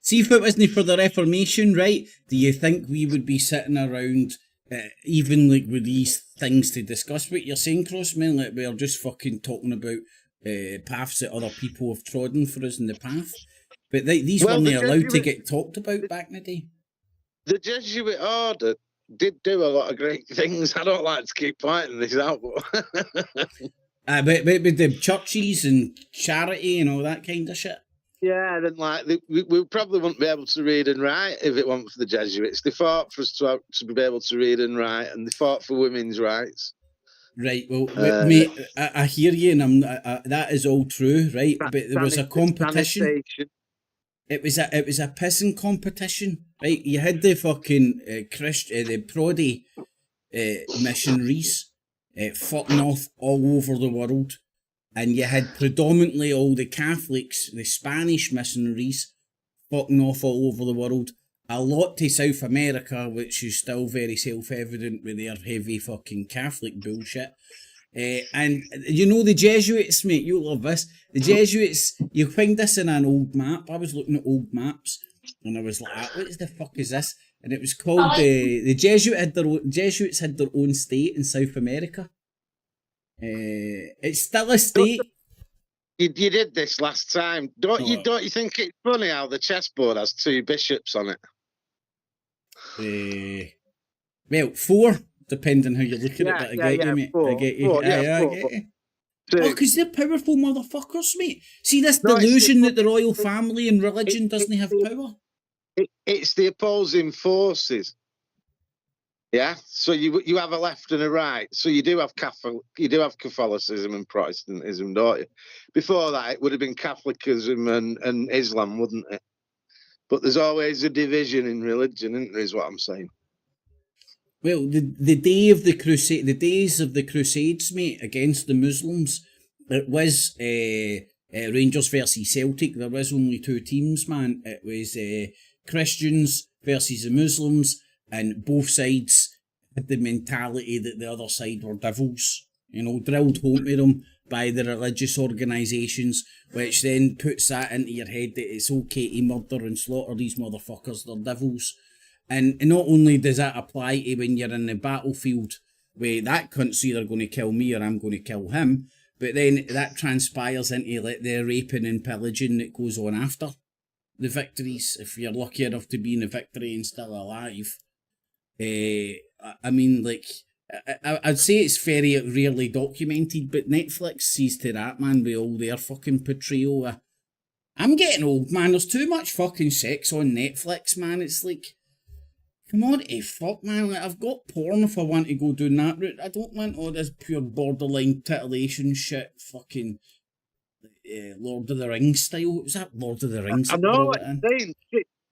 Speaker 1: See, if it wasn't for the Reformation, right, do you think we would be sitting around even like with these things to discuss what you're saying, Crossman? Like, we're just fucking talking about paths that other people have trodden for us in the path. But these weren't allowed to get talked about back in the day.
Speaker 3: The Jesuit order did do a lot of great things. I don't like to keep pointing this out, but...
Speaker 1: but with the churches and charity and all that kind of shit.
Speaker 3: Yeah, and like we probably wouldn't be able to read and write if it weren't for the Jesuits. They fought for us to be able to read and write, and they fought for women's rights.
Speaker 1: Right, well, mate, I hear you, and that is all true, right? But there was a competition. It was a pissing competition, right? You had the fucking the Prodi missionaries fucking off all over the world, and you had predominantly all the Catholics, the Spanish missionaries, fucking off all over the world. A lot to South America, which is still very self-evident with their heavy fucking Catholic bullshit. And you know the Jesuits, mate, you'll love this. The Jesuits, you find this in an old map. I was looking at old maps, and I was like, what the fuck is this? And it was called, the Jesuits had their own state in South America. It's still a state.
Speaker 3: You did this last time. Don't you think it's funny how the chessboard has two bishops on it?
Speaker 1: Well, 4, depending how you look at it. But I get you, mate. I get you. I get you. Oh, because they're powerful motherfuckers, mate. See this delusion that the royal family and religion doesn't have power?
Speaker 3: It's the opposing forces. Yeah, so you have a left and a right. So you do have Catholicism and Protestantism, don't you? Before that, it would have been Catholicism and Islam, wouldn't it? But there's always a division in religion, isn't there? Is what I'm saying.
Speaker 1: Well, the days of the Crusades, mate, against the Muslims, it was Rangers versus Celtic. There was only 2 teams, man. It was Christians versus the Muslims. And both sides had the mentality that the other side were devils. drilled home to them by the religious organisations, which then puts that into your head that it's okay to murder and slaughter these motherfuckers, they're devils. And not only does that apply to when you're in the battlefield, where that cunt's either going to kill me or I'm going to kill him, but then that transpires into like the raping and pillaging that goes on after the victories, if you're lucky enough to be in the victory and still alive. I mean, like, I'd say it's very rarely documented, but Netflix sees to that, man, with all their fucking portrayal. I'm getting old, man. There's too much fucking sex on Netflix, man. It's like, come on, fuck, man. Like, I've got porn if I want to go down that route. I don't want all this pure borderline titillation shit, fucking Lord of the Rings style. What was that, Lord of the Rings?
Speaker 3: I know what you're saying.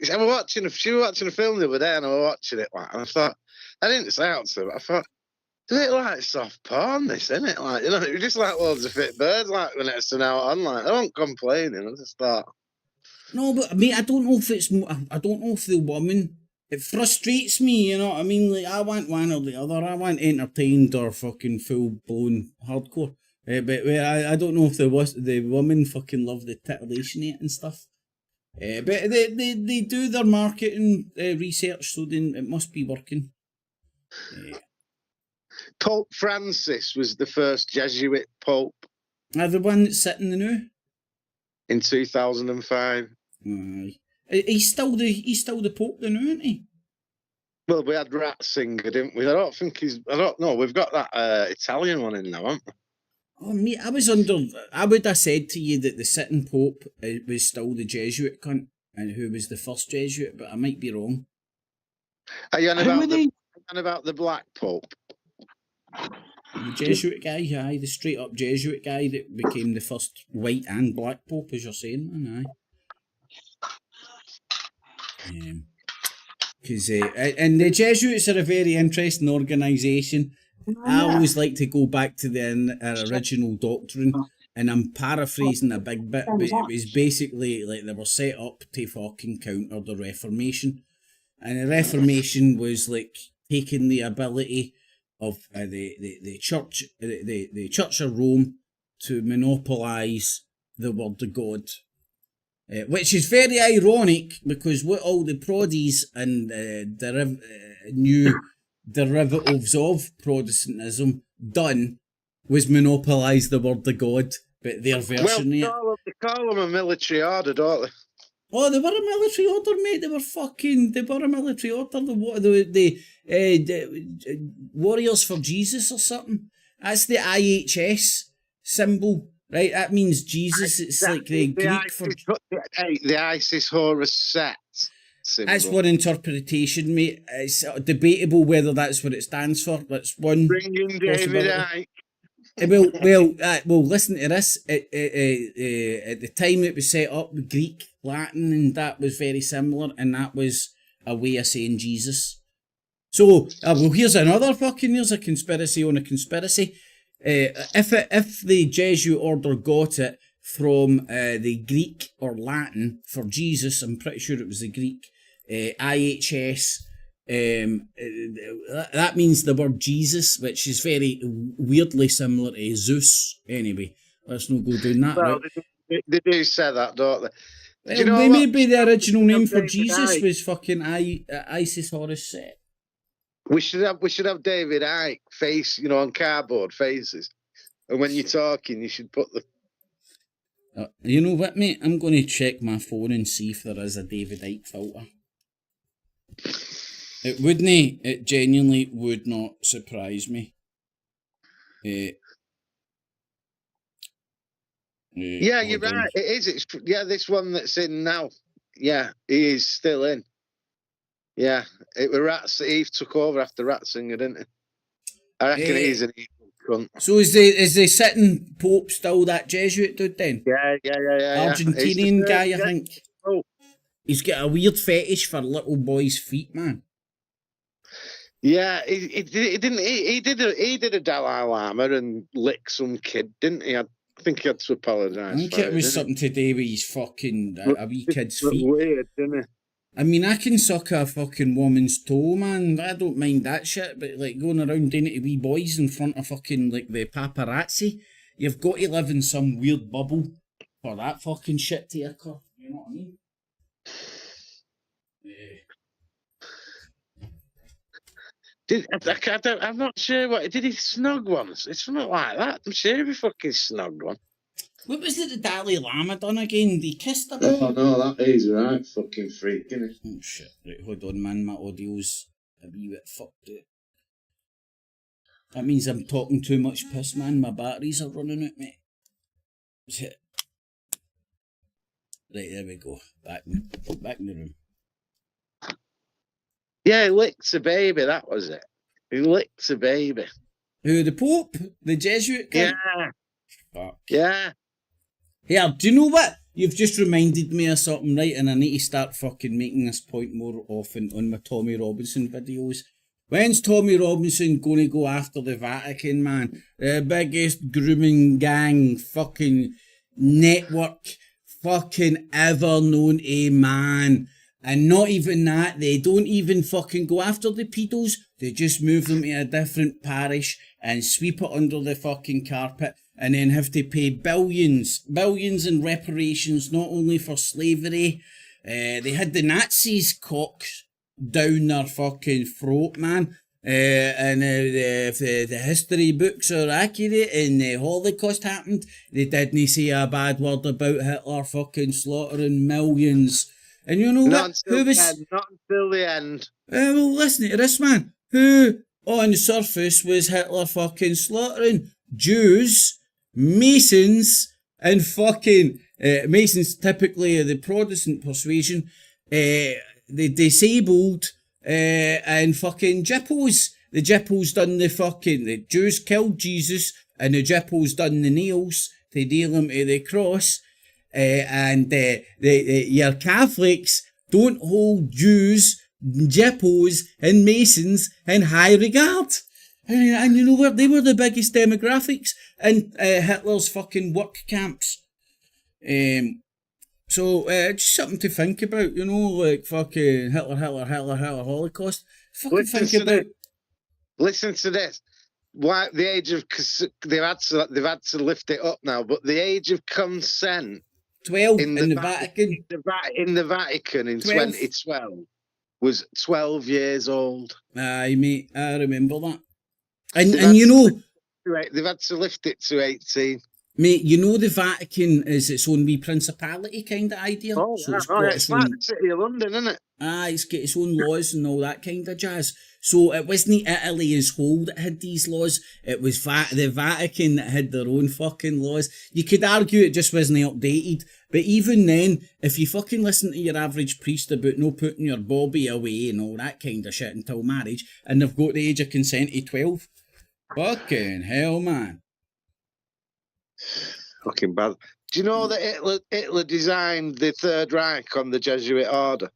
Speaker 3: She was watching a film the other day and I was watching it, like, and I thought, I didn't say out to her, but I thought, do it like soft porn, this, innit? Like, it was just like loads of fit birds, like, when it's an out on, like, I don't complain, I just thought.
Speaker 1: No, but, I mean, I don't know if the woman, it frustrates me, you know what I mean? Like, I want one or the other. I want entertained or fucking full-blown hardcore. But I don't know if the women fucking love the titillation and stuff. But they do their marketing research, so then it must be working.
Speaker 3: Pope Francis was the first Jesuit pope.
Speaker 1: The one that's sitting the new?
Speaker 3: In 2005.
Speaker 1: Aye. He's still the Pope the new, isn't he?
Speaker 3: Well, we had Ratzinger, didn't we? I don't know. We've got that Italian one in now, haven't we?
Speaker 1: Oh, mate, I would have said to you that the sitting Pope was still the Jesuit cunt, and who was the first Jesuit, but I might be wrong.
Speaker 3: Are you on about the Black Pope?
Speaker 1: The Jesuit guy, aye, the straight up Jesuit guy that became the first white and black Pope, as you're saying, man, aye. Because and the Jesuits are a very interesting organisation. I always like to go back to their original doctrine, and I'm paraphrasing a big bit, but it was basically like they were set up to fucking counter the Reformation. And the Reformation was like taking the ability of the Church of Rome to monopolise the Word of God. Which is very ironic, because what all the proddies and new derivatives of Protestantism done was monopolise the Word of God, but their version of it.
Speaker 3: They call them a military order, don't they?
Speaker 1: Oh, they were a military order, mate. They were a military order. The Warriors for Jesus or something. That's the IHS symbol, right? That means Jesus. It's like the Greek for...
Speaker 3: The ISIS Horus Set symbol. That's
Speaker 1: one interpretation, mate. It's debatable whether that's what it stands for. That's one.
Speaker 3: Bringing David Icke.
Speaker 1: Well, listen to this. At the time it was set up, Greek, Latin, and that was very similar, and that was a way of saying Jesus. So, here's a conspiracy on a conspiracy. If the Jesuit order got it from the Greek or Latin for Jesus, I'm pretty sure it was the Greek, IHS, that means the word Jesus, which is very weirdly similar to Zeus. Anyway, let's not go doing that.
Speaker 3: Well, they do say that, don't they?
Speaker 1: You know, maybe the original name for Jesus was fucking Isis Horus Set.
Speaker 3: We should have David Icke face, on cardboard faces, and when you're talking, you should put the.
Speaker 1: You know what, mate? I'm going to check my phone and see if there is a David Icke filter. It wouldn't. It genuinely would not surprise me.
Speaker 3: Yeah, you're right. It is. This one that's in now. Yeah, he is still in. Yeah, it was Eve took over after Ratzinger, didn't it? I reckon he's an evil cunt.
Speaker 1: So is the sitting Pope still that Jesuit dude then?
Speaker 3: Yeah.
Speaker 1: Argentinian guy, I think. Oh. He's got a weird fetish for little boys' feet, man.
Speaker 3: Yeah, he did a Dalai Lama and licked some kid, didn't he? I think he had to apologise.
Speaker 1: I think it was something to do with his fucking a wee kid's feet.
Speaker 3: Weird, didn't it?
Speaker 1: I mean, I can suck a fucking woman's toe, man. I don't mind that shit, but like going around doing it to wee boys in front of fucking like the paparazzi, you've got to live in some weird bubble for that fucking shit to occur. You know what I mean?
Speaker 3: I'm not sure what did he snog once? It's something like that. I'm sure he fucking snogged one.
Speaker 1: What was it the Dalai Lama done again? They kissed him?
Speaker 3: Oh no, that is right. Fucking freak, isn't it?
Speaker 1: Oh shit. Right, hold on, man. My audio's a wee bit fucked out. That means I'm talking too much piss, man. My batteries are running out, mate. Shit. Right, there we go. Back in the room.
Speaker 3: Yeah, he licked a baby, that was it. He licked a baby.
Speaker 1: Who, the Pope? The Jesuit guy?
Speaker 3: Yeah.
Speaker 1: Fuck.
Speaker 3: Yeah.
Speaker 1: Here, do you know what? You've just reminded me of something, right? And I need to start fucking making this point more often on my Tommy Robinson videos. When's Tommy Robinson going to go after the Vatican, man? The biggest grooming gang fucking network fucking ever known to man. And not even that, they don't even fucking go after the pedos. They just move them to a different parish and sweep it under the fucking carpet and then have to pay billions in reparations, not only for slavery. They had the Nazis cocks down their fucking throat, man. And the history books are accurate and the Holocaust happened. They didn't say a bad word about Hitler fucking slaughtering millions. And you know what? Who was...
Speaker 3: Not until the end.
Speaker 1: Well, listen to this, man. Who, on the surface, was Hitler fucking slaughtering? Jews, Masons, and fucking... Masons, typically of the Protestant persuasion, the disabled, and fucking Jippos. The Jippos done the fucking... The Jews killed Jesus, and the Jippos done the nails to nail him to the cross. Your Catholics don't hold Jews, Jippos, and Masons in high regard. And you know what? They were the biggest demographics in Hitler's fucking work camps. So just something to think about, you know, like fucking Hitler, Holocaust. Fucking think about.
Speaker 3: Listen to this. Why the age of they've had to lift it up now, but the age of consent.
Speaker 1: 12 in the Vatican.
Speaker 3: In the Vatican in 2012 was 12 years old.
Speaker 1: Aye, mate, I remember that. And you know...
Speaker 3: They've had to lift it to 18.
Speaker 1: Mate, you know the Vatican is its own wee principality kind of idea.
Speaker 3: Oh,
Speaker 1: so
Speaker 3: it's like the City of London, isn't it?
Speaker 1: Aye, it's got its own laws and all that kind of jazz. So it wasn't Italy as whole that had these laws. It was the Vatican that had their own fucking laws. You could argue it just wasn't updated. But even then, if you fucking listen to your average priest about no putting your bobby away and all that kind of shit until marriage, and they've got the age of consent to 12, fucking hell, man.
Speaker 3: Fucking bad. Do you know that Hitler designed the Third Reich on the Jesuit order?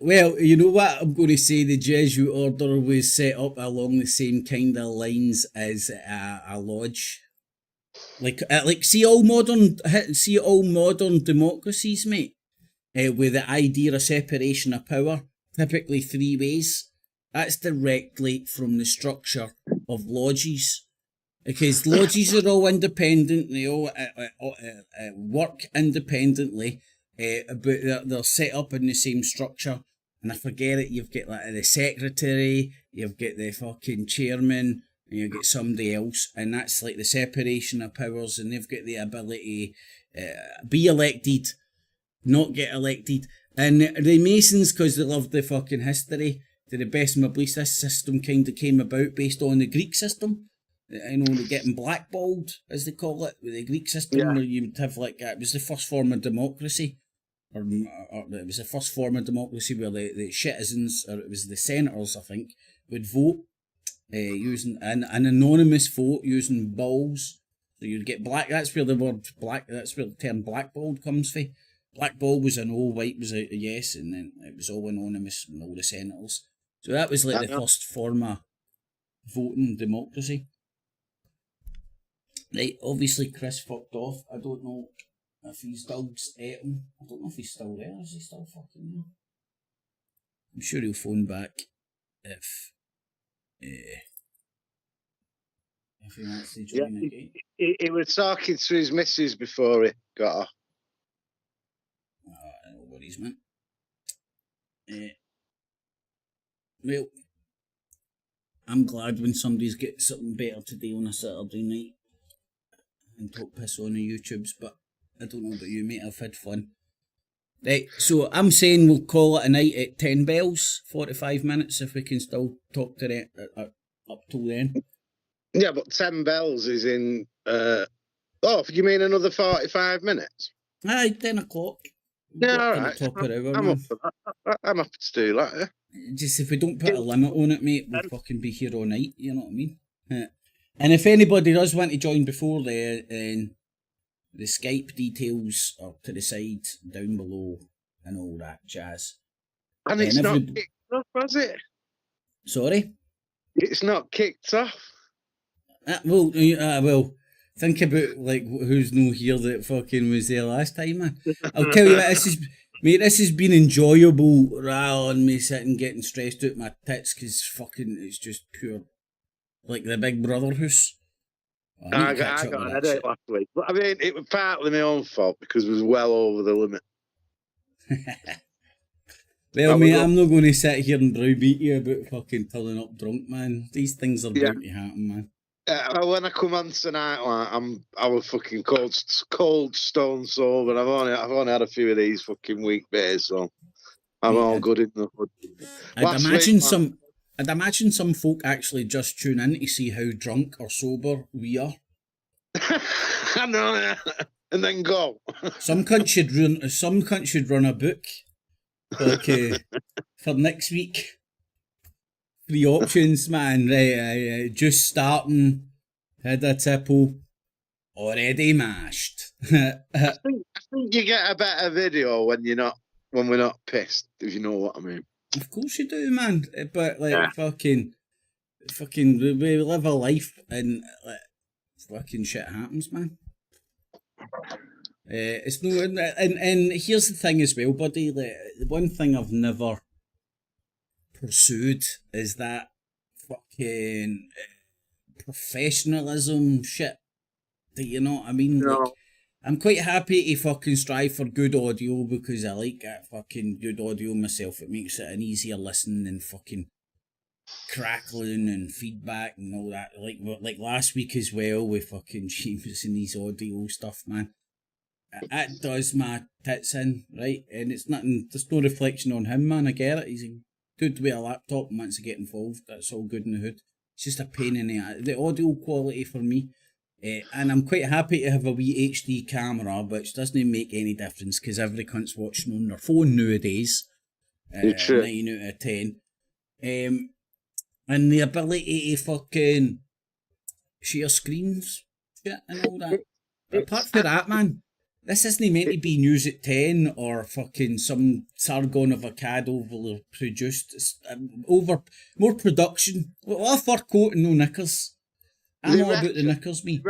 Speaker 1: Well, you know what I'm going to say, the Jesuit order was set up along the same kind of lines as a lodge. Like see all modern democracies, mate, with the idea of separation of power, typically 3 ways. That's directly from the structure of lodges. Because lodges are all independent, they all work independently, but they're set up in the same structure. And I forget it, you've got like the secretary, you've got the fucking chairman, and you get somebody else, and that's like the separation of powers, and they've got the ability to be elected, not get elected. And the Masons, because they loved the fucking history, to the best of my belief, this system kind of came about based on the Greek system. You know, getting blackballed, as they call it, with the Greek system, where you would have like, it was the first form of democracy, or it was the first form of democracy where the citizens, or it was the senators, I think, would vote using an anonymous vote using balls. So you'd get black. That's where the word black. That's where the term blackballed comes from. Blackball was a no, white was a yes, and then it was all anonymous and all the senators. So that was like the first form of voting democracy. Right, obviously Chris fucked off. I don't know if his dogs ate him. I don't know if he's still there. Is he still fucking there? I'm sure he'll phone back if he wants to join again.
Speaker 3: He was talking to his missus before he got off.
Speaker 1: No worries, man. Well, I'm glad when somebody's got something better to do on a Saturday night and talk piss on the YouTubes, but I don't know about you, mate. I've had fun. Right, so I'm saying we'll call it a night at 10 bells, 45 minutes, if we can still talk to it up till then.
Speaker 3: Yeah, but 10 bells is in... oh, you mean another 45 minutes?
Speaker 1: Aye, 10 o'clock.
Speaker 3: Yeah, all right.
Speaker 1: Top of hour,
Speaker 3: I'm up for that. I'm happy to do that, yeah.
Speaker 1: Just if we don't put a limit on it, mate, we'll fucking be here all night, you know what I mean? And if anybody does want to join before then, the Skype details are to the side, down below, and all that jazz.
Speaker 3: And it's not kicked off, has it?
Speaker 1: Sorry?
Speaker 3: It's not kicked off.
Speaker 1: Well, think about, like, who's no here that fucking was there last time, man. I'll tell you what, this has been enjoyable rather than me sitting getting stressed out my tits, because fucking it's just pure, like the Big Brother house.
Speaker 3: I got a headache last week. But I mean, it was partly my own fault because it was well over the limit.
Speaker 1: Well, mate, I'm not going to sit here and browbeat you about fucking turning up drunk, man. These things are bound to happen, man.
Speaker 3: When I come on tonight, like, I was fucking cold stone sober. I've only had a few of these fucking week beers, so I'm all good in the hood. I'd imagine some folk actually just tune in to see how drunk or sober we are. I know, yeah. And then go.
Speaker 1: Some cunt should run a book, like for next week. 3 options, man. Right, just starting, had a tipple, already mashed.
Speaker 3: I think you get a better video when we're not pissed, if you know what I mean.
Speaker 1: Of course you do, man. But like fucking, we live a life and fucking shit happens, man. It's no, and here's the thing as well, buddy. Like, the one thing I've never pursued is that fucking professionalism shit. Do you know what I mean?
Speaker 3: No.
Speaker 1: Like, I'm quite happy to fucking strive for good audio because I like that fucking good audio myself. It makes it an easier listen and fucking crackling and feedback and all that. Like last week as well with fucking James and his audio stuff, man. It does my tits in, right? And it's nothing, there's no reflection on him, man. I get it. He's a dude with a laptop and wants to get involved. That's all good in the hood. It's just a pain in the audio quality for me. And I'm quite happy to have a wee HD camera, which doesn't make any difference because every cunt's watching on their phone nowadays. 9 out of 10. And the ability to fucking share screens, shit, and all that. Apart from that, man, this isn't meant to be news at 10 or fucking some Sargon of Akkad overly produced. It's over more production. What a fur coat and no knickers. I'm all about the knickers, me.
Speaker 3: They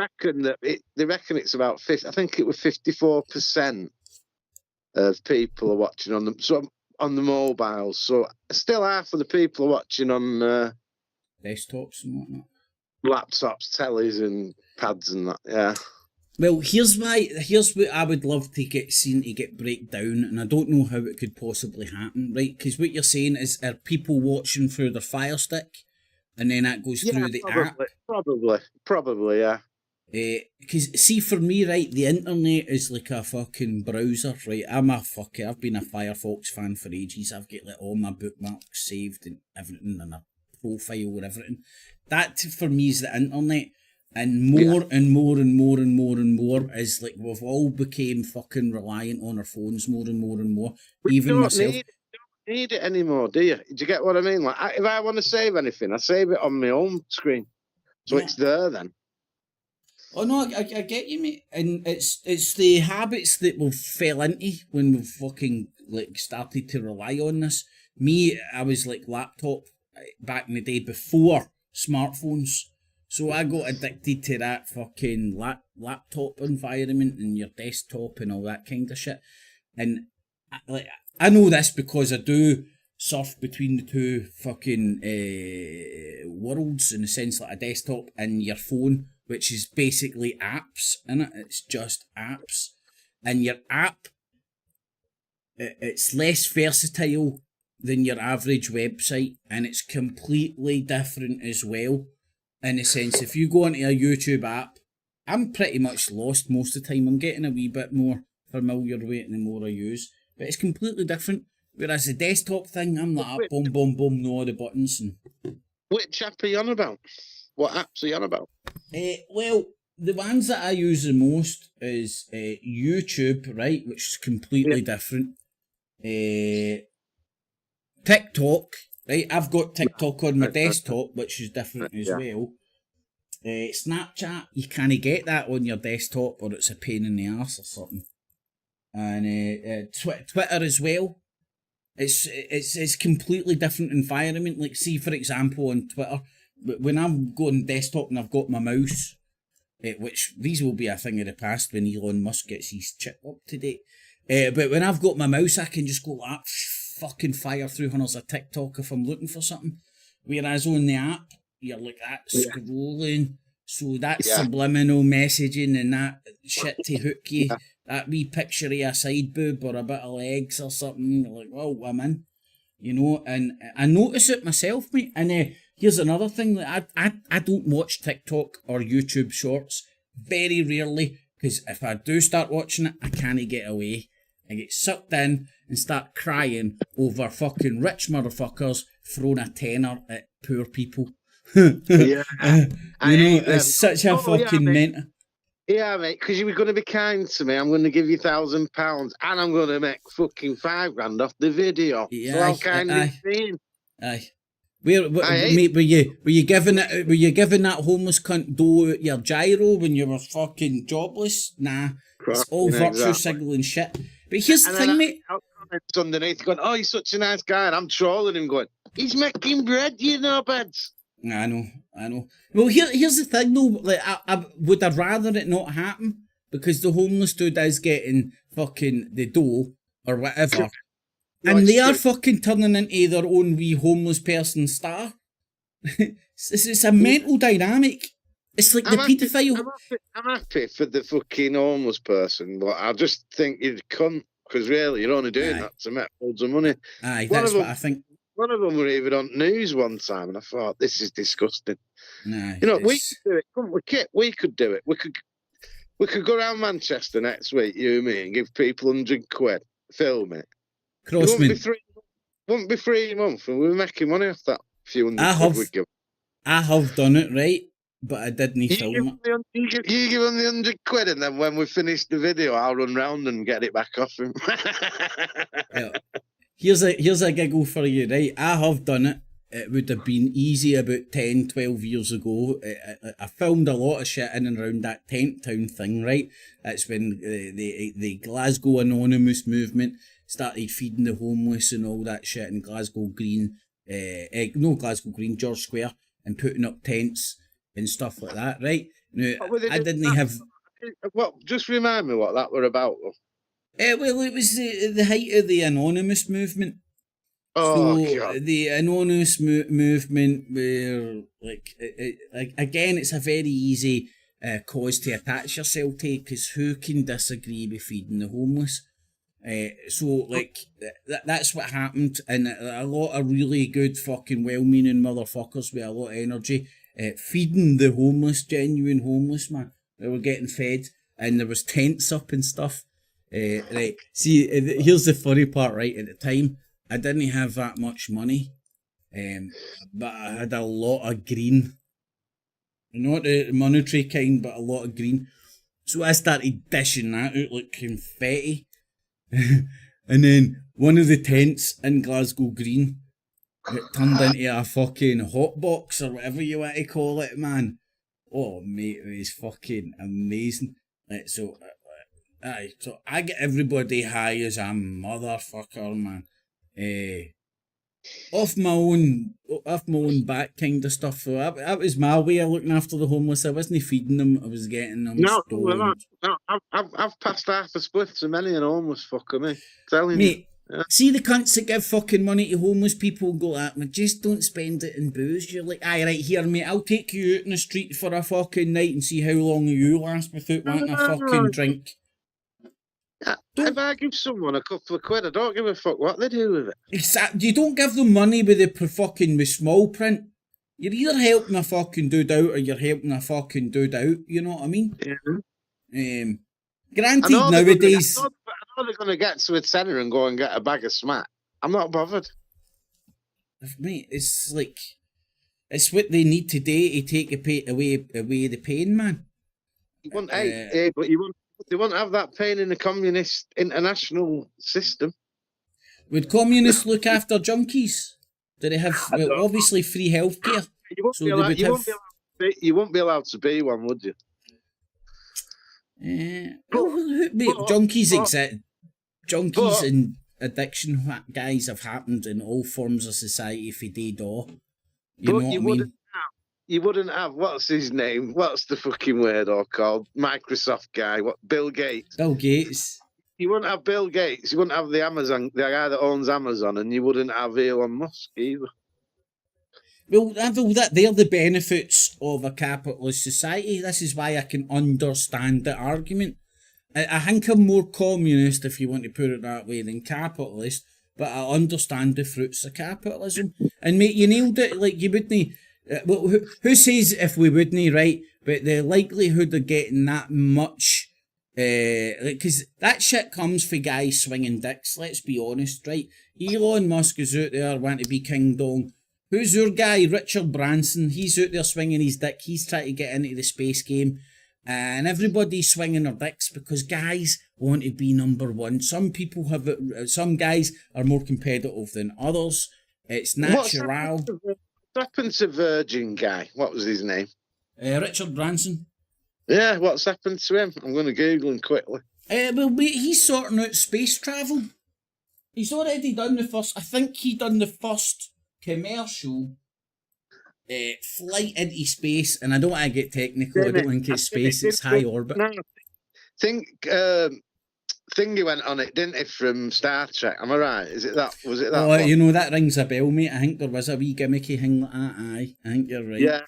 Speaker 3: reckon it's about 50. I think it was 54% of people are watching on them. So on the mobiles. So still half of the people are watching on
Speaker 1: desktops and whatnot.
Speaker 3: Laptops, tellies, and pads and that. Yeah.
Speaker 1: Well, here's what I would love to get break down, and I don't know how it could possibly happen, right? Because what you're saying is, are people watching through their Fire Stick? And then that goes through the app.
Speaker 3: Probably, yeah.
Speaker 1: Because see, for me, right, the internet is like a fucking browser, right? I've been a Firefox fan for ages. I've got like all my bookmarks saved and everything, and a profile and everything. That for me is the internet, and more and more and more and more and more is like we've all became fucking reliant on our phones more and more and more. Even myself.
Speaker 3: Need it anymore, do you? Do you get what I mean? Like, if I want to save anything, I save it on my home screen, so it's there then.
Speaker 1: Oh no, I get you, mate. And it's the habits that we've fell into when we've fucking like started to rely on this. Me, I was like laptop back in the day before smartphones. So I got addicted to that fucking laptop environment and your desktop and all that kind of shit. And I know this because I do surf between the two fucking worlds, in the sense like a desktop and your phone, which is basically apps, innit? It's just apps. And your app, it's less versatile than your average website, and it's completely different as well. In the sense, if you go into a YouTube app, I'm pretty much lost most of the time. I'm getting a wee bit more familiar with it the more I use, but it's completely different. Whereas the desktop thing, I'm like, boom, boom, boom, know all the buttons. And
Speaker 3: Which app are you on about? What apps are you on about?
Speaker 1: well, the ones that I use the most is YouTube, right, which is completely different. TikTok, right? I've got TikTok on my desktop, which is different as well. Snapchat, you can't get that on your desktop, or it's a pain in the arse or something. And Twitter as well. It's completely different environment. Like, see, for example, on Twitter, when I'm going desktop and I've got my mouse, which these will be a thing of the past when Elon Musk gets his chip up to date. But when I've got my mouse, I can just go like fucking fire through hundreds of TikTok if I'm looking for something. Whereas on the app, you're like that scrolling. So that subliminal messaging and that shit to hook you. That wee picture of a side boob or a bit of legs or something. You're like, well, I'm in. You know, and I notice it myself, mate. And here's another thing. That I don't watch TikTok or YouTube shorts very rarely, because if I do start watching it, I can't get away. I get sucked in and start crying over fucking rich motherfuckers throwing a tenner at poor people. You know, it's such a fucking mental.
Speaker 3: Yeah, mate, because you were going to be kind to me. I'm going to give you £1,000 and I'm going to make fucking £5,000 off the video.
Speaker 1: Yeah,
Speaker 3: so how kind of thing?
Speaker 1: Aye. Mate, were you giving that homeless cunt dough at your gyro when you were fucking jobless? Nah, it's all virtue signaling shit. But here's the thing, mate.
Speaker 3: Comments underneath going, oh, he's such a nice guy, and I'm trolling him going, he's making bread, you know, beds.
Speaker 1: I know. Well, here's the thing though. Like, I would have rather it not happen, because the homeless dude is getting fucking the dough or whatever. And they are fucking turning into their own wee homeless person star. It's a mental dynamic. It's like the paedophile.
Speaker 3: I'm happy for the fucking homeless person, but I just think you'd cunt, because really you're only doing that to make loads of money.
Speaker 1: Aye, that's what I think.
Speaker 3: One of them were even on news one time, and I thought, this is disgusting.
Speaker 1: Nah,
Speaker 3: you know, we could do it, couldn't we, Kit? We could do it. We could go around Manchester next week, you and me, and give people £100, film it.
Speaker 1: Crossman.
Speaker 3: Wouldn't be free a month, and we were making money off that few £100 we'd give.
Speaker 1: I have done it, right? But I didn't film it.
Speaker 3: You give him the £100, and then when we finish the video, I'll run round and get it back off him.
Speaker 1: Yeah. Here's a giggle for you, right? I have done it. It would have been easy about 10, 12 years ago. I filmed a lot of shit in and around that Tent Town thing, right? That's when the Glasgow Anonymous movement started feeding the homeless and all that shit in Glasgow Green, George Square, and putting up tents and stuff like that, right? Now, I didn't have...
Speaker 3: Well, just remind me what that were about.
Speaker 1: Well, it was the height of the Anonymous movement.
Speaker 3: Oh,
Speaker 1: so
Speaker 3: God.
Speaker 1: The Anonymous movement were, like, again, it's a very easy cause to attach yourself to, because who can disagree with feeding the homeless? So, like, that's what happened, and a lot of really good fucking well-meaning motherfuckers with a lot of energy feeding the homeless, genuine homeless, man. They were getting fed, and there was tents up and stuff. Right, see, here's the funny part, right? At the time, I didn't have that much money, but I had a lot of green. Not the monetary kind, but a lot of green. So I started dishing that out like confetti. And then one of the tents in Glasgow Green, it turned into a fucking hot box or whatever you want to call it, man. Oh, mate, it was fucking amazing. So I get everybody high as a motherfucker, man. off my own back kind of stuff. So that was my way of looking after the homeless. I wasn't feeding them. I was getting them
Speaker 3: No,
Speaker 1: stoned.
Speaker 3: I've passed half a spliff to many an homeless fucker, me. Telling
Speaker 1: Mate,
Speaker 3: you. Yeah.
Speaker 1: see the cunts that give fucking money to homeless people go at me, just don't spend it in booze. You're like, aye, right here, mate, I'll take you out in the street for a fucking night and see how long you last without wanting a fucking drink.
Speaker 3: If I give someone a couple of quid, I don't give a fuck what they do with it.
Speaker 1: You don't give them money with with small print. You're either helping a fucking dude out or you're helping a fucking dude out, you know what I mean?
Speaker 3: Yeah.
Speaker 1: Granted, nowadays...
Speaker 3: I know they're going to get to a tenner and go and get a bag of smack. I'm not bothered.
Speaker 1: Mate, it's like... It's what they need today to take away the pain, man.
Speaker 3: You want but you want... They won't have that pain in the communist international system.
Speaker 1: Would communists look after junkies? Do they have obviously free healthcare?
Speaker 3: You won't be allowed to be one, would you?
Speaker 1: Junkies exist. Junkies and addiction guys have happened in all forms of society for day door. You know what I mean?
Speaker 3: You wouldn't have, what's his name? What's the fucking word or called? Microsoft guy. What? Bill Gates.
Speaker 1: Bill Gates.
Speaker 3: You wouldn't have Bill Gates. You wouldn't have the guy that owns Amazon, and you wouldn't have Elon Musk either.
Speaker 1: Well, they're the benefits of a capitalist society. This is why I can understand the argument. I think I'm more communist, if you want to put it that way, than capitalist, but I understand the fruits of capitalism. And mate, you nailed it. Like, you wouldn't... Well, who says if we wouldn't, right? But the likelihood of getting that much, because that shit comes for guys swinging dicks, let's be honest, right? Elon Musk is out there wanting to be King Dong. Who's your guy? Richard Branson. He's out there swinging his dick. He's trying to get into the space game. And everybody's swinging their dicks because guys want to be number one. Some people have it, some guys are more competitive than others. It's natural.
Speaker 3: What happened to Virgin guy? What was his name?
Speaker 1: Richard Branson.
Speaker 3: Yeah, what's happened to him? I'm going to Google him quickly.
Speaker 1: Well, wait, he's sorting out space travel. He's already done the first... I think he done the first commercial flight into space, and I don't want to get technical. I don't think it's space, it's high orbit.
Speaker 3: No, Thingy went on it, didn't it, from Star Trek? Am I right? Was it that one?
Speaker 1: You know, that rings a bell, mate. I think there was a wee gimmicky thing like that. Aye, I think you're right.
Speaker 3: Yeah.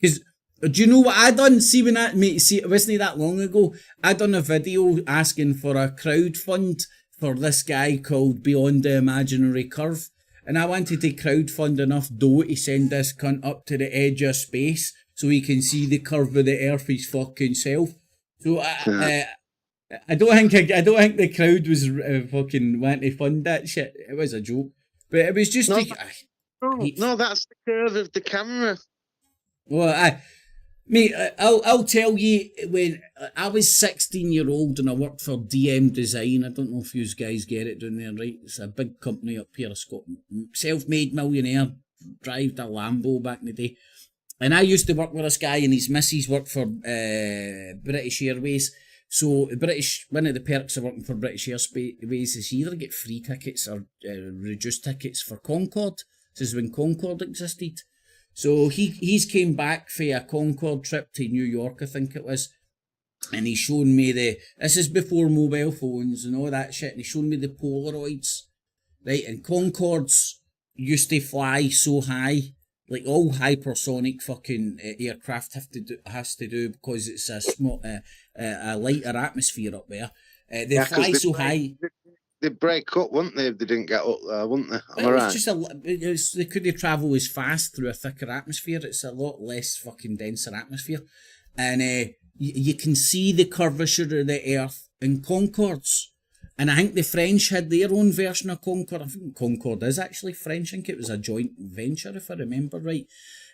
Speaker 1: Because, do you know what I done? See, when that, mate, see, it wasn't that long ago. I done a video asking for a crowd fund for this guy called Beyond the Imaginary Curve. And I wanted to crowdfund enough dough to send this cunt up to the edge of space so he can see the curve of the earth his fucking self. So, I don't think the crowd was fucking wanting to fund that shit. It was a joke, but it was just
Speaker 3: no, that's the curve of the camera.
Speaker 1: Well, I'll tell you, when I was 16-year-old and I worked for DM Design. I don't know if you guys get it down there, right? It's a big company up here. Self-made millionaire, drived a Lambo back in the day, and I used to work with this guy, and his missus worked for British Airways. So one of the perks of working for British Airways is you either get free tickets or reduced tickets for Concorde. This is when Concorde existed. So he's came back for a Concorde trip to New York, I think it was, and he's shown me this is before mobile phones and all that shit, and he's shown me the Polaroids, right? And Concordes used to fly so high, like all hypersonic fucking aircraft has to do because it's a lighter atmosphere up there. They fly so high.
Speaker 3: They'd break up, wouldn't they, if they didn't get up there, wouldn't they? Am I right?
Speaker 1: They couldn't travel as fast through a thicker atmosphere. It's a lot less fucking denser atmosphere. And you can see the curvature of the Earth in Concords. And I think the French had their own version of Concorde. I think Concorde is actually French. I think it was a joint venture, if I remember right.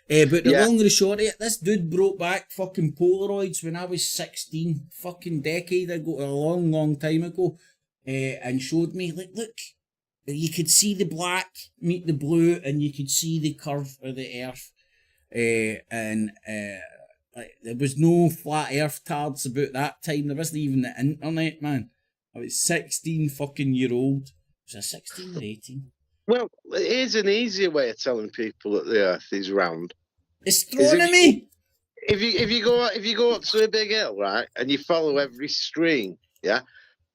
Speaker 1: But the long and the short of it, this dude brought back fucking Polaroids when I was 16, fucking decade ago, a long, long time ago, and showed me, like, look, you could see the black meet the blue, and you could see the curve of the Earth. Like, there was no flat Earth tards about that time. There wasn't even the internet, man. I was 16 fucking year old. Was I 16 or 18?
Speaker 3: Well, here's an easier way of telling people that the Earth is round.
Speaker 1: Astronomy.
Speaker 3: If you go up to a big hill, right, and you follow every stream, yeah,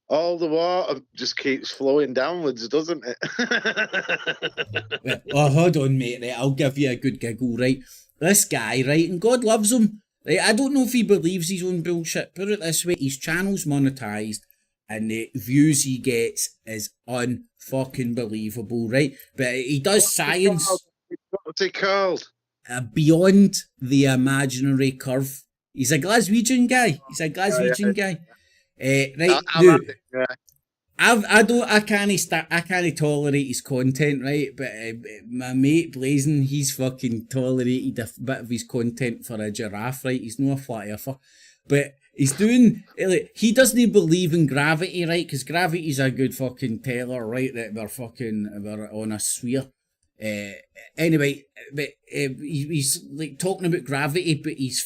Speaker 3: all the water just keeps flowing downwards, doesn't it?
Speaker 1: Right, oh, hold on, mate. Right, I'll give you a good giggle, right? This guy, right, and God loves him. Right, I don't know if he believes his own bullshit. Put it this way: his channel's monetized, and the views he gets is unfucking believable, right? But he does science.
Speaker 3: What's it called?
Speaker 1: Beyond the imaginary curve. He's a Glaswegian guy. Guy. Right, now, I can't tolerate his content, right? But my mate Blazing, he's fucking tolerated a bit of his content for a giraffe, right? He's not a flat earther, but he's doing. He doesn't believe in gravity, right? Because gravity's a good fucking teller, right? That we're on a sphere. Anyway, but he's like talking about gravity, but he's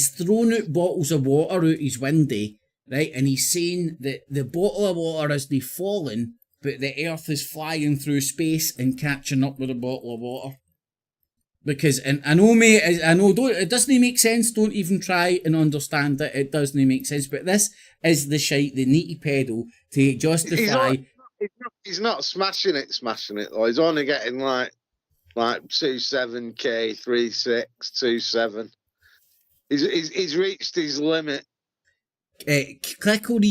Speaker 1: throwing out bottles of water out his window, right? And he's saying that the bottle of water isn't falling, but the Earth is flying through space and catching up with the bottle of water. Because, and I know, mate, it doesn't make sense. Don't even try and understand it. It doesn't make sense. But this is the shite they need to peddle to justify.
Speaker 3: He's not smashing it though. He's only getting like 27k, 36, 27. He's reached his limit.
Speaker 1: Click on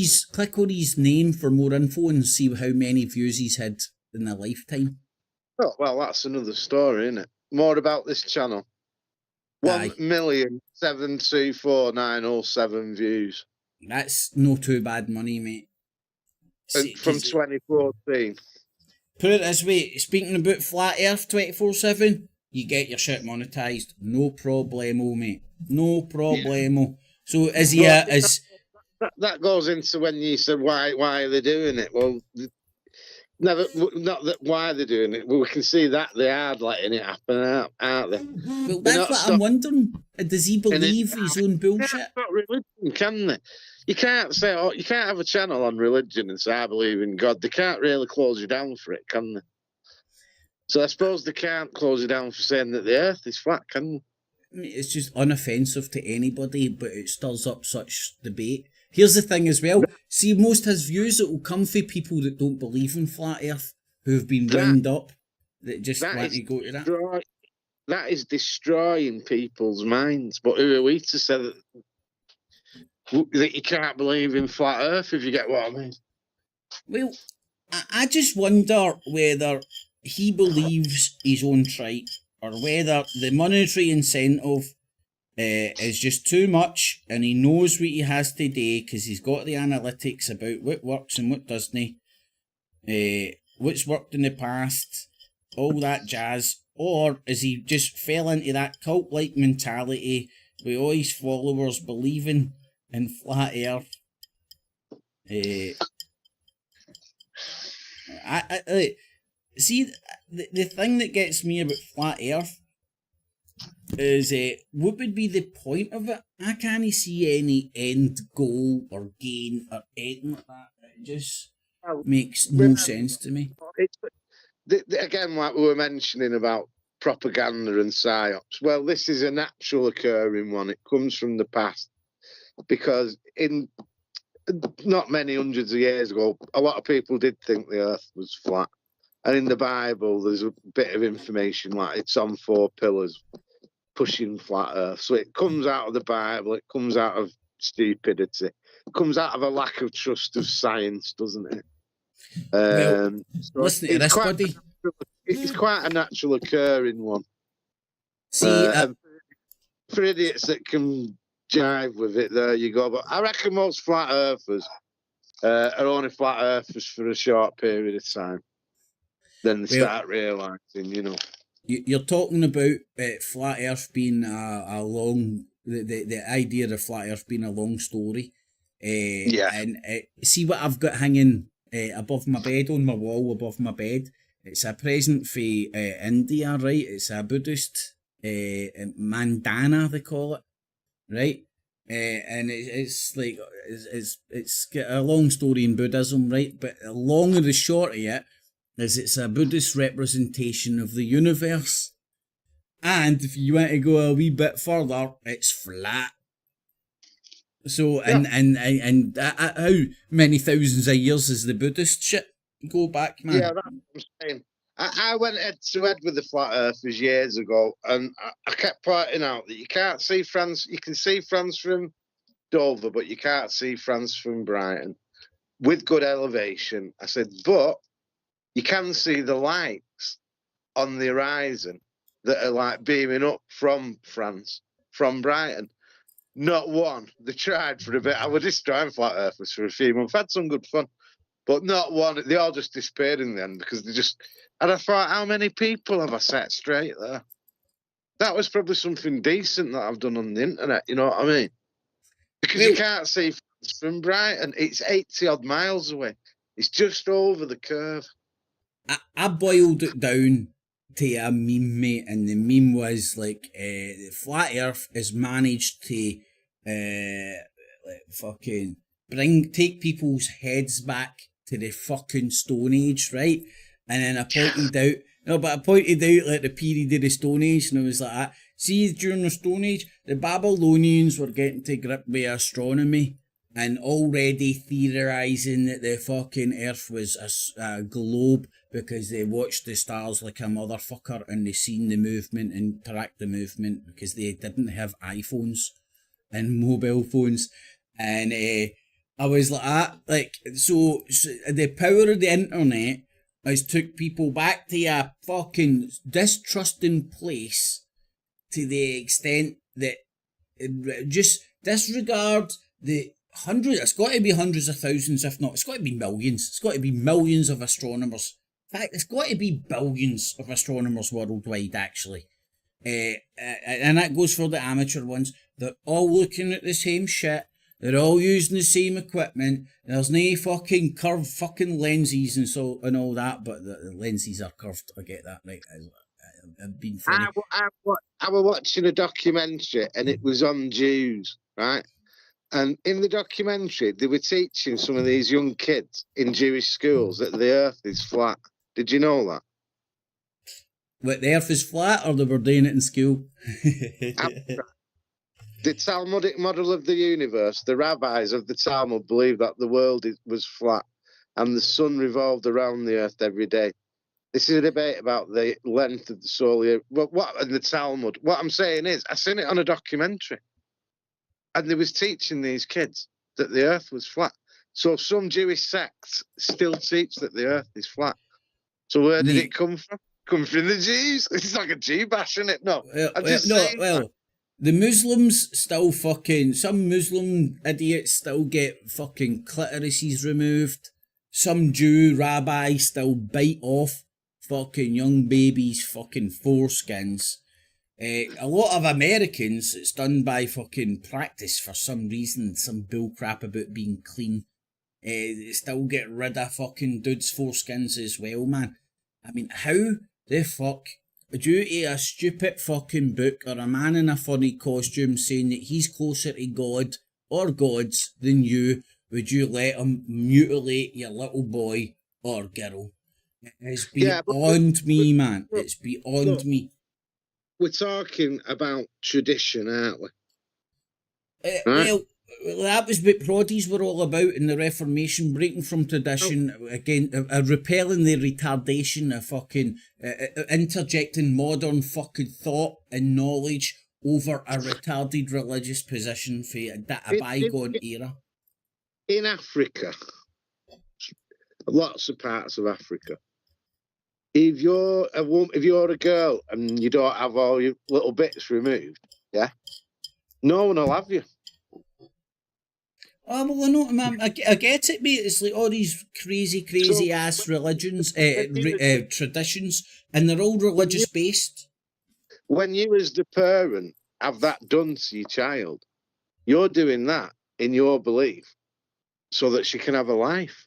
Speaker 1: his name for more info and see how many views he's had in a lifetime.
Speaker 3: Oh well, that's another story, isn't it? More about this channel. 1,724,907 views.
Speaker 1: That's no too bad money, mate.
Speaker 3: From 2014.
Speaker 1: Put it this way, speaking about flat Earth 24/7, you get your shit monetized. No problemo, mate. No problemo. Yeah. So is he
Speaker 3: that goes into when you said why are they doing it? Well, never, not that why they're doing it. Well, we can see that they are letting it happen, aren't they?
Speaker 1: Well, that's what I'm wondering. Does he believe his own bullshit?
Speaker 3: Not religion, can they? You can't say, you can't have a channel on religion and say, I believe in God. They can't really close you down for it, can they? So I suppose they can't close you down for saying that the Earth is flat, can they?
Speaker 1: It's just unoffensive to anybody, but it stirs up such debate. Here's the thing as well. See, most his views that will come from people that don't believe in flat Earth, who have been wound up, that just want to go to that.
Speaker 3: That is destroying people's minds. But who are we to say that you can't believe in flat Earth, if you get what I mean?
Speaker 1: Well, I just wonder whether he believes his own trite, or whether the monetary incentive is just too much, and he knows what he has to do because he's got the analytics about what works and what doesn't, what's worked in the past, all that jazz. Or is he just fell into that cult-like mentality with all his followers believing in flat Earth? I see, the thing that gets me about flat Earth is what would be the point of it? I can't see any end goal or gain or anything like that. It just makes no sense to me.
Speaker 3: Again, like we were mentioning about propaganda and psyops, well, this is a natural occurring one. It comes from the past, because in not many hundreds of years ago, a lot of people did think the Earth was flat. And in the Bible, there's a bit of information like it's on 4 pillars pushing flat Earth. So it comes out of the Bible, it comes out of stupidity, it comes out of a lack of trust of science, doesn't it?
Speaker 1: Well, listen to this, buddy.
Speaker 3: It's quite a natural occurring one.
Speaker 1: See,
Speaker 3: for idiots that can jive with it, there you go. But I reckon most flat earthers are only flat earthers for a short period of time. Then they start realising, you know.
Speaker 1: You're talking about flat Earth being a long, the idea of flat Earth being a long story.
Speaker 3: Yeah.
Speaker 1: And see what I've got hanging above my bed, on my wall above my bed. It's a present for India, right? It's a Buddhist mandana, they call it, right? And it's like it's got a long story in Buddhism, right? But the long and the short of it, is it's a Buddhist representation of the universe. And if you want to go a wee bit further, it's flat. So, and how many thousands of years is the Buddhist shit go back, man?
Speaker 3: Yeah, that's what I'm saying. I went head to head with the flat earthers years ago, and I kept pointing out that you can't see France. You can see France from Dover, but you can't see France from Brighton with good elevation. I said, but you can see the lights on the horizon that are like beaming up from France, from Brighton. Not one. They tried for a bit. I was destroying flat earthers for a few months. Had some good fun. But not one. They all just disappeared in the end because they just. And I thought, how many people have I set straight there? That was probably something decent that I've done on the internet. You know what I mean? Because you can't see from Brighton. It's 80 odd miles away. It's just over the curve.
Speaker 1: I boiled it down to a meme, mate, and the meme was like, the flat Earth has managed to fucking take people's heads back to the fucking Stone Age, right? And then I pointed out, like the period of the Stone Age, and I was like, see, during the Stone Age, the Babylonians were getting to grip with astronomy and already theorising that the fucking Earth was a globe because they watched the stars like a motherfucker and they seen the movement and tracked the movement because they didn't have iPhones and mobile phones. And I was like, so the power of the internet has took people back to a fucking distrusting place to the extent that just disregard the hundreds. It's got to be hundreds of thousands, if not, it's got to be millions. It's got to be millions of astronomers. In fact, it's got to be billions of astronomers worldwide, actually. And that goes for the amateur ones. They're all looking at the same shit. They're all using the same equipment. There's no fucking curved fucking lenses and all that, but the lenses are curved. I get that, right? I've been funny.
Speaker 3: I was watching a documentary and it was on Jews, right? And in the documentary, they were teaching some of these young kids in Jewish schools that the earth is flat. Did you know that?
Speaker 1: What, the earth is flat, or they were doing it in school?
Speaker 3: The Talmudic model of the universe, the rabbis of the Talmud believed that the world was flat and the sun revolved around the earth every day. This is a debate about the length of the solar year. But what in the Talmud? What I'm saying is, I seen it on a documentary, and they was teaching these kids that the earth was flat. So some Jewish sects still teach that the earth is flat. So where did it come from? Come from the Jews? It's like a Jew bash, isn't it? No,
Speaker 1: the Muslims still fucking, some Muslim idiots still get fucking clitorises removed. Some Jew rabbis still bite off fucking young babies' fucking foreskins. A lot of Americans, it's done by fucking practice for some reason, some bullcrap about being clean. They still get rid of fucking dudes' foreskins as well, man. I mean, how the fuck, due to a stupid fucking book or a man in a funny costume saying that he's closer to God or gods than you, would you let him mutilate your little boy or girl? It's beyond me, man. It's beyond me.
Speaker 3: We're talking about tradition, aren't we?
Speaker 1: Well, that was what Proddies were all about in the Reformation, breaking from tradition, again, repelling the retardation of fucking, interjecting modern fucking thought and knowledge over a retarded religious position for a bygone era.
Speaker 3: In Africa, lots of parts of Africa, if you're a girl and you don't have all your little bits removed, yeah, no one will have you.
Speaker 1: Oh, well, I know, man. I get it, mate. It's like all these crazy ass religions, traditions, and they're all religious based.
Speaker 3: When you, as the parent, have that done to your child, you're doing that in your belief so that she can have a life.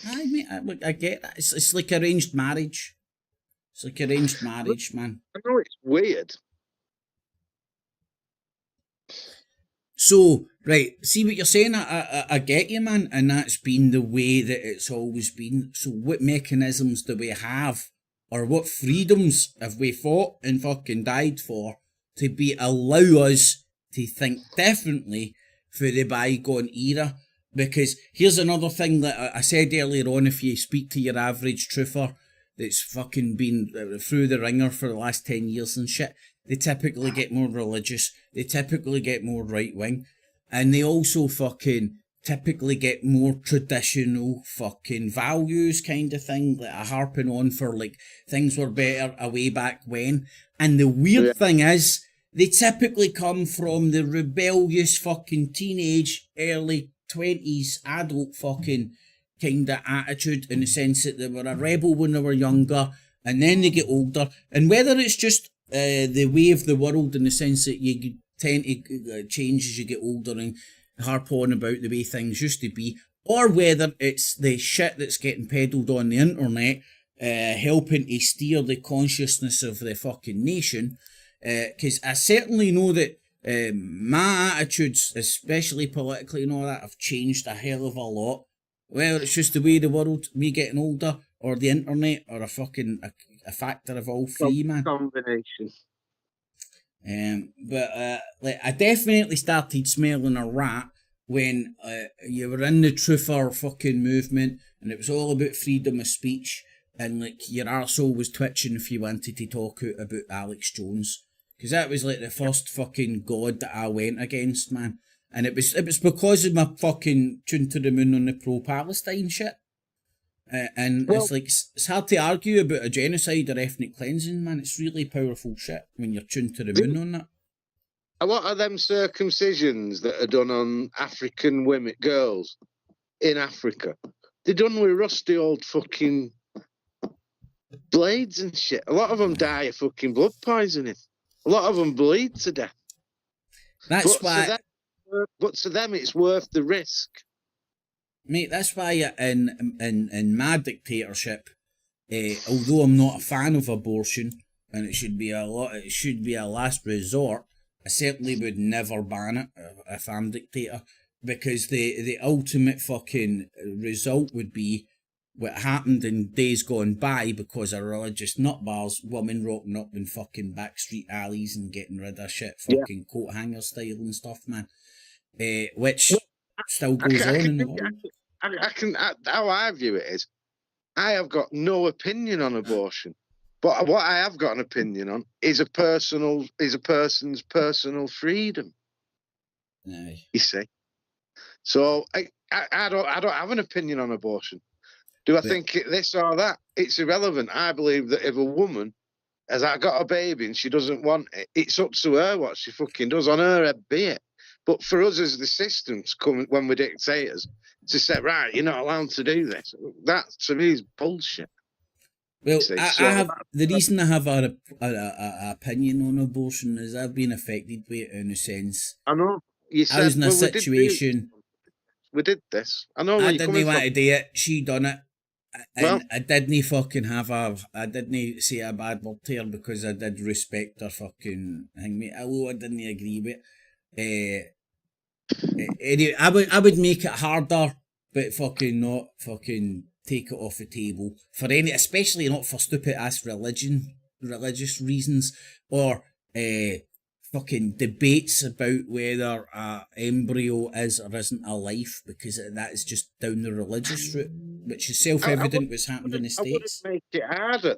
Speaker 1: Aye, mate, I get that. It's like arranged marriage. It's like arranged marriage, man.
Speaker 3: I know it's weird.
Speaker 1: So, right, see what you're saying? I get you, man, and that's been the way that it's always been. So what mechanisms do we have, or what freedoms have we fought and fucking died for to allow us to think differently for the bygone era? Because here's another thing that I said earlier on, if you speak to your average truther that's fucking been through the ringer for the last 10 years and shit, they typically get more religious, they typically get more right-wing, and they also fucking typically get more traditional fucking values kind of thing that are harping on for like things were better a way back when. And the weird thing is, they typically come from the rebellious fucking teenage, early 20s adult fucking kind of attitude, in the sense that they were a rebel when they were younger, and then they get older. And whether it's just the way of the world, in the sense that you tend to change as you get older and harp on about the way things used to be, or whether it's the shit that's getting peddled on the internet helping to steer the consciousness of the fucking nation. Because I certainly know that my attitudes, especially politically and all that, have changed a hell of a lot. Whether it's just the way the world, me getting older, or the internet, or a fucking a factor of all three, man.
Speaker 3: Combination.
Speaker 1: But like, I definitely started smelling a rat when you were in the truther fucking movement, and it was all about freedom of speech, and like your arsehole was twitching if you wanted to talk out about Alex Jones, because that was like the first fucking god that I went against, man. And it was because of my fucking tune to the moon on the pro-Palestine shit. And it's like, it's hard to argue about a genocide or ethnic cleansing, man. It's really powerful shit when you're tuned to the moon on that.
Speaker 3: A lot of them circumcisions that are done on African women, girls in Africa, they're done with rusty old fucking blades and shit. A lot of them die of fucking blood poisoning. A lot of them bleed to death.
Speaker 1: That's why...
Speaker 3: But to them, it's worth the risk.
Speaker 1: Mate, that's why in my dictatorship, although I'm not a fan of abortion, and it should be a last resort, I certainly would never ban it if I'm dictator, because the ultimate fucking result would be what happened in days gone by, because of religious nutbars, women rocking up in fucking backstreet alleys and getting rid of shit, fucking coat hanger style and stuff, man. Which still goes on in the world.
Speaker 3: How I view it is, I have got no opinion on abortion, but what I have got an opinion on is a person's personal freedom.
Speaker 1: Aye.
Speaker 3: You see, so I don't have an opinion on abortion. Do I think this or that? It's irrelevant. I believe that if a woman has got a baby and she doesn't want it, it's up to her what she fucking does. On her head be it. But for us as the systems come when we're dictators to say, right, you're not allowed to do this, that to me is bullshit.
Speaker 1: Well, the reason I have a opinion on abortion is I've been affected by it, in a sense.
Speaker 3: I know. You said,
Speaker 1: I was in a situation.
Speaker 3: We did this. I know.
Speaker 1: I didn't want to do it. She done it. And I didn't fucking I didn't say a bad word to her, because I did respect her fucking thing, mate. Although I didn't agree with it. Anyway, I would make it harder, but fucking not fucking take it off the table for any, especially not for stupid ass religious reasons, or fucking debates about whether a embryo is or isn't a life, because that is just down the religious route, which is self-evident what's happened in the States.
Speaker 3: I wouldn't make it harder.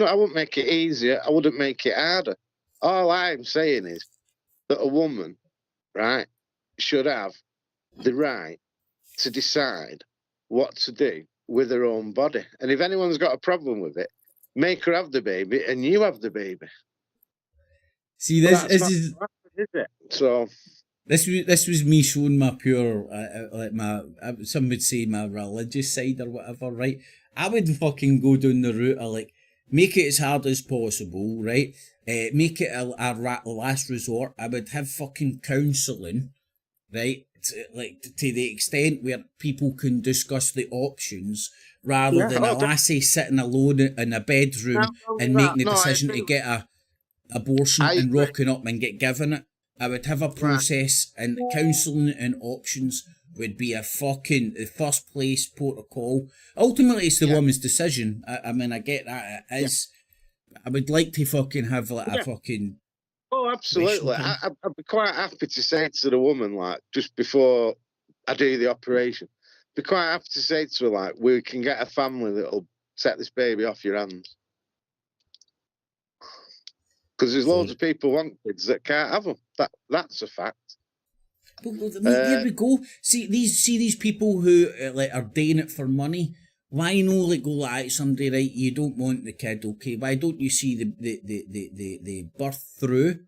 Speaker 3: I wouldn't make it easier. I wouldn't make it harder. All I'm saying is that a woman, right, should have the right to decide what to do with her own body. And if anyone's got a problem with it, make her have the baby and you have the baby.
Speaker 1: See, this is
Speaker 3: it? So
Speaker 1: this was me showing my pure, some would say my religious side or whatever, right? I would fucking go down the route of like, make it as hard as possible, right? Make it a last resort. I would have fucking counselling, right? To the extent where people can discuss the options, rather than a lassie sitting alone in a bedroom and making the decision to get a abortion and rocking up and get given it. I would have a process, and counselling and options would be the first place protocol. Ultimately, it's the woman's decision. I mean, I get that it is. I would like to fucking have like a fucking.
Speaker 3: Oh, absolutely. I'd be quite happy to say to the woman, like, just before I do the operation, be quite happy to say to her, like, we can get a family that'll set this baby off your hands. Because there's loads of people who want kids that can't have them. That's a fact.
Speaker 1: Well, there we go. See these people who like are doing it for money. Why no like go like somebody, right? You don't want the kid, okay? Why don't you see the birth through,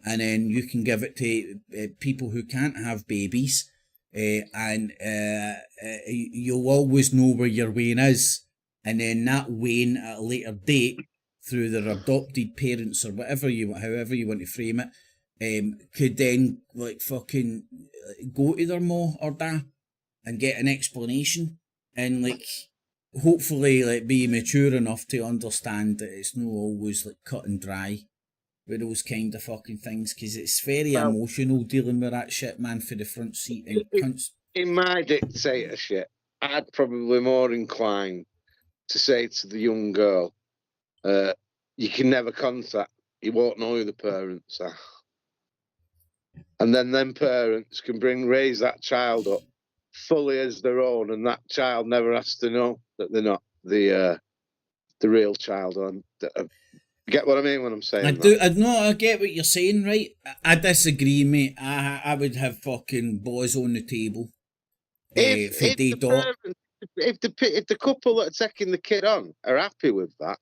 Speaker 1: and then you can give it to people who can't have babies, and you'll always know where your wean is, and then that wean at a later date through their adopted parents or however you want to frame it, could then like fucking go to their ma or da and get an explanation and like hopefully like be mature enough to understand that it's not always like cut and dry with those kind of fucking things, because it's very emotional dealing with that shit, man, for the front seat. And
Speaker 3: in my dictatorship, I'd probably more inclined to say to the young girl, you can never contact, you won't know who the parents are. And then them parents can raise that child up fully as their own, and that child never has to know that they're not the real child. Get what I mean when I'm saying
Speaker 1: I get what you're saying, right? I disagree, mate. I would have fucking boys on the table.
Speaker 3: If the couple that are taking the kid on are happy with that,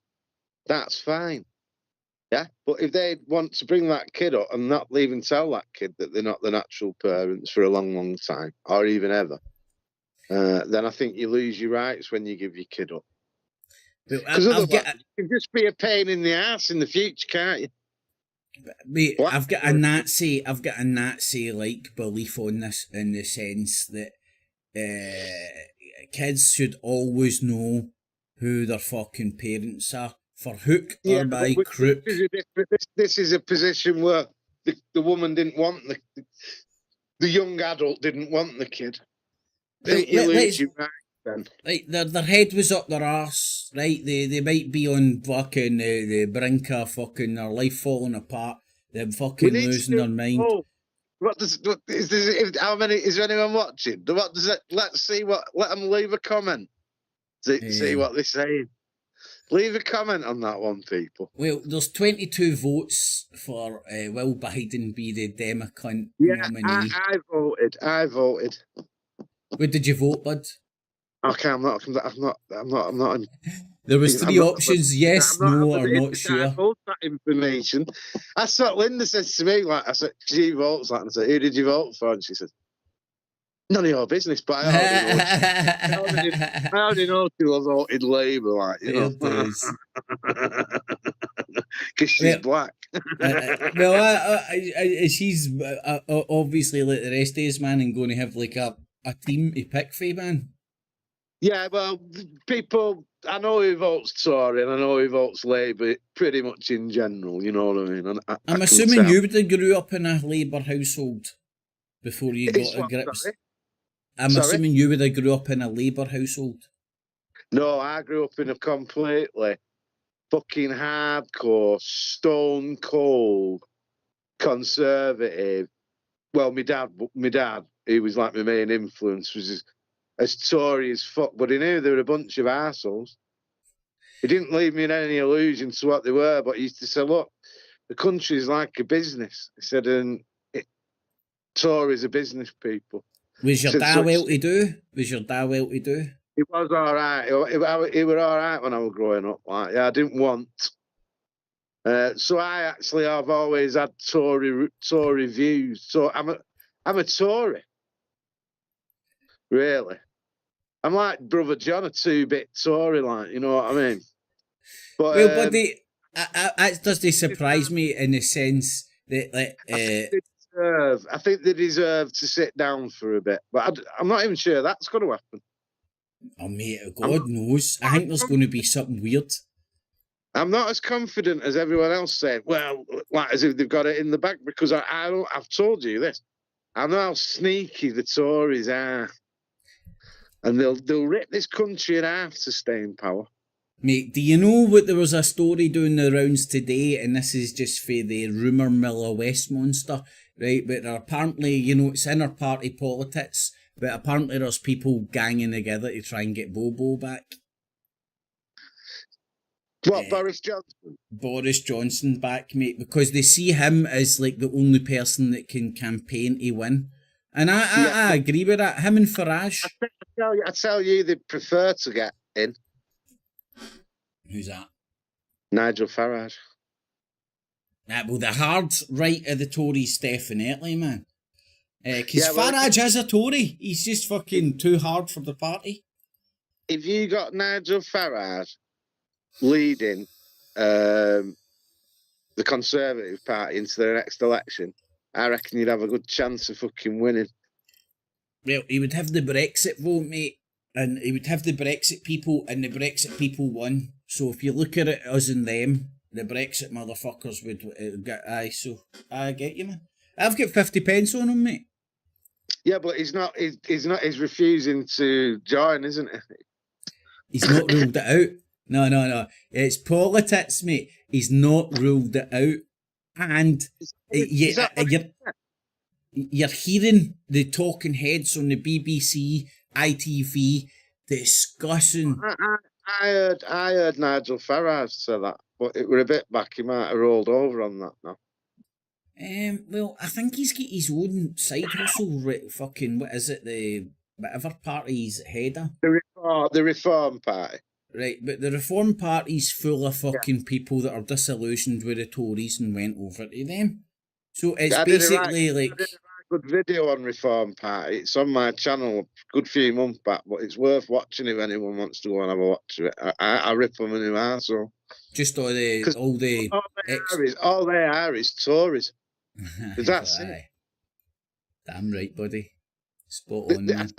Speaker 3: that's fine. Yeah, but if they want to bring that kid up and not even tell that kid that they're not the natural parents for a long, long time, or even ever, then I think you lose your rights when you give your kid up. Because otherwise, you can just be a pain in the ass in the future, can't you?
Speaker 1: Mate, I've got a Nazi like belief on this, in the sense that kids should always know who their fucking parents are. For hook or by crook.
Speaker 3: This is a position where the woman didn't want the young adult didn't want the kid. Right,
Speaker 1: their head was up their arse, right? They might be on fucking the brink of fucking their life falling apart. They're fucking losing their mind.
Speaker 3: How many is there anyone watching? What does it? Let's see what. Let them leave a comment. See what they're saying. Leave a comment on that one, people.
Speaker 1: Well, there's 22 votes for Will Biden be the Democrat nominee.
Speaker 3: I voted.
Speaker 1: What did you vote, bud?
Speaker 3: Okay, I'm not.
Speaker 1: There was three options: yes, no, or not sure.
Speaker 3: I vote that information. That's what Linda says to me. Like I said, she votes that, and I said, "Who did you vote for?" And she said, "None of your business." But I already know she was voted Labour, like, you know, because she's black.
Speaker 1: She's obviously like the rest of us, man, and going to have like a team to pick for, man.
Speaker 3: Yeah, well, people, I know who votes Tory and I know who votes Labour, pretty much in general, you know what I mean? And
Speaker 1: I'm assuming you would have grew up in a Labour household before you got to grips. I'm assuming you would have grew up in a Labour household. No,
Speaker 3: I grew up in a completely fucking hardcore, stone cold, conservative. Well, my dad, he was like my main influence, was as Tory as fuck, but he knew they were a bunch of arseholes. He didn't leave me in any illusion to what they were, but he used to say, look, the country's like a business. He said, and Tories are business people.
Speaker 1: Was your dad well to do?
Speaker 3: He was all right. He was all right when I was growing up. Like, yeah, I didn't want. So I've always had Tory views. So I'm a Tory. Really. I'm like Brother John, a 2-bit Tory, like, you know what I mean? But,
Speaker 1: well, but it doesn't surprise me in the sense that, like,
Speaker 3: I think they deserve to sit down for a bit, but I'm not even sure that's going to happen.
Speaker 1: Oh, mate, God knows. I think there's going to be something weird.
Speaker 3: I'm not as confident as everyone else saying, well, like as if they've got it in the bag, because I don't. I've told you this. I know how sneaky the Tories are, and they'll rip this country in half to stay in power.
Speaker 1: Mate, do you know what there was a story doing the rounds today, and this is just for the rumour mill of Westminster, right? But apparently, it's inner party politics, but apparently there's people ganging together to try and get Bobo back.
Speaker 3: What, Boris Johnson?
Speaker 1: Boris Johnson back, mate, because they see him as like the only person that can campaign to win. And I agree with that. Him and Farage.
Speaker 3: I tell you, they prefer to get in.
Speaker 1: Who's that?
Speaker 3: Nigel Farage.
Speaker 1: Well, the hard right of the Tories, definitely, man. Because Farage is a Tory. He's just fucking too hard for the party.
Speaker 3: If you got Nigel Farage leading the Conservative Party into the next election, I reckon you'd have a good chance of fucking winning.
Speaker 1: Well, he would have the Brexit vote, mate. And he would have the Brexit people, and the Brexit people won. So if you look at it, us and them, the Brexit motherfuckers would get aye. So I get you, man. I've got 50 pence on him, mate.
Speaker 3: Yeah, but he's not. He's refusing to join, isn't he?
Speaker 1: He's not ruled it out. No. It's politics, mate. He's not ruled it out, and you're hearing the talking heads on the BBC, ITV discussing.
Speaker 3: I heard Nigel Farage say that, but it were a bit back. He might have rolled over on that now.
Speaker 1: Well, I think he's got his own side hustle. Fucking what is it? The whatever party's header.
Speaker 3: The Reform Party.
Speaker 1: Right, but the Reform Party's full of fucking people that are disillusioned with the Tories and went over to them. So it's basically like.
Speaker 3: I did a good video on Reform Party. It's on my channel a good few months back, but it's worth watching if anyone wants to go and have a watch of it. I rip them a new arsehole.
Speaker 1: Just all they
Speaker 3: are is Tories. That's it.
Speaker 1: Damn right, buddy. Spot on, man.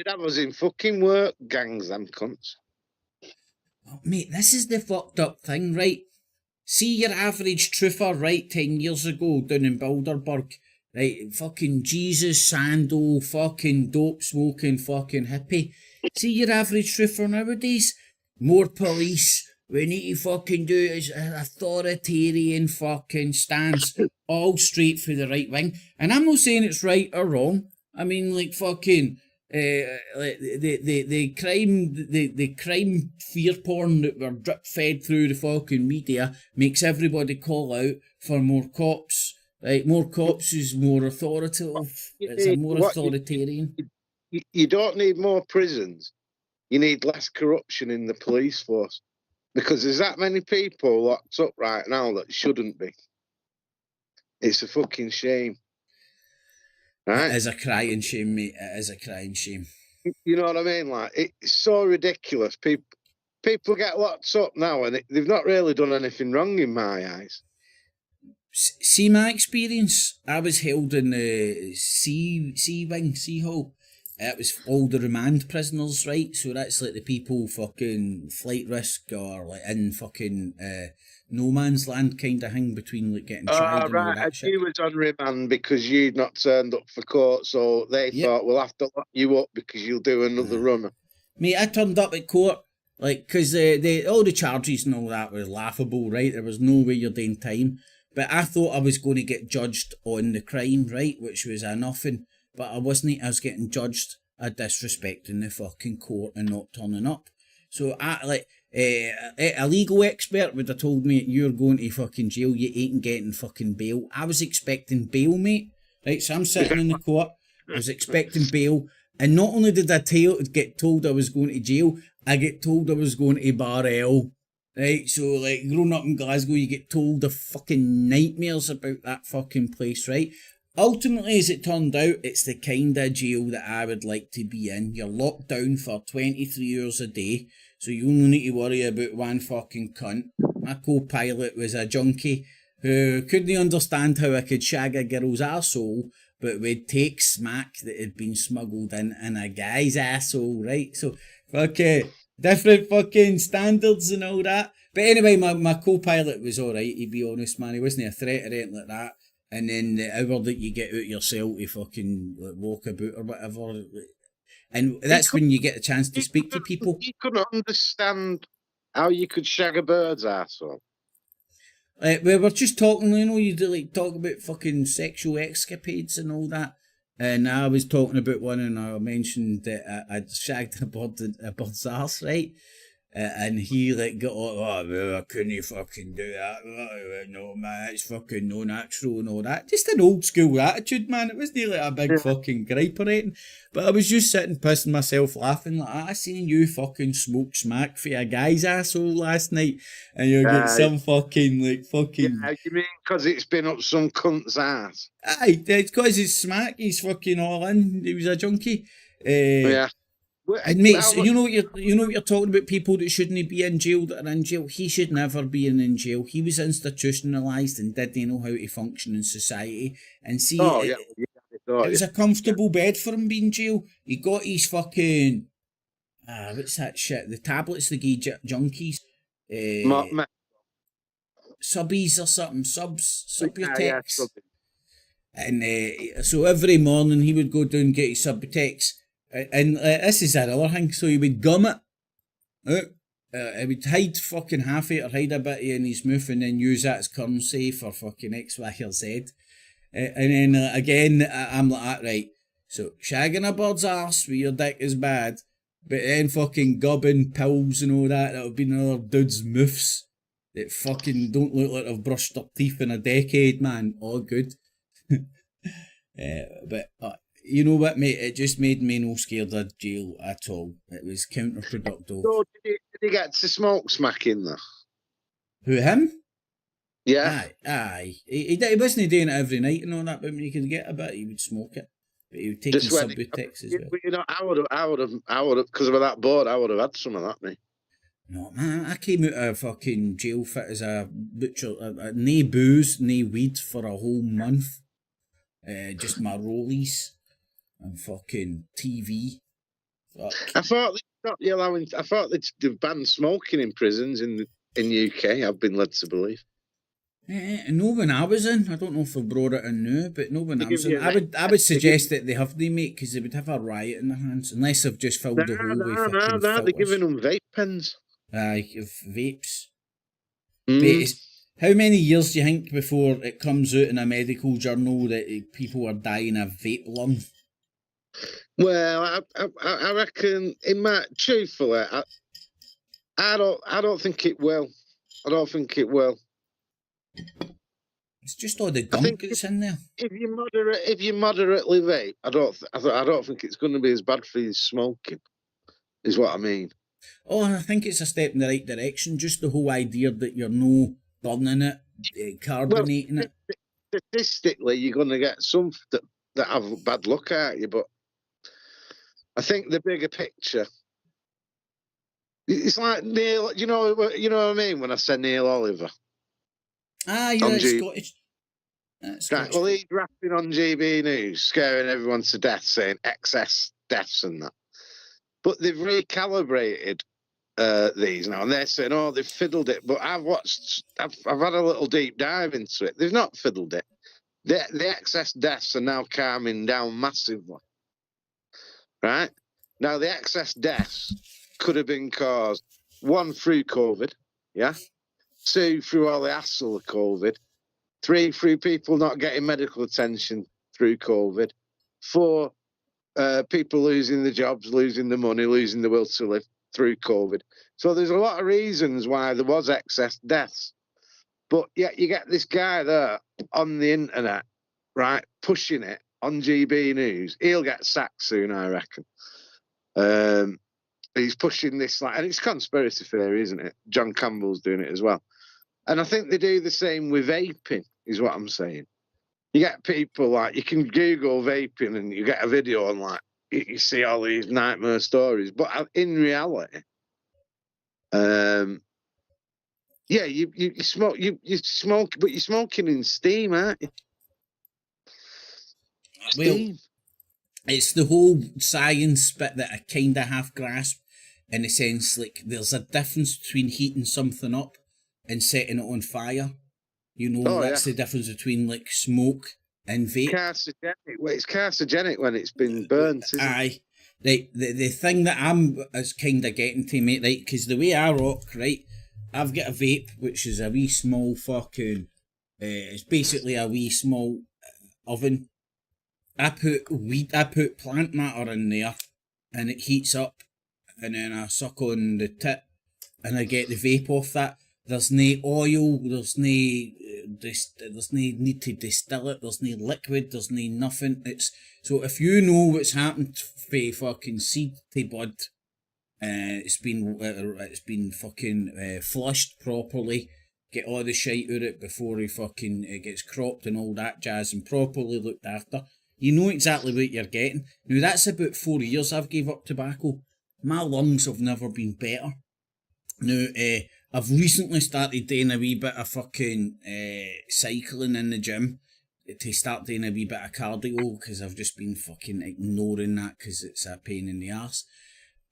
Speaker 3: That was in fucking work gangs, them cunts.
Speaker 1: Oh, mate, this is the fucked up thing, right? See your average truther, right, 10 years ago down in Bilderberg, right? Fucking Jesus, Sando, fucking dope smoking, fucking hippie. See your average truther nowadays? More police. We need to fucking do it as an authoritarian fucking stance, all straight for the right wing. And I'm not saying it's right or wrong. I mean, like fucking the crime fear porn that we're drip fed through the fucking media makes everybody call out for more cops. Right, more cops is more authoritative. It's a more authoritarian.
Speaker 3: You don't need more prisons. You need less corruption in the police force. Because there's that many people locked up right now that shouldn't be. It's a fucking shame. Right?
Speaker 1: It is a crying shame, mate. It is a crying shame.
Speaker 3: You know what I mean? Like, it's so ridiculous. People get locked up now and they've not really done anything wrong in my eyes.
Speaker 1: See my experience? I was held in the C Hall. It was all the remand prisoners, right? So that's like the people fucking flight risk or like in fucking no man's land kind of thing between like getting tried and all that shit.
Speaker 3: You was on remand because you'd not turned up for court, so they thought we'll have to lock you up because you'll do another run.
Speaker 1: Mate, I turned up at court, like, because all the charges and all that were laughable, right? There was no way you're doing time. But I thought I was going to get judged on the crime, right? Which was a nothing. But I wasn't. I was getting judged a disrespecting the fucking court and not turning up. So a legal expert would have told me you're going to fucking jail, you ain't getting fucking bail. I was expecting bail, mate. Right, so I'm sitting in the court. I was expecting bail. And not only did I get told I was going to jail, I get told I was going to Bar L. Right, so like growing up in Glasgow, you get told the fucking nightmares about that fucking place, right? Ultimately, as it turned out, it's the kind of jail that I would like to be in. You're locked down for 23 hours a day, so you only need to worry about one fucking cunt. My co-pilot was a junkie who couldn't understand how I could shag a girl's arsehole, but would take smack that had been smuggled in a guy's arsehole, right? So, okay, different fucking standards and all that. But anyway, my co-pilot was alright, to be honest, man. He wasn't a threat or anything like that. And then the hour that you get out your cell to fucking like, walk about or whatever. And that's when you get a chance to speak to people.
Speaker 3: He couldn't understand how you could shag a bird's arsehole.
Speaker 1: We were just talking, you know, you do like talk about fucking sexual escapades and all that. And I was talking about one, and I mentioned that I'd shagged a bird's arse, right? And he like got all, oh, well, I couldn't fucking do that. Oh, no, man, it's fucking no natural and all that. Just an old school attitude, man. It wasn't like a big fucking gripe or anything. But I was just sitting pissing myself laughing like, I seen you fucking smoke smack for a guy's asshole last night, and you get some fucking like fucking.
Speaker 3: Yeah, you mean because it's been up some cunt's ass?
Speaker 1: Aye, it's because he's smack. He's fucking all in. He was a junkie.
Speaker 3: Yeah.
Speaker 1: And mate, so you know what you're talking about, people that shouldn't be in jail that are in jail. He should never be in jail. He was institutionalised and didn't know how to function in society. And see, it was a comfortable bed for him being in jail. He got his fucking what's that shit? The tablets they gave junkies, subbies or something, Subutex. And so every morning he would go down and get his Subutex. And this is another thing, so he would gum it. He would hide fucking half of it or hide a bit in his mouth and then use that as currency for fucking X, Y, or Z. And then again, I'm like that, right? So shagging a bird's arse with your dick is bad, but then fucking gubbing pills and all that would be another dude's moofs that fucking don't look like they've brushed their teeth in a decade, man. All good. But you know what, mate? It just made me no scared of jail at all. It was counterproductive.
Speaker 3: So did he get to smoke smacking though?
Speaker 1: Who, him?
Speaker 3: Yeah.
Speaker 1: Aye. He wasn't doing it every night and all that, but when he could get a bit, he would smoke it. But he would take his Subutex as well.
Speaker 3: You know, I would have, because of that board, I would have had some of that, mate.
Speaker 1: No, man, I came out of fucking jail fit as a butcher. No booze, no weed for a whole month. Just my rollies and fucking TV. Fuck.
Speaker 3: I thought they'd banned smoking in prisons in UK. I've been led to believe.
Speaker 1: No, when I was in, I don't know if they brought it in now, but no, when I was in, I would suggest that they have to, mate, because they would have a riot in their hands, unless they've just filled the whole with fucking
Speaker 3: they're giving them vape pens.
Speaker 1: Vapes. Mate, how many years do you think before it comes out in a medical journal that people are dying of vape lung?
Speaker 3: Well, I reckon truthfully, I don't think it will. I don't think it will.
Speaker 1: It's just all the gunk that's in there.
Speaker 3: If you moderately vape, I don't think it's going to be as bad for you as smoking. Is what I mean.
Speaker 1: Oh, I think it's a step in the right direction. Just the whole idea that you're no burning it, carbonating it.
Speaker 3: Statistically, you're going to get some that have bad luck at you, but I think the bigger picture. It's like Neil. You know what I mean when I say Neil Oliver.
Speaker 1: Ah, yeah, Scottish.
Speaker 3: Right, well, he's rapping on GB News, scaring everyone to death, saying excess deaths and that. But they've recalibrated these now, and they're saying, "Oh, they've fiddled it." But I've had a little deep dive into it. They've not fiddled it. The excess deaths are now calming down massively. Right now, the excess deaths could have been caused 1 through COVID, yeah, 2 through all the hassle of COVID, 3 through people not getting medical attention through COVID, 4. People losing the jobs, losing the money, losing the will to live through COVID. So there's a lot of reasons why there was excess deaths. But yet you get this guy there on the internet, right, pushing it on GB News. He'll get sacked soon, I reckon. He's pushing this, and it's conspiracy theory, isn't it? John Campbell's doing it as well. And I think they do the same with vaping, is what I'm saying. You get people you can Google vaping and you get a video on you see all these nightmare stories. But in reality, you smoke, but you're smoking in steam, aren't you? Steam.
Speaker 1: Well, it's the whole science bit that I kind of half grasp. in the sense, like, there's a difference between heating something up and setting it on fire. You know, that's the difference between, like, smoke and vape.
Speaker 3: Carcinogenic. Well, it's carcinogenic when it's been burnt, isn't it?
Speaker 1: Aye. Right, the thing that I'm is kind of getting to, mate, right, because the way I rock, right, I've got a vape, which is a wee small fucking, it's basically a wee small oven. I put plant matter in there, and it heats up, and then I suck on the tip, and I get the vape off that. There's no oil, there's no need to distill it, there's no liquid, there's no nothing. It's so if you know what's happened for fucking seed to bud, it's been fucking flushed properly, get all the shite out of it before it gets cropped and all that jazz, and properly looked after. You know exactly what you're getting. Now that's about 4 years I've gave up tobacco. My lungs have never been better. Now, I've recently started doing a wee bit of fucking cycling in the gym to start doing a wee bit of cardio, because I've just been fucking ignoring that because it's a pain in the arse.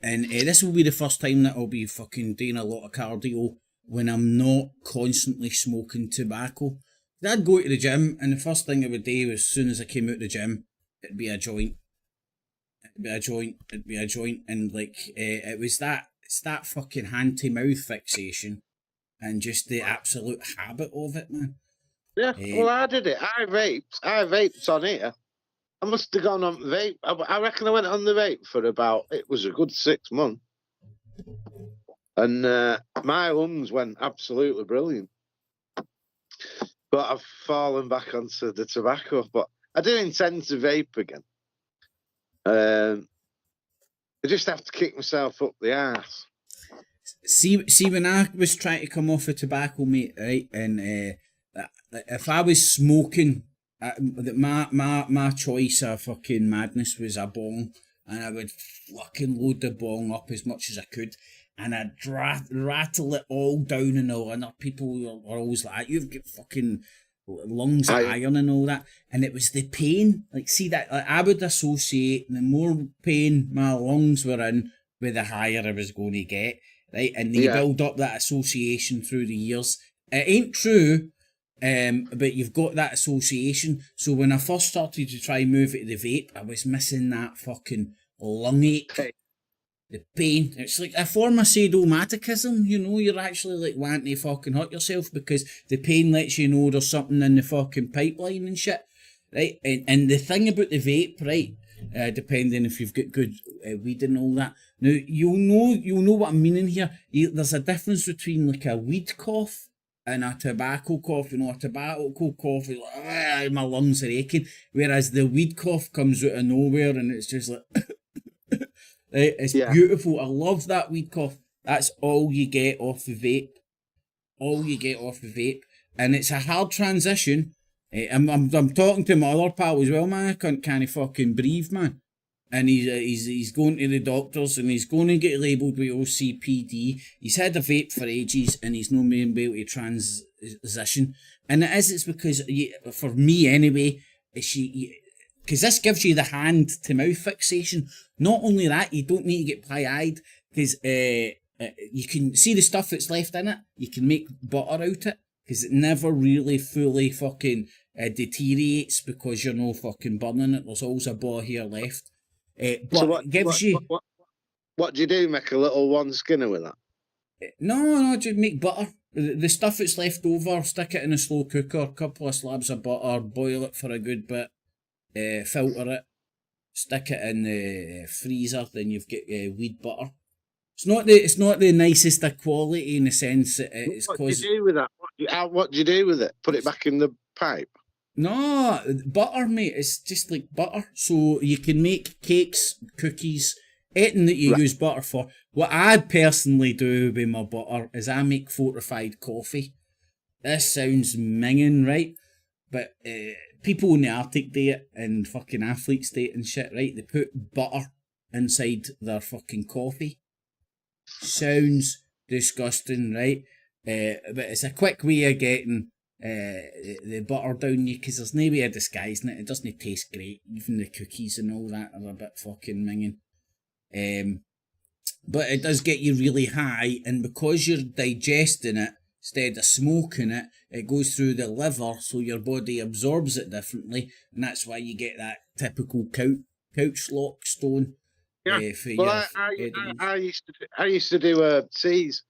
Speaker 1: And this will be the first time that I'll be fucking doing a lot of cardio when I'm not constantly smoking tobacco. I'd go to the gym, and the first thing I would do as soon as I came out of the gym, it'd be a joint. It'd be a joint, and like it's that fucking hand to mouth fixation, and just the absolute habit of it, man.
Speaker 3: Yeah, well, I did it. I vaped on here. I must have gone on vape. I reckon I went on the vape for it was a good 6 months. And my lungs went absolutely brilliant. But I've fallen back onto the tobacco. But I do intend to vape again. I just have to kick myself up the arse.
Speaker 1: See, when I was trying to come off of tobacco, mate, right, and if I was smoking, my choice of fucking madness was a bong, and I would fucking load the bong up as much as I could, and I'd rattle it all down, and all, and people were always like, "You've got fucking lungs of iron and all that," and it was the pain. Like, see that, like, I would associate the more pain my lungs were in, with the higher I was going to get, right? And you build up that association through the years. It ain't true, but you've got that association. So when I first started to try and move it to the vape, I was missing that fucking lung ache. The pain. It's like a form of sadomasochism, you know, you're actually like wanting to fucking hurt yourself because the pain lets you know there's something in the fucking pipeline and shit, right? And the thing about the vape, right, depending if you've got good weed and all that, now you'll know what I'm meaning here. There's a difference between like a weed cough and a tobacco cough. You know, a tobacco cough is like, my lungs are aching, whereas the weed cough comes out of nowhere and it's just like... It's beautiful. I love that weed cough. That's all you get off the vape. All you get off the vape. And it's a hard transition. I'm talking to my other pal as well, man. I can't fucking breathe, man. And he's going to the doctors and he's going to get labelled with OCPD. He's had a vape for ages and he's not been able to transition. And it's because, for me anyway, because this gives you the hand to mouth fixation. Not only that, you don't need to get pie-eyed, because you can see the stuff that's left in it. You can make butter out of it, because it never really fully fucking deteriorates because you're no fucking burning it. There's always a bar here left. But
Speaker 3: so
Speaker 1: it gives you...
Speaker 3: What do you do? Make a little one skinner with that?
Speaker 1: No, just make butter. The stuff that's left over, stick it in a slow cooker, a couple of slabs of butter, boil it for a good bit, filter it, stick it in the freezer, then you've got weed butter. It's not the nicest of quality in the sense that it's
Speaker 3: What do you do with that? What do you do with it? Put it back in the pipe?
Speaker 1: No, butter, mate. It's just like butter. So you can make cakes, cookies, anything that you use butter for. What I personally do with my butter is I make fortified coffee. This sounds minging, right? But people in the Arctic do it, and fucking athletes do it and shit, right? They put butter inside their fucking coffee. Sounds disgusting, right? But it's a quick way of getting the butter down you, because there's no way of disguising it. It doesn't taste great. Even the cookies and all that are a bit fucking minging. but it does get you really high, and because you're digesting it instead of smoking it, it goes through the liver, so your body absorbs it differently, and that's why you get that typical couch lock stone.
Speaker 3: Yeah.
Speaker 1: For
Speaker 3: Well, I used to do herb teas.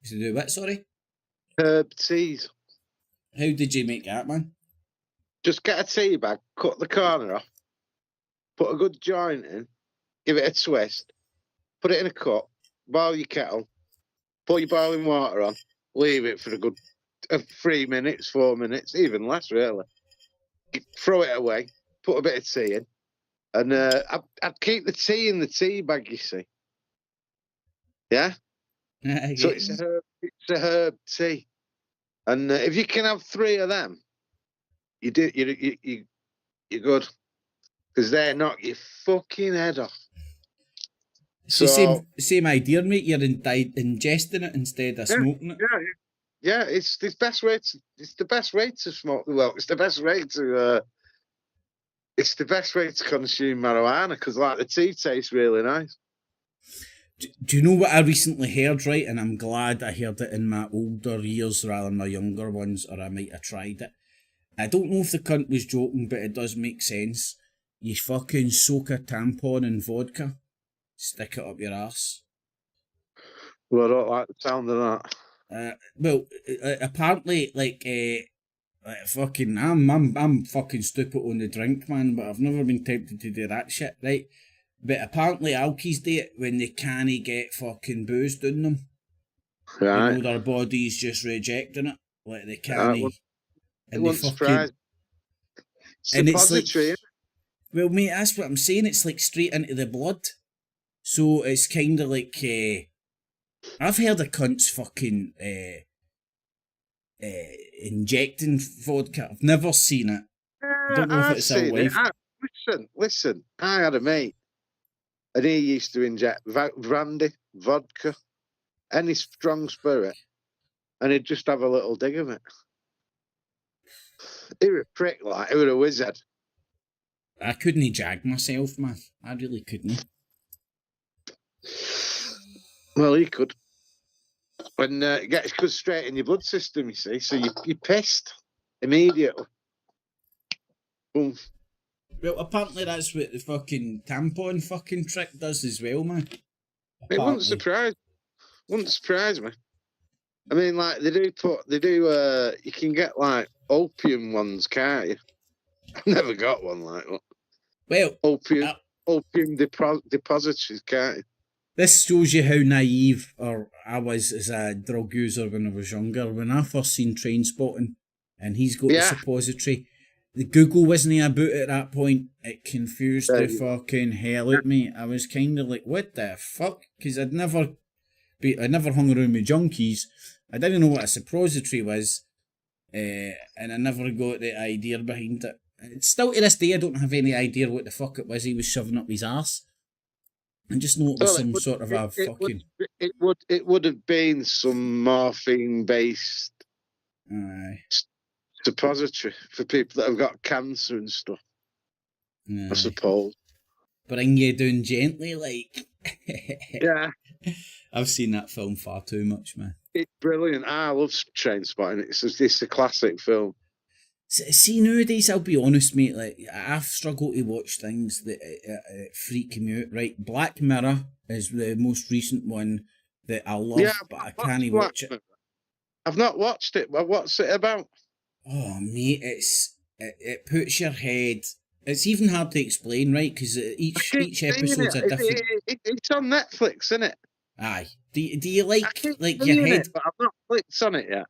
Speaker 1: Used to do what? Sorry.
Speaker 3: Herb teas.
Speaker 1: How did you make that, man?
Speaker 3: Just get a tea bag, cut the corner off, put a good joint in, give it a twist, put it in a cup, boil your kettle, put your boiling water on, leave it for a good 3 minutes, 4 minutes, even less really. Throw it away, put a bit of tea in, and I'd keep the tea in the tea bag, you see. Yeah? So it's a herb tea. And if you can have 3 of them, you're good. Because they knock your fucking head off.
Speaker 1: It's the same idea, mate. You're ingesting it instead of smoking it.
Speaker 3: Yeah. It's the best way to smoke. Well, it's the best way to consume marijuana because like the tea tastes really nice.
Speaker 1: Do you know what I recently heard, right? And I'm glad I heard it in my older years rather than my younger ones, or I might have tried it. I don't know if the cunt was joking, but it does make sense. You fucking soak a tampon in vodka, stick it up your arse.
Speaker 3: Well, I don't like the sound of
Speaker 1: that. Apparently, fucking, I'm fucking stupid on the drink, man, but I've never been tempted to do that shit, right? But apparently alkies do it when they can't get fucking booze down them.
Speaker 3: Right.
Speaker 1: You know, their body's just rejecting it. Like they can't.
Speaker 3: It won't surprise.
Speaker 1: And it's like, well, mate, that's what I'm saying. It's like straight into the blood. So it's kind of like, I've heard of cunts fucking injecting vodka. I've never seen it. I don't know if it's a wife.
Speaker 3: Listen, I had a mate. And he used to inject brandy, vodka, any strong spirit, and he'd just have a little dig of it. He was a prick, like, he was a wizard.
Speaker 1: I couldn't jag myself, man. I really couldn't.
Speaker 3: Well, he could. When it goes straight in your blood system, you see, so you're pissed immediately. Boom.
Speaker 1: Well, apparently that's what the fucking tampon fucking trick does as well, man.
Speaker 3: It wouldn't surprise me. I mean, like, you can get, like, opium ones, can't you? I've never got one like that.
Speaker 1: Well,
Speaker 3: opium depositories, can't you?
Speaker 1: This shows you how naive I was as a drug user when I was younger. When I first seen Trainspotting, and he's got a suppository, the Google wasn't about at that point. It confused the fucking hell out of me. I was kind of like, what the fuck? Because I'd never hung around with junkies. I didn't know what a suppository was, and I never got the idea behind it. It's still to this day, I don't have any idea what the fuck it was he was shoving up his arse. I just know it was sort of a fucking...
Speaker 3: It would have been some morphine-based suppository for people that have got cancer and stuff, I suppose.
Speaker 1: Bring you down gently, like...
Speaker 3: Yeah.
Speaker 1: I've seen that film far too much, man.
Speaker 3: It's brilliant. I love Trainspotting. It's a classic film.
Speaker 1: See, nowadays, I'll be honest, mate, like, I've struggled to watch things that freak me out, right? Black Mirror is the most recent one that I love, but I can't watch it.
Speaker 3: I've not watched it. What's it about?
Speaker 1: Oh, mate, it puts your head... It's even hard to explain, right? Because each episode's a different...
Speaker 3: It's on Netflix, isn't it?
Speaker 1: Aye. Do you like your head...
Speaker 3: But I've not clicked on it yet.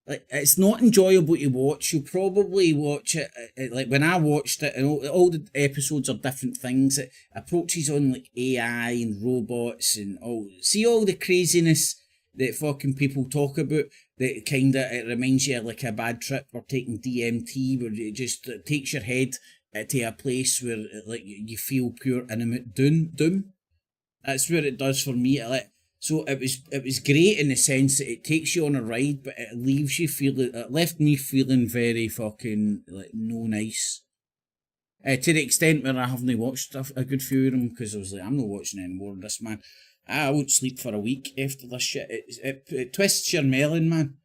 Speaker 1: Like, it's not enjoyable to watch. You'll probably watch it, like when I watched it, and all the episodes are different things. It approaches on like AI and robots and all the craziness that fucking people talk about. That it reminds you of like a bad trip or taking DMT, where it just takes your head to a place where like you feel pure intimate doom. That's where it does for me. So it was great in the sense that it takes you on a ride, but it left me feeling very fucking like no nice. To the extent where I haven't watched a good few of them because I was like, I'm not watching any more of this, man. I won't sleep for a week after this shit. It twists your melon, man.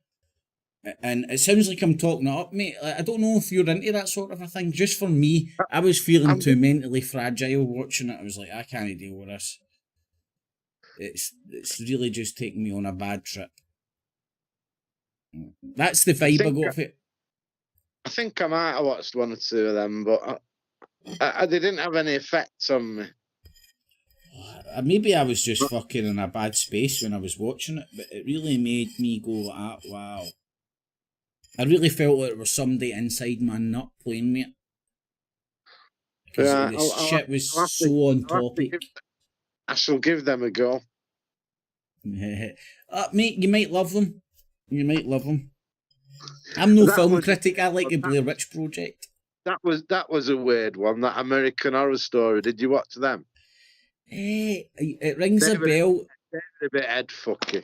Speaker 1: And it sounds like I'm talking it up, mate. I don't know if you're into that sort of a thing. Just for me, I was feeling
Speaker 3: I'm-
Speaker 1: too mentally fragile watching it. I was like, I can't deal with this. It's really just taking me on a bad trip. That's the vibe I got of it.
Speaker 3: I think I might have watched one or two of them, but they didn't have any effect on me.
Speaker 1: Maybe I was just fucking in a bad space when I was watching it, but it really made me go, wow. I really felt like there was somebody inside my nut playing me. Because the shit was so on topic.
Speaker 3: I shall give them a go.
Speaker 1: Mate, you might love them. You might love them. I'm no film critic. I like the Blair Witch Project.
Speaker 3: That was a weird one. That American Horror Story. Did you watch them?
Speaker 1: It rings a bell.
Speaker 3: They're a bit head fucky.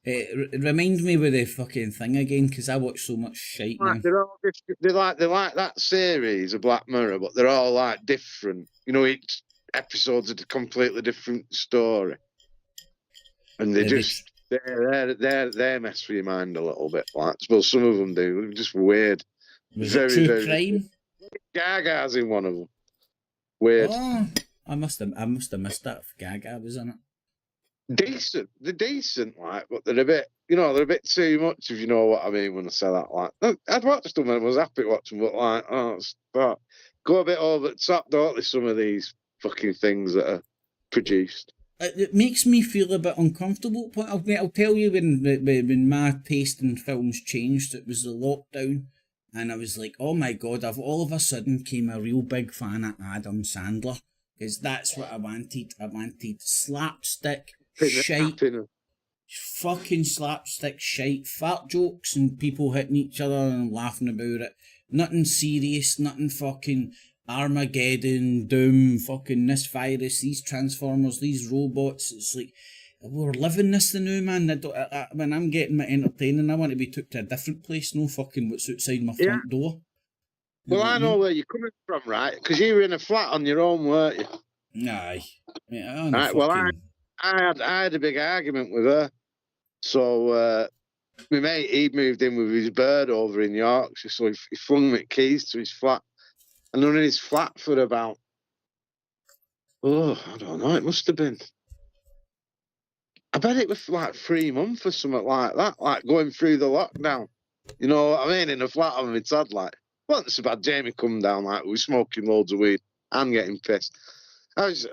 Speaker 1: It reminds me with the fucking thing again because I watch so much shite now.
Speaker 3: They're like that series of Black Mirror, but they're all like different. You know, each episode's a completely different story, and they mess with your mind a little bit. Like, well, some of them do. They're just weird.
Speaker 1: Was it true crime?
Speaker 3: Gaga's in one of them. Weird.
Speaker 1: Oh, I must have missed that if Gaga was in it.
Speaker 3: Decent. They're decent, like, but they're a bit, they're a bit too much, if you know what I mean when I say that. Like, I'd watched them and I was happy watching, but like, go a bit over the top, don't they? Some of these fucking things that are produced.
Speaker 1: It makes me feel a bit uncomfortable. But I'll tell you when my taste in films changed. It was the lockdown, and I was like, oh my god! I've all of a sudden became a real big fan of Adam Sandler because that's what I wanted. I wanted slapstick. Shite, fucking slapstick shite, fart jokes and people hitting each other and laughing about it. Nothing serious, nothing fucking Armageddon, Doom, fucking this virus, these Transformers, these robots. It's like, we're living this the new, man. When I'm getting my entertaining, I want to be took to a different place, no fucking what's outside my front door.
Speaker 3: Well, I know where you're coming from, right? Because you were in a flat on your own, weren't you?
Speaker 1: Aye. Yeah,
Speaker 3: right, well, I had a big argument with her. So my mate, he moved in with his bird over in Yorkshire, so he flung me keys to his flat. And I was in his flat for about, I don't know, it must have been, I bet it was like 3 months or something like that, like going through the lockdown. You know what I mean? In a flat on my dad, like, wasn't so bad. Jamie come down, like, we were smoking loads of weed and getting pissed. I was...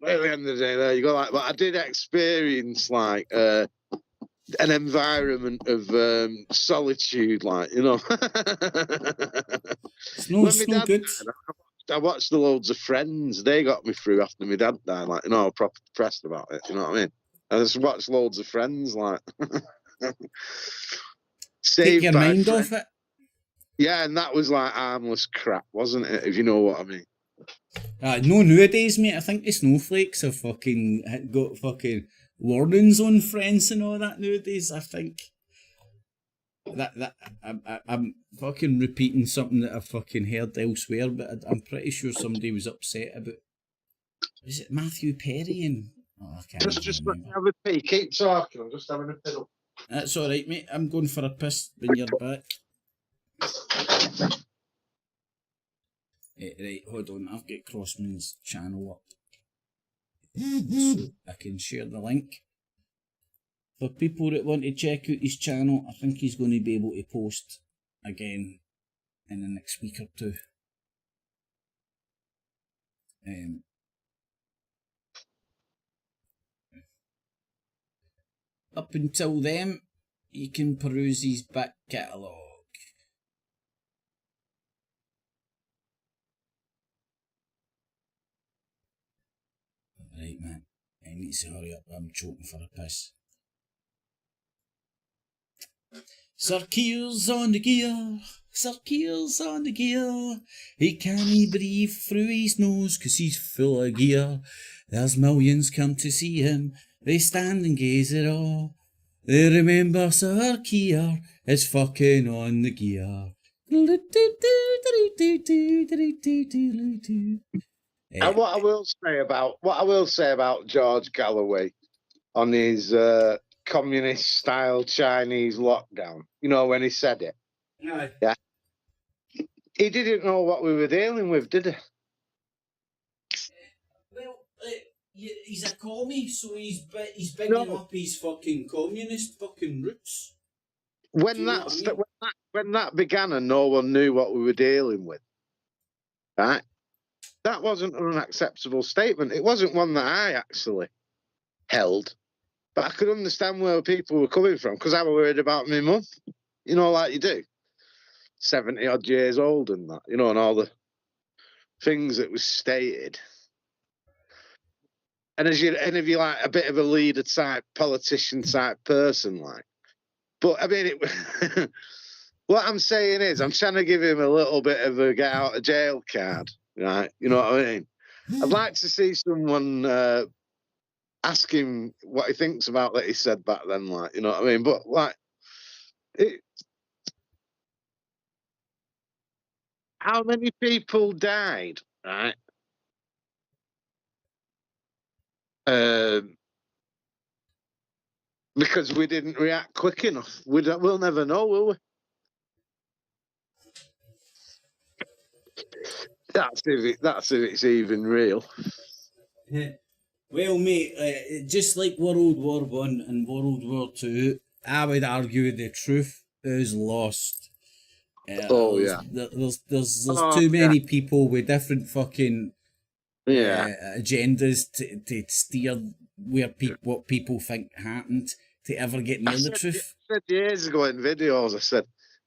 Speaker 3: at the end of the day, there you go. Like, but I did experience like an environment of solitude, like
Speaker 1: It's no good.
Speaker 3: I watched the loads of Friends. They got me through after my dad died. Like, I was proper depressed about it. You know what I mean? I just watched loads of Friends. Like,
Speaker 1: take your mind off it.
Speaker 3: Yeah, and that was like harmless crap, wasn't it? If you know what I mean.
Speaker 1: No, nowadays, mate, I think the snowflakes have fucking got fucking warnings on Friends and all that nowadays. I think that I'm fucking repeating something that I've fucking heard elsewhere, but I'm pretty sure somebody was upset about. Is it Matthew Perry and? Oh, I can't
Speaker 3: just let me have a pee. Keep talking. I'm just having a piddle.
Speaker 1: That's all right, mate. I'm going for a piss when you're back. Right, hold on, I've got Crossman's channel up. So I can share the link. For people that want to check out his channel, I think he's going to be able to post again in the next week or two. Up until then, you can peruse his back catalogue. Right, man. I need to hurry up. I'm choking for a piss. Sir Keel's on the gear. Sir Keel's on the gear. He can't breathe through his nose 'cause he's full of gear. There's millions come to see him. They stand and gaze at all. They remember Sir Keir is fucking on the gear.
Speaker 3: And what I will say about George Galloway on his communist style Chinese lockdown, you know, when he said it, yeah, he didn't know what we were dealing with, did he?
Speaker 1: Well, he's a commie, so he's bigging up his fucking communist fucking roots.
Speaker 3: When that began and no one knew what we were dealing with, right? That wasn't an unacceptable statement. It wasn't one that I actually held, but I could understand where people were coming from because I was worried about my mum. You know, like you do, 70 odd years old and that, you know, and all the things that was stated. And if you're like a bit of a leader type, politician type person, like, but I mean, what I'm saying is, I'm trying to give him a little bit of a get out of jail card, right? You know what I mean? I'd like to see someone ask him what he thinks about that he said back then, like, you know what I mean? But like, how many people died, right? Because we didn't react quick enough. We'll never know, will we? That's if it's even real.
Speaker 1: Well, mate, just like World War One and World War Two, I would argue the truth is lost. There's too many people with different fucking agendas to steer what people think happened to ever get near the truth.
Speaker 3: I said years ago in videos, I said,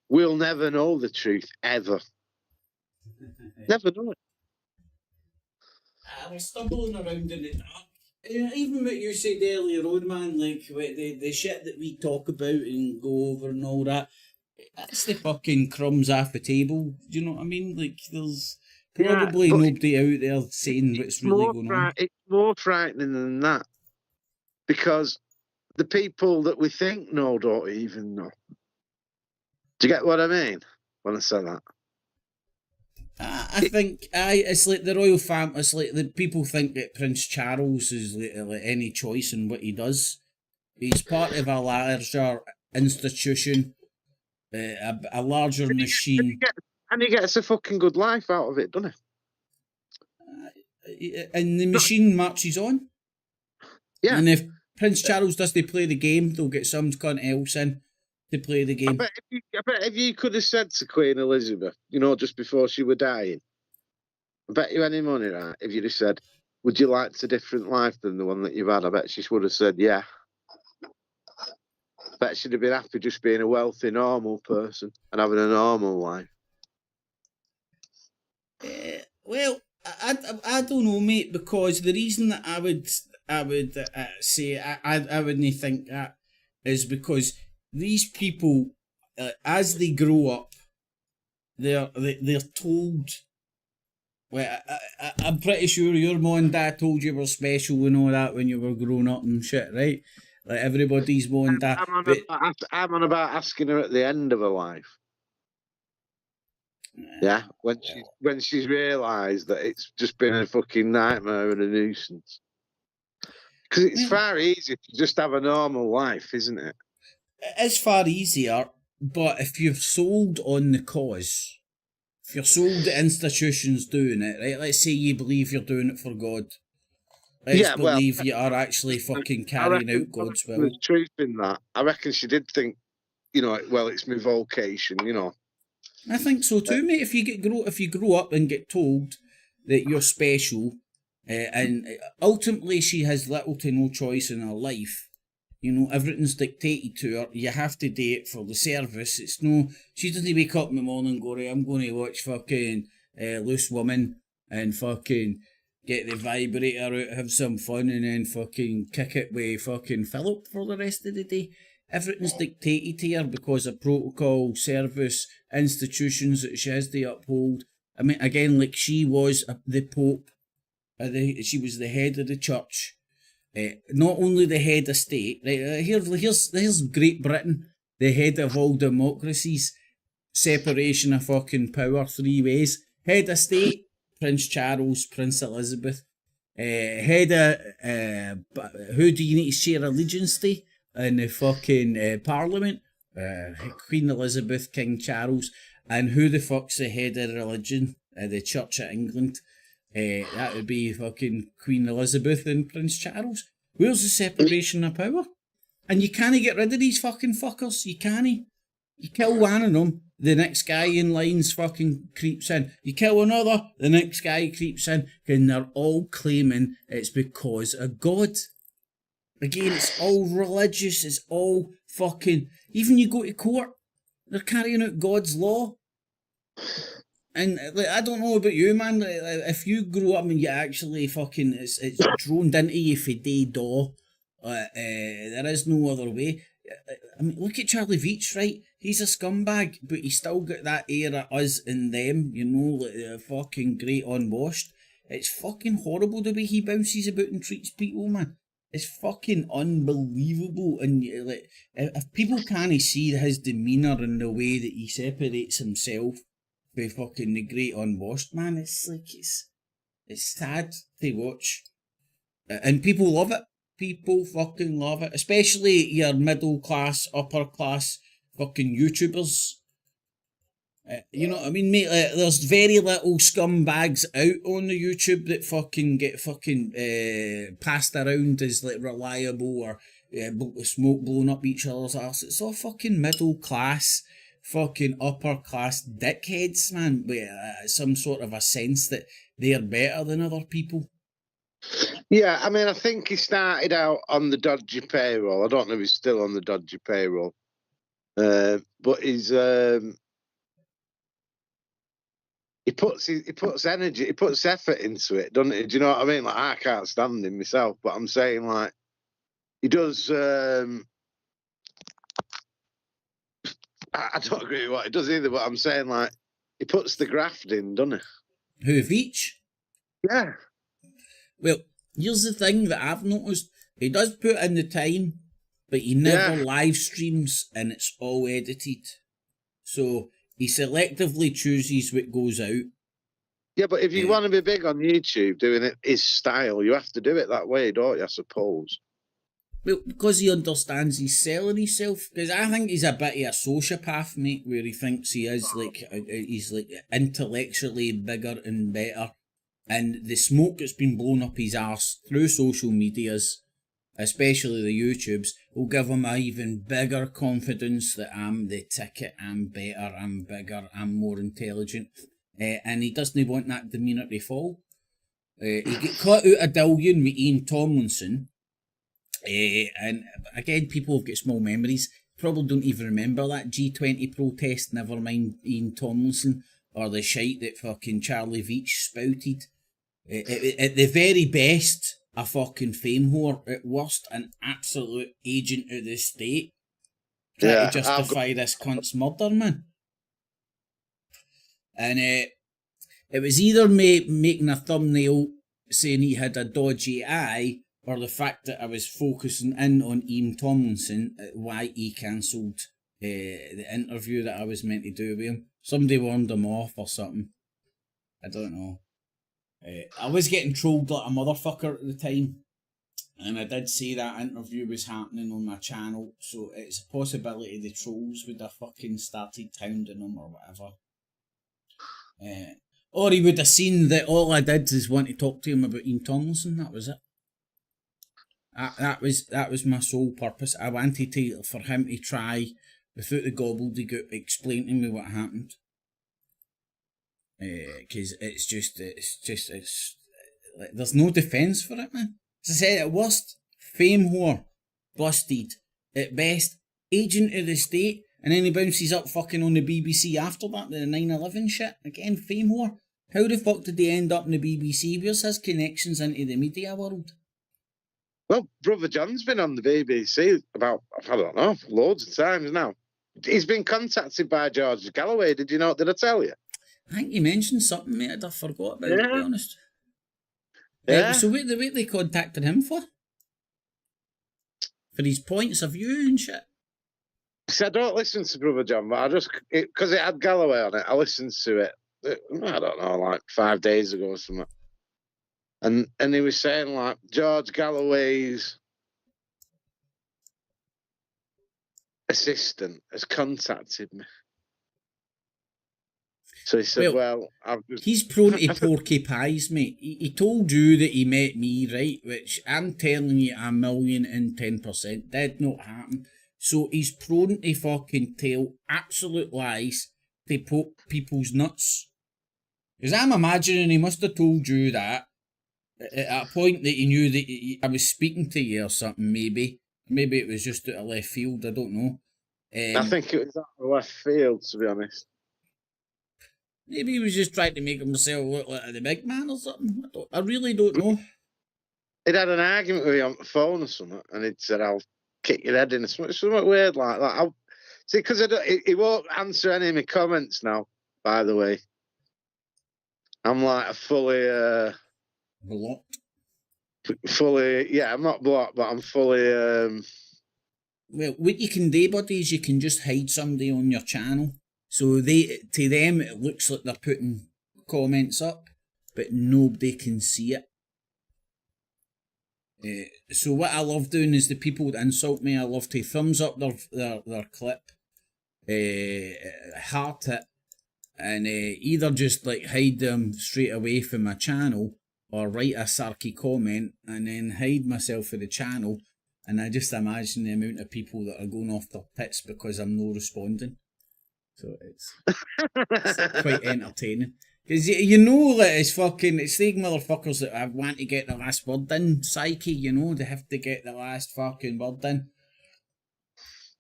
Speaker 3: we'll never know the truth, ever. Never know it.
Speaker 1: We're stumbling around in the dark. Even what you said earlier on, man, like the shit that we talk about and go over and all that, that's the fucking crumbs off the table. Do you know what I mean? Like, there's probably nobody out there saying what's really going on.
Speaker 3: It's more frightening than that. Because the people that we think know don't even know. Do you get what I mean when I say that?
Speaker 1: I think it's like the royal family. It's like the people think that Prince Charles is like any choice in what he does. He's part of a larger institution, a larger machine.
Speaker 3: And he gets a fucking good life out of it, doesn't
Speaker 1: he? And the machine marches on.
Speaker 3: Yeah.
Speaker 1: And if Prince Charles doesn't play the game, they'll get some cunt else in to play the game.
Speaker 3: I bet if you could have said to Queen Elizabeth, you know, just before she was dying, I bet you any money, right? If you'd have said, would you like a different life than the one that you've had? I bet she would have said, yeah. I bet she'd have been happy just being a wealthy, normal person and having a normal life.
Speaker 1: Well, I don't know, mate, because the reason that I would say I wouldn't think that is because these people, as they grow up, they're told. Well, I'm pretty sure your mom and dad told you were special and all that when you were growing up and shit, right? Like everybody's mom and dad.
Speaker 3: I'm on about asking her at the end of her life. Yeah, when she's realised that it's just been a fucking nightmare and a nuisance. Because it's far easier to just have a normal life, isn't it?
Speaker 1: It's far easier, but if you're sold on the cause, if you're sold the institutions doing it, right? Let's say you believe you're doing it for God. Let's believe you are actually fucking carrying out God's will.
Speaker 3: There's truth in that. I reckon she did think, you know, well, it's my vocation, you know.
Speaker 1: I think so too, mate. If you grow up and get told that you're special, and ultimately she has little to no choice in her life. You know, everything's dictated to her. You have to do it for the service. It's no, she doesn't wake up in the morning and go, right, I'm going to watch fucking Loose Woman and fucking get the vibrator out, have some fun, and then fucking kick it with fucking Philip for the rest of the day. Everything's dictated to her because of protocol, service, institutions that she has to uphold. I mean, again, like she was the Pope, she was the head of the church. Not only the head of state, right? Here's Great Britain, the head of all democracies. separation of fucking power 3 ways. Head of state, Prince Charles, Prince Elizabeth. Head of who do you need to share allegiance to in the fucking Parliament? Queen Elizabeth, King Charles. And who the fuck's the head of religion? The Church of England. That would be fucking Queen Elizabeth and Prince Charles. Where's the separation of power? And you can't get rid of these fucking fuckers. You can't. You kill one of them, the next guy in line's fucking creeps in. You kill another, the next guy creeps in. And they're all claiming it's because of God. Again, it's all religious. It's all fucking... Even you go to court, they're carrying out God's law. And like, I don't know about you, man. If you grow up and you actually fucking... It's droned into you for day daw. There is no other way. I mean, look at Charlie Veitch, right? He's a scumbag, but he's still got that air of us and them, you know, like fucking great unwashed. It's fucking horrible the way he bounces about and treats people, man. It's fucking unbelievable. And like, if people can't see his demeanour and the way that he separates himself from fucking the great unwashed, man, it's like, it's sad to watch. And people love it. People fucking love it. Especially your middle class, upper class fucking YouTubers. You know what I mean, mate? There's very little scumbags out on the YouTube that fucking get fucking passed around as like reliable or smoke blowing up each other's arse. It's all fucking middle class, fucking upper class dickheads, man, with some sort of a sense that they're better than other people.
Speaker 3: Yeah, I mean, I think he started out on the dodgy payroll. I don't know if he's still on the dodgy payroll, but he's he puts energy, he puts effort into it, doesn't he? Do you know what I mean? Like, I can't stand him myself, but I'm saying, like, he does. I don't agree with what he does either, but I'm saying, like, he puts the graft in, doesn't he?
Speaker 1: Who, Veitch?
Speaker 3: Yeah.
Speaker 1: Well, here's the thing that I've noticed. He does put in the time, but he never live streams and it's all edited. So he selectively chooses what goes out.
Speaker 3: Yeah, but if you want to be big on YouTube doing it his style, you have to do it that way, don't you, I suppose?
Speaker 1: Well, because he understands he's selling himself. Because I think he's a bit of a sociopath, mate, where he thinks he is like, he's like intellectually bigger and better. And the smoke that's been blown up his arse through social medias, especially the YouTubes, will give him an even bigger confidence that I'm the ticket, I'm better, I'm bigger, I'm more intelligent. And he doesn't want that demeanour to fall. He got caught out a dillion with Ian Tomlinson. And again, people have got small memories. Probably don't even remember that G20 protest, never mind Ian Tomlinson, or the shite that fucking Charlie Veitch spouted. At the very best, a fucking fame whore. At worst, an absolute agent of the state. Trying to justify this cunt's murder, man. And it was either making a thumbnail saying he had a dodgy eye, or the fact that I was focusing in on Ian Tomlinson, why he cancelled the interview that I was meant to do with him. Somebody warned him off or something. I don't know. I was getting trolled like a motherfucker at the time, and I did say that interview was happening on my channel, so it's a possibility the trolls would have fucking started hounding him or whatever. Or he would have seen that all I did is want to talk to him about Ian Tomlinson. That was it. That was my sole purpose. I wanted for him to try, without the gobbledygook, explain to me what happened. Because it's like, there's no defence for it, man. As I said, at worst, fame whore, busted. At best, agent of the state, and then he bounces up fucking on the BBC after that, the 9/11 shit. Again, fame whore. How the fuck did he end up in the BBC? Where's his connections into the media world?
Speaker 3: Well, Brother John's been on the BBC about, I don't know, loads of times now. He's been contacted by Geoorge Galloway, did you know? Did I tell you?
Speaker 1: I think you mentioned something, mate, I forgot about it, to be honest.
Speaker 3: Yeah.
Speaker 1: So what they contacted him for? For his points of view and shit?
Speaker 3: See, I don't listen to Brother John, but I just because it had Galloway on it, I listened to it. I don't know, like 5 days ago or something. And he was saying like George Galloway's assistant has contacted me. So he said, well I've just...
Speaker 1: He's prone to porky pies, mate. He told you that he met me, right? Which I'm telling you, 1,010% did not happen. So he's prone to fucking tell absolute lies to poke people's nuts. Because I'm imagining he must have told you that at a point that he knew that I was speaking to you or something, maybe. Maybe it was just out of left field, I don't know.
Speaker 3: I think it was out of left field, to be honest.
Speaker 1: Maybe he was just trying to make himself look like the big man or something. I really don't know.
Speaker 3: He'd had an argument with me on the phone or something, and he'd said, I'll kick your head in. Something weird like that. See, because he won't answer any of my comments now, by the way. I'm like a fully...
Speaker 1: blocked?
Speaker 3: Fully... Yeah, I'm not blocked, but I'm fully...
Speaker 1: Well, what you can do, buddy, is you can just hide somebody on your channel. So to them, it looks like they're putting comments up, but nobody can see it. So what I love doing is the people that insult me, I love to thumbs up their clip, heart it, and either just like hide them straight away from my channel, or write a sarky comment and then hide myself for the channel. And I just imagine the amount of people that are going off their pits because I'm not responding. So it's quite entertaining. Because you know that it's the motherfuckers that want to get the last word in, psyche, you know, they have to get the last fucking word in.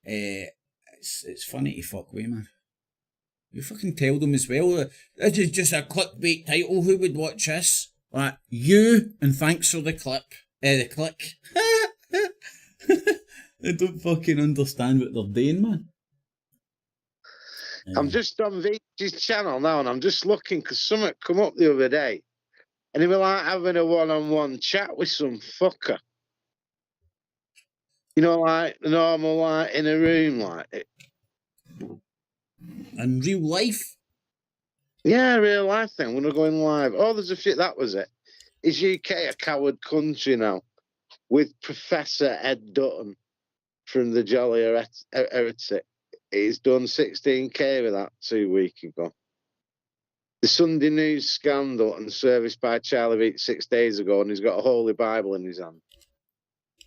Speaker 1: It's funny to fuck with, man. You fucking tell them as well, this is just a clickbait title, who would watch this? Like, you, and thanks for the clip. The click. I don't fucking understand what they're doing, man.
Speaker 3: I'm just on Veach's channel now, and I'm just looking because something come up the other day, and he was like having a one-on-one chat with some fucker. You know, like normal, like in a room, like it.
Speaker 1: In real life?
Speaker 3: Yeah, real life thing. We're going live. Oh, there's a few. That was it. Is UK a coward country now? With Professor Ed Dutton from the Jolly Heretic. He's done 16k with that 2 weeks ago. The Sunday News scandal and service by Charlie Beat 6 days ago, and he's got a Holy Bible in his hand.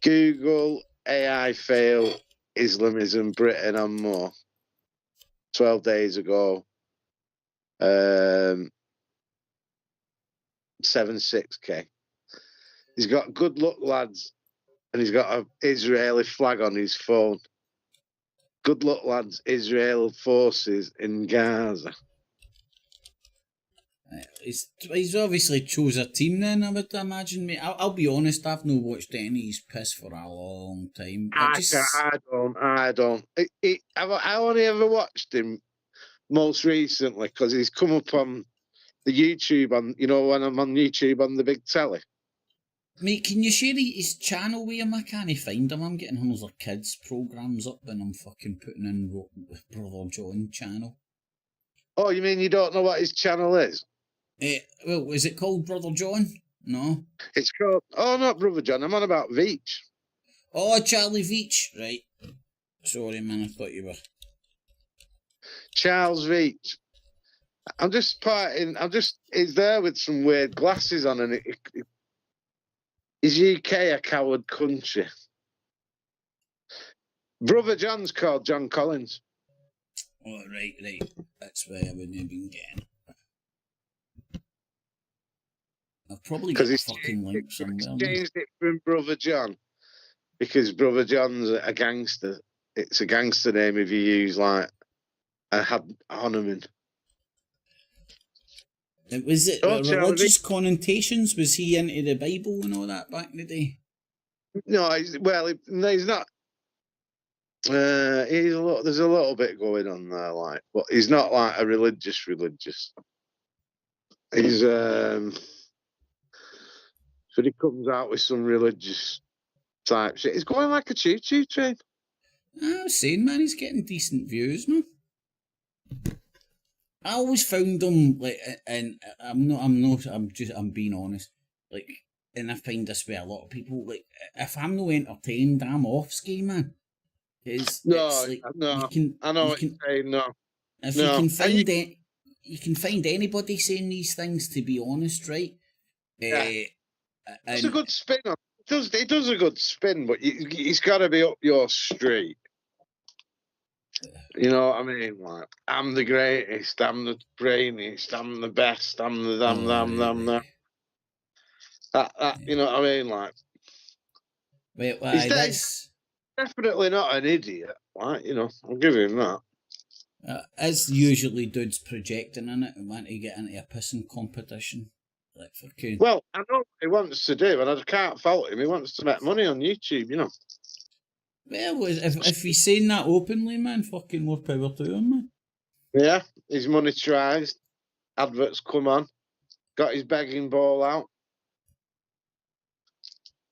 Speaker 3: Google, AI fail, Islamism, Britain and more. 12 days ago. 7.6k. He's got good luck, lads, and he's got an Israeli flag on his phone. Good luck, lads. Israel forces in Gaza.
Speaker 1: He's obviously chose a team then, I would imagine, mate. I'll be honest, I've not watched any of his piss for a long time.
Speaker 3: I don't. I only ever watched him most recently because he's come up on the YouTube, when I'm on YouTube on the big telly.
Speaker 1: Mate, can you share his channel with him? I can't find him. I'm getting him as kids' programmes up and I'm fucking putting in Brother John channel.
Speaker 3: Oh, you mean you don't know what his channel is?
Speaker 1: Well, is it called Brother John? No.
Speaker 3: It's called... Oh, not Brother John. I'm on about Veach.
Speaker 1: Oh, Charlie Veach. Right. Sorry, man. I thought you were...
Speaker 3: Charles Veach. He's there with some weird glasses on, and is UK a coward country? Brother John's called John Collins.
Speaker 1: Oh, right. That's why I wouldn't have been getting. I've probably got a fucking link somewhere.
Speaker 3: He's changed it from Brother John because Brother John's a gangster. It's a gangster name if you use like a hononym.
Speaker 1: Was it religious connotations? Was he into the Bible and all that back in the day?
Speaker 3: No, he's not. There's a little bit going on there, like, but he's not like a religious. He's but he comes out with some religious type shit. He's going like a choo-choo train.
Speaker 1: I was saying, man, he's getting decent views, man. I always found him like, and I'm being honest, like, and I find this with a lot of people. Like, if I'm not entertained, I'm off ski, man. It's like
Speaker 3: no, I know what you're saying. No,
Speaker 1: if
Speaker 3: no.
Speaker 1: you can find it, you can find anybody saying these things. To be honest, right?
Speaker 3: Yeah. It's a good spin. It does a good spin, but he's got to be up your street. You know what I mean? Like, I'm the greatest, I'm the brainiest, I'm the best, I'm the that you know what I mean? Like, he's definitely not an idiot. Like, you know, I'll give him that.
Speaker 1: As usually dudes projecting in it and want to get into a pissing competition. Like, fucking.
Speaker 3: Well, I know what he wants to do, and I can't fault him. He wants to make money on YouTube, you know.
Speaker 1: Well, if he's saying that openly, man, fucking more power to him, man.
Speaker 3: Yeah, he's monetized. Adverts come on. Got his begging ball out.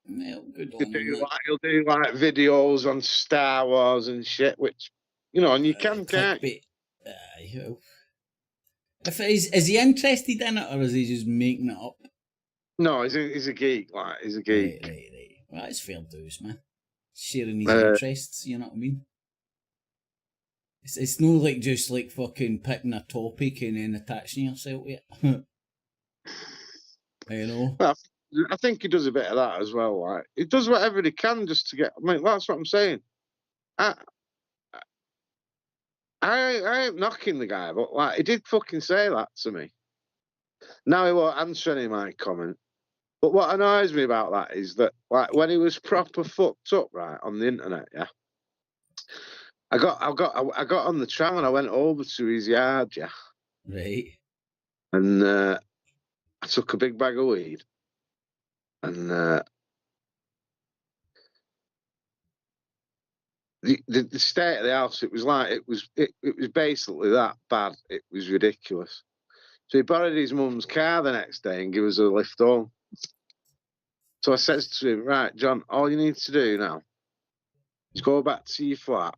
Speaker 1: Well, good
Speaker 3: He'll do like videos on Star Wars and shit, which, you know, and you can't.
Speaker 1: Is he interested in it, or is he just making it up?
Speaker 3: No, he's a geek. Like, he's a geek.
Speaker 1: Right. Well, it's fair dues, man. Sharing his interests, you know what I mean? It's no like just like fucking picking a topic and then attaching yourself to it. You know?
Speaker 3: Well, I think he does a bit of that as well. Like, he does whatever he can just to get. I mean, that's what I'm saying. I ain't knocking the guy, but like, he did fucking say that to me. Now he won't answer any of my comment. But what annoys me about that is that, like, when he was proper fucked up, right, on the internet, yeah, I got on the tram and I went over to his yard, yeah,
Speaker 1: right,
Speaker 3: and I took a big bag of weed, and the state of the house, it was basically that bad. It was ridiculous. So he borrowed his mum's car the next day and gave us a lift home. So I said to him, right, John, all you need to do now is go back to your flat,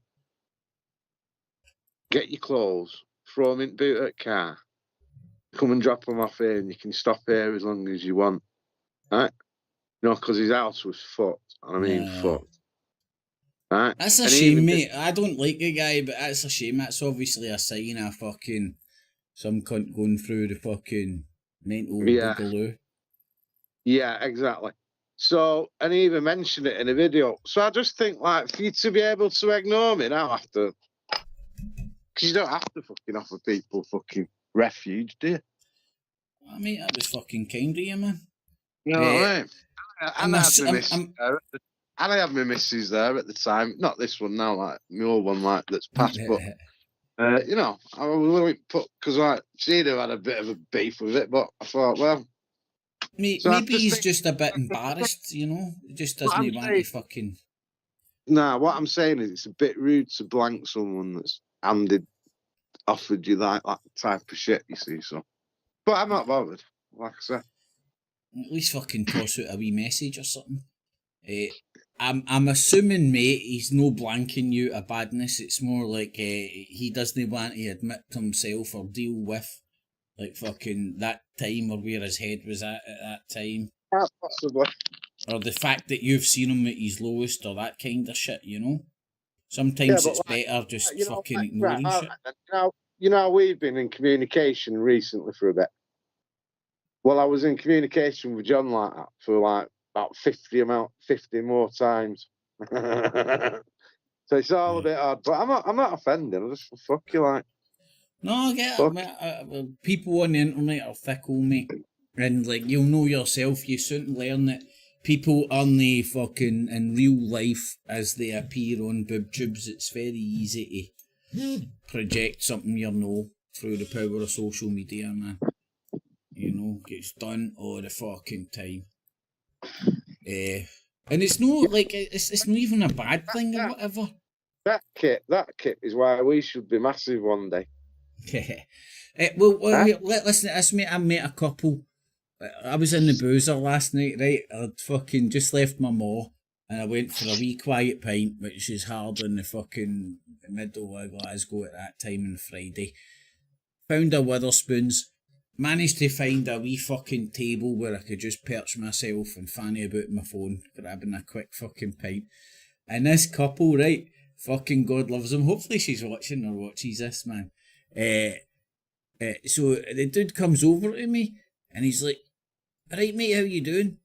Speaker 3: get your clothes, throw them in the boot of the car, come and drop them off here, and you can stop here as long as you want. Right? You know, because his house was fucked. And I mean, fucked. Right?
Speaker 1: That's a shame, mate. I don't like the guy, but that's a shame. That's obviously a sign of fucking some cunt going through the fucking mental boogaloo. Yeah,
Speaker 3: exactly. So, and he even mentioned it in a video. So I just think, like, for you to be able to ignore me now after, because you don't have to fucking offer people fucking refuge, do you?
Speaker 1: I mean, that was fucking kind of you, man.
Speaker 3: You know what I mean? I had my missus there at the time. Not this one now, like my old one, like that's passed. But you know, I was willing to put, because like she'd have had a bit of a beef with it. But I thought, well,
Speaker 1: maybe he's just a bit embarrassed. You know, he just doesn't want to fucking.
Speaker 3: Nah, what I'm saying is it's a bit rude to blank someone that's offered you that type of shit. You see, so. But I'm not bothered. Like I said.
Speaker 1: At least fucking toss out a wee message or something. I'm assuming, mate, he's no blanking you a badness. It's more like he doesn't want to admit to himself or deal with like fucking that time or where his head was at that time.
Speaker 3: Possibly.
Speaker 1: Or the fact that you've seen him at his lowest or that kind of shit, you know? Sometimes it's better just fucking ignoring shit.
Speaker 3: You know, we've been in communication recently for a bit. Well, I was in communication with John like that for like about 50 more times. So it's all a bit odd, but I'm not offending. I just fuck you like.
Speaker 1: No, I get it. People on the internet are fickle, mate, and like you'll know yourself. You soon learn that people aren't fucking in real life as they appear on boob tubes. It's very easy to project something you know through the power of social media, man. You know, gets done all the fucking time. And it's not like it's not even a bad thing or whatever.
Speaker 3: That kit is why we should be massive one day.
Speaker 1: Listen to this, mate. I met a couple. I was in the boozer last night, right? I'd fucking just left my ma, and I went for a wee quiet pint, which is hard in the fucking middle of Glasgow at that time on Friday. Found a Witherspoons, managed to find a wee fucking table where I could just perch myself and fanny about my phone, grabbing a quick fucking pint. And this couple, right, fucking God loves them. Hopefully she's watching or watches this, man. So the dude comes over to me and he's like, "Right, mate, how you doing?"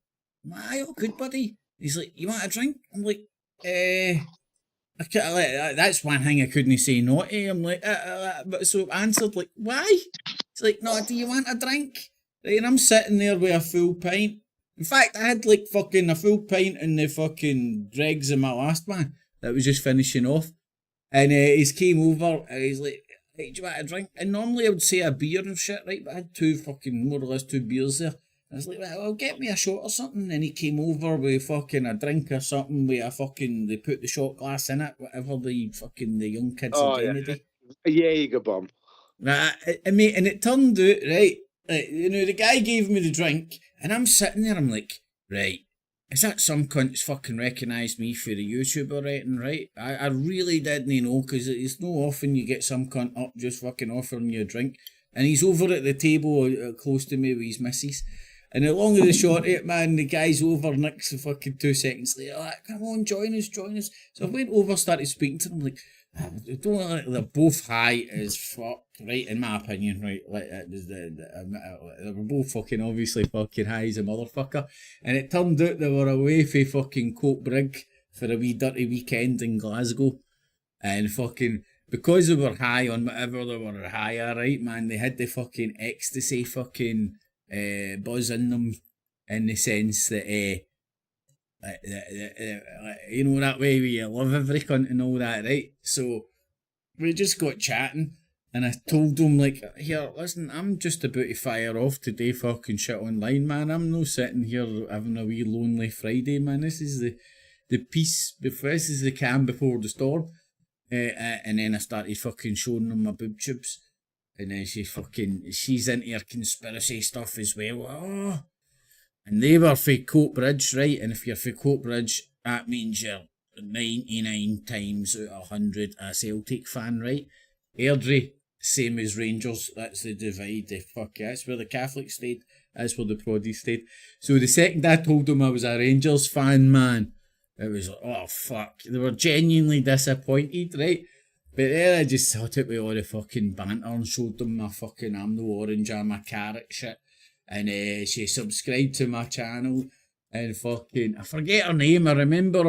Speaker 1: I'm like, "Aye, all good, buddy." He's like, "You want a drink?" I'm like, I can't, like, that's one thing I couldn't say no to. I'm like, but so I answered like, "Why?" It's like, "No, do you want a drink?" Right, and I'm sitting there with a full pint. In fact, I had like fucking a full pint in the fucking dregs of my last one that was just finishing off. And he's came over and he's like, "Hey, do you want a drink?" And normally I would say a beer and shit, right? But I had more or less two beers there. I was like, "Well, get me a shot or something." And he came over with fucking a drink or something with a fucking, they put the shot glass in it, whatever the young kids are doing today.
Speaker 3: Yeah, you go bomb.
Speaker 1: Right, and mate, and it turned out, right, the guy gave me the drink, and I'm sitting there, I'm like, right, is that some cunt that's fucking recognised me for the YouTuber rating, right? I really didn't know, because it's no often you get some cunt up just fucking offering you a drink, and he's over at the table close to me with his missus. And the long and the short of it, man, the guy's over next to fucking 2 seconds later, like, "Come on, join us. So I went over, started speaking to them, like, they're both high as fuck, right, in my opinion, right, like, they were both fucking, obviously, fucking high as a motherfucker, and it turned out they were away for fucking Coat Brig for a wee dirty weekend in Glasgow, and fucking, because they were high on whatever they were high at, right, man, they had the fucking ecstasy fucking buzz in them, in the sense that you know, that way where you love every cunt and all that, right? So we just got chatting, and I told him, like, "Here, listen, I'm just about to fire off today fucking shit online, man. I'm no sitting here having a wee lonely Friday, man. This is the peace, this is the calm before the storm." And then I started fucking showing them my boob tubes. And then she's into her conspiracy stuff as well. Oh. And they were for Coatbridge, right? And if you're for Coatbridge, that means you're 99 times out of 100 a Celtic fan, right? Airdrie, same as Rangers. That's the divide. That's where the Catholics stayed. That's where the Proddies stayed. So the second I told them I was a Rangers fan, man, it was like, oh, fuck. They were genuinely disappointed, right? But then I just thought it with all the fucking banter and showed them my fucking I'm no orange, I'm a carrot shit. And she subscribed to my channel, and fucking, I forget her name, I remember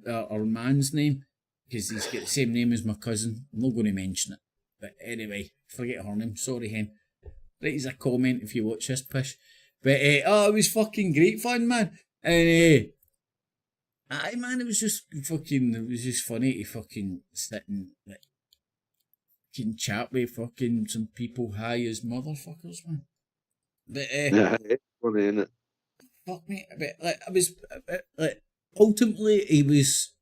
Speaker 1: her man's name, because he's got the same name as my cousin. I'm not going to mention it. But anyway, forget her name, sorry hen. Write as a comment if you watch this pish. But it was fucking great fun, man. And aye, man, it was just funny to fucking sit and like fucking chat with fucking some people high as motherfuckers, man. But
Speaker 3: yeah, it's funny, isn't it?
Speaker 1: Fuck me, but like I was like ultimately he was,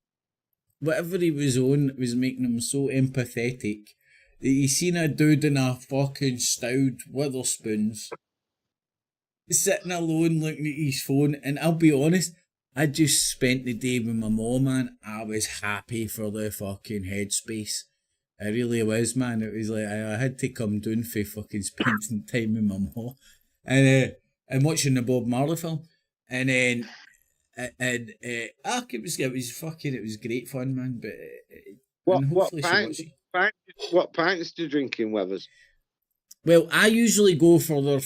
Speaker 1: whatever he was on was making him so empathetic that he seen a dude in a fucking stout Witherspoons sitting alone looking at his phone, and I'll be honest, I just spent the day with my mom, man. I was happy for the fucking headspace. I really was, man. It was like I had to come down for fucking spending time with my mom and watching the Bob Marley film, and then it was great fun, man. But
Speaker 3: what pints do you drink in Weathers?
Speaker 1: Well, I usually go for their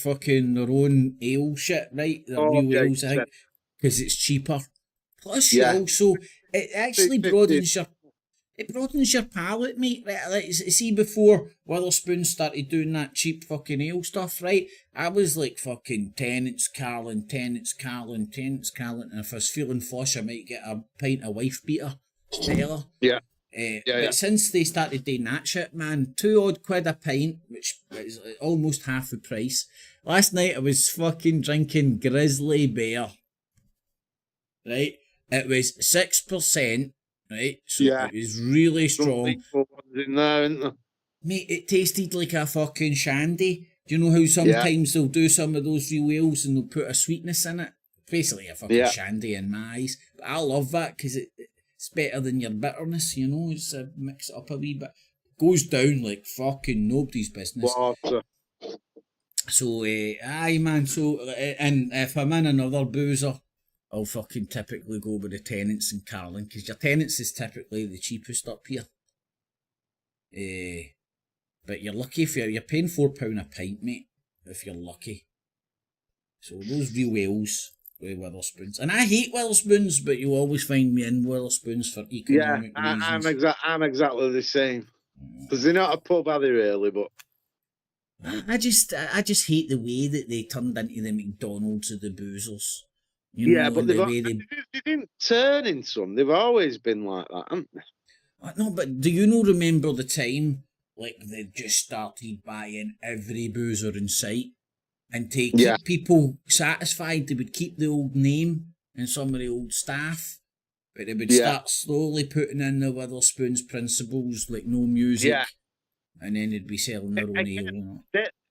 Speaker 1: own ale shit, right? Their new ales, I think, because it's cheaper. Plus, you also, it actually broadens your palate, mate. Right? Like, see, before Witherspoon started doing that cheap fucking ale stuff, right? I was like fucking Tennant's Carlin, and if I was feeling flush, I might get a pint of wife beater. Stella.
Speaker 3: Yeah.
Speaker 1: But since they started doing that shit, man, £2 a pint, which is almost half the price. Last night I was fucking drinking Grizzly Bear. Right? It was 6%, right? So it was really strong.
Speaker 3: In there, isn't there?
Speaker 1: Mate, it tasted like a fucking shandy. Do you know how sometimes they'll do some of those real ales and they'll put a sweetness in it? basically a fucking shandy in my eyes. But I love that because it's better than your bitterness, you know. It's mix it up a wee bit. Goes down like fucking nobody's business.
Speaker 3: Water.
Speaker 1: So, aye, man. So, and if I'm in another boozer, I'll fucking typically go with the Tenants and Carling, because your Tenants is typically the cheapest up here. But you're lucky if you're paying £4 a pint, mate, if you're lucky. So those real ales with Wetherspoons. And I hate Wetherspoons, but you'll always find me in Wetherspoons for economic reasons.
Speaker 3: I'm exactly the same. Because they're not a pub, are they, really? But
Speaker 1: I just hate the way that they turned into the McDonald's of the boozers. You know,
Speaker 3: but they didn't turn into them. They've always been like that, haven't they?
Speaker 1: No, but do you not remember the time, like, they just started buying every boozer in sight? And to keep people satisfied, they would keep the old name and some of the old staff, but they would start slowly putting in the Wetherspoons principles, like no music, and then they'd be selling their own ale.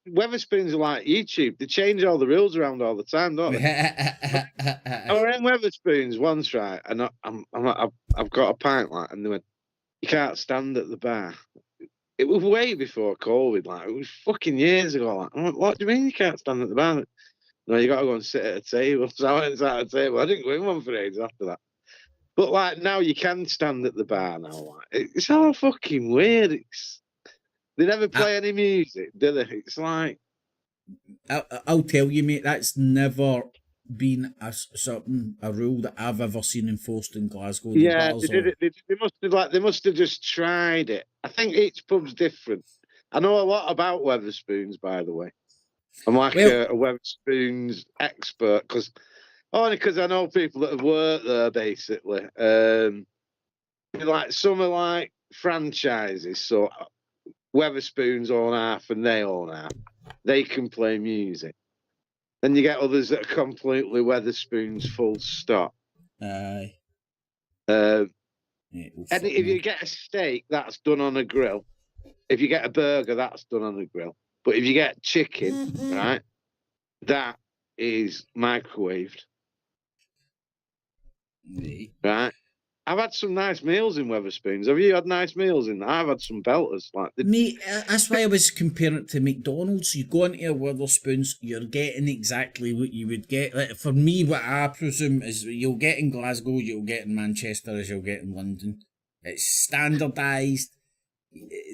Speaker 3: Wetherspoons are like YouTube. They change all the rules around all the time, don't they? I were in Wetherspoons once, right, and I've got a pint, like, and they went, "You can't stand at the bar." It was way before COVID, like, it was fucking years ago. Like, I'm like, what do you mean you can't stand at the bar? No, you got to go and sit at a table. So I went and sat at a table. I didn't go in one for ages after that. But, like, now you can stand at the bar now. Like, it's all fucking weird. They never play any music, do they? It's like...
Speaker 1: I'll tell you, mate, that's never been a rule that I've ever seen enforced in Glasgow.
Speaker 3: Yeah, they must have just tried it. I think each pub's different. I know a lot about Wetherspoons, by the way. I'm like a Wetherspoons expert only because I know people that have worked there, basically. Like some are like franchises, so Wetherspoons own half and they own half. They can play music. Then you get others that are completely Wetherspoons, full stop.
Speaker 1: Aye.
Speaker 3: And if you get a steak, that's done on a grill. If you get a burger, that's done on a grill. But if you get chicken, right, that is microwaved. Right? I've had some nice meals in Wetherspoons. Have you had nice meals in there? I've had some belters.
Speaker 1: Mate, that's why I was comparing it to McDonald's. You go into a Wetherspoons, you're getting exactly what you would get. Like, for me, what I presume is you'll get in Glasgow, you'll get in Manchester, as you'll get in London. It's standardised.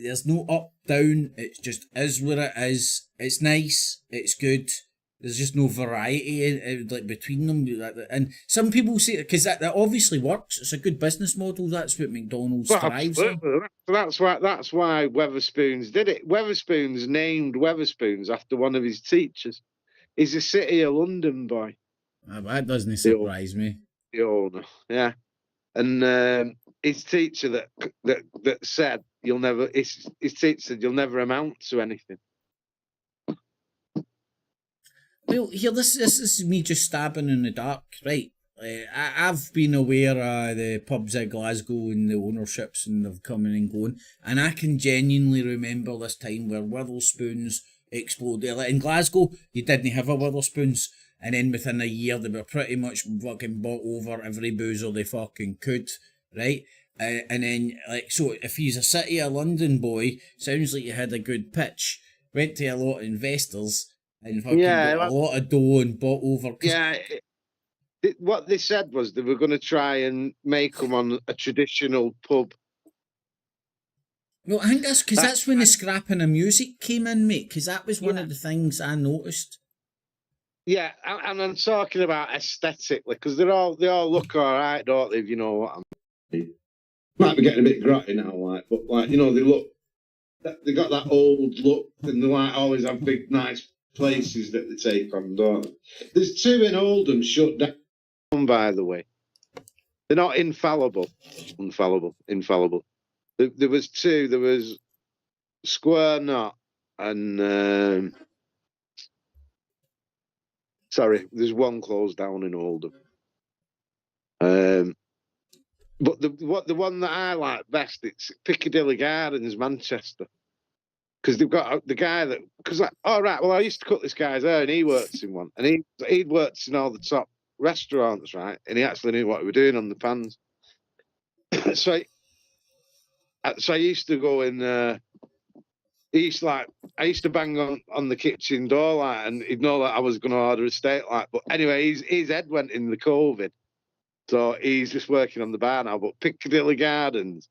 Speaker 1: There's no up, down. It just is what it is. It's nice. It's good. There's just no variety like between them, and some people say because that obviously works. It's a good business model. That's what McDonald's thrives on.
Speaker 3: That's why Wetherspoons did it. Wetherspoons named Wetherspoons after one of his teachers. He's a City of London boy.
Speaker 1: That doesn't surprise me.
Speaker 3: The owner, yeah, and his teacher that said you'll never. His teacher said you'll never amount to anything.
Speaker 1: Well, here, this is me just stabbing in the dark, right? I've been aware of the pubs in Glasgow and the ownerships, and they've coming and going, and I can genuinely remember this time where Wetherspoons exploded. Like in Glasgow, you didn't have a Wetherspoons, and then within a year they were pretty much fucking bought over every boozer they fucking could, right? And then, like, so if he's a City of London boy, sounds like you had a good pitch, went to a lot of investors, and fucking got a lot of dough and bought over.
Speaker 3: Yeah, what they said was they were going to try and make them on a traditional pub.
Speaker 1: Well, I think that's because that's when the scrapping of music came in, mate, because that was one of the things I noticed.
Speaker 3: Yeah, and I'm talking about aesthetically, because they all look all right, don't they, if you know what I mean. Might be getting a bit grotty now, like, but, like, you know, they got that old look, and they like always have big, nice places that they take on, don't they? There's two in Oldham shut down, by the way. They're not infallible. Infallible. There was two. There was Square Knot and sorry, there's one closed down in Oldham. But the one that I like best, it's Piccadilly Gardens, Manchester. Because they've got the guy that... Because, like, all right, well, I used to cut this guy's hair and he works in one. And he'd worked in all the top restaurants, right? And he actually knew what we were doing on the pans. so I used to go in. I used to bang on the kitchen door, like, and he'd know that I was going to order a steak, like. But anyway, his head went in the COVID, so he's just working on the bar now. But Piccadilly Gardens,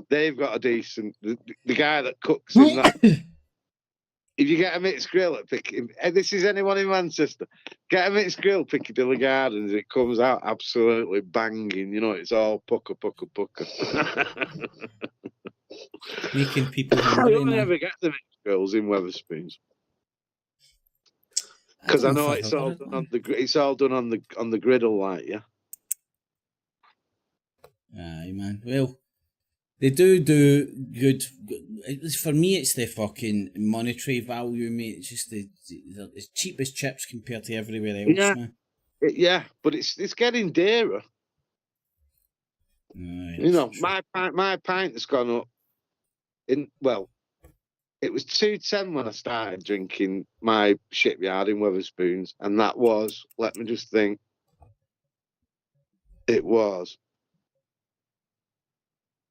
Speaker 3: they've got a decent. The guy that cooks in that. If you get a mixed grill at this is anyone in Manchester, get a mixed grill Piccadilly Gardens, it comes out absolutely banging. You know, it's all pucker.
Speaker 1: Making people
Speaker 3: I
Speaker 1: hungry,
Speaker 3: don't
Speaker 1: man.
Speaker 3: ever get the mixed grills in Wetherspoons because I know it's all done on the griddle, like, yeah.
Speaker 1: Aye, man. Well, they do good. For me, it's the fucking monetary value, mate. It's just it's cheap as chips compared to everywhere else, man.
Speaker 3: Yeah, but it's getting dearer.
Speaker 1: Aye,
Speaker 3: You know,
Speaker 1: true.
Speaker 3: my pint has gone up. It was £2.10 when I started drinking my Shipyard in Wetherspoons, and that was, let me just think, it was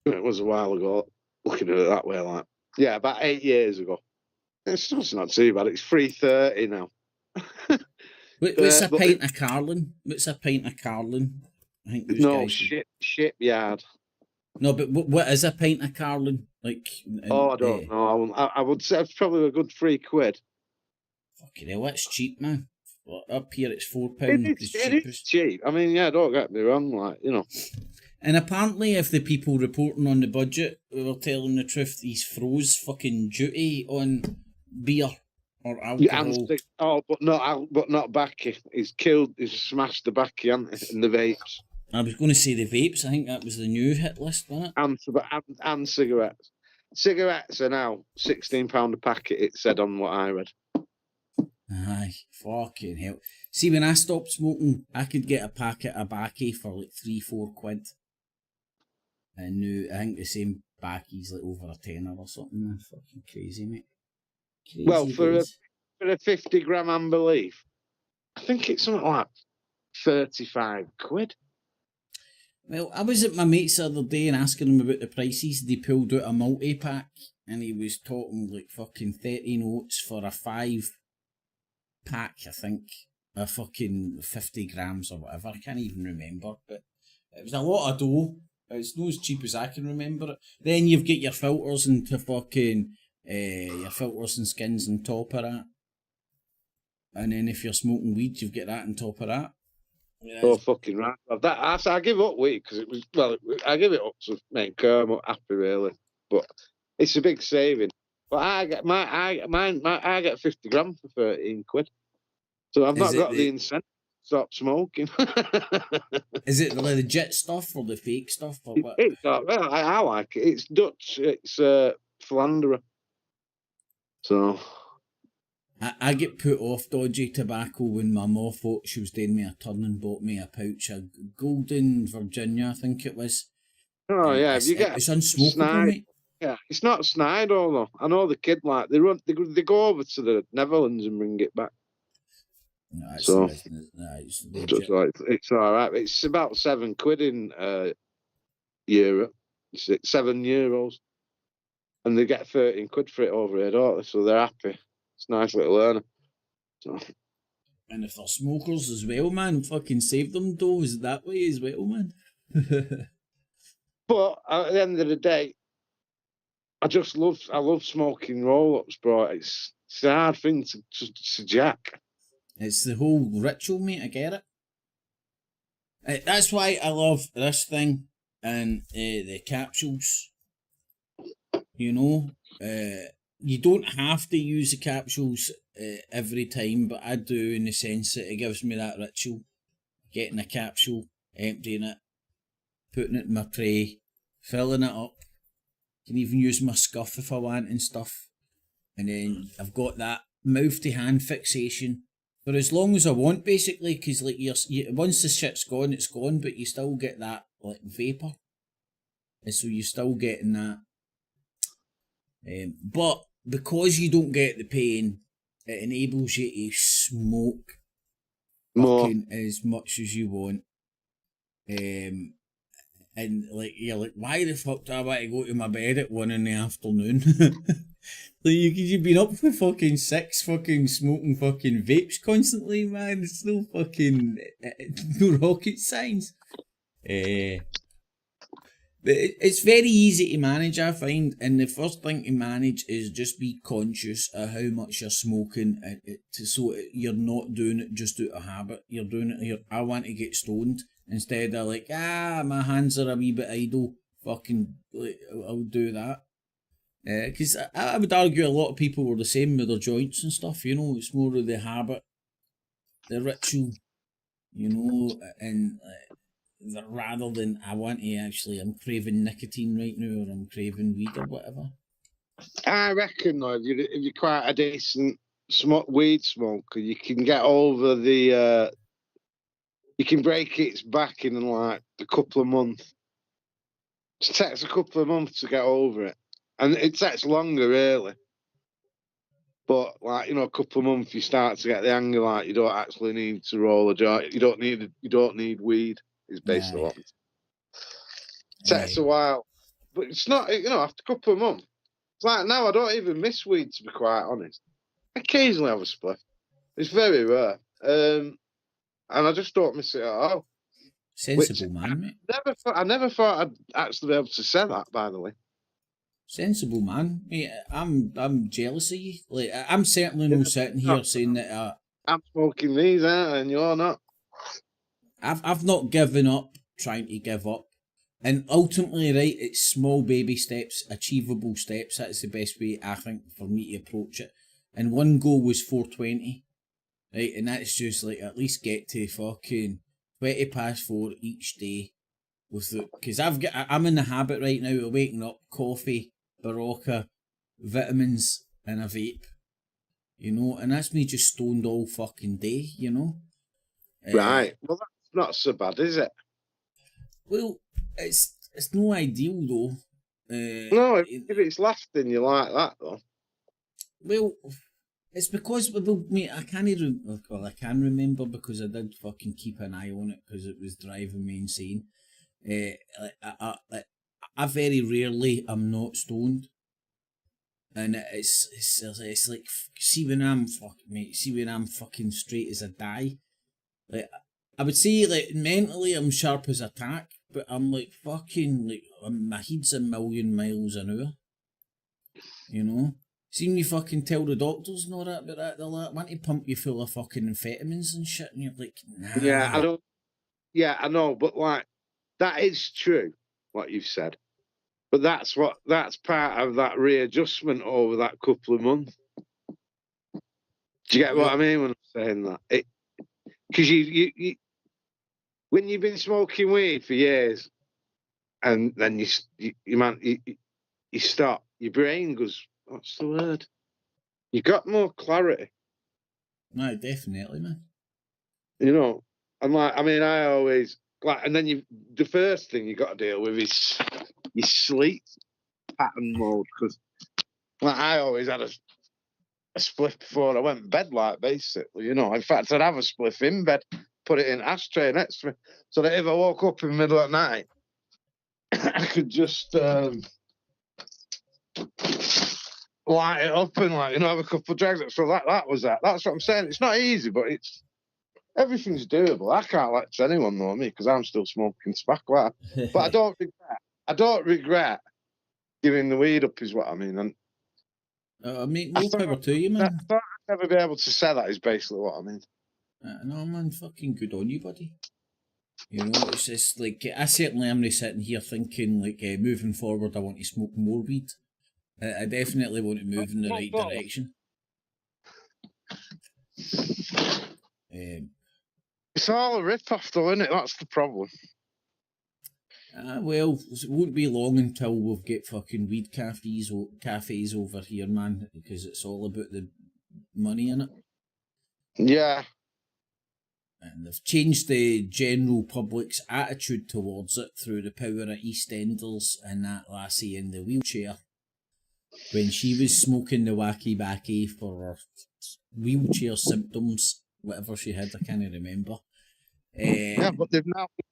Speaker 3: a while ago, looking at it that way, like, yeah, about 8 years ago. It's not too bad. It's £3.30 now.
Speaker 1: What's a pint of Carlin? What's a pint of Carlin? I think those guys.
Speaker 3: Shipyard.
Speaker 1: No, but what is a pint of Carlin? Like,
Speaker 3: I don't know. I would say it's probably a good £3.
Speaker 1: Fucking hell, that's cheap, man. Up here it's £4.
Speaker 3: It is cheap. I mean, yeah, don't get me wrong, like, you know.
Speaker 1: And apparently, if the people reporting on the budget were telling the truth, he's froze fucking duty on beer or alcohol.
Speaker 3: But not backy. He's smashed the backy, hasn't he, in the vapes.
Speaker 1: I was going to say the vapes. I think that was the new hit list, wasn't it?
Speaker 3: And cigarettes. Cigarettes are now £16 a packet, it said on what I read.
Speaker 1: Aye, fucking hell. See, when I stopped smoking, I could get a packet of baccy for like 3-4 quid. And now I think the same baccy's like over a tenner or something, man. Fucking crazy, mate. Crazy,
Speaker 3: well, for a 50 gram Amber Leaf, I think it's something like 35 quid.
Speaker 1: Well, I was at my mate's the other day and asking him about the prices. They pulled out a multi-pack and he was talking like fucking 30 notes for a 5-pack, I think. A fucking 50 grams or whatever. I can't even remember. But it was a lot of dough. It's not as cheap as I can remember it. Then you've got your filters and fucking your filters and skins on top of that. And then if you're smoking weed, you've got that on top of that. Yeah,
Speaker 3: oh, fucking right. I give up weed because it was, well, I give it up to make Kermit happy, really. But it's a big saving. But I get 50 gram for 13 quid. So I've not got the incentive to stop smoking.
Speaker 1: Is it the legit stuff or the fake stuff? Or what?
Speaker 3: Well, I like it. It's Dutch. It's Philanderer. So...
Speaker 1: I get put off dodgy tobacco when my ma thought she was doing me a turn and bought me a pouch of Golden Virginia, I think it was.
Speaker 3: Oh, yeah.
Speaker 1: It's unsmokable, mate.
Speaker 3: Yeah, it's not snide, though. I know the kid, like, they go over to the Netherlands and bring it back.
Speaker 1: No, it's
Speaker 3: it's all right. It's about £7 in Europe. It's €7. And they get 13 quid for it over here, don't they? So they're happy. It's a nice little earner. So.
Speaker 1: And if they're smokers as well, man, fucking save them though. Is that way as well, man?
Speaker 3: But at the end of the day, I love smoking roll-ups, bro. It's a hard thing to jack.
Speaker 1: It's the whole ritual, mate. I get it. That's why I love this thing and the capsules. You know, you don't have to use the capsules every time, but I do in the sense that it gives me that ritual. Getting a capsule, emptying it, putting it in my tray, filling it up. Can even use my scuff if I want and stuff. And then I've got that mouth to hand fixation for as long as I want, basically, because like once the shit's gone, it's gone, but you still get that like vapour. And so you're still getting that. But because you don't get the pain, it enables you to smoke
Speaker 3: More.
Speaker 1: fucking as much as you want. And like you're like, why the fuck do I want to go to my bed at 1 in the afternoon? Like you've been up for fucking 6, fucking smoking fucking vapes constantly, man. It's no fucking no rocket science. But it's very easy to manage, I find, and the first thing to manage is just be conscious of how much you're smoking, so you're not doing it just out of habit. You're doing it here. I want to get stoned instead of like, my hands are a wee bit idle. Fucking, like, I'll do that. Because I would argue a lot of people were the same with their joints and stuff. You know, it's more of the habit, the ritual. You know, and. Rather than I'm craving nicotine right now, or I'm craving weed or whatever.
Speaker 3: I reckon though, if you're quite a decent weed smoker, you can get over the. You can break its back in like a couple of months. It takes a couple of months to get over it, and it takes longer really. But like a couple of months, you start to get the anger. Like you don't actually need to roll a joint. You don't need weed. Is basically what it takes a while, but it's not. After a couple of months, it's like now I don't even miss weed, to be quite honest. I occasionally have a spliff. It's very rare, and I just don't miss it at all.
Speaker 1: Sensible man, mate.
Speaker 3: I never thought I'd actually be able to say that. By the way,
Speaker 1: sensible man, mate. I'm jealous of you. Like I'm certainly not sitting here saying that
Speaker 3: I'm smoking these, and you're not.
Speaker 1: I've not given up trying to give up. And ultimately, right, it's small baby steps, achievable steps. That's the best way, I think, for me to approach it. And one goal was 420, right? And that's just like, at least get to fucking 20 past 4 each day. Because I'm in the habit right now of waking up, coffee, Barocca, vitamins, and a vape. You know, and that's me just stoned all fucking day, you know?
Speaker 3: Right. Well, that's not so bad, is it?
Speaker 1: Well, it's no ideal though.
Speaker 3: No, if it's lasting you like that though.
Speaker 1: Well, it's because mate, I can remember because I did fucking keep an eye on it because it was driving me insane. I very rarely am not stoned, and it's like see when I'm fucking straight as a die. Like I would say, like mentally, I'm sharp as a tack, but I'm like fucking like my head's a million miles an hour. You know, see when you fucking tell the doctors and all that about that, they're like, want to pump you full of fucking amphetamines and shit, and you're like, nah.
Speaker 3: Yeah, I don't. Yeah, I know, but like that is true what you've said, but that's part of that readjustment over that couple of months. Do you get what I mean when I'm saying that? Because you when you've been smoking weed for years, and then you stop, your brain goes, what's the word? You got more clarity.
Speaker 1: No, definitely, man.
Speaker 3: You know, and like, I mean, I always like, and then the first thing you got to deal with is your sleep pattern mode, because like I always had a spliff before I went to bed, like basically, you know. In fact, I'd have a spliff in bed, put it in an ashtray next to me, so that if I woke up in the middle of the night, I could just light it up and have a couple of drags. So that was that. That's what I'm saying. It's not easy, but everything's doable. I can't lecture anyone know me because I'm still smoking tobacco. But I don't regret giving the weed up, is what I mean. And
Speaker 1: more power to you, man.
Speaker 3: I thought I'd never be able to say that is basically what I mean.
Speaker 1: No, man, fucking good on you, buddy. You know, it's just like, I certainly am sitting here thinking, like, moving forward, I want to smoke more weed. I definitely want to move in the right direction.
Speaker 3: It's all a rip-off, though, isn't it? That's the problem.
Speaker 1: Well, it won't be long until we've got fucking weed cafes over here, man, because it's all about the money in it.
Speaker 3: Yeah.
Speaker 1: And they've changed the general public's attitude towards it through the power of EastEnders and that lassie in the wheelchair. When she was smoking the wacky backy for her wheelchair symptoms, whatever she had, I can't remember.
Speaker 3: Yeah, but they've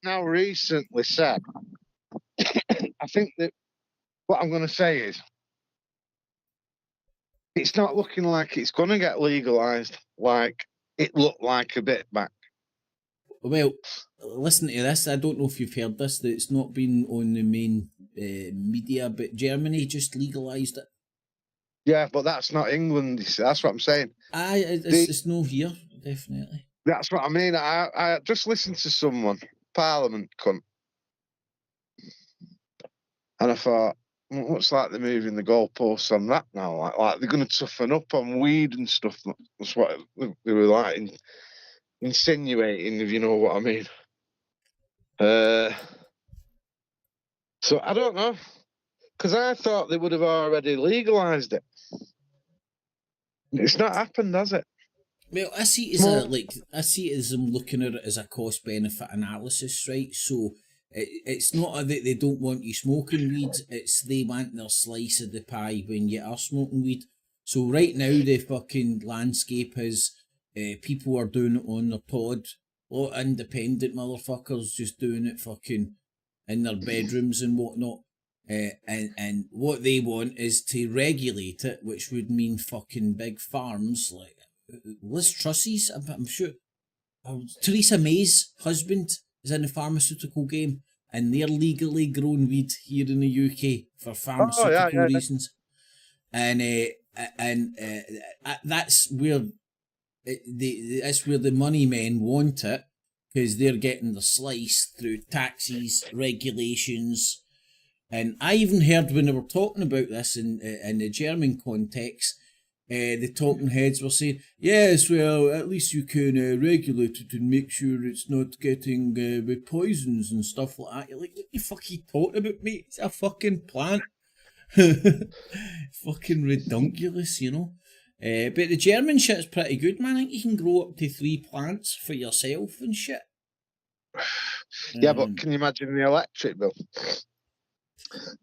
Speaker 3: now recently said, I think that what I'm going to say is, it's not looking like it's going to get legalised like it looked like a bit back.
Speaker 1: Well, listen to this. I don't know if you've heard this, that it's not been on the main media, but Germany just legalised it.
Speaker 3: Yeah, but that's not England. That's what I'm saying.
Speaker 1: It's no here, definitely.
Speaker 3: That's what I mean. I just listened to someone, Parliament cunt, and I thought, what's like they're moving the goalposts on that now? Like they're going to toughen up on weed and stuff. That's what they were like insinuating, if you know what I mean. So I don't know, because I thought they would have already legalised it. It's not happened, has it?
Speaker 1: Well, I see it as them looking at it as a cost benefit analysis, right? So it's not that they don't want you smoking weed; it's they want their slice of the pie when you are smoking weed. So right now the fucking landscape is people are doing it on their pod, or independent motherfuckers just doing it fucking in their bedrooms and whatnot. And what they want is to regulate it, which would mean fucking big farms like Liz Truss's. I'm sure Theresa May's husband is in the pharmaceutical game, and they're legally grown weed here in the UK for pharmaceutical reasons. And that's where the money men want it, because they're getting the slice through taxes, regulations. And I even heard when they were talking about this in the German context, the talking heads were saying, yes, well, at least you can regulate it and make sure it's not getting with poisons and stuff like that. You're like, what the fuck are you talking about, mate? It's a fucking plant. Fucking redunculous, you know. But the German shit's pretty good, man. I think you can grow up to 3 plants for yourself and shit.
Speaker 3: Yeah, but can you imagine the electric bill?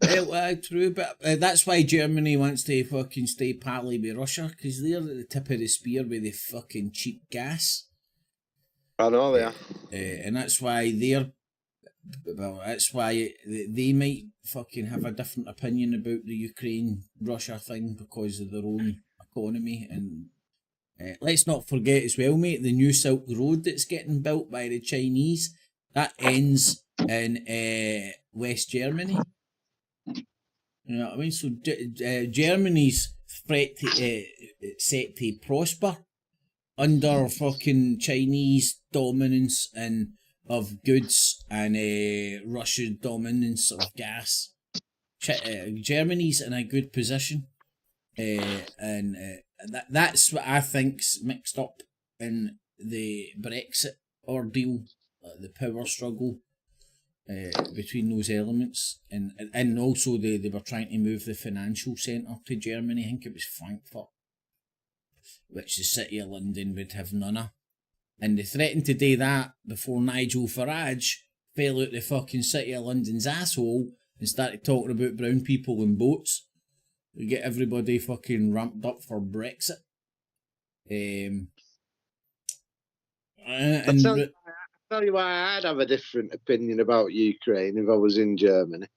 Speaker 1: Well, true, but that's why Germany wants to fucking stay pally with Russia, because they're at the tip of the spear with the fucking cheap gas.
Speaker 3: I know they are.
Speaker 1: And that's why that's why they might fucking have a different opinion about the Ukraine-Russia thing because of their own economy. And let's not forget as well, mate, the new Silk Road that's getting built by the Chinese, that ends in West Germany. You know what I mean? So Germany's set to prosper under fucking Chinese dominance and of goods and Russian dominance of gas. Germany's in a good position, and that's what I think's mixed up in the Brexit ordeal, the power struggle. Between those elements, and also they were trying to move the financial centre to Germany. I think it was Frankfurt, which the City of London would have none of. And they threatened to do that before Nigel Farage fell out the fucking City of London's asshole and started talking about brown people and boats. We get everybody fucking ramped up for Brexit.
Speaker 3: Tell you why I'd have a different opinion about Ukraine if I was in Germany.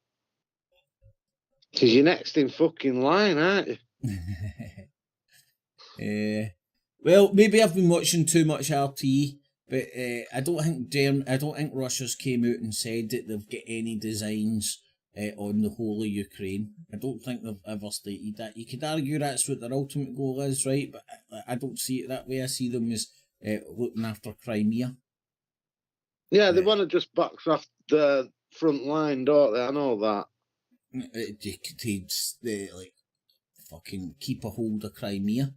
Speaker 3: Because you're next in fucking line, aren't
Speaker 1: you? Well, maybe I've been watching too much RTE, but I don't think Russia's came out and said that they've got any designs on the whole of Ukraine. I don't think they've ever stated that. You could argue that's what their ultimate goal is, right? But I don't see it that way. I see them as looking after Crimea.
Speaker 3: Yeah, they want to just box off the front line, don't they? I know that.
Speaker 1: They fucking keep a hold of Crimea.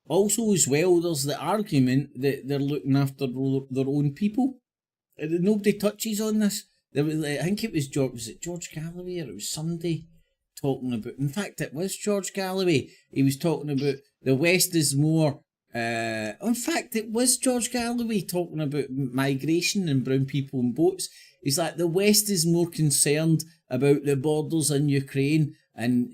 Speaker 1: Also, as well, there's the argument that they're looking after their own people. Nobody touches on this. I think it was George Galloway, or it was somebody talking about. In fact, it was George Galloway. He was talking about the West is more. In fact, it was George Galloway talking about migration and brown people and boats. He's like, the West is more concerned about the borders in Ukraine and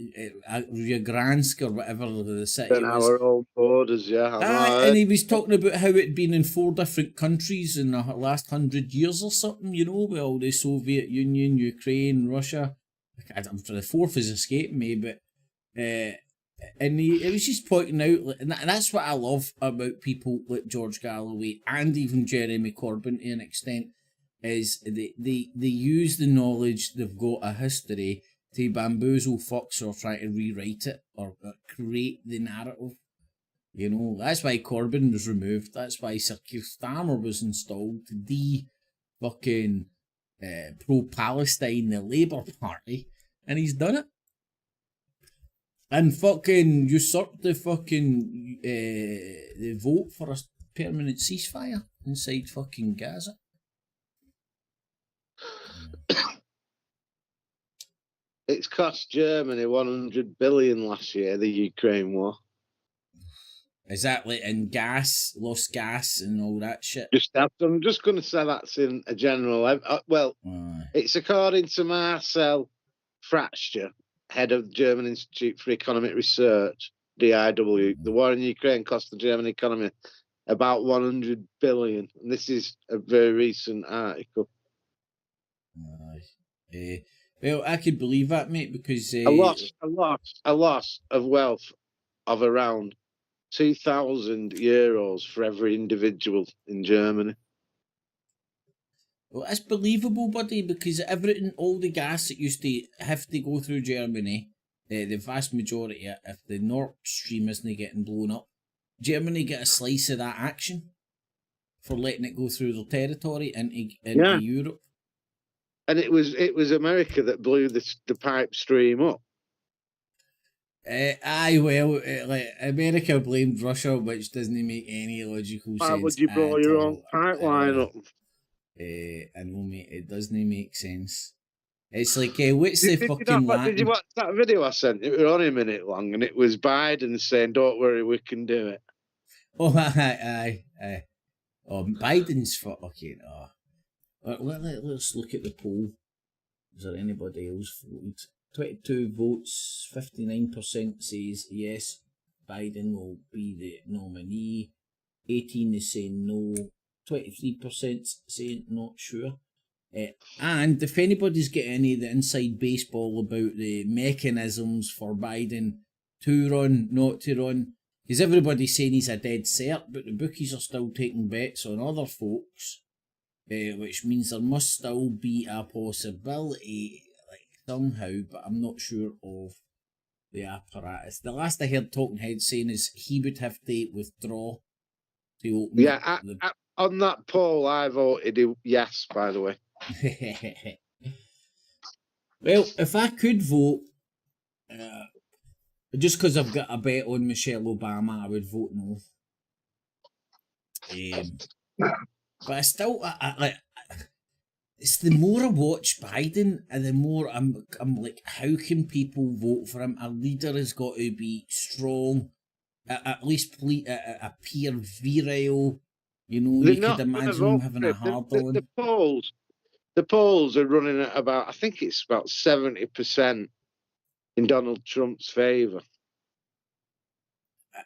Speaker 1: Yagransk or whatever the city
Speaker 3: And
Speaker 1: was.
Speaker 3: our own borders, yeah. I know.
Speaker 1: And he was talking about how it'd been in 4 different countries in the last 100 years or something, you know, with all the Soviet Union, Ukraine, Russia. I'm for the fourth is escaping me, but and it was just pointing out, and that's what I love about people like George Galloway and even Jeremy Corbyn to an extent, is they use the knowledge they've got a history to bamboozle fucks or try to rewrite it or create the narrative. You know, that's why Corbyn was removed. That's why Sir Keir Starmer was installed to fucking pro-Palestine, the Labour Party, and he's done it. And fucking usurped the fucking the vote for a permanent ceasefire inside fucking Gaza.
Speaker 3: It's cost Germany 100 billion last year, the Ukraine war.
Speaker 1: Is that like in gas, lost gas and all that shit?
Speaker 3: I'm just going to say that's in a general... it's according to Marcel Fratscher, head of the German Institute for Economic Research, DIW. The war in Ukraine cost the German economy about 100 billion. And this is a very recent article.
Speaker 1: Well, I could believe that, mate, because...
Speaker 3: a loss of wealth of around 2,000 euros for every individual in Germany.
Speaker 1: Well, that's believable, buddy, because everything, all the gas that used to have to go through Germany, the vast majority, if the Nord Stream isn't getting blown up, Germany get a slice of that action for letting it go through their territory into Europe.
Speaker 3: And it was America that blew the pipe stream up.
Speaker 1: America blamed Russia, which doesn't make any logical sense.
Speaker 3: Why would you blow your own pipeline up?
Speaker 1: I know, mate, it doesn't make sense. It's like, what's the fucking
Speaker 3: Did you watch that video I sent? It was only a minute long, and it was Biden saying, "Don't worry, we can do it."
Speaker 1: Oh, aye. Oh, Biden's fucking... Let's look at the poll. Is there anybody else voted? 22 votes, 59% says yes, Biden will be the nominee. 18 is saying no. 23% saying not sure. And if anybody's got any of the inside baseball about the mechanisms for Biden to run, not to run, because everybody's saying he's a dead cert, but the bookies are still taking bets on other folks, which means there must still be a possibility, like somehow, but I'm not sure of the apparatus. The last I heard Talking Head saying is he would have to withdraw to open
Speaker 3: on that poll, I voted yes, by the way.
Speaker 1: Well, if I could vote, just because I've got a bet on Michelle Obama, I would vote no. But I still, it's the more I watch Biden, and the more I'm like, how can people vote for him? A leader has got to be strong, at least appear virile. You know, you could imagine him having a hard on.
Speaker 3: The polls are running at about, I think it's about 70% in Donald Trump's favour.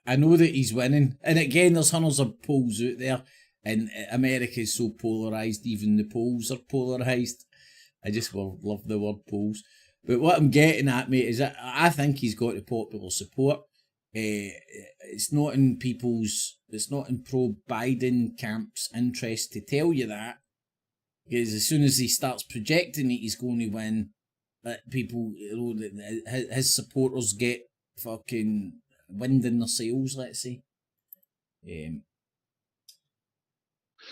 Speaker 1: I know that he's winning. And again, there's hundreds of polls out there. And America is so polarised, even the polls are polarised. I just love the word polls. But what I'm getting at, mate, is that I think he's got the popular support. It's not in pro-Biden camps' interest to tell you that, because as soon as he starts projecting it, he's going to win. People, you know, his supporters get fucking wind in their sails, let's say.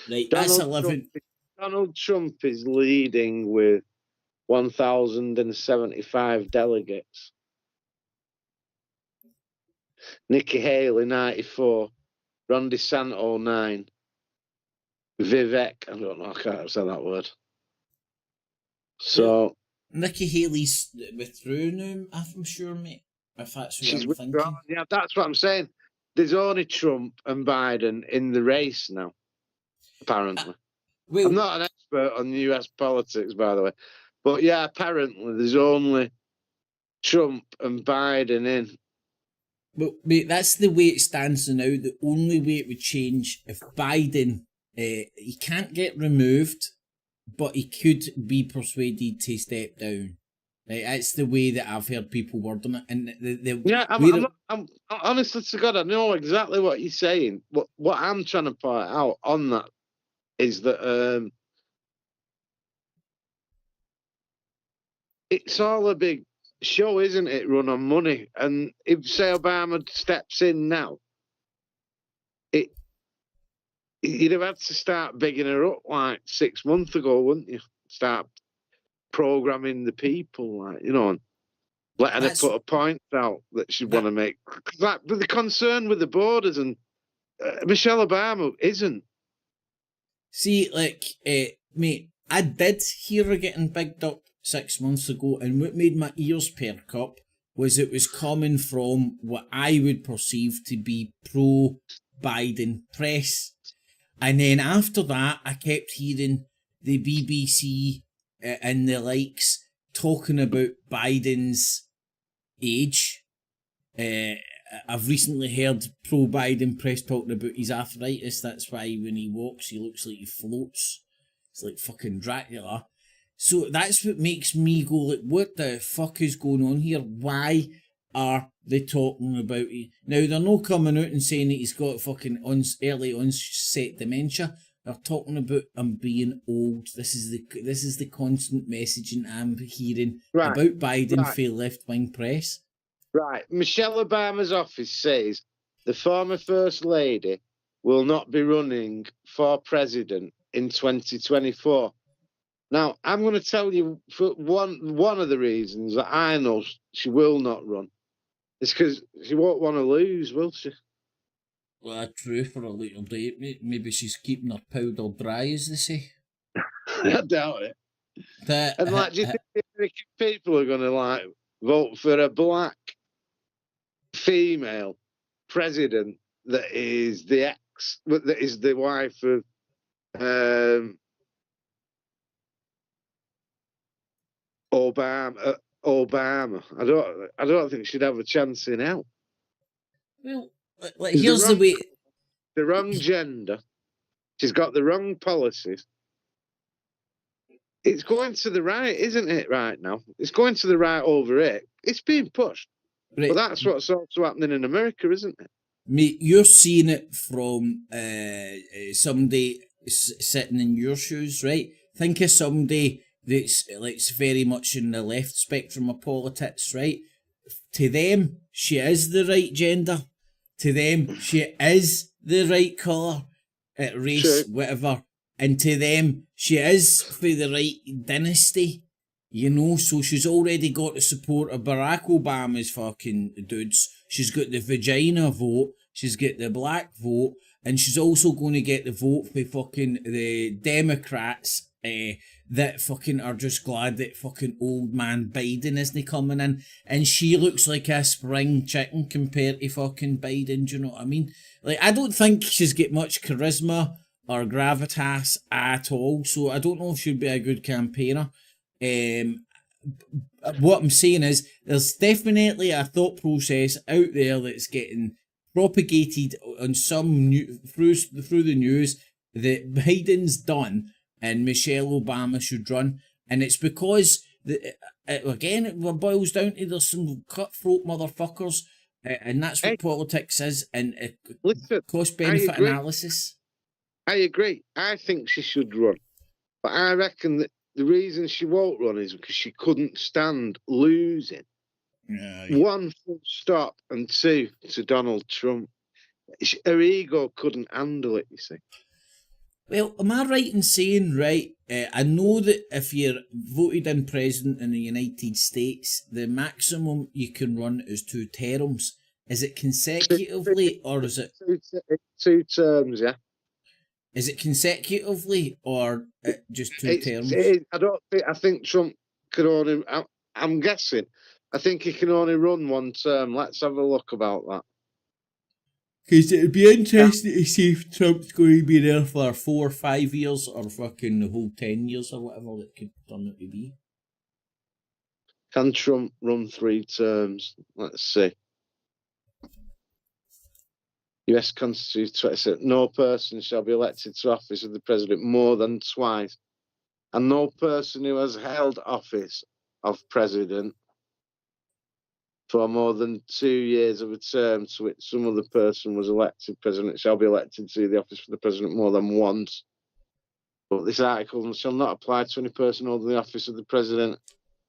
Speaker 1: Right, that's 11.
Speaker 3: Donald Trump is leading with 1,075 delegates. Nikki Haley, 94. Ron DeSantis, 9. Vivek, I don't know, I can't say that word. So...
Speaker 1: Nikki Haley's withdrew now, I'm sure, mate. If that's what I'm thinking.
Speaker 3: Yeah, that's what I'm saying. There's only Trump and Biden in the race now, apparently. I'm not an expert on US politics, by the way. But yeah, apparently there's only Trump and Biden in.
Speaker 1: But mate, that's the way it stands now. The only way it would change if Biden, he can't get removed, but he could be persuaded to step down. Right, that's the way that I've heard people wording it. And
Speaker 3: Yeah, I'm honestly to God, I know exactly what you're saying. What I'm trying to point out on that is that it's all a big show, isn't it? Run on money. And if say Obama steps in now, you'd have had to start bigging her up like 6 months ago, wouldn't you? Start programming the people, like, you know, and letting her put a point out that she'd want to make. Like, but the concern with the borders and Michelle Obama isn't.
Speaker 1: See, like, mate, I did hear her getting bigged up 6 months ago, and what made my ears perk up was it was coming from what I would perceive to be pro-Biden press. And then after that, I kept hearing the BBC and the likes talking about Biden's age. I've recently heard pro-Biden press talking about his arthritis. That's why when he walks, he looks like he floats. It's like fucking Dracula. So that's what makes me go like, what the fuck is going on here? Why are they talking about it? Now, they're not coming out and saying that he's got fucking early onset dementia. They're talking about him being old. This is the constant messaging I'm hearing about Biden for left-wing press.
Speaker 3: Right. Michelle Obama's office says the former First Lady will not be running for president in 2024. Now, I'm going to tell you for one of the reasons that I know she will not run. It's because she won't want to lose, will she?
Speaker 1: Well, true for a little bit. Maybe she's keeping her powder dry, as they say.
Speaker 3: I doubt it. And like, do you think people are going to like vote for a black female president that is the wife of Obama? I don't think she'd have a chance in hell.
Speaker 1: Well, here's the way.
Speaker 3: The wrong gender. She's got the wrong policies. It's going to the right, isn't it, right now? It's going to the right over it. It's being pushed. Right. But that's what's also happening in America, isn't it?
Speaker 1: Mate, you're seeing it from somebody sitting in your shoes, right? Think of somebody that's very much in the left spectrum of politics, right? To them, she is the right gender. To them, she is the right colour, race, whatever. And to them, she is for the right dynasty, you know. So she's already got the support of Barack Obama's fucking dudes. She's got the vagina vote. She's got the black vote. And she's also going to get the vote for fucking the Democrats that fucking are just glad that fucking old man Biden isn't coming in. And she looks like a spring chicken compared to fucking Biden, do you know what I mean? Like, I don't think she's got much charisma or gravitas at all, so I don't know if she'd be a good campaigner. What I'm saying is, there's definitely a thought process out there that's getting propagated on some through the news that Biden's done and Michelle Obama should run, and it's because again it boils down to there's some cutthroat motherfuckers, and that's what politics is, and cost benefit analysis.
Speaker 3: I agree. I think she should run, but I reckon that the reason she won't run is because she couldn't stand losing. One, full stop, and two, to Donald Trump. Her ego couldn't handle it, you see.
Speaker 1: Well, am I right in saying, right, I know that if you're voted in president in the United States, the maximum you can run is 2 terms. Is it consecutively, or is it...
Speaker 3: 2 terms, yeah.
Speaker 1: Is it consecutively, or just 2 terms?
Speaker 3: I think Trump could only... I'm guessing. I think he can only run 1 term. Let's have a look about that.
Speaker 1: Because it'd be interesting to see if Trump's going to be there for 4 or 5 years, or fucking the whole 10 years, or whatever it could turn out to be.
Speaker 3: Can Trump run 3 terms? Let's see. US Constitution 27. No person shall be elected to office of the president more than twice, and no person who has held office of president for more than 2 years of a term to which some other person was elected president shall be elected to the office for the president more than once. But this article shall not apply to any person holding the office of the president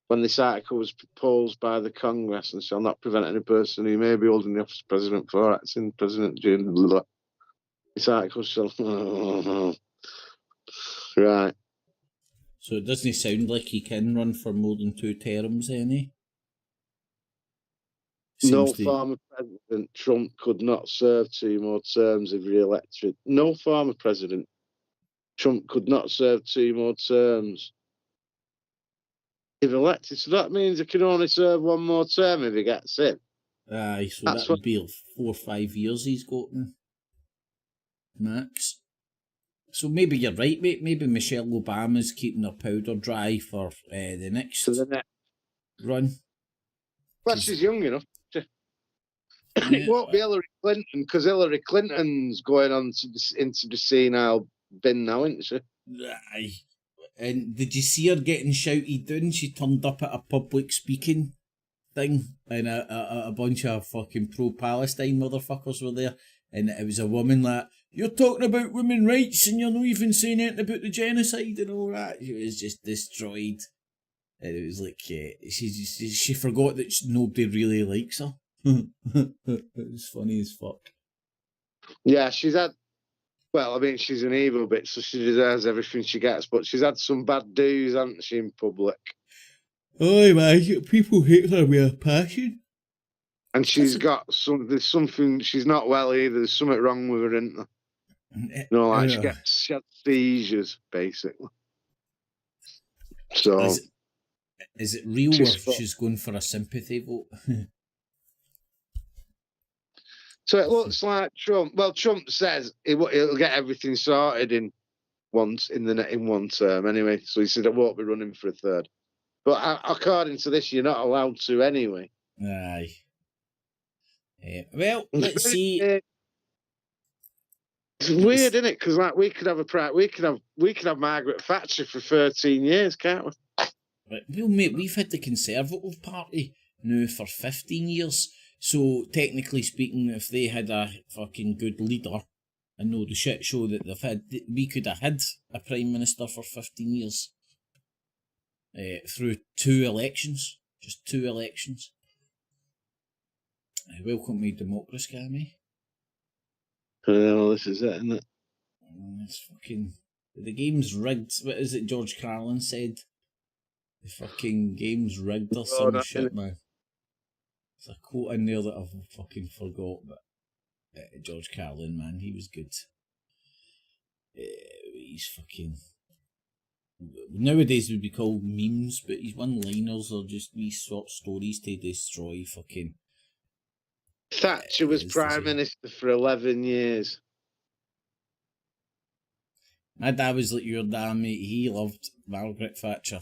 Speaker 3: when this article was proposed by the Congress, and shall not prevent any person who may be holding the office of president for acting president during blah, blah. This article shall... Right.
Speaker 1: So it doesn't sound like he can run for more than 2 terms, any?
Speaker 3: No former president, Trump, could not serve 2 more terms if re-elected. No former president, Trump, could not serve 2 more terms if elected. So that means he can only serve 1 more term if he gets in.
Speaker 1: Aye, so that would be 4 or 5 years he's got now. Max. So maybe you're right, mate. Maybe Michelle Obama's keeping her powder dry for the next run.
Speaker 3: Well, she's young enough. It won't be Hillary Clinton, because Hillary Clinton's going on into the senile bin now, isn't she?
Speaker 1: Aye. And did you see her getting shouted down? She turned up at a public speaking thing, and a bunch of fucking pro-Palestine motherfuckers were there, and it was a woman like, "You're talking about women's rights and you're not even saying anything about the genocide and all that." She was just destroyed. And it was like, she forgot that nobody really likes her. It was funny as fuck.
Speaker 3: Yeah, she's had... Well, I mean, she's an evil bitch, so she deserves everything she gets, but she's had some bad do's, hasn't she, in public?
Speaker 1: Oh, man, people hate her with a passion.
Speaker 3: And she's got there's something, she's not well either, there's something wrong with her, isn't there? You know, like she had seizures, basically. So...
Speaker 1: Is it real or she's going for a sympathy vote?
Speaker 3: So it looks like Trump. Well, Trump says he'll get everything sorted in one term anyway. So he said I won't be running for a third. But according to this, you're not allowed to anyway.
Speaker 1: Aye. Well, let's see.
Speaker 3: It's weird, isn't it? Because like we could have Margaret Thatcher for 13 years, can't we?
Speaker 1: Well, mate, we've had the Conservative Party now for 15 years. So, technically speaking, if they had a fucking good leader, and know the shit show that they've had, we could have had a Prime Minister for 15 years. Through 2 elections. Just 2 elections. Welcome to democracy, Cammy.
Speaker 3: Well, this is it, isn't it?
Speaker 1: It's fucking... The game's rigged. What is it George Carlin said? The fucking game's rigged or some shit, man. There's a quote in there that I've fucking forgot, but George Carlin, man, he was good. He's fucking... Nowadays would be called memes, but his one-liners are just these short stories to destroy fucking...
Speaker 3: Thatcher was Prime Minister for 11 years.
Speaker 1: My dad was like your dad, mate. He loved Margaret Thatcher.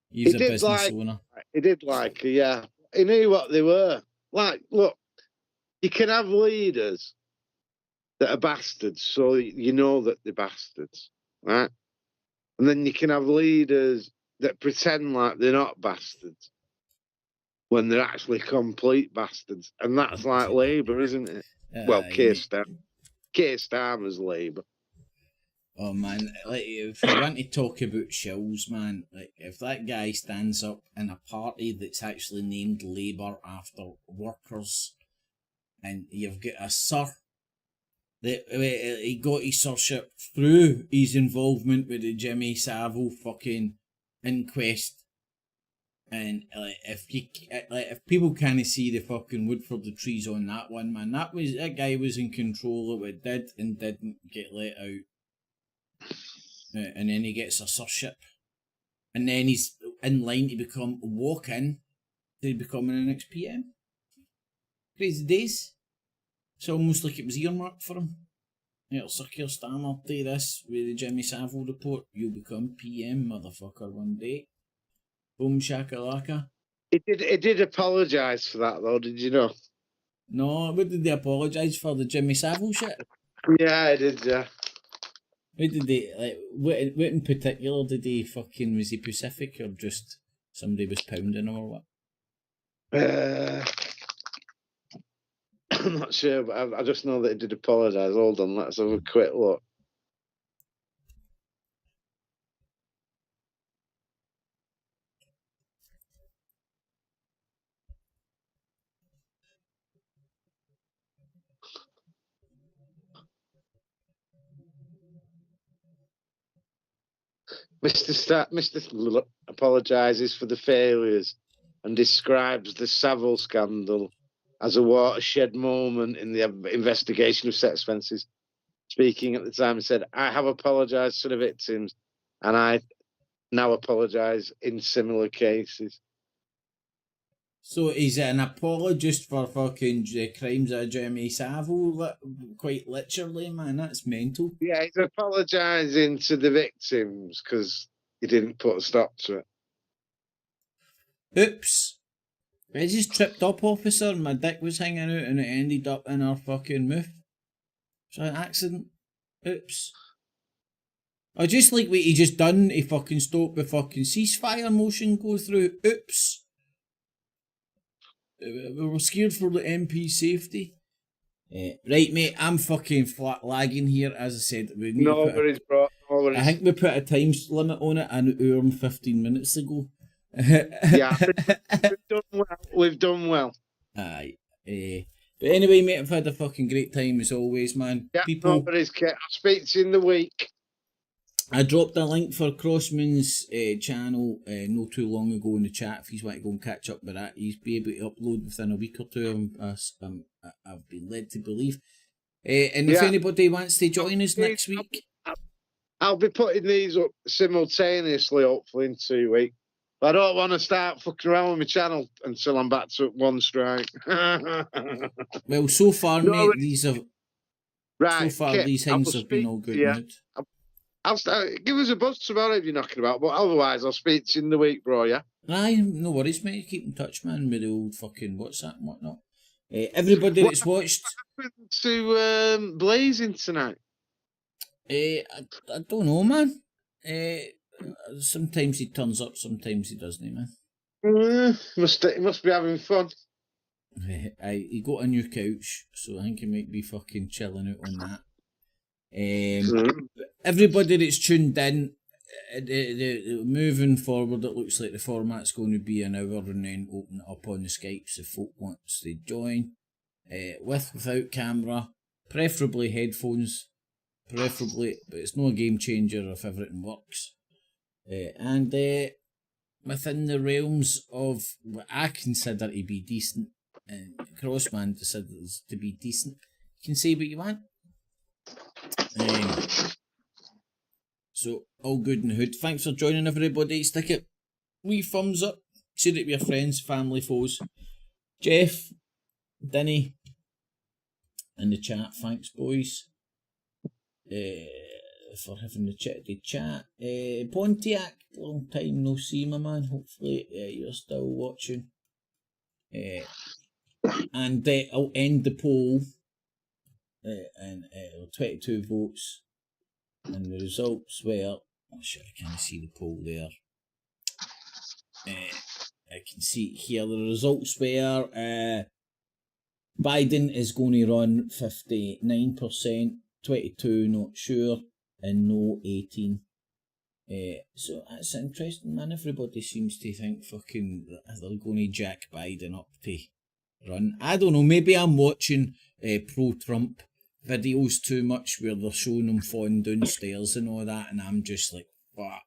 Speaker 1: He's a business owner.
Speaker 3: He did like her, yeah. He knew what they were. Like, look, you can have leaders that are bastards, so you know that they're bastards, right? And then you can have leaders that pretend like they're not bastards when they're actually complete bastards. And that's like Labour, isn't it? Well, Keir Starmer's Labour.
Speaker 1: Oh man, like if you want to talk about shills, man, like if that guy stands up in a party that's actually named Labour after workers, and you've got a sir that he got his sirship through his involvement with the Jimmy Savile fucking inquest, and if people can't see the fucking wood for the trees on that one, man, that guy was in control of what did and didn't get let out. And then he gets a sirship. And then he's in line to become walk-in to becoming the next PM. Crazy days. It's almost like it was earmarked for him. It'll suck your Starmer, do this with the Jimmy Savile report. You'll become PM, motherfucker, one day. Boom shakalaka.
Speaker 3: He did apologise for that, though, did you know?
Speaker 1: No, what did they apologise for? The Jimmy Savile shit?
Speaker 3: Yeah, he did, yeah.
Speaker 1: What did they, like, what in particular did he fucking, was he Pacific or just somebody was pounding him or what?
Speaker 3: I'm not sure, but I just know that he did apologise. Hold on, let's have a quick look. Mr. apologises for the failures and describes the Savile scandal as a watershed moment in the investigation of sex offences. Speaking at the time, he said, "I have apologised to the victims, and I now apologise in similar cases."
Speaker 1: So he's an apologist for fucking crimes of Jimmy Savile, quite literally, man. That's mental.
Speaker 3: Yeah, he's apologising to the victims because he didn't put a stop to it.
Speaker 1: Oops. I just tripped up, officer, and my dick was hanging out and it ended up in our fucking mouth. It's an accident. Oops. I just like what he just done to fucking stop the fucking ceasefire motion go through. Oops. We were scared for the MP's safety. Right, mate, I'm fucking flat lagging here. As I said, we need
Speaker 3: No worries, bro. No worries.
Speaker 1: I think we put a time limit on it an hour and 15 minutes ago.
Speaker 3: Yeah, we've done well.
Speaker 1: Aye. But anyway, mate, I've had a fucking great time as always, man.
Speaker 3: Yeah,
Speaker 1: People,
Speaker 3: no worries, Kit. I'll speak to you in the week.
Speaker 1: I dropped a link for Crossman's channel not too long ago in the chat. If you want to go and catch up with that, he's be able to upload within a week or two. I've been led to believe. And if anybody wants to join us next week,
Speaker 3: I'll be putting these up simultaneously, hopefully in 2 weeks. But I don't want to start fucking around with my channel until I'm back to one strike.
Speaker 1: well, so far, mate, these have
Speaker 3: right.
Speaker 1: So far,
Speaker 3: Kit,
Speaker 1: these things have been all good.
Speaker 3: Yeah. I'll start, give us a buzz tomorrow if you're knocking about, but otherwise I'll speak to you in the week, bro, yeah?
Speaker 1: Aye, no worries, mate. Keep in touch, man, with the old fucking WhatsApp and whatnot. Everybody that's watched...
Speaker 3: What happened to Blazing tonight?
Speaker 1: I don't know, man. Sometimes he turns up, sometimes he doesn't, man.
Speaker 3: He must be having fun.
Speaker 1: He got a new couch, so I think he might be fucking chilling out on that. Everybody that's tuned in, moving forward, it looks like the format's going to be an hour and then open it up on the Skypes if folk wants to join. Without camera, preferably headphones, preferably, but it's no game changer if everything works. And within the realms of what I consider to be decent, and Crossman considers to be decent, you can say what you want. So, all good in the hood. Thanks for joining, everybody. Stick it wee thumbs up. Share it with your friends, family, foes. Jeff, Denny, in the chat. Thanks, boys, for having the chat. Pontiac, long time no see, my man. Hopefully you're still watching. And I'll end the poll. And 22 votes, and the results were, oh shit, I can't see the poll there. I can see here the results were Biden is going to run 59%, 22 not sure, and no 18. So that's interesting, man. Everybody seems to think fucking they're going to jack Biden up to run. I don't know, maybe I'm watching pro-Trump videos too much where they're showing them falling downstairs and all that, and I'm just like, fuck.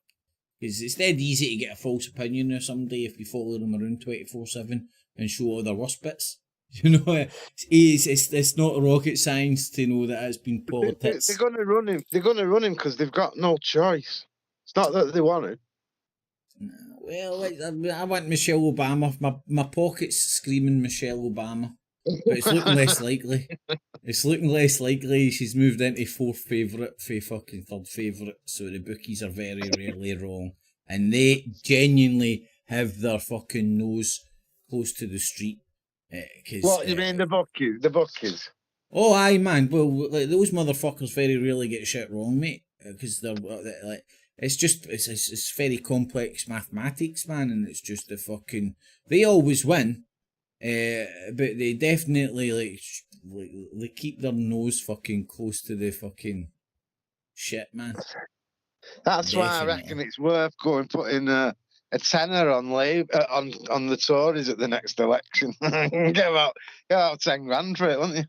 Speaker 1: Because it's dead easy to get a false opinion of somebody if you follow them around 24/7 and show all their worst bits. You know, it's not rocket science to know that it's been politics.
Speaker 3: They're going to run him. They're going to run him because they've got no choice. It's not that they want it.
Speaker 1: Well, I want Michelle Obama. My pocket's screaming Michelle Obama. But it's looking less likely. It's looking less likely. She's moved into fourth favourite for fucking third favourite, so the bookies are very rarely wrong. And they genuinely have their fucking nose close to the street.
Speaker 3: What you mean, the bookies? The bookies.
Speaker 1: Oh, aye, man. Well, like, those motherfuckers very rarely get shit wrong, mate. Because they're like, it's very complex mathematics, man, and it's just the fucking. They always win, but they definitely like they keep their nose fucking close to the fucking shit, man.
Speaker 3: That's why I reckon it's worth going putting a tenner on on the Tories at the next election. get about 10 grand for it, won't you?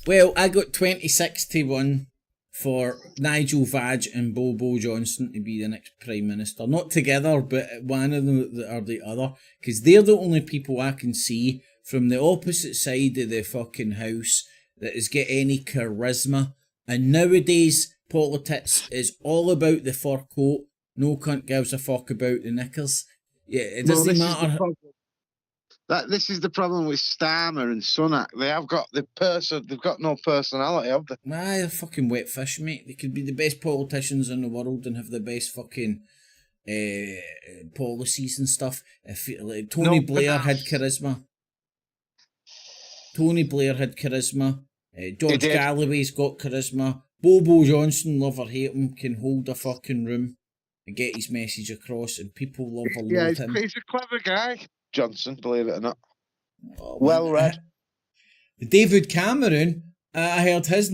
Speaker 1: Well, I got 26-1 for Nigel Farage and Bobo Johnson to be the next Prime Minister. Not together, but one of them or the other. Because they're the only people I can see from the opposite side of the fucking house that has got any charisma. And nowadays, politics is all about the fur coat. No cunt gives a fuck about the knickers. Yeah, it doesn't matter.
Speaker 3: This is the problem with Starmer and Sunak. They've got no personality, have they?
Speaker 1: Nah, they're fucking wet fish, mate. They could be the best politicians in the world and have the best fucking policies and stuff. Tony Blair had charisma. George Galloway's got charisma. Bobo Johnson, love or hate him, can hold a fucking room and get his message across, and people love or love him.
Speaker 3: He's a clever guy, Johnson, believe it or not.
Speaker 1: Oh,
Speaker 3: well read.
Speaker 1: David Cameron, I heard his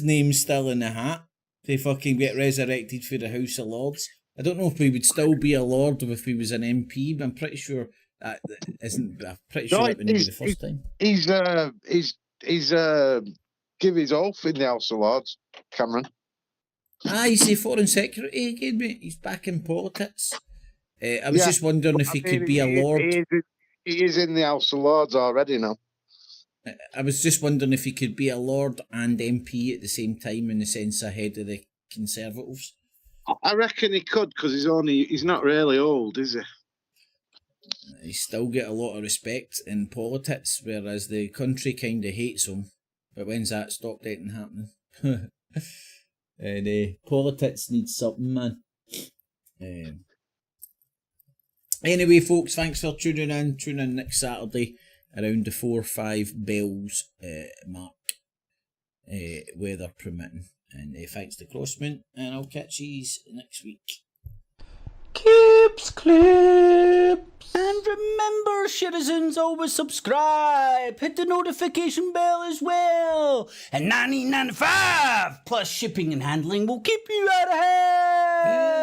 Speaker 1: name's still in the hat to fucking get resurrected for the House of Lords. I don't know if he would still be a Lord if he was an MP, but I'm pretty sure that isn't. I'm pretty sure that wouldn't be the first time.
Speaker 3: He's give his oath in the House of Lords, Cameron.
Speaker 1: He's the Foreign Secretary again, mate. He's back in politics. I was just wondering if he could be a Lord.
Speaker 3: He is in the House of Lords already now.
Speaker 1: I was just wondering if he could be a Lord and MP at the same time, in the sense ahead of the Conservatives.
Speaker 3: I reckon he could, because he's not really old, is he?
Speaker 1: He still get a lot of respect in politics, whereas the country kind of hates him. But when's that stopped anything happening? And politics needs something, man. Anyway, folks, thanks for tuning in. Tune in next Saturday around the 4-5 bells mark, weather permitting. And thanks to Crossman, and I'll catch you next week.
Speaker 2: Cips, clips. And remember, citizens, always subscribe. Hit the notification bell as well. And $19.95 plus shipping and handling will keep you out of hell.